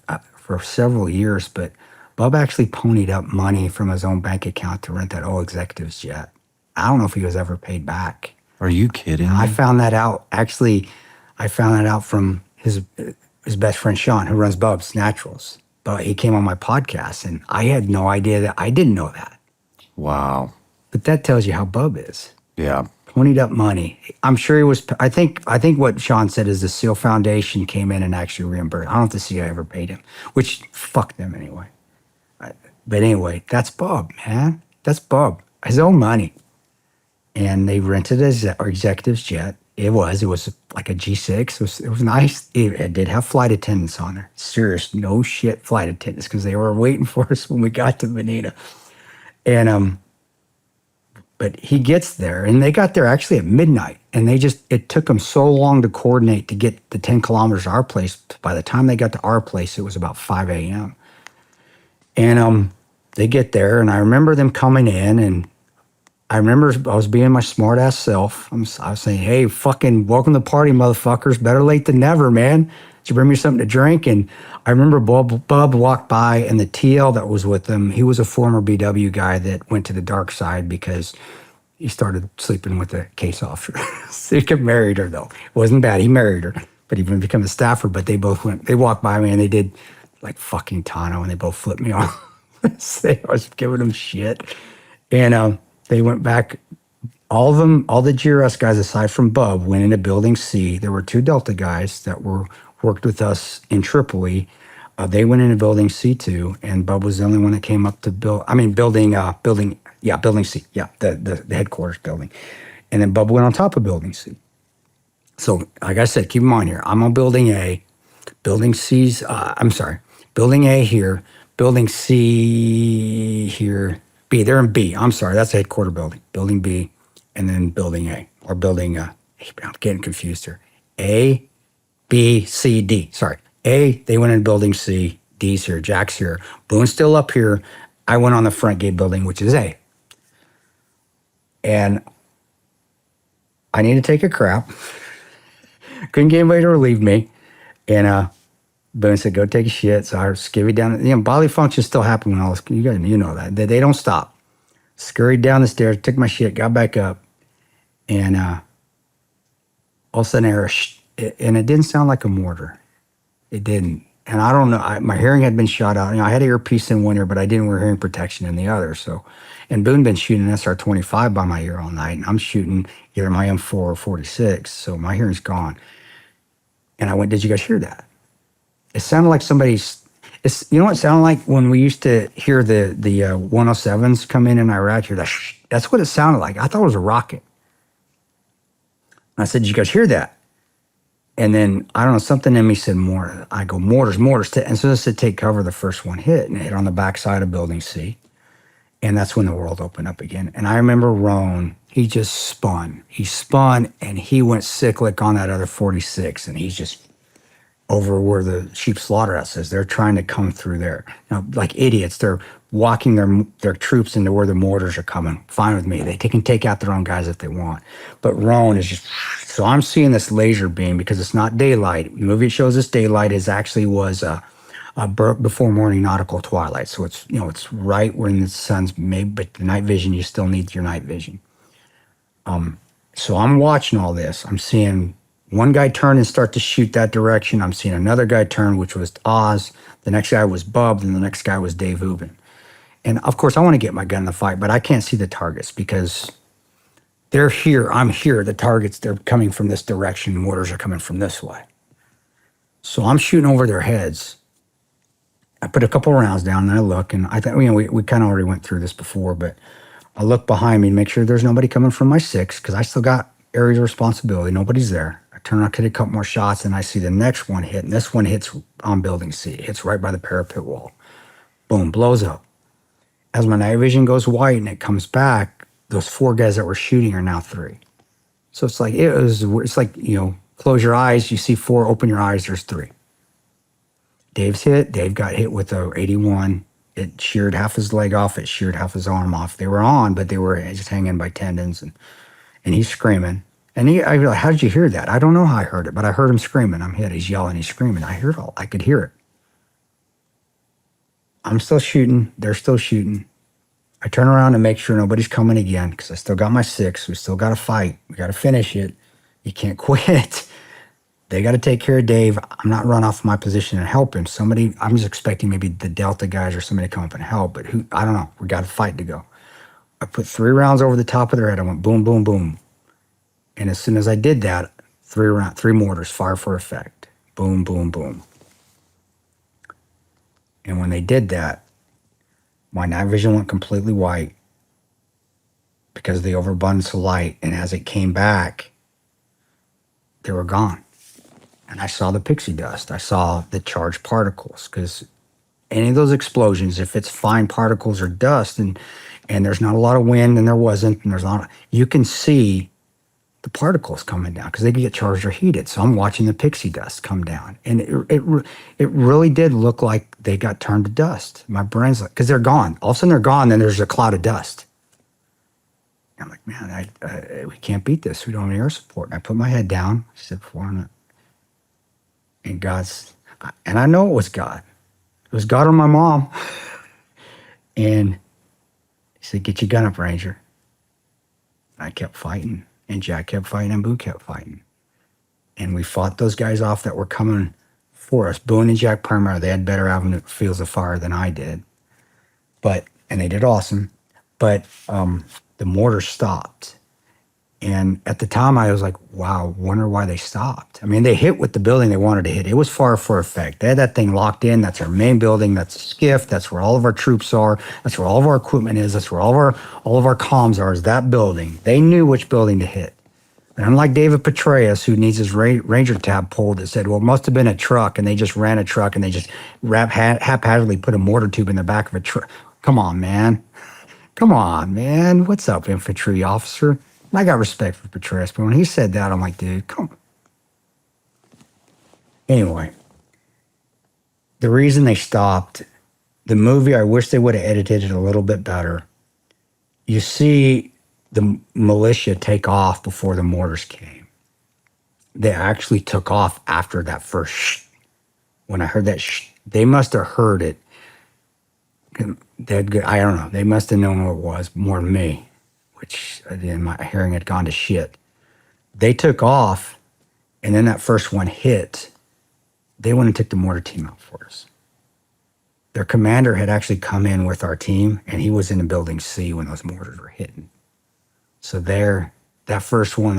several years, but Bub actually ponied up money from his own bank account to rent that old executive's jet. I don't know if he was ever paid back. Are you kidding? I found that out. Actually, I found that out from his best friend, Shawn, who runs Bub's Naturals. But he came on my podcast, and I had no idea that. I didn't know that. Wow. But that tells you how Bub is. Yeah. Ponied up money. I'm sure he was. I think what Shawn said is the SEAL Foundation came in and actually reimbursed. I don't know if the CIA ever paid him, which fuck them anyway. But anyway, that's Bub, man. That's Bub. His own money. And they rented our executive's jet. It was like a G6. It was nice. It did have flight attendants on there. Serious, no shit flight attendants, because they were waiting for us when we got to Manila. And but he gets there, and they got there actually at midnight, and it took them so long to coordinate to get the 10 kilometers to our place. By the time they got to our place, it was about 5 a.m. And they get there, and I remember them coming in, and I remember I was being my smart ass self. I was saying, hey, fucking welcome to the party, motherfuckers. Better late than never, man. Did you bring me something to drink? And I remember Bub walked by, and the TL that was with him, he was a former BW guy that went to the dark side because he started sleeping with a case officer. So he married her, though. It wasn't bad. He married her, but he didn't become a staffer. But they walked by me, and they did like fucking Tanto, and they both flipped me off. I was giving them shit. And they went back. All of them, all the GRS guys, aside from Bub, went into Building C. There were 2 Delta guys that worked with us in Tripoli. They went into Building C2, and Bub was the only one that came up to Building C. Yeah, the headquarters building. And then Bub went on top of Building C. So, like I said, keep in mind here, I'm on Building A. Building C's, Building A here. Building C here. B. They're in B. I'm sorry. That's the headquarter building. Building B, and then building A. Or building, I'm getting confused here. A, B, C, D. Sorry. A, they went in building C. D's here. Jack's here. Boone's still up here. I went on the front gate building, which is A. And I need to take a crap. Couldn't get anybody to relieve me. And Boone said, go take a shit. So I skivvied down. Bodily functions still happen when all this, you know that. They don't stop. Scurried down the stairs, took my shit, got back up. And all of a sudden, and it didn't sound like a mortar. It didn't. And I don't know. My hearing had been shot out. I had an earpiece in one ear, but I didn't wear hearing protection in the other. So, and Boone been shooting an SR-25 by my ear all night. And I'm shooting either my M4 or 46. So my hearing's gone. And I went, did you guys hear that? It sounded like somebody's, you know what it sounded like when we used to hear the 107s come in Iraq? Hear that? That's what it sounded like. I thought it was a rocket. And I said, did you guys hear that? And then, I don't know, something in me said mortar. I go, mortars. And so I said, take cover. The first one hit, and it hit on the backside of building C. And that's when the world opened up again. And I remember Roan, he just spun. He spun, and he went cyclic on that other 46. And he's just over where the sheep slaughterhouse is. They're trying to come through there. Like idiots, they're walking their troops into where the mortars are coming. Fine with me. They can take out their own guys if they want. But Roan is just, so I'm seeing this laser beam because it's not daylight. The movie shows us daylight was before morning nautical twilight. So it's, it's right when the sun's made, but the night vision, you still need your night vision. So I'm watching all this. I'm seeing one guy turn and start to shoot that direction. I'm seeing another guy turn, which was Oz. The next guy was Bub, and the next guy was Dave Ubin. And of course, I want to get my gun in the fight, but I can't see the targets because they're here. I'm here. The targets, they're coming from this direction. Mortars are coming from this way. So I'm shooting over their heads. I put a couple rounds down, and I look, and I think, we kind of already went through this before, but I look behind me and make sure there's nobody coming from my 6, because I still got areas of responsibility. Nobody's there. I turn around, get a couple more shots, and I see the next one hit, and this one hits on building C. It hits right by the parapet wall. Boom, blows up. As my night vision goes white and it comes back, those 4 guys that were shooting are now 3. So it's like, close your eyes, you see 4, open your eyes, there's 3. Dave's hit. Dave got hit with a 81. It sheared half his leg off. It sheared half his arm off. They were on, but they were just hanging by tendons, and he's screaming. And I was like, how did you hear that? I don't know how I heard it, but I heard him screaming. I'm hit. He's yelling. He's screaming. I could hear it. I'm still shooting. They're still shooting. I turn around and make sure nobody's coming again because I still got my 6. We still got to fight. We got to finish it. You can't quit. They got to take care of Dave. I'm not run off my position and help him. I'm just expecting maybe the Delta guys or somebody to come up and help, but I don't know. We got a fight to go. I put 3 rounds over the top of their head. I went boom, boom, boom. And as soon as I did that, 3 mortars, fire for effect. Boom, boom, boom. And when they did that, my night vision went completely white because of the overabundance of light. And as it came back, they were gone. And I saw the pixie dust. I saw the charged particles because any of those explosions, if it's fine particles or dust and there's not a lot of wind and there wasn't, and you can see the particles coming down because they can get charged or heated. So I'm watching the pixie dust come down. And it really did look like they got turned to dust. My brain's like, because they're gone. All of a sudden they're gone, then there's a cloud of dust. And I'm like, man, we can't beat this. We don't have any air support. And I put my head down. I said, and I know it was God. It was God or my mom. And he said, get your gun up, Ranger. And I kept fighting. And Jack kept fighting, and Boone kept fighting. And we fought those guys off that were coming for us. Boone and Jack primarily, they had better avenue fields of fire than I did. And they did awesome. But the mortar stopped. And at the time, I was like, wow, wonder why they stopped. I mean, they hit with the building they wanted to hit. It was fire for effect. They had that thing locked in. That's our main building. That's a skiff. That's where all of our troops are. That's where all of our equipment is. That's where all of our comms are, is that building. They knew which building to hit. And unlike David Petraeus, who needs his Ranger tab pulled, that said, well, it must have been a truck, and they just ran a truck, and they just haphazardly put a mortar tube in the back of a truck. Come on, man. Come on, man. What's up, infantry officer? I got respect for Patriot, but when he said that, I'm like, dude, come on. Anyway, the reason they stopped, the movie, I wish they would have edited it a little bit better. You see the militia take off before the mortars came. They actually took off after that first shh. When I heard that shh, they must have heard it. I don't know. They must have known what it was more than me, which again, my hearing had gone to shit. They took off, and then that first one hit. They went and took the mortar team out for us. Their commander had actually come in with our team, and he was in the building C when those mortars were hitting. So that first one,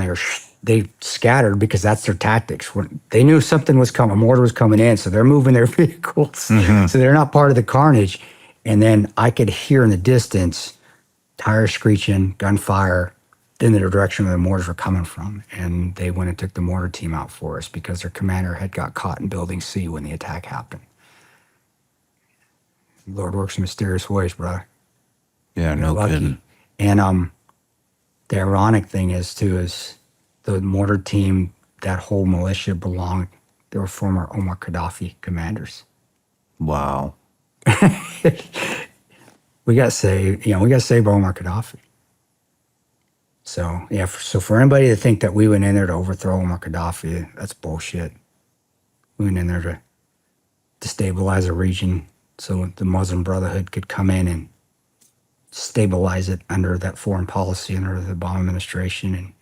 they scattered because that's their tactics. They knew something was coming, a mortar was coming in, so they're moving their vehicles. So they're not part of the carnage. And then I could hear in the distance tires screeching, gunfire in the direction where the mortars were coming from. And they went and took the mortar team out for us because their commander had got caught in building C when the attack happened. Lord works in mysterious ways, brother. Yeah, no kidding. And the ironic thing is the mortar team, that whole militia they were former Omar Gaddafi commanders. Wow. We got saved by Omar Gaddafi. So, yeah, so for anybody to think that we went in there to overthrow Omar Gaddafi, that's bullshit. We went in there to destabilize a region so the Muslim Brotherhood could come in and stabilize it under that foreign policy, under the Obama administration. And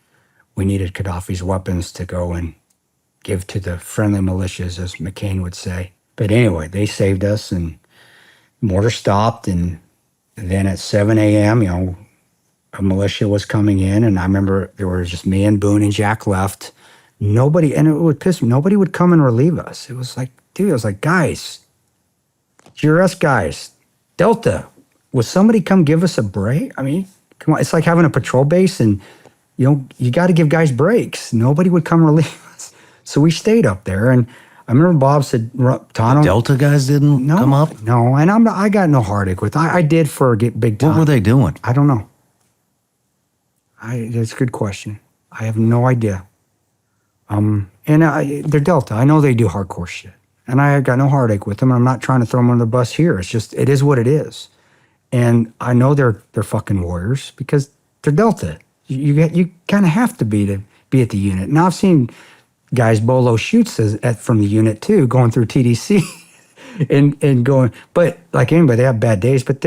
we needed Gaddafi's weapons to go and give to the friendly militias, as McCain would say. But anyway, they saved us, and mortar stopped. And then at 7 a.m., a militia was coming in. And I remember there was just me and Boone and Jack left. Nobody, and it would piss me, nobody would come and relieve us. It was like, dude, I was like, guys, you're us guys. Delta, will somebody come give us a break? I mean, come on, it's like having a patrol base, and you got to give guys breaks. Nobody would come relieve us. So we stayed up there, and I remember Bob said, Tanto. Delta guys didn't come up? No, and I got no heartache with it. I did for big time. What were they doing? I don't know. That's a good question. I have no idea. They're Delta. I know they do hardcore shit. And I got no heartache with them. I'm not trying to throw them under the bus here. It's just, it is what it is. And I know they're fucking warriors because they're Delta. You kind of have to be at the unit. Now I've seen guys bolo shoots from the unit too, going through TDC and going. But like anybody, they have bad days. But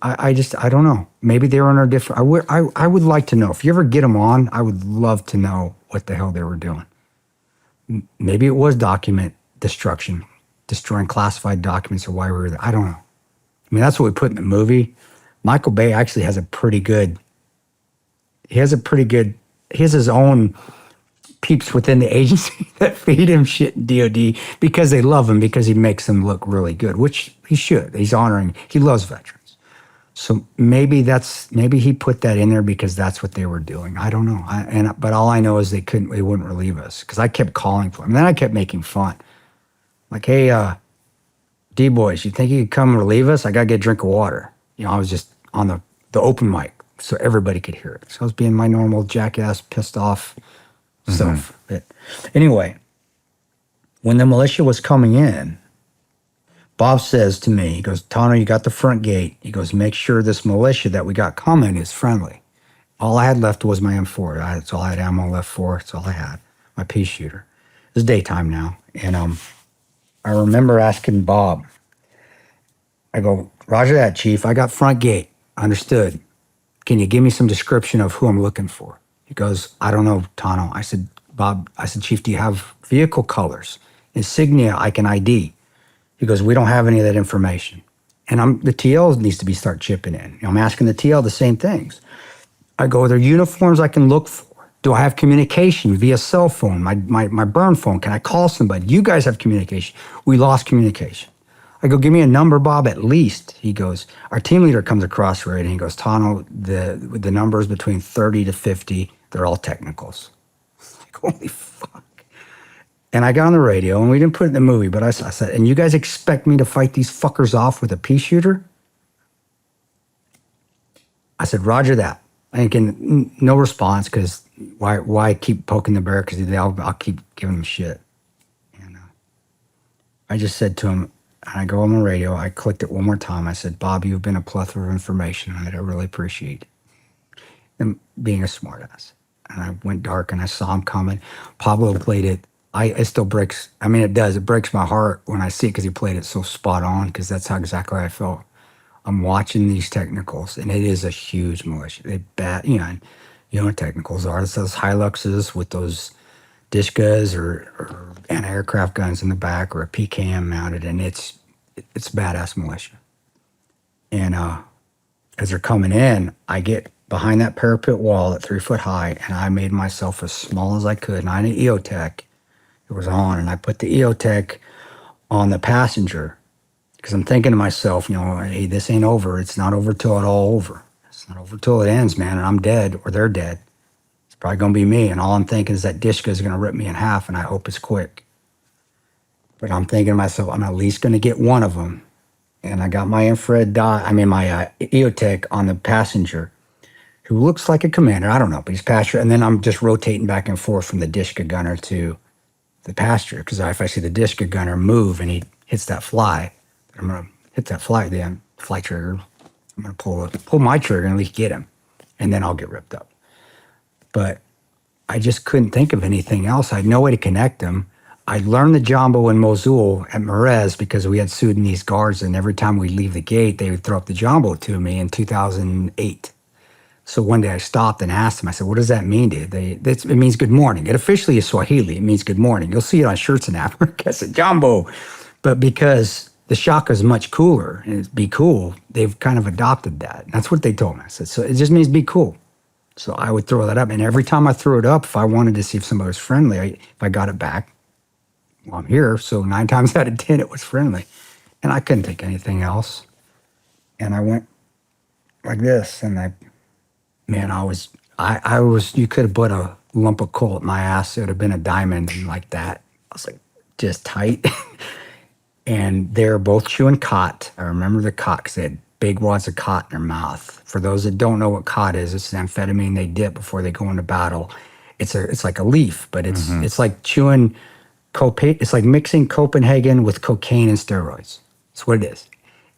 I don't know. Maybe they were on a different. I would like to know if you ever get them on. I would love to know what the hell they were doing. Maybe it was document destruction, destroying classified documents, or why we were there. I don't know. I mean, that's what we put in the movie. Michael Bay actually has he has his own peeps within the agency that feed him shit in DOD because they love him, because he makes them look really good, which he should. He loves veterans. So maybe he put that in there because that's what they were doing. I don't know. But all I know is they wouldn't relieve us because I kept calling for him. And then I kept making fun. Like, hey, D-boys, you think you could come relieve us? I got to get a drink of water. I was just on the open mic so everybody could hear it. So I was being my normal jackass, pissed off self. But anyway, when the militia was coming in, Bob says to me, he goes, Tanto, you got the front gate. He goes, make sure this militia that we got coming is friendly. All I had left was my M4. That's all I had ammo left for. That's all I had. My pea shooter. It's daytime now. And I remember asking Bob, I go, Roger that, Chief. I got front gate. Understood. Can you give me some description of who I'm looking for? He goes, I don't know, Tanto. I said, Bob, Chief, do you have vehicle colors? Insignia I can ID. He goes, we don't have any of that information. And the TL needs to start chipping in. I'm asking the TL the same things. I go, are there uniforms I can look for? Do I have communication via cell phone, my burn phone? Can I call somebody? You guys have communication. We lost communication. I go, give me a number, Bob, at least. He goes, our team leader comes across right, and he goes, Tanto, the numbers between 30 to 50, they're all technicals. Like, holy fuck. And I got on the radio, and we didn't put it in the movie, but I said, and you guys expect me to fight these fuckers off with a pea shooter? I said, Roger that. And again, no response, because why keep poking the bear? Because I'll keep giving him shit. And I just said to him, and I go on the radio, I clicked it one more time. I said, Bob, you've been a plethora of information that I really appreciate. And being a smartass. And I went dark and I saw him coming. Pablo played it. It still breaks. I mean, it does. It breaks my heart when I see it because he played it so spot on, because that's how exactly I felt. I'm watching these technicals, and it is a huge militia. They and you know what technicals are. It's those Hiluxes with those Dishkas or anti-aircraft guns in the back, or a PKM mounted, and it's badass militia. And as they're coming in, I get behind that parapet wall at 3 foot high, and I made myself as small as I could. And I had an EOTech. It was on, and I put the EOTech on the passenger, because I'm thinking to myself, hey, this ain't over. It's not over till it's all over. It's not over till it ends, man, and I'm dead or they're dead. It's probably going to be me, and all I'm thinking is that Dishka is going to rip me in half, and I hope it's quick. But I'm thinking to myself, I'm at least going to get one of them. And I got my my EOTech on the passenger, who looks like a commander. I don't know, but he's Patriot. And then I'm just rotating back and forth from the Dishka gunner to the passenger, because if I see the Dishka gunner move and he hits that fly, I'm going to hit that fly trigger. I'm going to pull my trigger and at least get him, and then I'll get ripped up. But I just couldn't think of anything else. I had no way to connect them. I learned the Jumbo in Mosul at Merez because we had Sudanese guards, and every time we'd leave the gate, they would throw up the Jumbo to me in 2008. So one day I stopped and asked them, I said, what does that mean, dude? It means good morning. It officially is Swahili. It means good morning. You'll see it on shirts in Africa. I said, Jumbo. But because the shaka is much cooler and it's be cool, they've kind of adopted that. That's what they told me. I said, so it just means be cool. So I would throw that up. And every time I threw it up, if I wanted to see if somebody was friendly, if I got it back, well, I'm here. So 9 times out of 10, it was friendly. And I couldn't think anything else. And I went like this, and I was, you could have put a lump of coal at my ass. It would have been a diamond like that. I was like, just tight. And they're both chewing cot. I remember the cot because they had big wads of cot in their mouth. For those that don't know what cot is, it's an amphetamine they dip before they go into battle. It's like a leaf, but it's like chewing cocaine. It's like mixing Copenhagen with cocaine and steroids. That's what it is.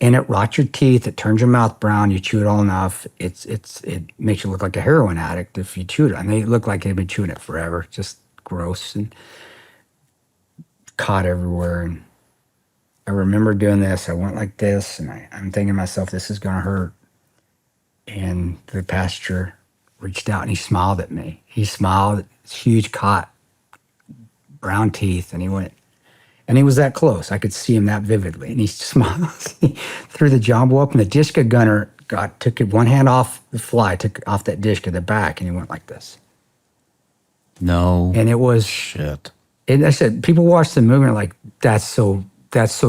And it rots your teeth. It turns your mouth brown. You chew it all enough. It makes you look like a heroin addict if you chew it. And they look like they've been chewing it forever. Just gross and caught everywhere. And I remember doing this. I went like this, and I'm thinking to myself, this is going to hurt. And the passenger reached out and he smiled at me. He smiled, huge cot, brown teeth, and he went. And he was that close. I could see him that vividly. And he smiled. He threw the Jumbo up, and the Dishka gunner took it one hand off the fly, took off that Dishka, the back, and he went like this. No. And it was shit. And I said, people watch the movie and are like, that's so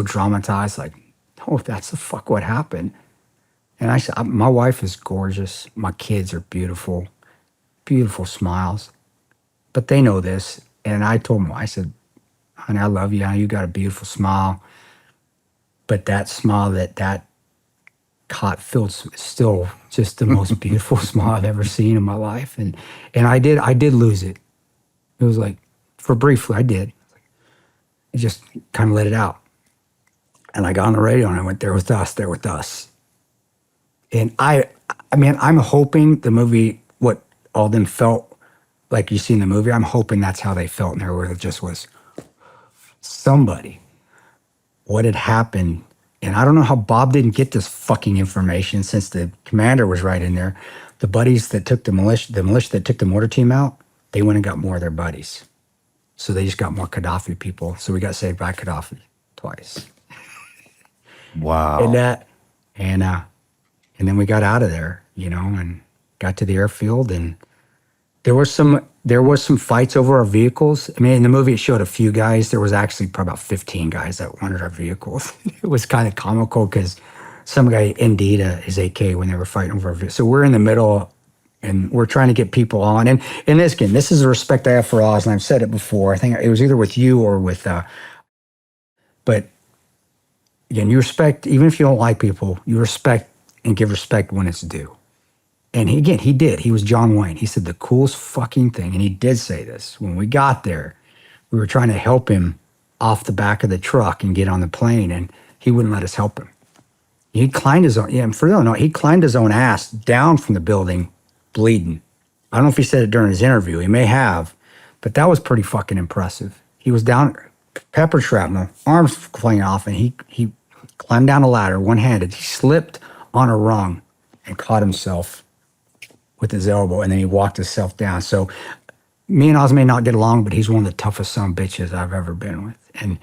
dramatized. Like, no, that's the fuck what happened. And I said, my wife is gorgeous. My kids are beautiful, beautiful smiles. But they know this. And I told them, I said, honey, I love you. You got a beautiful smile. But that smile that caught filled is still just the most beautiful smile I've ever seen in my life. And I did lose it. It was like, for briefly, I did. I just kind of let it out. And I got on the radio and I went, they're with us, they're with us. And I mean, I'm hoping the movie, what all them felt like you see in the movie, I'm hoping that's how they felt. And there just was somebody, what had happened. And I don't know how Bob didn't get this fucking information since the commander was right in there. The buddies that took the militia that took the mortar team out, they went and got more of their buddies. So they just got more Gaddafi people. So we got saved by Gaddafi twice. Wow. And then we got out of there, and got to the airfield, and there was some fights over our vehicles. I mean, in the movie it showed a few guys. There was actually probably about 15 guys that wanted our vehicles. It was kind of comical because some guy ND'd his AK when they were fighting over our vehicles. So we're in the middle, and we're trying to get people on. And this is the respect I have for Oz, and I've said it before. I think it was either with you or with, but again, you respect, even if you don't like people, you respect and give respect when it's due. And he did. He was John Wayne. He said the coolest fucking thing, and he did say this. When we got there, we were trying to help him off the back of the truck and get on the plane, and he wouldn't let us help him. He climbed his own, he climbed his own ass down from the building, bleeding. I don't know if he said it during his interview. He may have, but that was pretty fucking impressive. He was down, pepper shrapnel, arms flying off, and he climbed down a ladder one-handed. He slipped on a rung and caught himself with his elbow, and then he walked himself down. So me and Oz may not get along, but he's one of the toughest son of bitches I've ever been with. And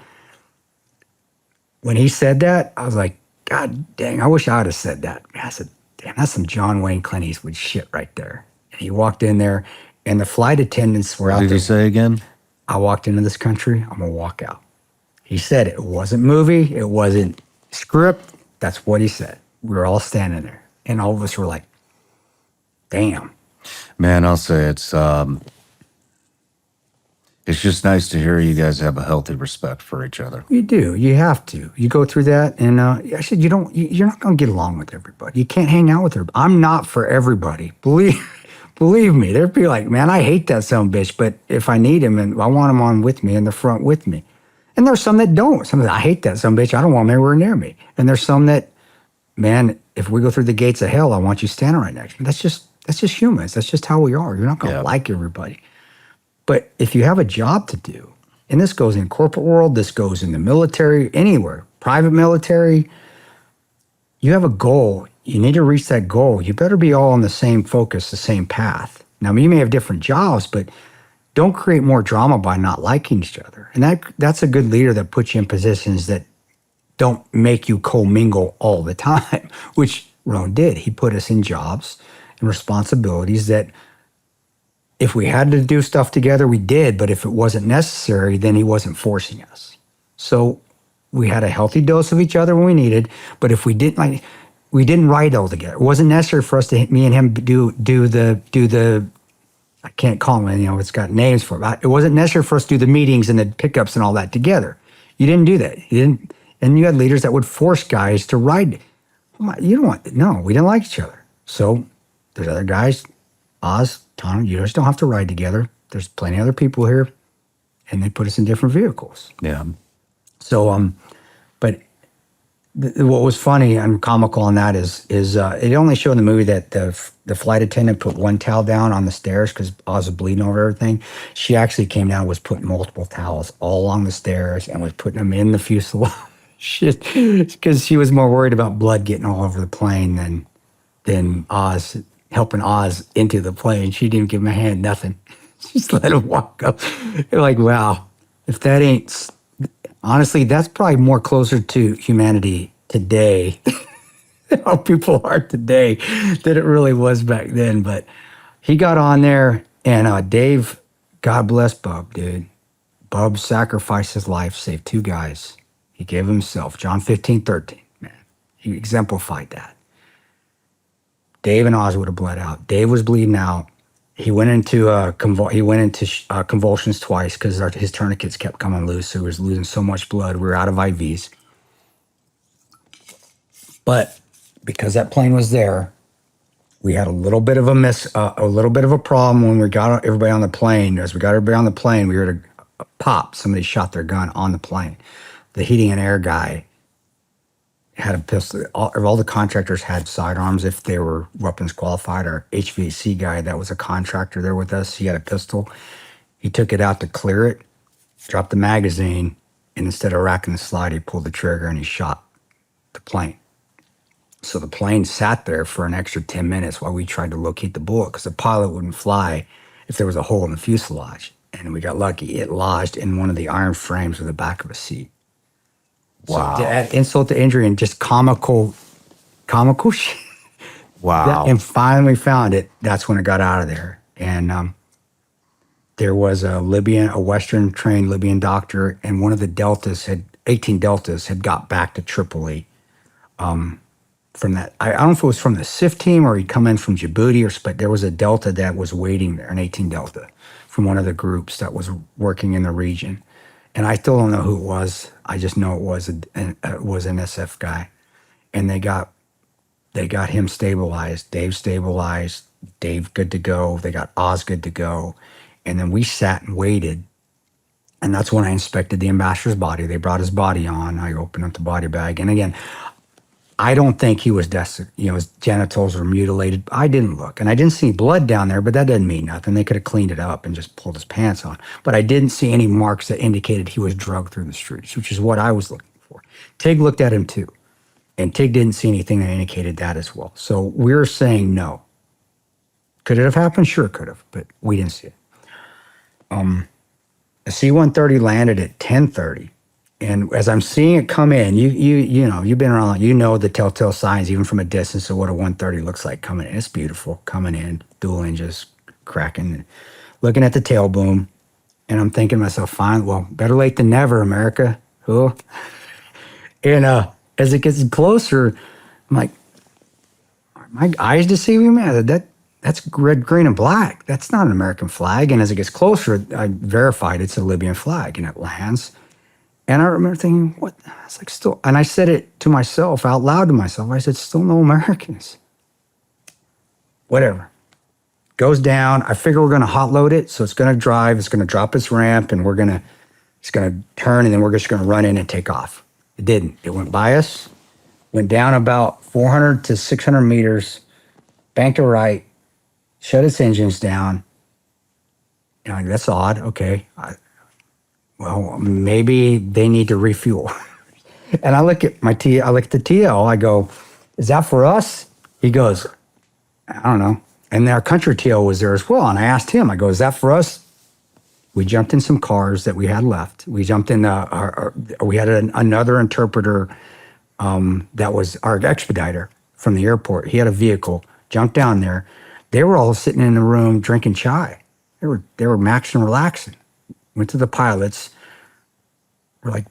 when he said that, I was like, God dang, I wish I would have said that. I said, damn, that's some John Wayne, Clint Eastwood shit right there. And he walked in there, and the flight attendants were out there. What did he say again? I walked into this country, I'm going to walk out. He said it. It wasn't movie. It wasn't script. That's what he said. We were all standing there. And all of us were like, damn. Man, I'll say it's just nice to hear you guys have a healthy respect for each other. You do. You have to. You go through that, and I said, you're not going to get along with everybody. You can't hang out with everybody. I'm not for everybody. Believe me. There'd be like, man, I hate that son of a bitch, but if I need him and I want him on with me in the front with me. And there's some that don't. Some that I hate that son of a bitch. I don't want him anywhere near me. And there's some that, man, if we go through the gates of hell, I want you standing right next to me. That's just humans. That's just how we are. You're not going to like everybody. But if you have a job to do, and this goes in corporate world, this goes in the military, anywhere, private military, you have a goal. You need to reach that goal. You better be all on the same focus, the same path. Now, you may have different jobs, but don't create more drama by not liking each other. And that's a good leader that puts you in positions that don't make you commingle all the time, which Ron did. He put us in jobs and responsibilities that if we had to do stuff together, we did, but if it wasn't necessary, then he wasn't forcing us. So we had a healthy dose of each other when we needed, but if we didn't we didn't ride all together. It wasn't necessary for us to, me and him, do the I can't call them, it's got names for it. It wasn't necessary for us to do the meetings and the pickups and all that together. You didn't do that. You didn't, and you had leaders that would force guys to ride. We didn't like each other. So there's other guys, Oz, Tanto, you just don't have to ride together. There's plenty of other people here, and they put us in different vehicles. Yeah. So, but what was funny and comical on that is it only showed in the movie that the flight attendant put one towel down on the stairs because Oz was bleeding over everything. She actually came down and was putting multiple towels all along the stairs and was putting them in the fuselage. Shit, because she was more worried about blood getting all over the plane than Oz, helping Oz into the plane. She didn't give him a hand, nothing. She just let him walk up. You're like, wow, if that ain't... Honestly, that's probably more closer to humanity today, how people are today, than it really was back then. But he got on there, and Dave, God bless Bub, dude. Bub sacrificed his life, saved two guys. He gave himself, John 15:13, man. He exemplified that. Dave and Oz would have bled out. Dave was bleeding out. He went into convulsions twice because his tourniquets kept coming loose. So he was losing so much blood. We were out of IVs. But because that plane was there, we had a little bit of a problem when we got everybody on the plane. As we got everybody on the plane, we heard a pop. Somebody shot their gun on the plane. The heating and air guy had a pistol. All the contractors had sidearms if they were weapons qualified. Our HVAC guy that was a contractor there with us, he had a pistol. He took it out to clear it, dropped the magazine, and instead of racking the slide, he pulled the trigger and he shot the plane. So the plane sat there for an extra 10 minutes while we tried to locate the bullet because the pilot wouldn't fly if there was a hole in the fuselage. And we got lucky. It lodged in one of the iron frames of the back of a seat. Wow. So to add insult to injury and just comical shit. Wow. And finally found it. That's when it got out of there. And there was a Western trained Libyan doctor, and one of the 18 Deltas had got back to Tripoli from that. I don't know if it was from the SIF team or he'd come in from Djibouti, but there was a Delta that was waiting there, an 18 Delta from one of the groups that was working in the region. And I still don't know who it was. I just know it was an SF guy. And they got They got him stabilized, Dave good to go. They got Oz good to go. And then we sat and waited. And that's when I inspected the ambassador's body. They brought his body on. I opened up the body bag. And again, I don't think he was his genitals were mutilated. I didn't look. And I didn't see blood down there, but that doesn't mean nothing. They could have cleaned it up and just pulled his pants on. But I didn't see any marks that indicated he was drugged through the streets, which is what I was looking for. Tig looked at him too. And Tig didn't see anything that indicated that as well. So we're saying no. Could it have happened? Sure, it could have, but we didn't see it. A C-130 landed at 10:30, and as I'm seeing it come in, you've been around, you know the telltale signs even from a distance of what a 130 looks like coming in. It's beautiful coming in, dual engines cracking, looking at the tail boom, and I'm thinking to myself, fine, well, better late than never, America. Cool. And as it gets closer, I'm like, are my eyes deceiving me? That's red, green, and black. That's not an American flag. And as it gets closer, I verified it's a Libyan flag, and it lands. And I remember thinking, what? It's like still, and I said it to myself, out loud to myself. I said, still no Americans. Whatever. Goes down. I figure we're going to hot load it, so it's going to drive. It's going to drop its ramp, and it's going to turn, and then we're just going to run in and take off. It didn't. It went by us, went down about 400 to 600 meters, banked to right, shut its engines down. That's odd. Okay. Well, maybe they need to refuel. And I look at the TL. I go, is that for us? He goes, I don't know. And our country TL was there as well. And I asked him, I go, is that for us? We jumped in some cars that we had left. We jumped in, we had another interpreter that was our expediter from the airport. He had a vehicle, jumped down there. They were all sitting in the room drinking chai. They were maxing and relaxing. Went to the pilots. We're like,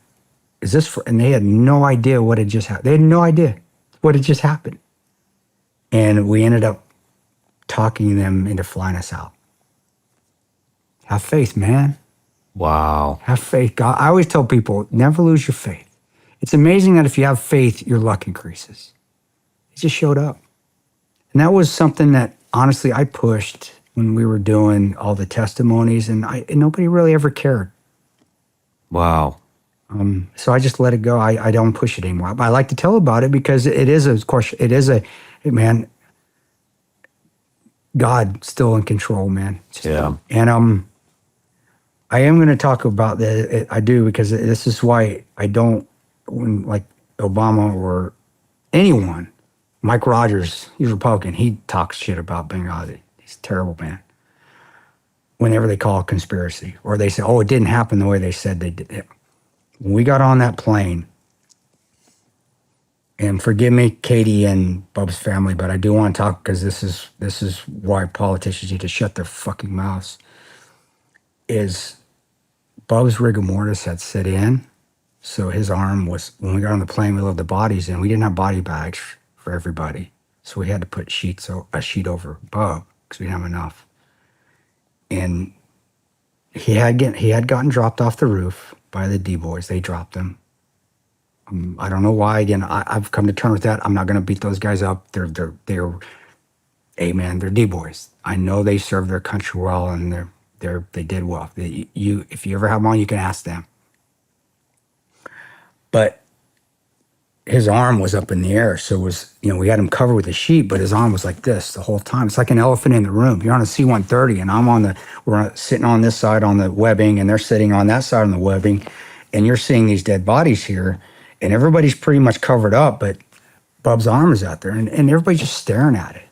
is this for, and they had no idea what had just happened. They had no idea what had just happened. And we ended up talking them into flying us out. Have faith, man. Wow. Have faith. God, I always tell people, never lose your faith. It's amazing that if you have faith, your luck increases. It just showed up. And that was something that, honestly, I pushed when we were doing all the testimonies, and nobody really ever cared. Wow. So I just let it go. I don't push it anymore. But I like to tell about it because it is man, God still in control, man. Yeah. And I am going to talk about that. I do, because this is why I don't, when like Obama or anyone, Mike Rogers, he's Republican, he talks shit about Benghazi. He's a terrible man. Whenever they call it conspiracy, or they say, oh, it didn't happen the way they said they did. When we got on that plane, and forgive me, Katie and Bub's family, but I do want to talk, because this is why politicians need to shut their fucking mouths, is Bub's rigor mortis had set in. So his arm was, when we got on the plane, we loaded the bodies in. We didn't have body bags for everybody. So we had to put a sheet over Bub, because we didn't have enough. And he had gotten dropped off the roof by the D-boys. They dropped him. I don't know why. Again, I've come to terms with that. I'm not going to beat those guys up. They're D-boys. I know they serve their country well, and they did well. If you ever have them on, you can ask them. But his arm was up in the air, so it was, we had him covered with a sheet, but his arm was like this the whole time. It's like an elephant in the room. You're on a C-130, and we're sitting on this side on the webbing, and they're sitting on that side on the webbing, and you're seeing these dead bodies here, and everybody's pretty much covered up, but Bub's arm is out there, and everybody's just staring at it.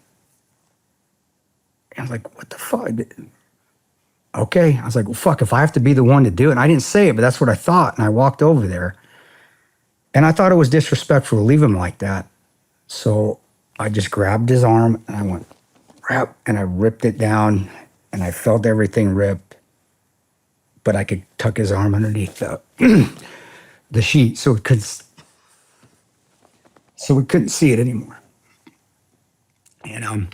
And I was like, what the fuck? Okay. I was like, well, fuck, if I have to be the one to do it. And I didn't say it, but that's what I thought. And I walked over there. And I thought it was disrespectful to leave him like that. So I just grabbed his arm, and I went, rap, and I ripped it down, and I felt everything rip. But I could tuck his arm underneath the sheet, so we couldn't see it anymore. And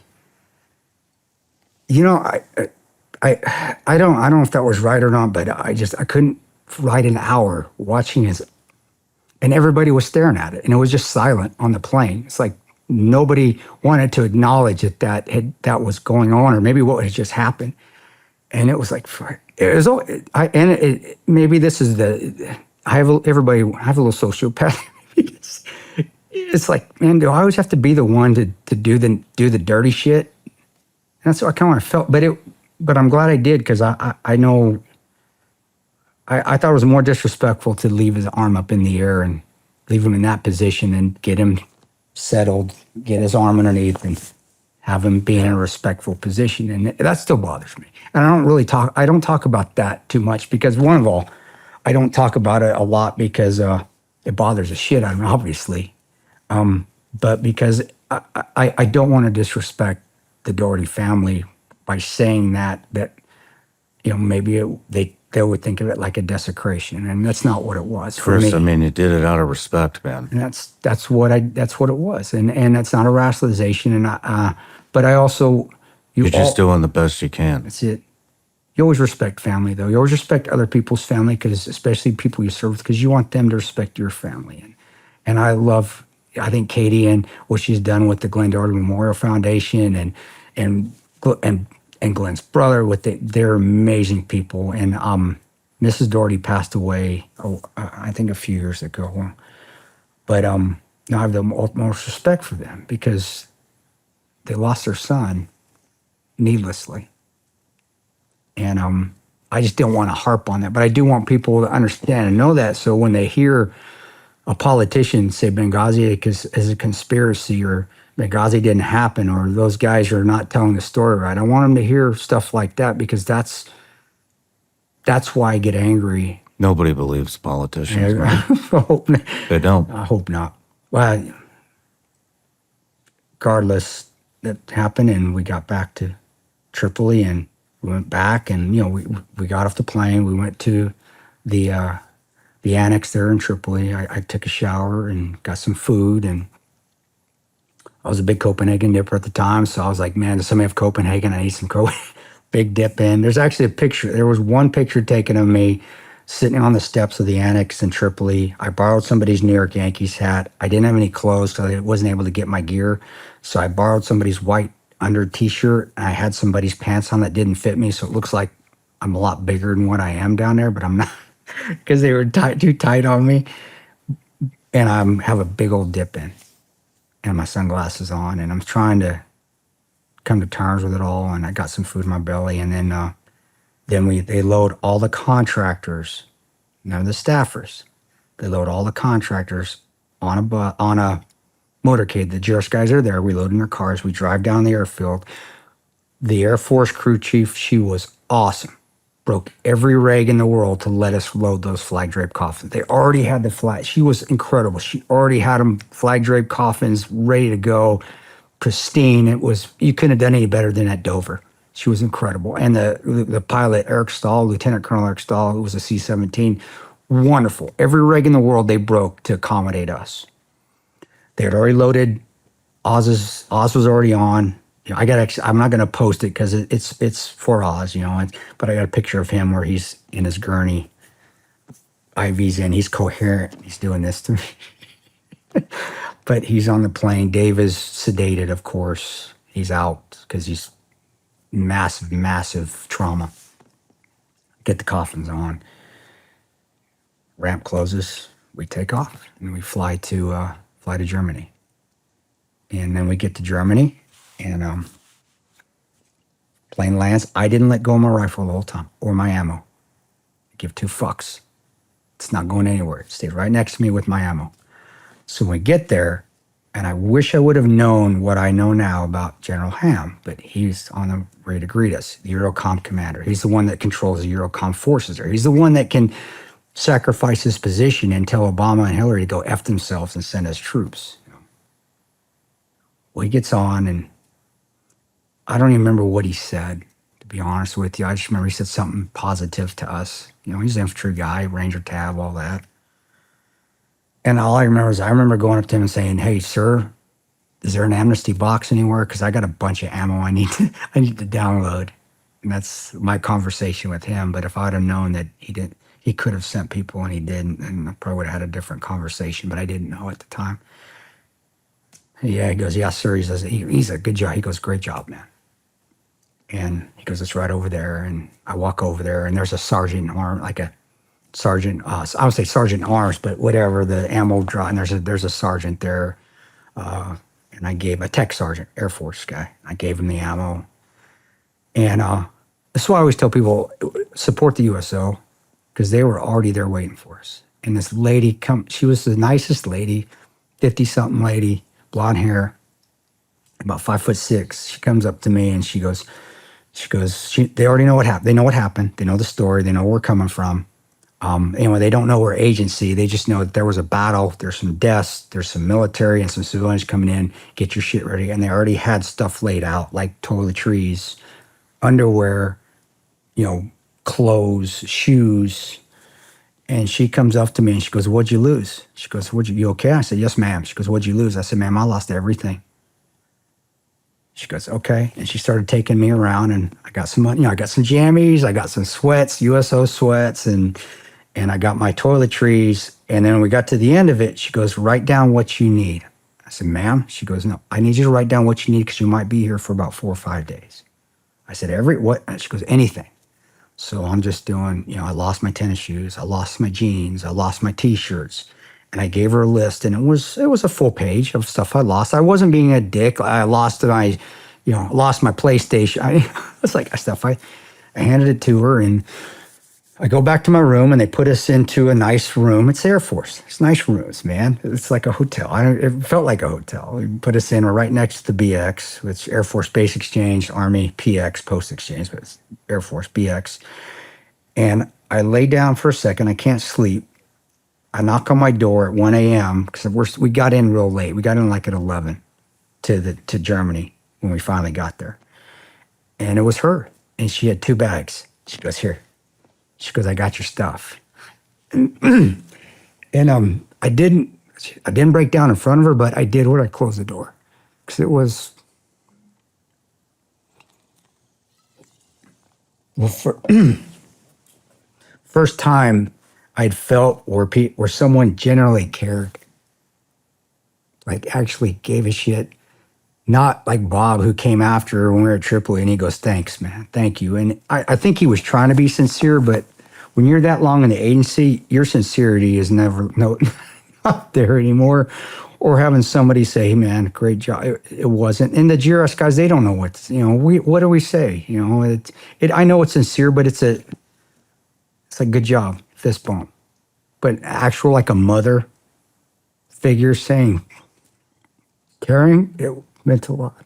I don't know if that was right or not, but I couldn't ride an hour watching his, and everybody was staring at it, and it was just silent on the plane. It's like nobody wanted to acknowledge that was going on, or maybe what had just happened. And it was like, maybe this is I have a little sociopath. It's like, man, do I always have to be the one to do the dirty shit? And that's what I kind of felt. But I'm glad I did, because I know I thought it was more disrespectful to leave his arm up in the air and leave him in that position and get him settled, get his arm underneath, and have him be in a respectful position. And that still bothers me. And I don't talk about that too much, because one of all, I don't talk about it a lot because it bothers the shit out of me, obviously. But because I don't want to disrespect the Doherty family by saying that maybe they would think of it like a desecration, and that's not what it was for Kris, me. I mean, you did it out of respect, man. And that's what it was, and that's not a rationalization. And but I also You're just doing the best you can. That's it. You always respect family, though. You always respect other people's family, because especially people you serve with, because you want them to respect your family. And I think Katie and what she's done with the Glenn Doherty Memorial Foundation and Glenn's brother, they're amazing people. And Mrs. Doherty passed away, I think a few years ago. But now I have the utmost respect for them, because they lost their son needlessly. And I just don't want to harp on that. But I do want people to understand and know that, so when they hear a politician say Benghazi is a conspiracy, or Benghazi didn't happen, or those guys are not telling the story right, I want them to hear stuff like that, because that's why I get angry. Nobody believes politicians, man. They don't. I hope not. Well, regardless, that happened, and we got back to Tripoli, and we went back, and we got off the plane. We went to the annex there in Tripoli. I took a shower and got some food, and I was a big Copenhagen dipper at the time, so I was like, man, does somebody have Copenhagen? I need some big dip in. There's actually a picture. There was one picture taken of me sitting on the steps of the annex in Tripoli. I borrowed somebody's New York Yankees hat. I didn't have any clothes, so I wasn't able to get my gear. So I borrowed somebody's white under t-shirt. And I had somebody's pants on that didn't fit me, so it looks like I'm a lot bigger than what I am down there, but I'm not, because they were too tight on me. And I have a big old dip in, and my sunglasses on, and I'm trying to come to terms with it all. And I got some food in my belly, and then they load all the contractors, none of the staffers. They load all the contractors on a motorcade. The Jewish guys are there. We load in their cars. We drive down the airfield. The Air Force crew chief, she was awesome. Broke every reg in the world to let us load those flag draped coffins. They already had the flag. She was incredible. She already had them flag draped coffins ready to go, pristine. You couldn't have done any better than at Dover. She was incredible. And the pilot, Eric Stahl, Lieutenant Colonel Eric Stahl, who was a C-17, wonderful. Every reg in the world they broke to accommodate us. They had already loaded. Oz was already on. I'm not going to post it because it's for Oz, but I got a picture of him where he's in his gurney, IV's in, he's coherent, he's doing this to me. But he's on the plane. Dave is sedated, of course. He's out because he's massive trauma. Get the coffins on. Ramp closes. We take off and we fly to Germany. And then we get to Germany, and plane lands. I didn't let go of my rifle the whole time, or my ammo. I give two fucks. It's not going anywhere. It stayed right next to me with my ammo. So when we get there, and I wish I would have known what I know now about General Ham, but he's on the way to greet us, the Eurocom commander. He's the one that controls the Eurocom forces there. He's the one that can sacrifice his position and tell Obama and Hillary to go F themselves and send us troops. Well, he gets on, and I don't even remember what he said, to be honest with you. I just remember he said something positive to us. He's an infantry guy, Ranger tab, all that. And all I remember is going up to him and saying, "Hey, sir, is there an amnesty box anywhere? Because I got a bunch of ammo I need to download." And that's my conversation with him. But if I'd have known that he could have sent people and he didn't, and I probably would have had a different conversation, but I didn't know at the time. Yeah, he goes, yes, sir. He says, he's a good job. He goes, great job, man. And he goes, it's right over there. And I walk over there, and there's a sergeant arm, like a sergeant. I would say sergeant arms, but whatever, the ammo draw. And there's a sergeant there. And I gave a tech sergeant, Air Force guy. I gave him the ammo. And that's why I always tell people, support the USO, because they were already there waiting for us. And this lady she was the nicest lady, 50-something lady, blonde hair, about 5'6". She comes up to me and she goes, they already know what happened. They know what happened. They know the story. They know where we're coming from. Anyway, they don't know we're agency. They just know that there was a battle. There's some deaths. There's some military and some civilians coming in. Get your shit ready. And they already had stuff laid out, like toiletries, underwear, clothes, shoes. And she comes up to me and she goes, what'd you lose? She goes, you okay? I said, yes, ma'am. She goes, what'd you lose? I said, ma'am, I lost everything. She goes, okay. And she started taking me around, and I got some, I got some jammies, I got some sweats, USO sweats, and I got my toiletries. And then when we got to the end of it, she goes, write down what you need. I said, ma'am? She goes, no, I need you to write down what you need because you might be here for about 4 or 5 days. I said, what? And she goes, anything. So I'm just doing, I lost my tennis shoes, I lost my jeans, I lost my T-shirts. And I gave her a list, and it was a full page of stuff I lost. I wasn't being a dick. I lost my PlayStation. It's like stuff. I handed it to her, and I go back to my room, and they put us into a nice room. It's Air Force. It's nice rooms, man. It's like a hotel. It felt like a hotel. They put us in. We're right next to the BX, which Air Force Base Exchange, Army PX Post Exchange, but it's Air Force BX. And I lay down for a second. I can't sleep. I knock on my door at 1 a.m. because we got in real late. We got in like at 11 to Germany when we finally got there. And it was her. And she had 2 bags. She goes, here. She goes, I got your stuff. And I didn't break down in front of her, but I did when I closed the door. Because it was, first time I'd felt where someone generally cared, like actually gave a shit. Not like Bob, who came after when we were at Tripoli, and he goes, thanks, man, thank you. And I think he was trying to be sincere, but when you're that long in the agency, your sincerity is never not there anymore. Or having somebody say, hey, man, great job. It wasn't. And the GRS guys, they don't know what do we say? I know it's sincere, but it's like, good job, fist bump. But actual, like a mother figure saying, caring, it meant a lot.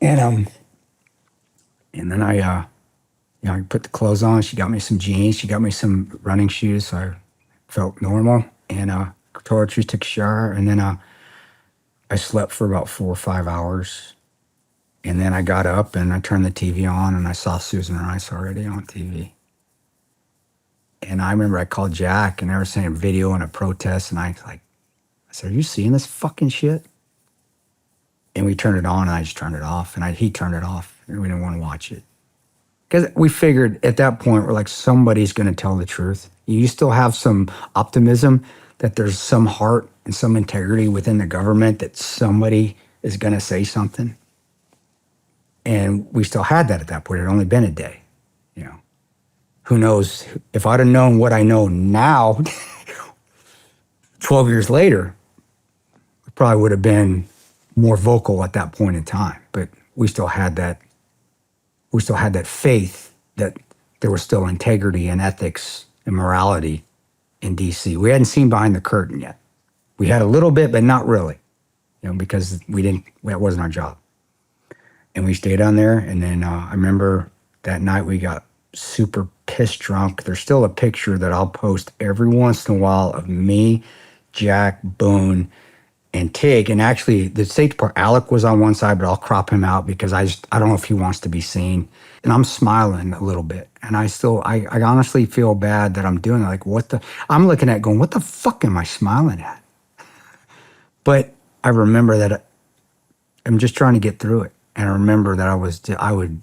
And then I put the clothes on. She got me some jeans. She got me some running shoes, so I felt normal. And toiletries, took a shower, and then I slept for about 4 or 5 hours. And then I got up and I turned the TV on, and I saw Susan Rice already on TV. And I remember I called Jack, and they were saying video and a protest, and I said, are you seeing this fucking shit? And we turned it on, and I just turned it off, and he turned it off, and we didn't want to watch it. Because we figured at that point, we're like, somebody's going to tell the truth. You still have some optimism that there's some heart and some integrity within the government that somebody is going to say something. And we still had that at that point. It had only been a day, Who knows? If I'd have known what I know now, 12 years later, I probably would have been more vocal at that point in time. But we still had that. We still had that faith that there was still integrity and ethics and morality in DC. We hadn't seen behind the curtain yet. We had a little bit, but not really, because that wasn't our job. And we stayed on there. And then I remember that night we got super pissed drunk. There's still a picture that I'll post every once in a while of me, Jack, Boone, and Tig. And actually, the State Department, Alec was on one side, but I'll crop him out because I don't know if he wants to be seen. And I'm smiling a little bit. And I honestly feel bad that I'm doing it. Like, I'm looking at it going, what the fuck am I smiling at? But I remember that I'm just trying to get through it. And I remember that I was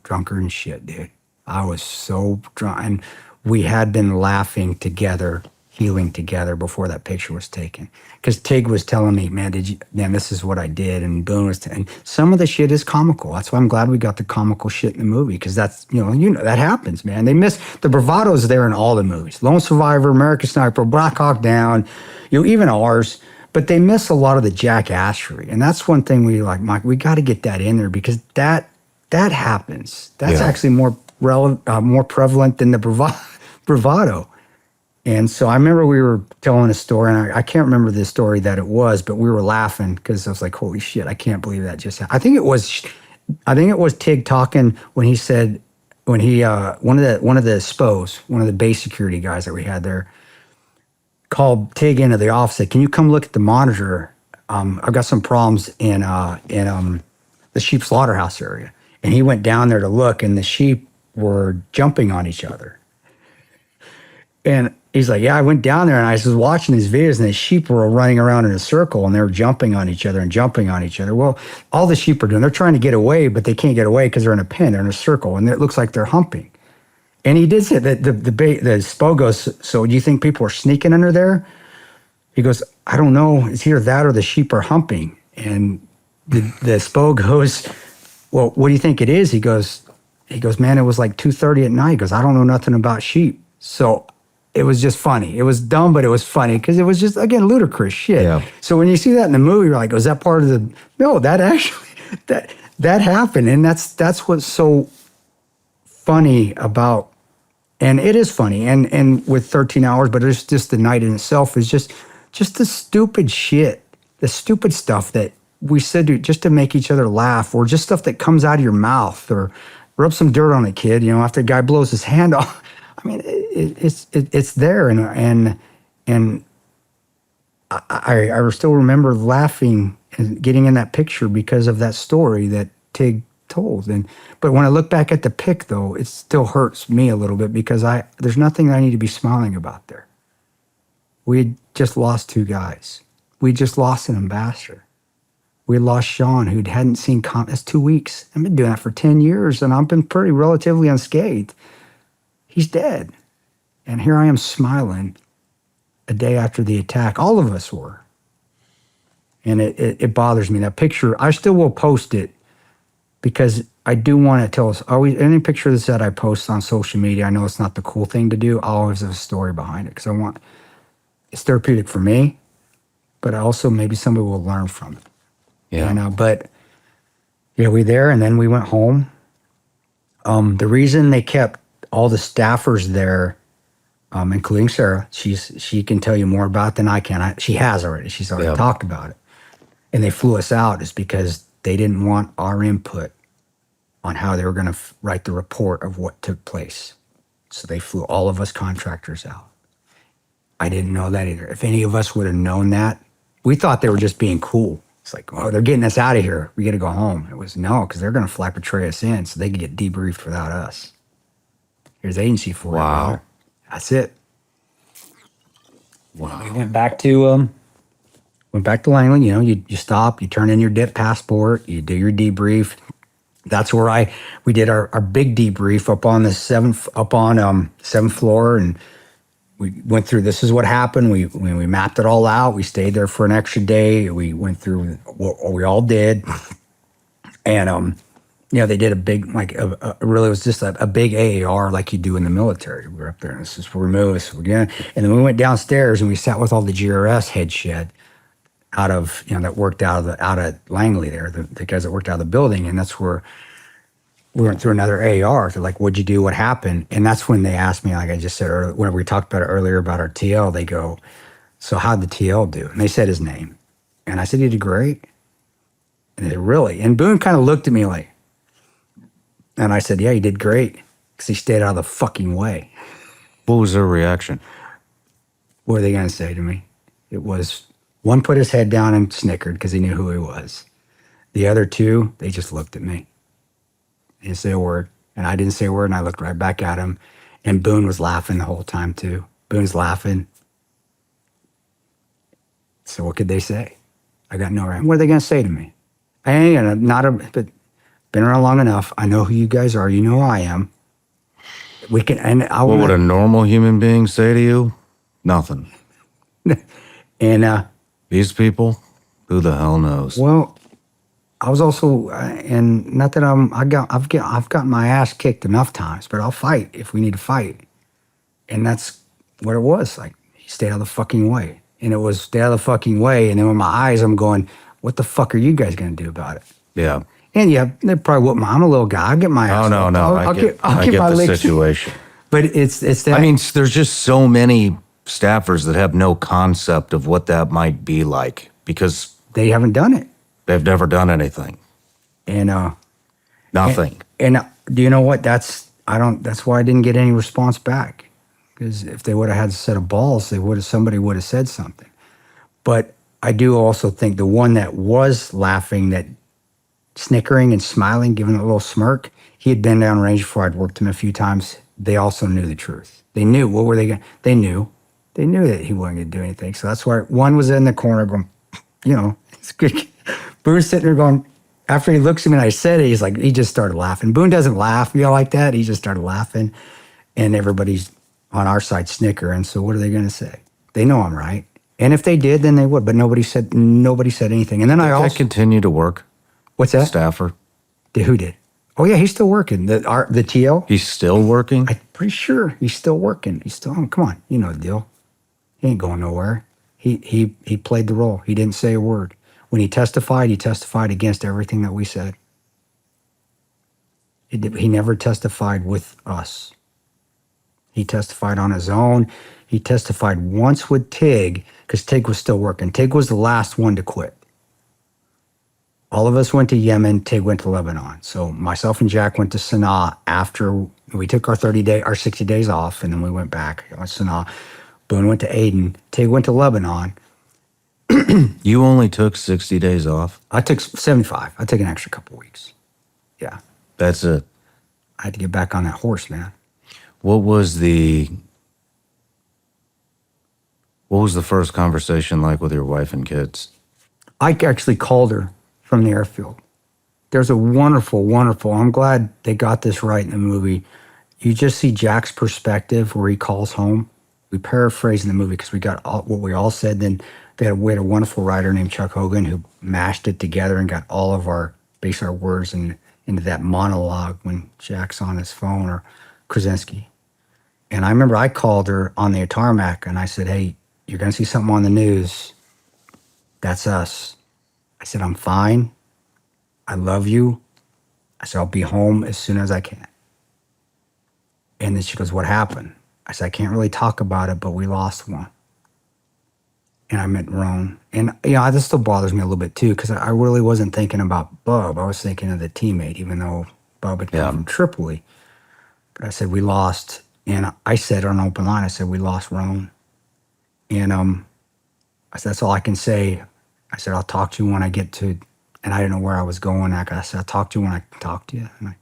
drunker than shit, dude. I was so drunk. And we had been laughing together healing together before that picture was taken. Because Tig was telling me, man, this is what I did. And Boone was, and some of the shit is comical. That's why I'm glad we got the comical shit in the movie. Because that's, that happens, man. They miss, the bravado's there in all the movies. Lone Survivor, American Sniper, Black Hawk Down, even ours. But they miss a lot of the jackassery. And that's one thing Mike, we got to get that in there because that happens. That's actually more prevalent than the bravado. And so I remember we were telling a story, and I can't remember the story that it was, but we were laughing because I was like, "Holy shit! I can't believe that just happened." I think it was Tig talking when he said one of the SPOs, one of the base security guys that we had there, called Tig into the office. Said, "Can you come look at the monitor? I've got some problems in the sheep slaughterhouse area." And he went down there to look, and the sheep were jumping on each other. And he's like, yeah, I went down there and I was watching these videos and the sheep were running around in a circle and they were jumping on each other and jumping on each other. Well, all the sheep are doing, they're trying to get away, but they can't get away because they're in a pen, they're in a circle, and it looks like they're humping. And he did say that the SPO goes, so do you think people are sneaking under there? He goes, I don't know. It's either that or the sheep are humping. And the SPO goes, well, what do you think it is? He goes, man, it was like 2:30 at night. He goes, I don't know nothing about sheep. So it was just funny. It was dumb, but it was funny because it was just, again, ludicrous shit. Yeah. So when you see that in the movie, you're like, was that part of the, no, that actually, that happened. And that's what's so funny about, and it is funny. And with 13 hours, but it's just the night in itself is just the stupid shit, the stupid stuff that we said just to make each other laugh, or just stuff that comes out of your mouth, or rub some dirt on a kid, after a guy blows his hand off. I mean, it's there, and I still remember laughing and getting in that picture because of that story that Tig told. But when I look back at the pic, though, it still hurts me a little bit because there's nothing I need to be smiling about there. We had just lost 2 guys. We just lost an ambassador. We lost Shawn, who hadn't seen that's 2 weeks. I've been doing that for 10 years, and I've been pretty relatively unscathed. He's dead. And here I am smiling a day after the attack. All of us were. And it bothers me. That picture, I still will post it because I do want to tell us, any picture that I post on social media, I know it's not the cool thing to do. I always have a story behind it because it's therapeutic for me, but also maybe somebody will learn from it. Yeah. But yeah, we there, and then we went home. The reason they kept all the staffers there, including Sarah, she can tell you more about it than I can. She has already. She's already talked about it. And they flew us out is because they didn't want our input on how they were going to write the report of what took place. So they flew all of us contractors out. I didn't know that either. If any of us would have known that, we thought they were just being cool. It's like, oh, they're getting us out of here. We got to go home. It was no, because they're going to fly Patriot us in so they could get debriefed without us. Here's agency for it. Wow. That's it. Wow. We went back to Langley. You stop, you turn in your DIP passport, you do your debrief. That's where we did our big debrief up on the seventh floor, and we went through. This is what happened. We mapped it all out. We stayed there for an extra day. We went through what we all did, and they did a big, really was just a big AAR like you do in the military. We were up there, and this is where we moved, this again. And then we went downstairs and we sat with all the GRS head shed that worked out of Langley there, the guys that worked out of the building. And that's where we went through another AAR. They're like, what'd you do? What happened? And that's when they asked me, like I just said earlier, when we talked about it earlier about our TL, they go, so how'd the TL do? And they said his name. And I said, he did great. And they really, and Boone kind of looked at me like, and I said, yeah, he did great, because he stayed out of the fucking way. What was their reaction? What were they going to say to me? It was, one put his head down and snickered because he knew who he was. The other 2, they just looked at me. They didn't say a word. And I didn't say a word, and I looked right back at him. And Boone was laughing the whole time, too. Boone's laughing. So what could they say? I got no right. What are they going to say to me? I ain't but been around long enough. I know who you guys are. You know who I am. We can. And what would a normal human being say to you? Nothing. And These people, who the hell knows? well, I was also, and not that I've gotten my ass kicked enough times, but I'll fight if we need to fight. And that's what it was. Like, stay out of the fucking way. And it was stay out of the fucking way. And then with my eyes, I'm going, what the fuck are you guys going to do about it? Yeah. And yeah, they probably whoop I'm a little guy. I'll get my ass. Oh, no, whooped. no. I get my the legs. situation. But it's that. I mean, there's just so many staffers that have no concept of what that might be like because they haven't done it. they've never done anything. And Nothing. And do you know what? That's why I didn't get any response back. Because if they would have had a set of balls, somebody would have said something. But I do also think the one that was laughing, that snickering and smiling, giving a little smirk, he had been down range before. I'd worked him a few times. They also knew the truth. They knew. What were they going to? They knew that he wasn't going to do anything. So that's why one was in the corner going, it's good. Boone's sitting there going, after he looks at me and I said it, he's like, he just started laughing. Boone doesn't laugh, like that. He just started laughing. And everybody's on our side snickering. So what are they going to say? They know I'm right. And if they did, then they would. But nobody said anything. And then I also continue to work. What's that? Staffer. Who did? Oh yeah, he's still working. The TL. He's still working. I'm pretty sure he's still working. He's still. Come on, you know the deal. He ain't going nowhere. He played the role. He didn't say a word. When he testified against everything that we said. He never testified with us. He testified on his own. He testified once with Tig, because Tig was still working. Tig was the last one to quit. All of us went to Yemen. Tig went to Lebanon. So myself and Jack went to Sana'a after we took our 60 days off, and then we went back. I went to Sana'a. Boone went to Aden. Tig went to Lebanon. You only took 60 days off? I took 75. I took an extra couple weeks. Yeah. That's it. I had to get back on that horse, man. What was the first conversation like with your wife and kids? I actually called her from the airfield. There's a wonderful, I'm glad they got this right in the movie. You just see Jack's perspective where he calls home. We paraphrase in the movie because we got what we all said. Then we had a wonderful writer named Chuck Hogan who mashed it together and got all of our words into that monologue when Jack's on his phone, or Krasinski. And I remember I called her on the tarmac and I said, hey, you're going to see something on the news. That's us. I said, I'm fine. I love you. I said, I'll be home as soon as I can. And then she goes, what happened? I said, I can't really talk about it, but we lost one. And I meant Roan. And, this still bothers me a little bit too, because I really wasn't thinking about Bub. I was thinking of the teammate, even though Bub had come from Tripoli. But I said, we lost. And I said on open line, I said, we lost Roan. And I said, that's all I can say. I said, I'll talk to you when I get to, and I didn't know where I was going. I said, I'll talk to you when I talk to you. And I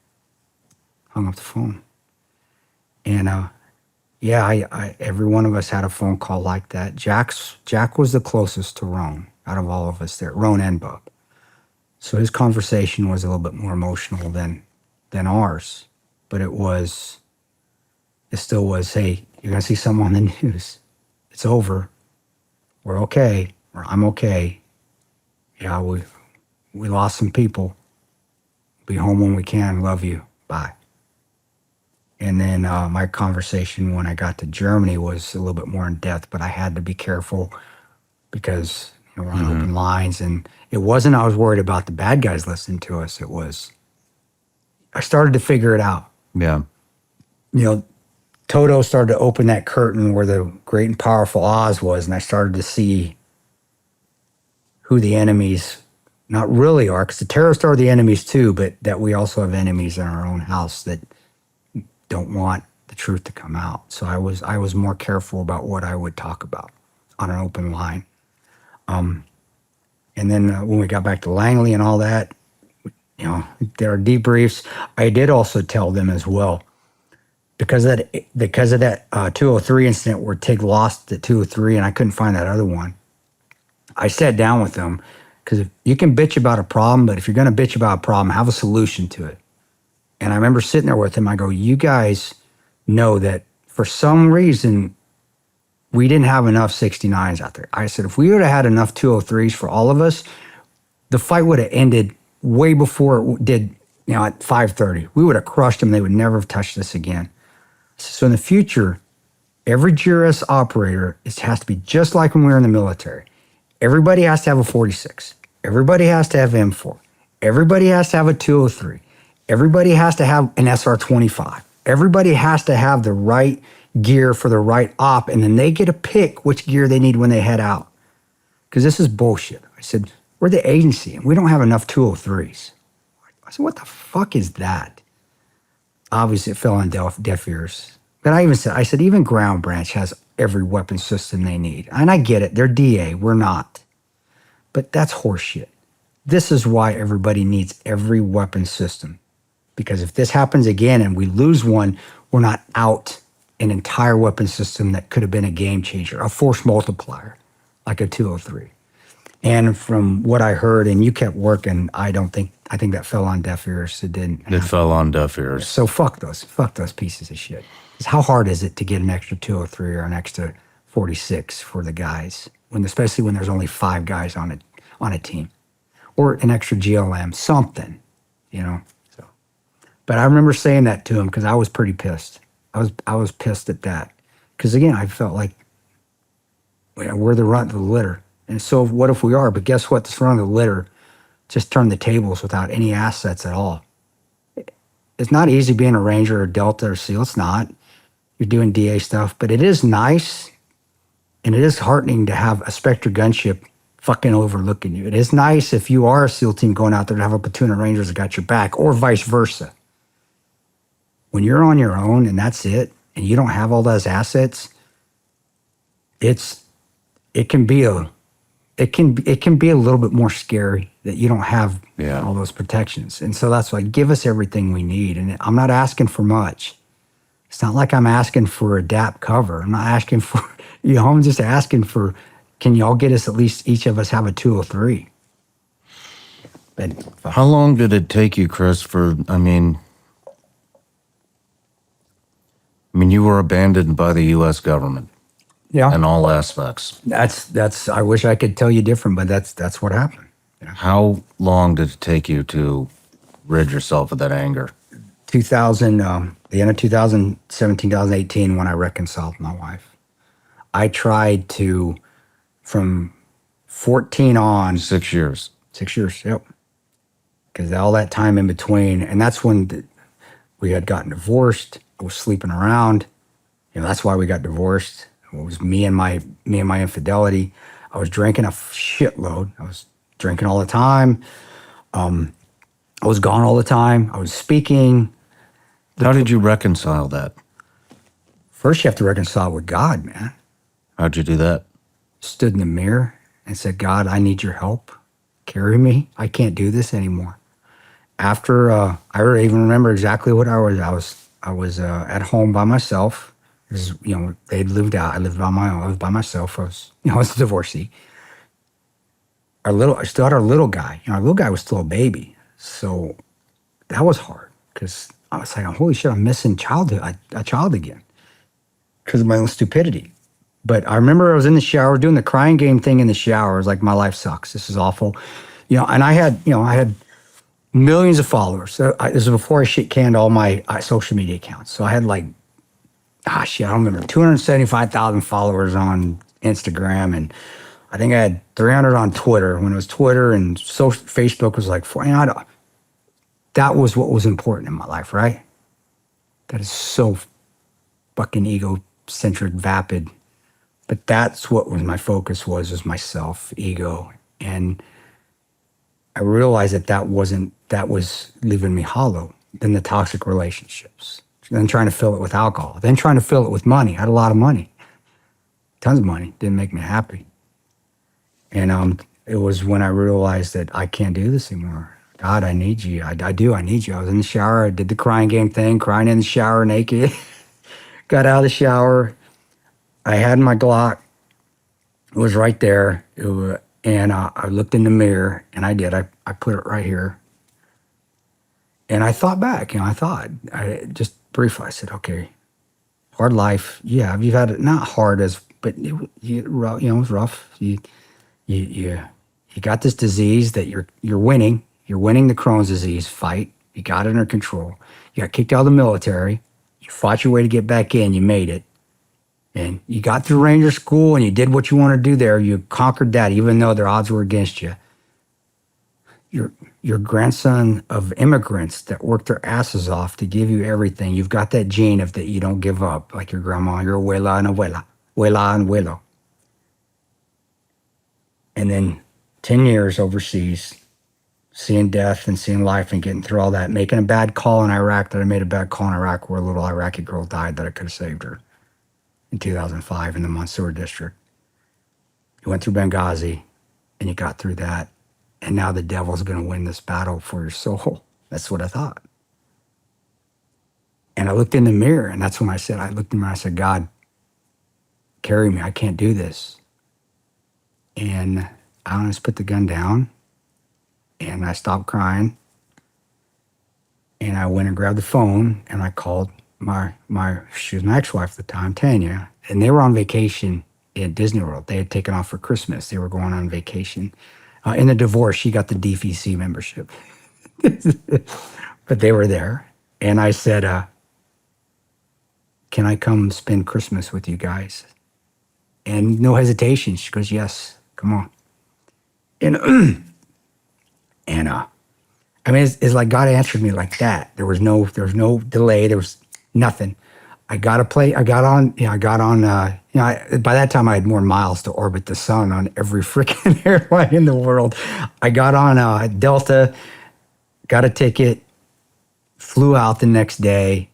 hung up the phone. And every one of us had a phone call like that. Jack was the closest to Roan out of all of us there, Roan and Bub. So his conversation was a little bit more emotional than ours. But it still was, hey, you're going to see something on the news. It's over. We're okay. Or I'm okay. Yeah, we lost some people. Be home when we can. Love you. Bye. And then my conversation when I got to Germany was a little bit more in depth, but I had to be careful because we're on open lines. And it wasn't I was worried about the bad guys listening to us. It was I started to figure it out. Yeah. Toto started to open that curtain where the great and powerful Oz was, and I started to see who the enemies not really are, because the terrorists are the enemies too, but that we also have enemies in our own house that don't want the truth to come out. So I was more careful about what I would talk about on an open line. And then when we got back to Langley and all that, there are debriefs. I did also tell them as well, because of that 203 incident where Tig lost at 203 and I couldn't find that other one. I sat down with them because you can bitch about a problem, but if you're going to bitch about a problem, have a solution to it. And I remember sitting there with him. I go, you guys know that for some reason, we didn't have enough 69s out there. I said, if we would have had enough 203s for all of us, the fight would have ended way before it did, at 5:30. We would have crushed them. They would never have touched us again. So in the future, every GRS operator has to be just like when we were in the military. Everybody has to have a 46. Everybody has to have M4. Everybody has to have a 203. Everybody has to have an SR-25. Everybody has to have the right gear for the right op, and then they get to pick which gear they need when they head out. Because this is bullshit. I said, we're the agency, and we don't have enough 203s. I said, what the fuck is that? Obviously, it fell on deaf ears. But I said, even Ground Branch has every weapon system they need. And I get it. They're DA. We're not. But that's horseshit. This is why everybody needs every weapon system. Because if this happens again and we lose one, we're not out an entire weapon system that could have been a game changer, a force multiplier, like a 203. And from what I heard, and you kept working, I think that fell on deaf ears. It didn't. It fell on deaf ears. So fuck those pieces of shit. Because how hard is it to get an extra 203 or an extra 46 for the guys, especially when there's only 5 guys on a team, or an extra GLM, something, So, but I remember saying that to him because I was pretty pissed. I was pissed at that because again, I felt like we're the runt of the litter. And so what if we are? But guess what? This run of the litter just turned the tables without any assets at all. It's not easy being a Ranger or Delta or SEAL. It's not. You're doing DA stuff. But it is nice and it is heartening to have a Spectre gunship fucking overlooking you. It is nice if you are a SEAL team going out there to have a platoon of Rangers that got your back, or vice versa. When you're on your own and that's it, and you don't have all those assets, it can be a little bit more scary that you don't have all those protections. And so that's why give us everything we need. And I'm not asking for much. It's not like I'm asking for a DAP cover. I'm not asking for, I'm just asking for, can y'all get us at least each of us have a 203? But how long did it take you, Kris, you were abandoned by the U.S. government. Yeah. In all aspects. That's. I wish I could tell you different, but that's what happened. Yeah. How long did it take you to rid yourself of that anger? 2000, the end of 2017, 2018, when I reconciled with my wife. I tried to, from 14 on. 6 years. 6 years, yep. Because all that time in between, and that's when we had gotten divorced. I was sleeping around. That's why we got divorced. It was me and my infidelity. I was drinking a shitload. I was drinking all the time. I was gone all the time. I was speaking. How did you reconcile that? First, you have to reconcile with God, man. How'd you do that? Stood in the mirror and said, God, I need your help. Carry me. I can't do this anymore. After, I even remember exactly what I was. I was at home by myself. They'd lived out. I lived by my own. I was by myself. I was a divorcee. I still had our little guy. Our little guy was still a baby. So that was hard because I was like, holy shit, I'm missing a child again because of my own stupidity. But I remember I was in the shower doing the crying game thing in the shower. I was like, my life sucks. This is awful. And I had millions of followers. So this was before I shit canned all my social media accounts. So I had I don't remember, 275,000 followers on Instagram, and I think I had 300 on Twitter when it was Twitter, and Facebook was like 400. That was what was important in my life, right? That is so fucking egocentric, vapid. But that's what was my focus was myself, ego. And I realized that was leaving me hollow. Then the toxic relationships. Then trying to fill it with alcohol. Then trying to fill it with money. I had a lot of money. Tons of money. Didn't make me happy. And it was when I realized that I can't do this anymore. God, I need you. I do. I need you. I was in the shower. I did the crying game thing, crying in the shower naked. Got out of the shower. I had my Glock. It was right there. And I looked in the mirror, and I did. I put it right here. And I thought back. I just briefly, I said, okay, hard life. Yeah, you've had it not hard as but it was rough. You got this disease that you're winning. You're winning the Crohn's disease fight. You got it under control. You got kicked out of the military. You fought your way to get back in. You made it. And you got through Ranger School and you did what you wanted to do there. You conquered that, even though their odds were against you. You're grandson of immigrants that worked their asses off to give you everything. You've got that gene of that you don't give up, like your grandma, your abuela and abuela, abuela and abuelo. And then 10 years overseas, seeing death and seeing life and getting through all that, making a bad call in Iraq that I made a bad call in Iraq where a little Iraqi girl died that I could have saved her in 2005 in the Mansour district. You went through Benghazi and you got through that. And now the devil's going to win this battle for your soul. That's what I thought. And I looked in the mirror, and that's when I looked in the mirror, I said, God, carry me. I can't do this. And I just put the gun down, and I stopped crying. And I went and grabbed the phone, and I called she was my ex-wife at the time, Tanya, and they were on vacation in Disney World. They had taken off for Christmas. They were going on vacation. In the divorce, she got the DVC membership. But they were there. And I said, can I come spend Christmas with you guys? And no hesitation. She goes, yes, come on. And, I mean, it's like God answered me like that. There was no delay. There was nothing. By that time I had more miles to orbit the sun on every freaking airline in the world. I got on Delta, got a ticket, flew out the next day,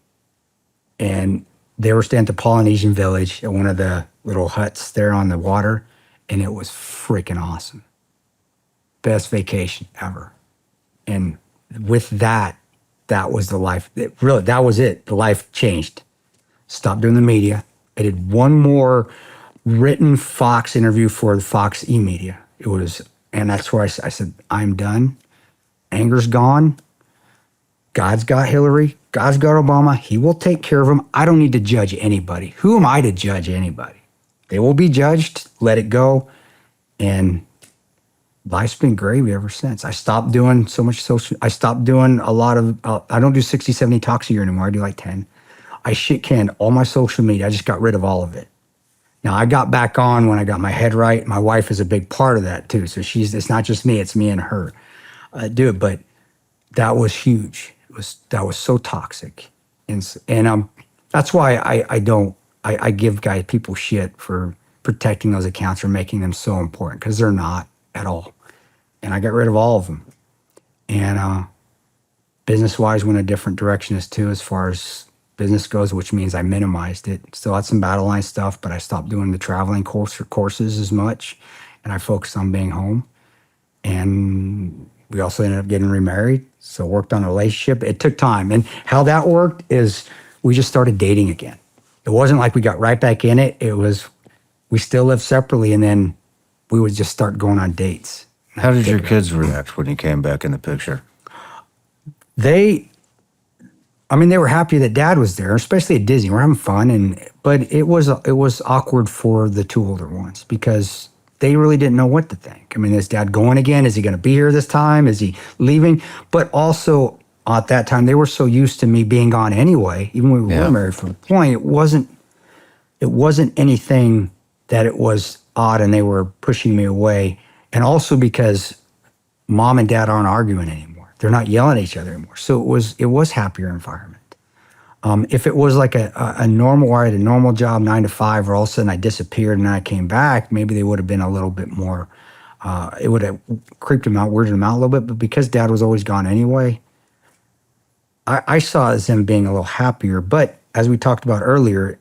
and they were staying at the Polynesian Village at one of the little huts there on the water, and it was freaking awesome. Best vacation ever. And with that was the life. That was it. The life changed. Stopped doing the media. I did one more written Fox interview for the Fox E-Media. And that's where I said, I'm done. Anger's gone. God's got Hillary. God's got Obama. He will take care of them. I don't need to judge anybody. Who am I to judge anybody? They will be judged. Let it go. And life's been gravy ever since. I stopped doing so much social. I stopped doing a lot of, I don't do 60, 70 talks a year anymore. I do like 10. I shit canned all my social media. I just got rid of all of it. Now, I got back on when I got my head right. My wife is a big part of that too. So it's not just me, it's me and her. Do it, but that was huge. That was so toxic. And that's why I give people shit for protecting those accounts or making them so important, because they're not at all. And I got rid of all of them. And business-wise went a different direction as far as business goes, which means I minimized it. Still had some Battleline stuff, but I stopped doing the traveling courses as much, and I focused on being home. And we also ended up getting remarried, so worked on a relationship. It took time. And how that worked is we just started dating again. It wasn't like we got right back in it. It was, we still lived separately, and then we would just start going on dates. How did your kids react when you came back in the picture? They were happy that Dad was there, especially at Disney. We're having fun, but it was awkward for the two older ones because they really didn't know what to think. I mean, is Dad going again? Is he going to be here this time? Is he leaving? But also at that time, they were so used to me being gone anyway. Even when we were married, from the point, it wasn't anything that it was odd, and they were pushing me away. And also because Mom and Dad aren't arguing anymore. They're not yelling at each other anymore. So it was happier environment. If it was like a normal, where I had a normal job, 9 to 5, or all of a sudden I disappeared and then I came back, maybe they would have been a little bit more, it would have creeped them out, weirded them out a little bit. But because Dad was always gone anyway, I saw it as them being a little happier. But as we talked about earlier,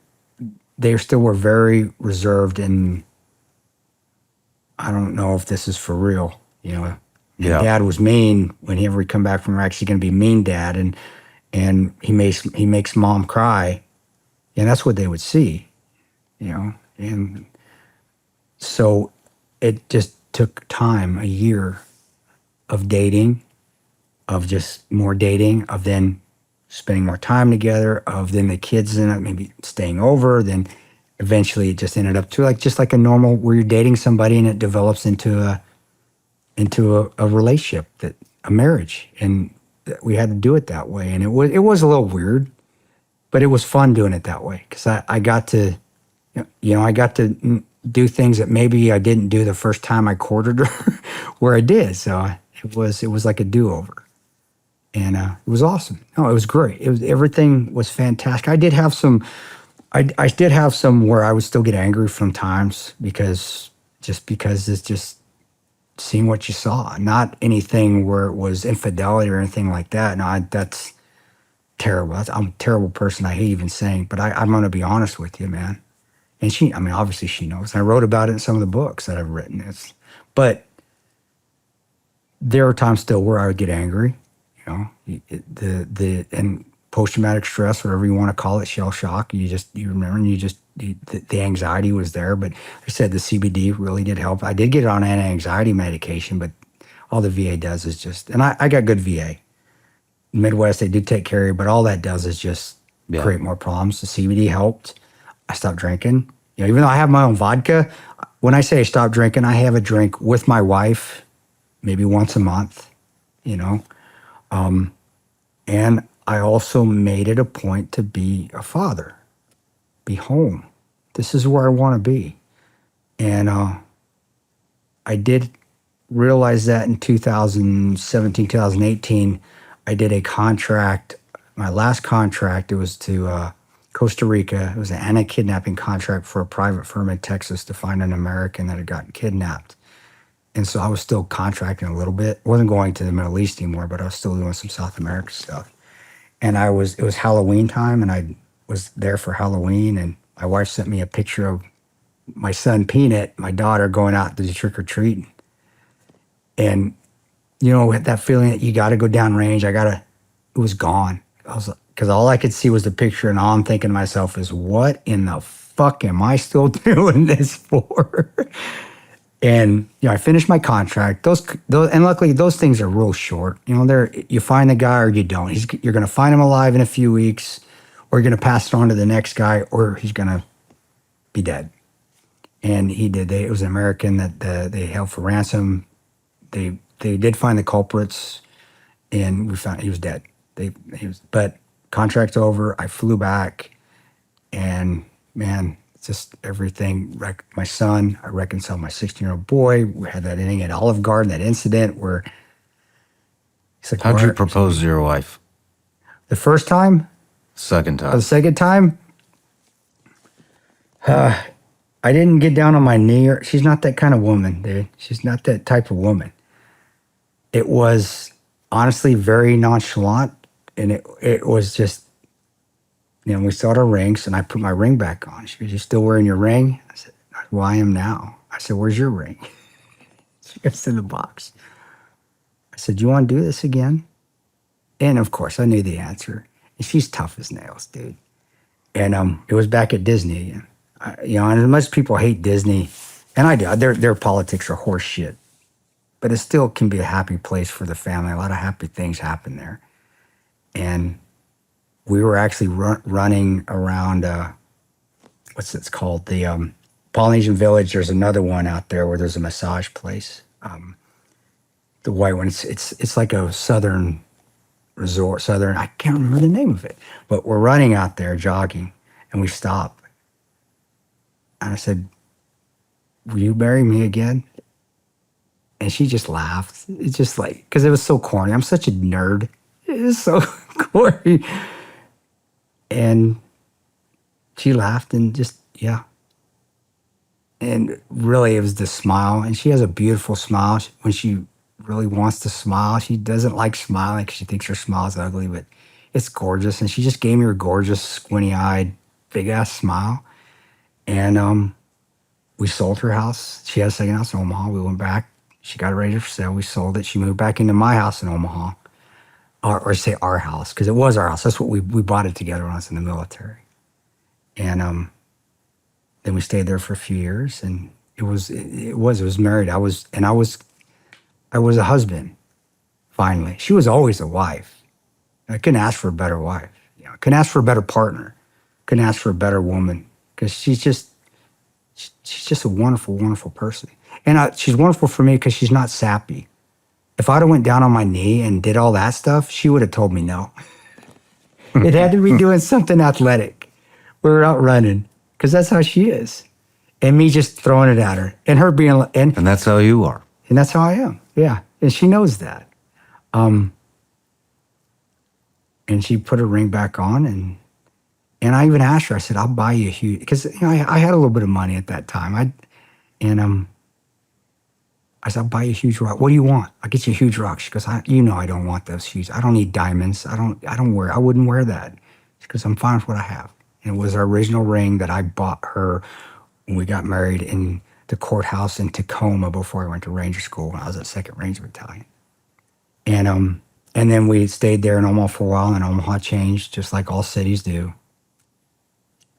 they still were very reserved, and I don't know if this is for real, Yeah. Dad was mean. Whenever he come back from Iraq, he's going to be mean Dad, and he makes Mom cry, and that's what they would see, And so it just took time, a year of dating, of just more dating, of then spending more time together, of then the kids maybe staying over, then eventually it just ended up to just like a normal where you're dating somebody and it develops into a relationship, a marriage, and we had to do it that way. And it was a little weird, but it was fun doing it that way because I got to, I got to do things that maybe I didn't do the first time I courted her, where I did. So it was like a do-over, and it was awesome. No, it was great. Everything was fantastic. I did have some where I would still get angry from times because it's just seeing what you saw, not anything where it was infidelity or anything like that. No, that's terrible. I'm a terrible person. I hate even saying, but I'm going to be honest with you, man. And obviously she knows. And I wrote about it in some of the books that I've written. But there are times still where I would get angry, and post-traumatic stress, whatever you want to call it, shell shock. You remember, and the anxiety was there. But I said the CBD really did help. I did get on anti-anxiety medication, but all the VA does is just, and I got good VA. Midwest, they do take care of you, but all that does is just create more problems. The CBD helped. I stopped drinking. Even though I have my own vodka, when I say I stopped drinking, I have a drink with my wife, maybe once a month, and I also made it a point to be a father, be home. This is where I want to be. And I did realize that in 2017, 2018, I did a contract. My last contract, it was to Costa Rica. It was an anti-kidnapping contract for a private firm in Texas to find an American that had gotten kidnapped. And so I was still contracting a little bit. I wasn't going to the Middle East anymore, but I was still doing some South America stuff. And it was Halloween time, and I was there for Halloween, and my wife sent me a picture of my son Peanut, my daughter, going out to do trick-or-treating. And, that feeling that you got to go downrange, it was gone. Because all I could see was the picture, and all I'm thinking to myself is, what in the fuck am I still doing this for? And I finished my contract. Those and luckily those things are real short. You find the guy or you don't. You're going to find him alive in a few weeks, or you're going to pass it on to the next guy, or he's going to be dead. And he did. It was an American that they held for ransom. They did find the culprits, and we found he was dead. But contract's over. I flew back, and man, just everything. My son, I reconciled my 16-year-old boy. We had that thing at Olive Garden, that incident where he's like, how'd you propose to your wife? The first time? Second time. The second time? I didn't get down on my knee. She's not that kind of woman, dude. She's not that type of woman. It was honestly very nonchalant, and it was just, we saw our rings, and I put my ring back on. She goes, "You still wearing your ring?" I said, "Well, I am now." I said, "Where's your ring?" She goes, "In the box." I said, "You want to do this again?" And of course, I knew the answer. And she's tough as nails, dude. And it was back at Disney. And, and as much people hate Disney, and I do, their politics are horse shit. But it still can be a happy place for the family. A lot of happy things happen there. And we were actually running around, what's it called? The Polynesian Village. There's another one out there where there's a massage place. The white one, it's like a southern resort, I can't remember the name of it. But we're running out there jogging, and we stop. And I said, "Will you marry me again?" And she just laughed. It's just because it was so corny. I'm such a nerd. It was so corny. And she laughed and just, yeah. And really, it was the smile. And she has a beautiful smile. When she really wants to smile, she doesn't like smiling because she thinks her smile is ugly, but it's gorgeous. And she just gave me her gorgeous, squinty-eyed, big-ass smile. And we sold her house. She had a second house in Omaha. We went back. She got it ready for sale. We sold it. She moved back into my house in Omaha. Or say our house, because it was our house. That's what we bought it together when I was in the military. And then we stayed there for a few years, and it was married. I was a husband, finally. She was always a wife. I couldn't ask for a better wife. I couldn't ask for a better partner. Couldn't ask for a better woman. because she's just a wonderful, wonderful person. And she's wonderful for me because she's not sappy. If I'd have went down on my knee and did all that stuff, she would have told me no. It had to be doing something athletic. We were out running because that's how she is. And me just throwing it at her and her being, and that's how you are. And that's how I am. Yeah. And she knows that. And she put her ring back on and I even asked her, I said, I'll buy you a huge, because I had a little bit of money at that time. I said, I'll buy you a huge rock. What do you want? I'll get you a huge rock. She goes, I don't want those huge. I don't need diamonds. I wouldn't wear that. She goes, I'm fine with what I have. And it was our original ring that I bought her when we got married in the courthouse in Tacoma before I went to Ranger School when I was at 2nd Ranger Battalion. And then we stayed there in Omaha for a while, and Omaha changed just like all cities do.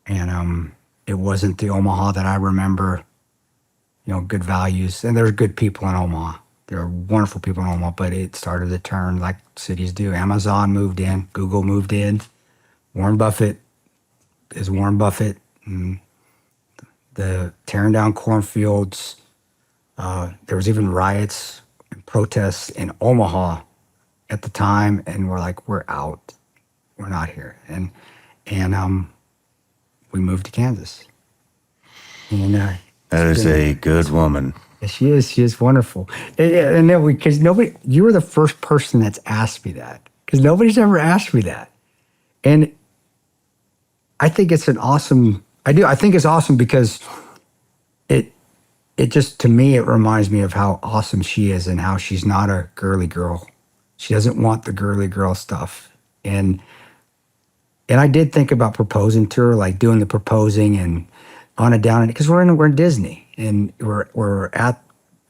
And it wasn't the Omaha that I remember, good values. And there's good people in Omaha. There are wonderful people in Omaha, but it started to turn like cities do. Amazon moved in, Google moved in, Warren Buffett is Warren Buffett. And the tearing down cornfields. There was even riots and protests in Omaha at the time, and we're like, we're out. We're not here. And we moved to Kansas. And that is a good woman. Yeah, she is. She is wonderful. And then because you were the first person that's asked me that, because nobody's ever asked me that. And I think it's an awesome, I think it's awesome because it just, to me, it reminds me of how awesome she is and how she's not a girly girl. She doesn't want the girly girl stuff. And I did think about proposing to her, like doing the proposing and on and down, because we're in Disney and we're at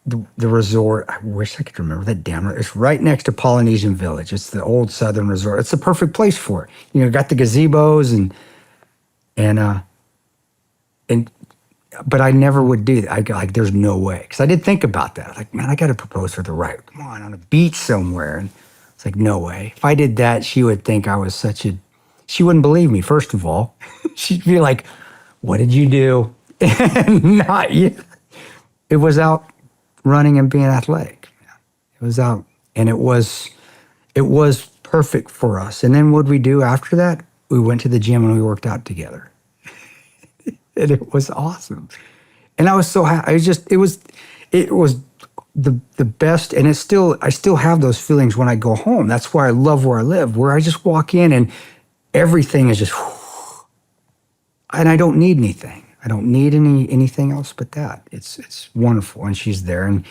the resort. I wish I could remember that damn it. It's right next to Polynesian Village. It's the old Southern resort. It's the perfect place for it. Got the gazebos but I never would do that. There's no way. Because I did think about that. Like, man, I got to propose to her come on a beach somewhere. And it's like, no way. If I did that, she would think I was she wouldn't believe me, first of all. She'd be like, what did you do? And not you. It was out running and being athletic. It was out, and it was perfect for us. And then what we do after that? We went to the gym and we worked out together. And it was awesome. And I was so happy. It was the best. And I still have those feelings when I go home. That's why I love where I live, where I just walk in and everything is just, and I don't need anything. I don't need anything else but that. It's wonderful. And she's there and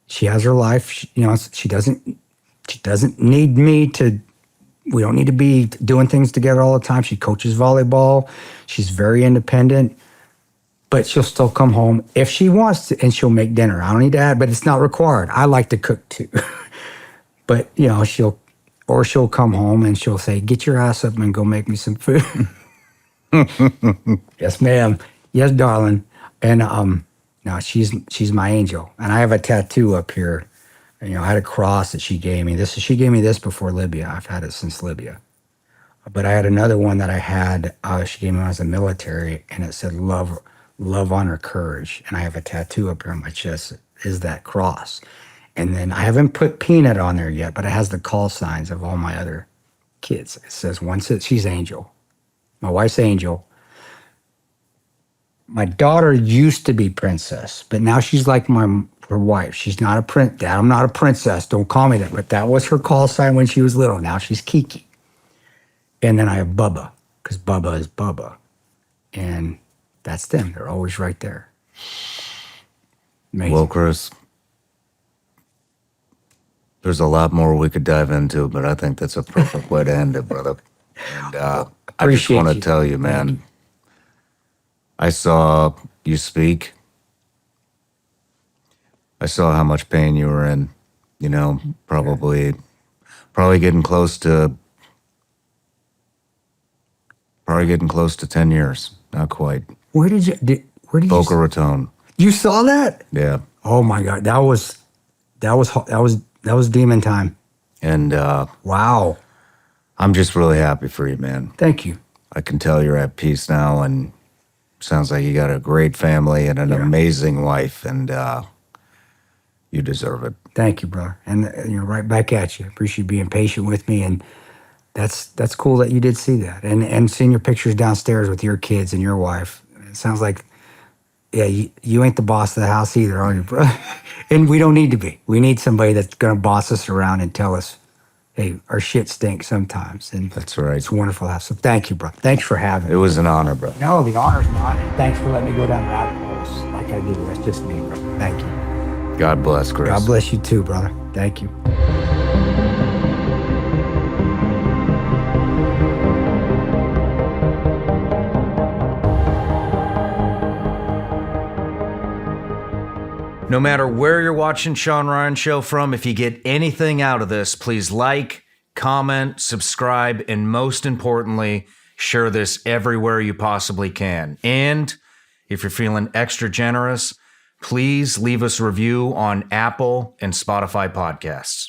she has her life. She doesn't need me to. We don't need to be doing things together all the time. She coaches volleyball. She's very independent, but she'll still come home if she wants to, and she'll make dinner. I don't need to add, but it's not required. I like to cook too. But, she'll come home and she'll say, get your ass up and go make me some food. Yes, ma'am. Yes, darling. And no, she's my angel. And I have a tattoo up here. I had a cross that she gave me. She gave me this before Libya. I've had it since Libya. But I had another one that I had. She gave me when I was in the military, and it said love, honor, courage. And I have a tattoo up here on my chest. Is that cross? And then I haven't put Peanut on there yet, but it has the call signs of all my other kids. It says she's Angel. My wife's Angel. My daughter used to be Princess, but now she's like her wife. She's not a prince. Dad, I'm not a princess. Don't call me that. But that was her call sign when she was little. Now she's Kiki. And then I have Bubba, because Bubba is Bubba. And that's them. They're always right there. Amazing. Well, Kris, there's a lot more we could dive into, but I think that's a perfect way to end it, brother. And I just want to tell you, man, I saw you speak. I saw how much pain you were in, probably getting close to 10 years. Not quite. Where did you Boca Raton. You saw that? Yeah. Oh my God. That was demon time. And wow. I'm just really happy for you, man. Thank you. I can tell you're at peace now, and Sounds like you got a great family and an amazing wife, and you deserve it. Thank you, brother. And right back at you. Appreciate you being patient with me, and that's cool that you did see that, and seeing your pictures downstairs with your kids and your wife. It sounds like, you ain't the boss of the house either, are you, bro? And we don't need to be. We need somebody that's gonna boss us around and tell us, hey, our shit stinks sometimes. And That's right. it's wonderful to have. So thank you, bro. Thanks for having me. It was an honor, bro. No, the honor's mine. And thanks for letting me go down rabbit holes like I do. That's just me, bro. Thank you. God bless, Kris. God bless you too, brother. Thank you. No matter where you're watching Shawn Ryan Show from, if you get anything out of this, please like, comment, subscribe, and most importantly, share this everywhere you possibly can. And if you're feeling extra generous, please leave us a review on Apple and Spotify podcasts.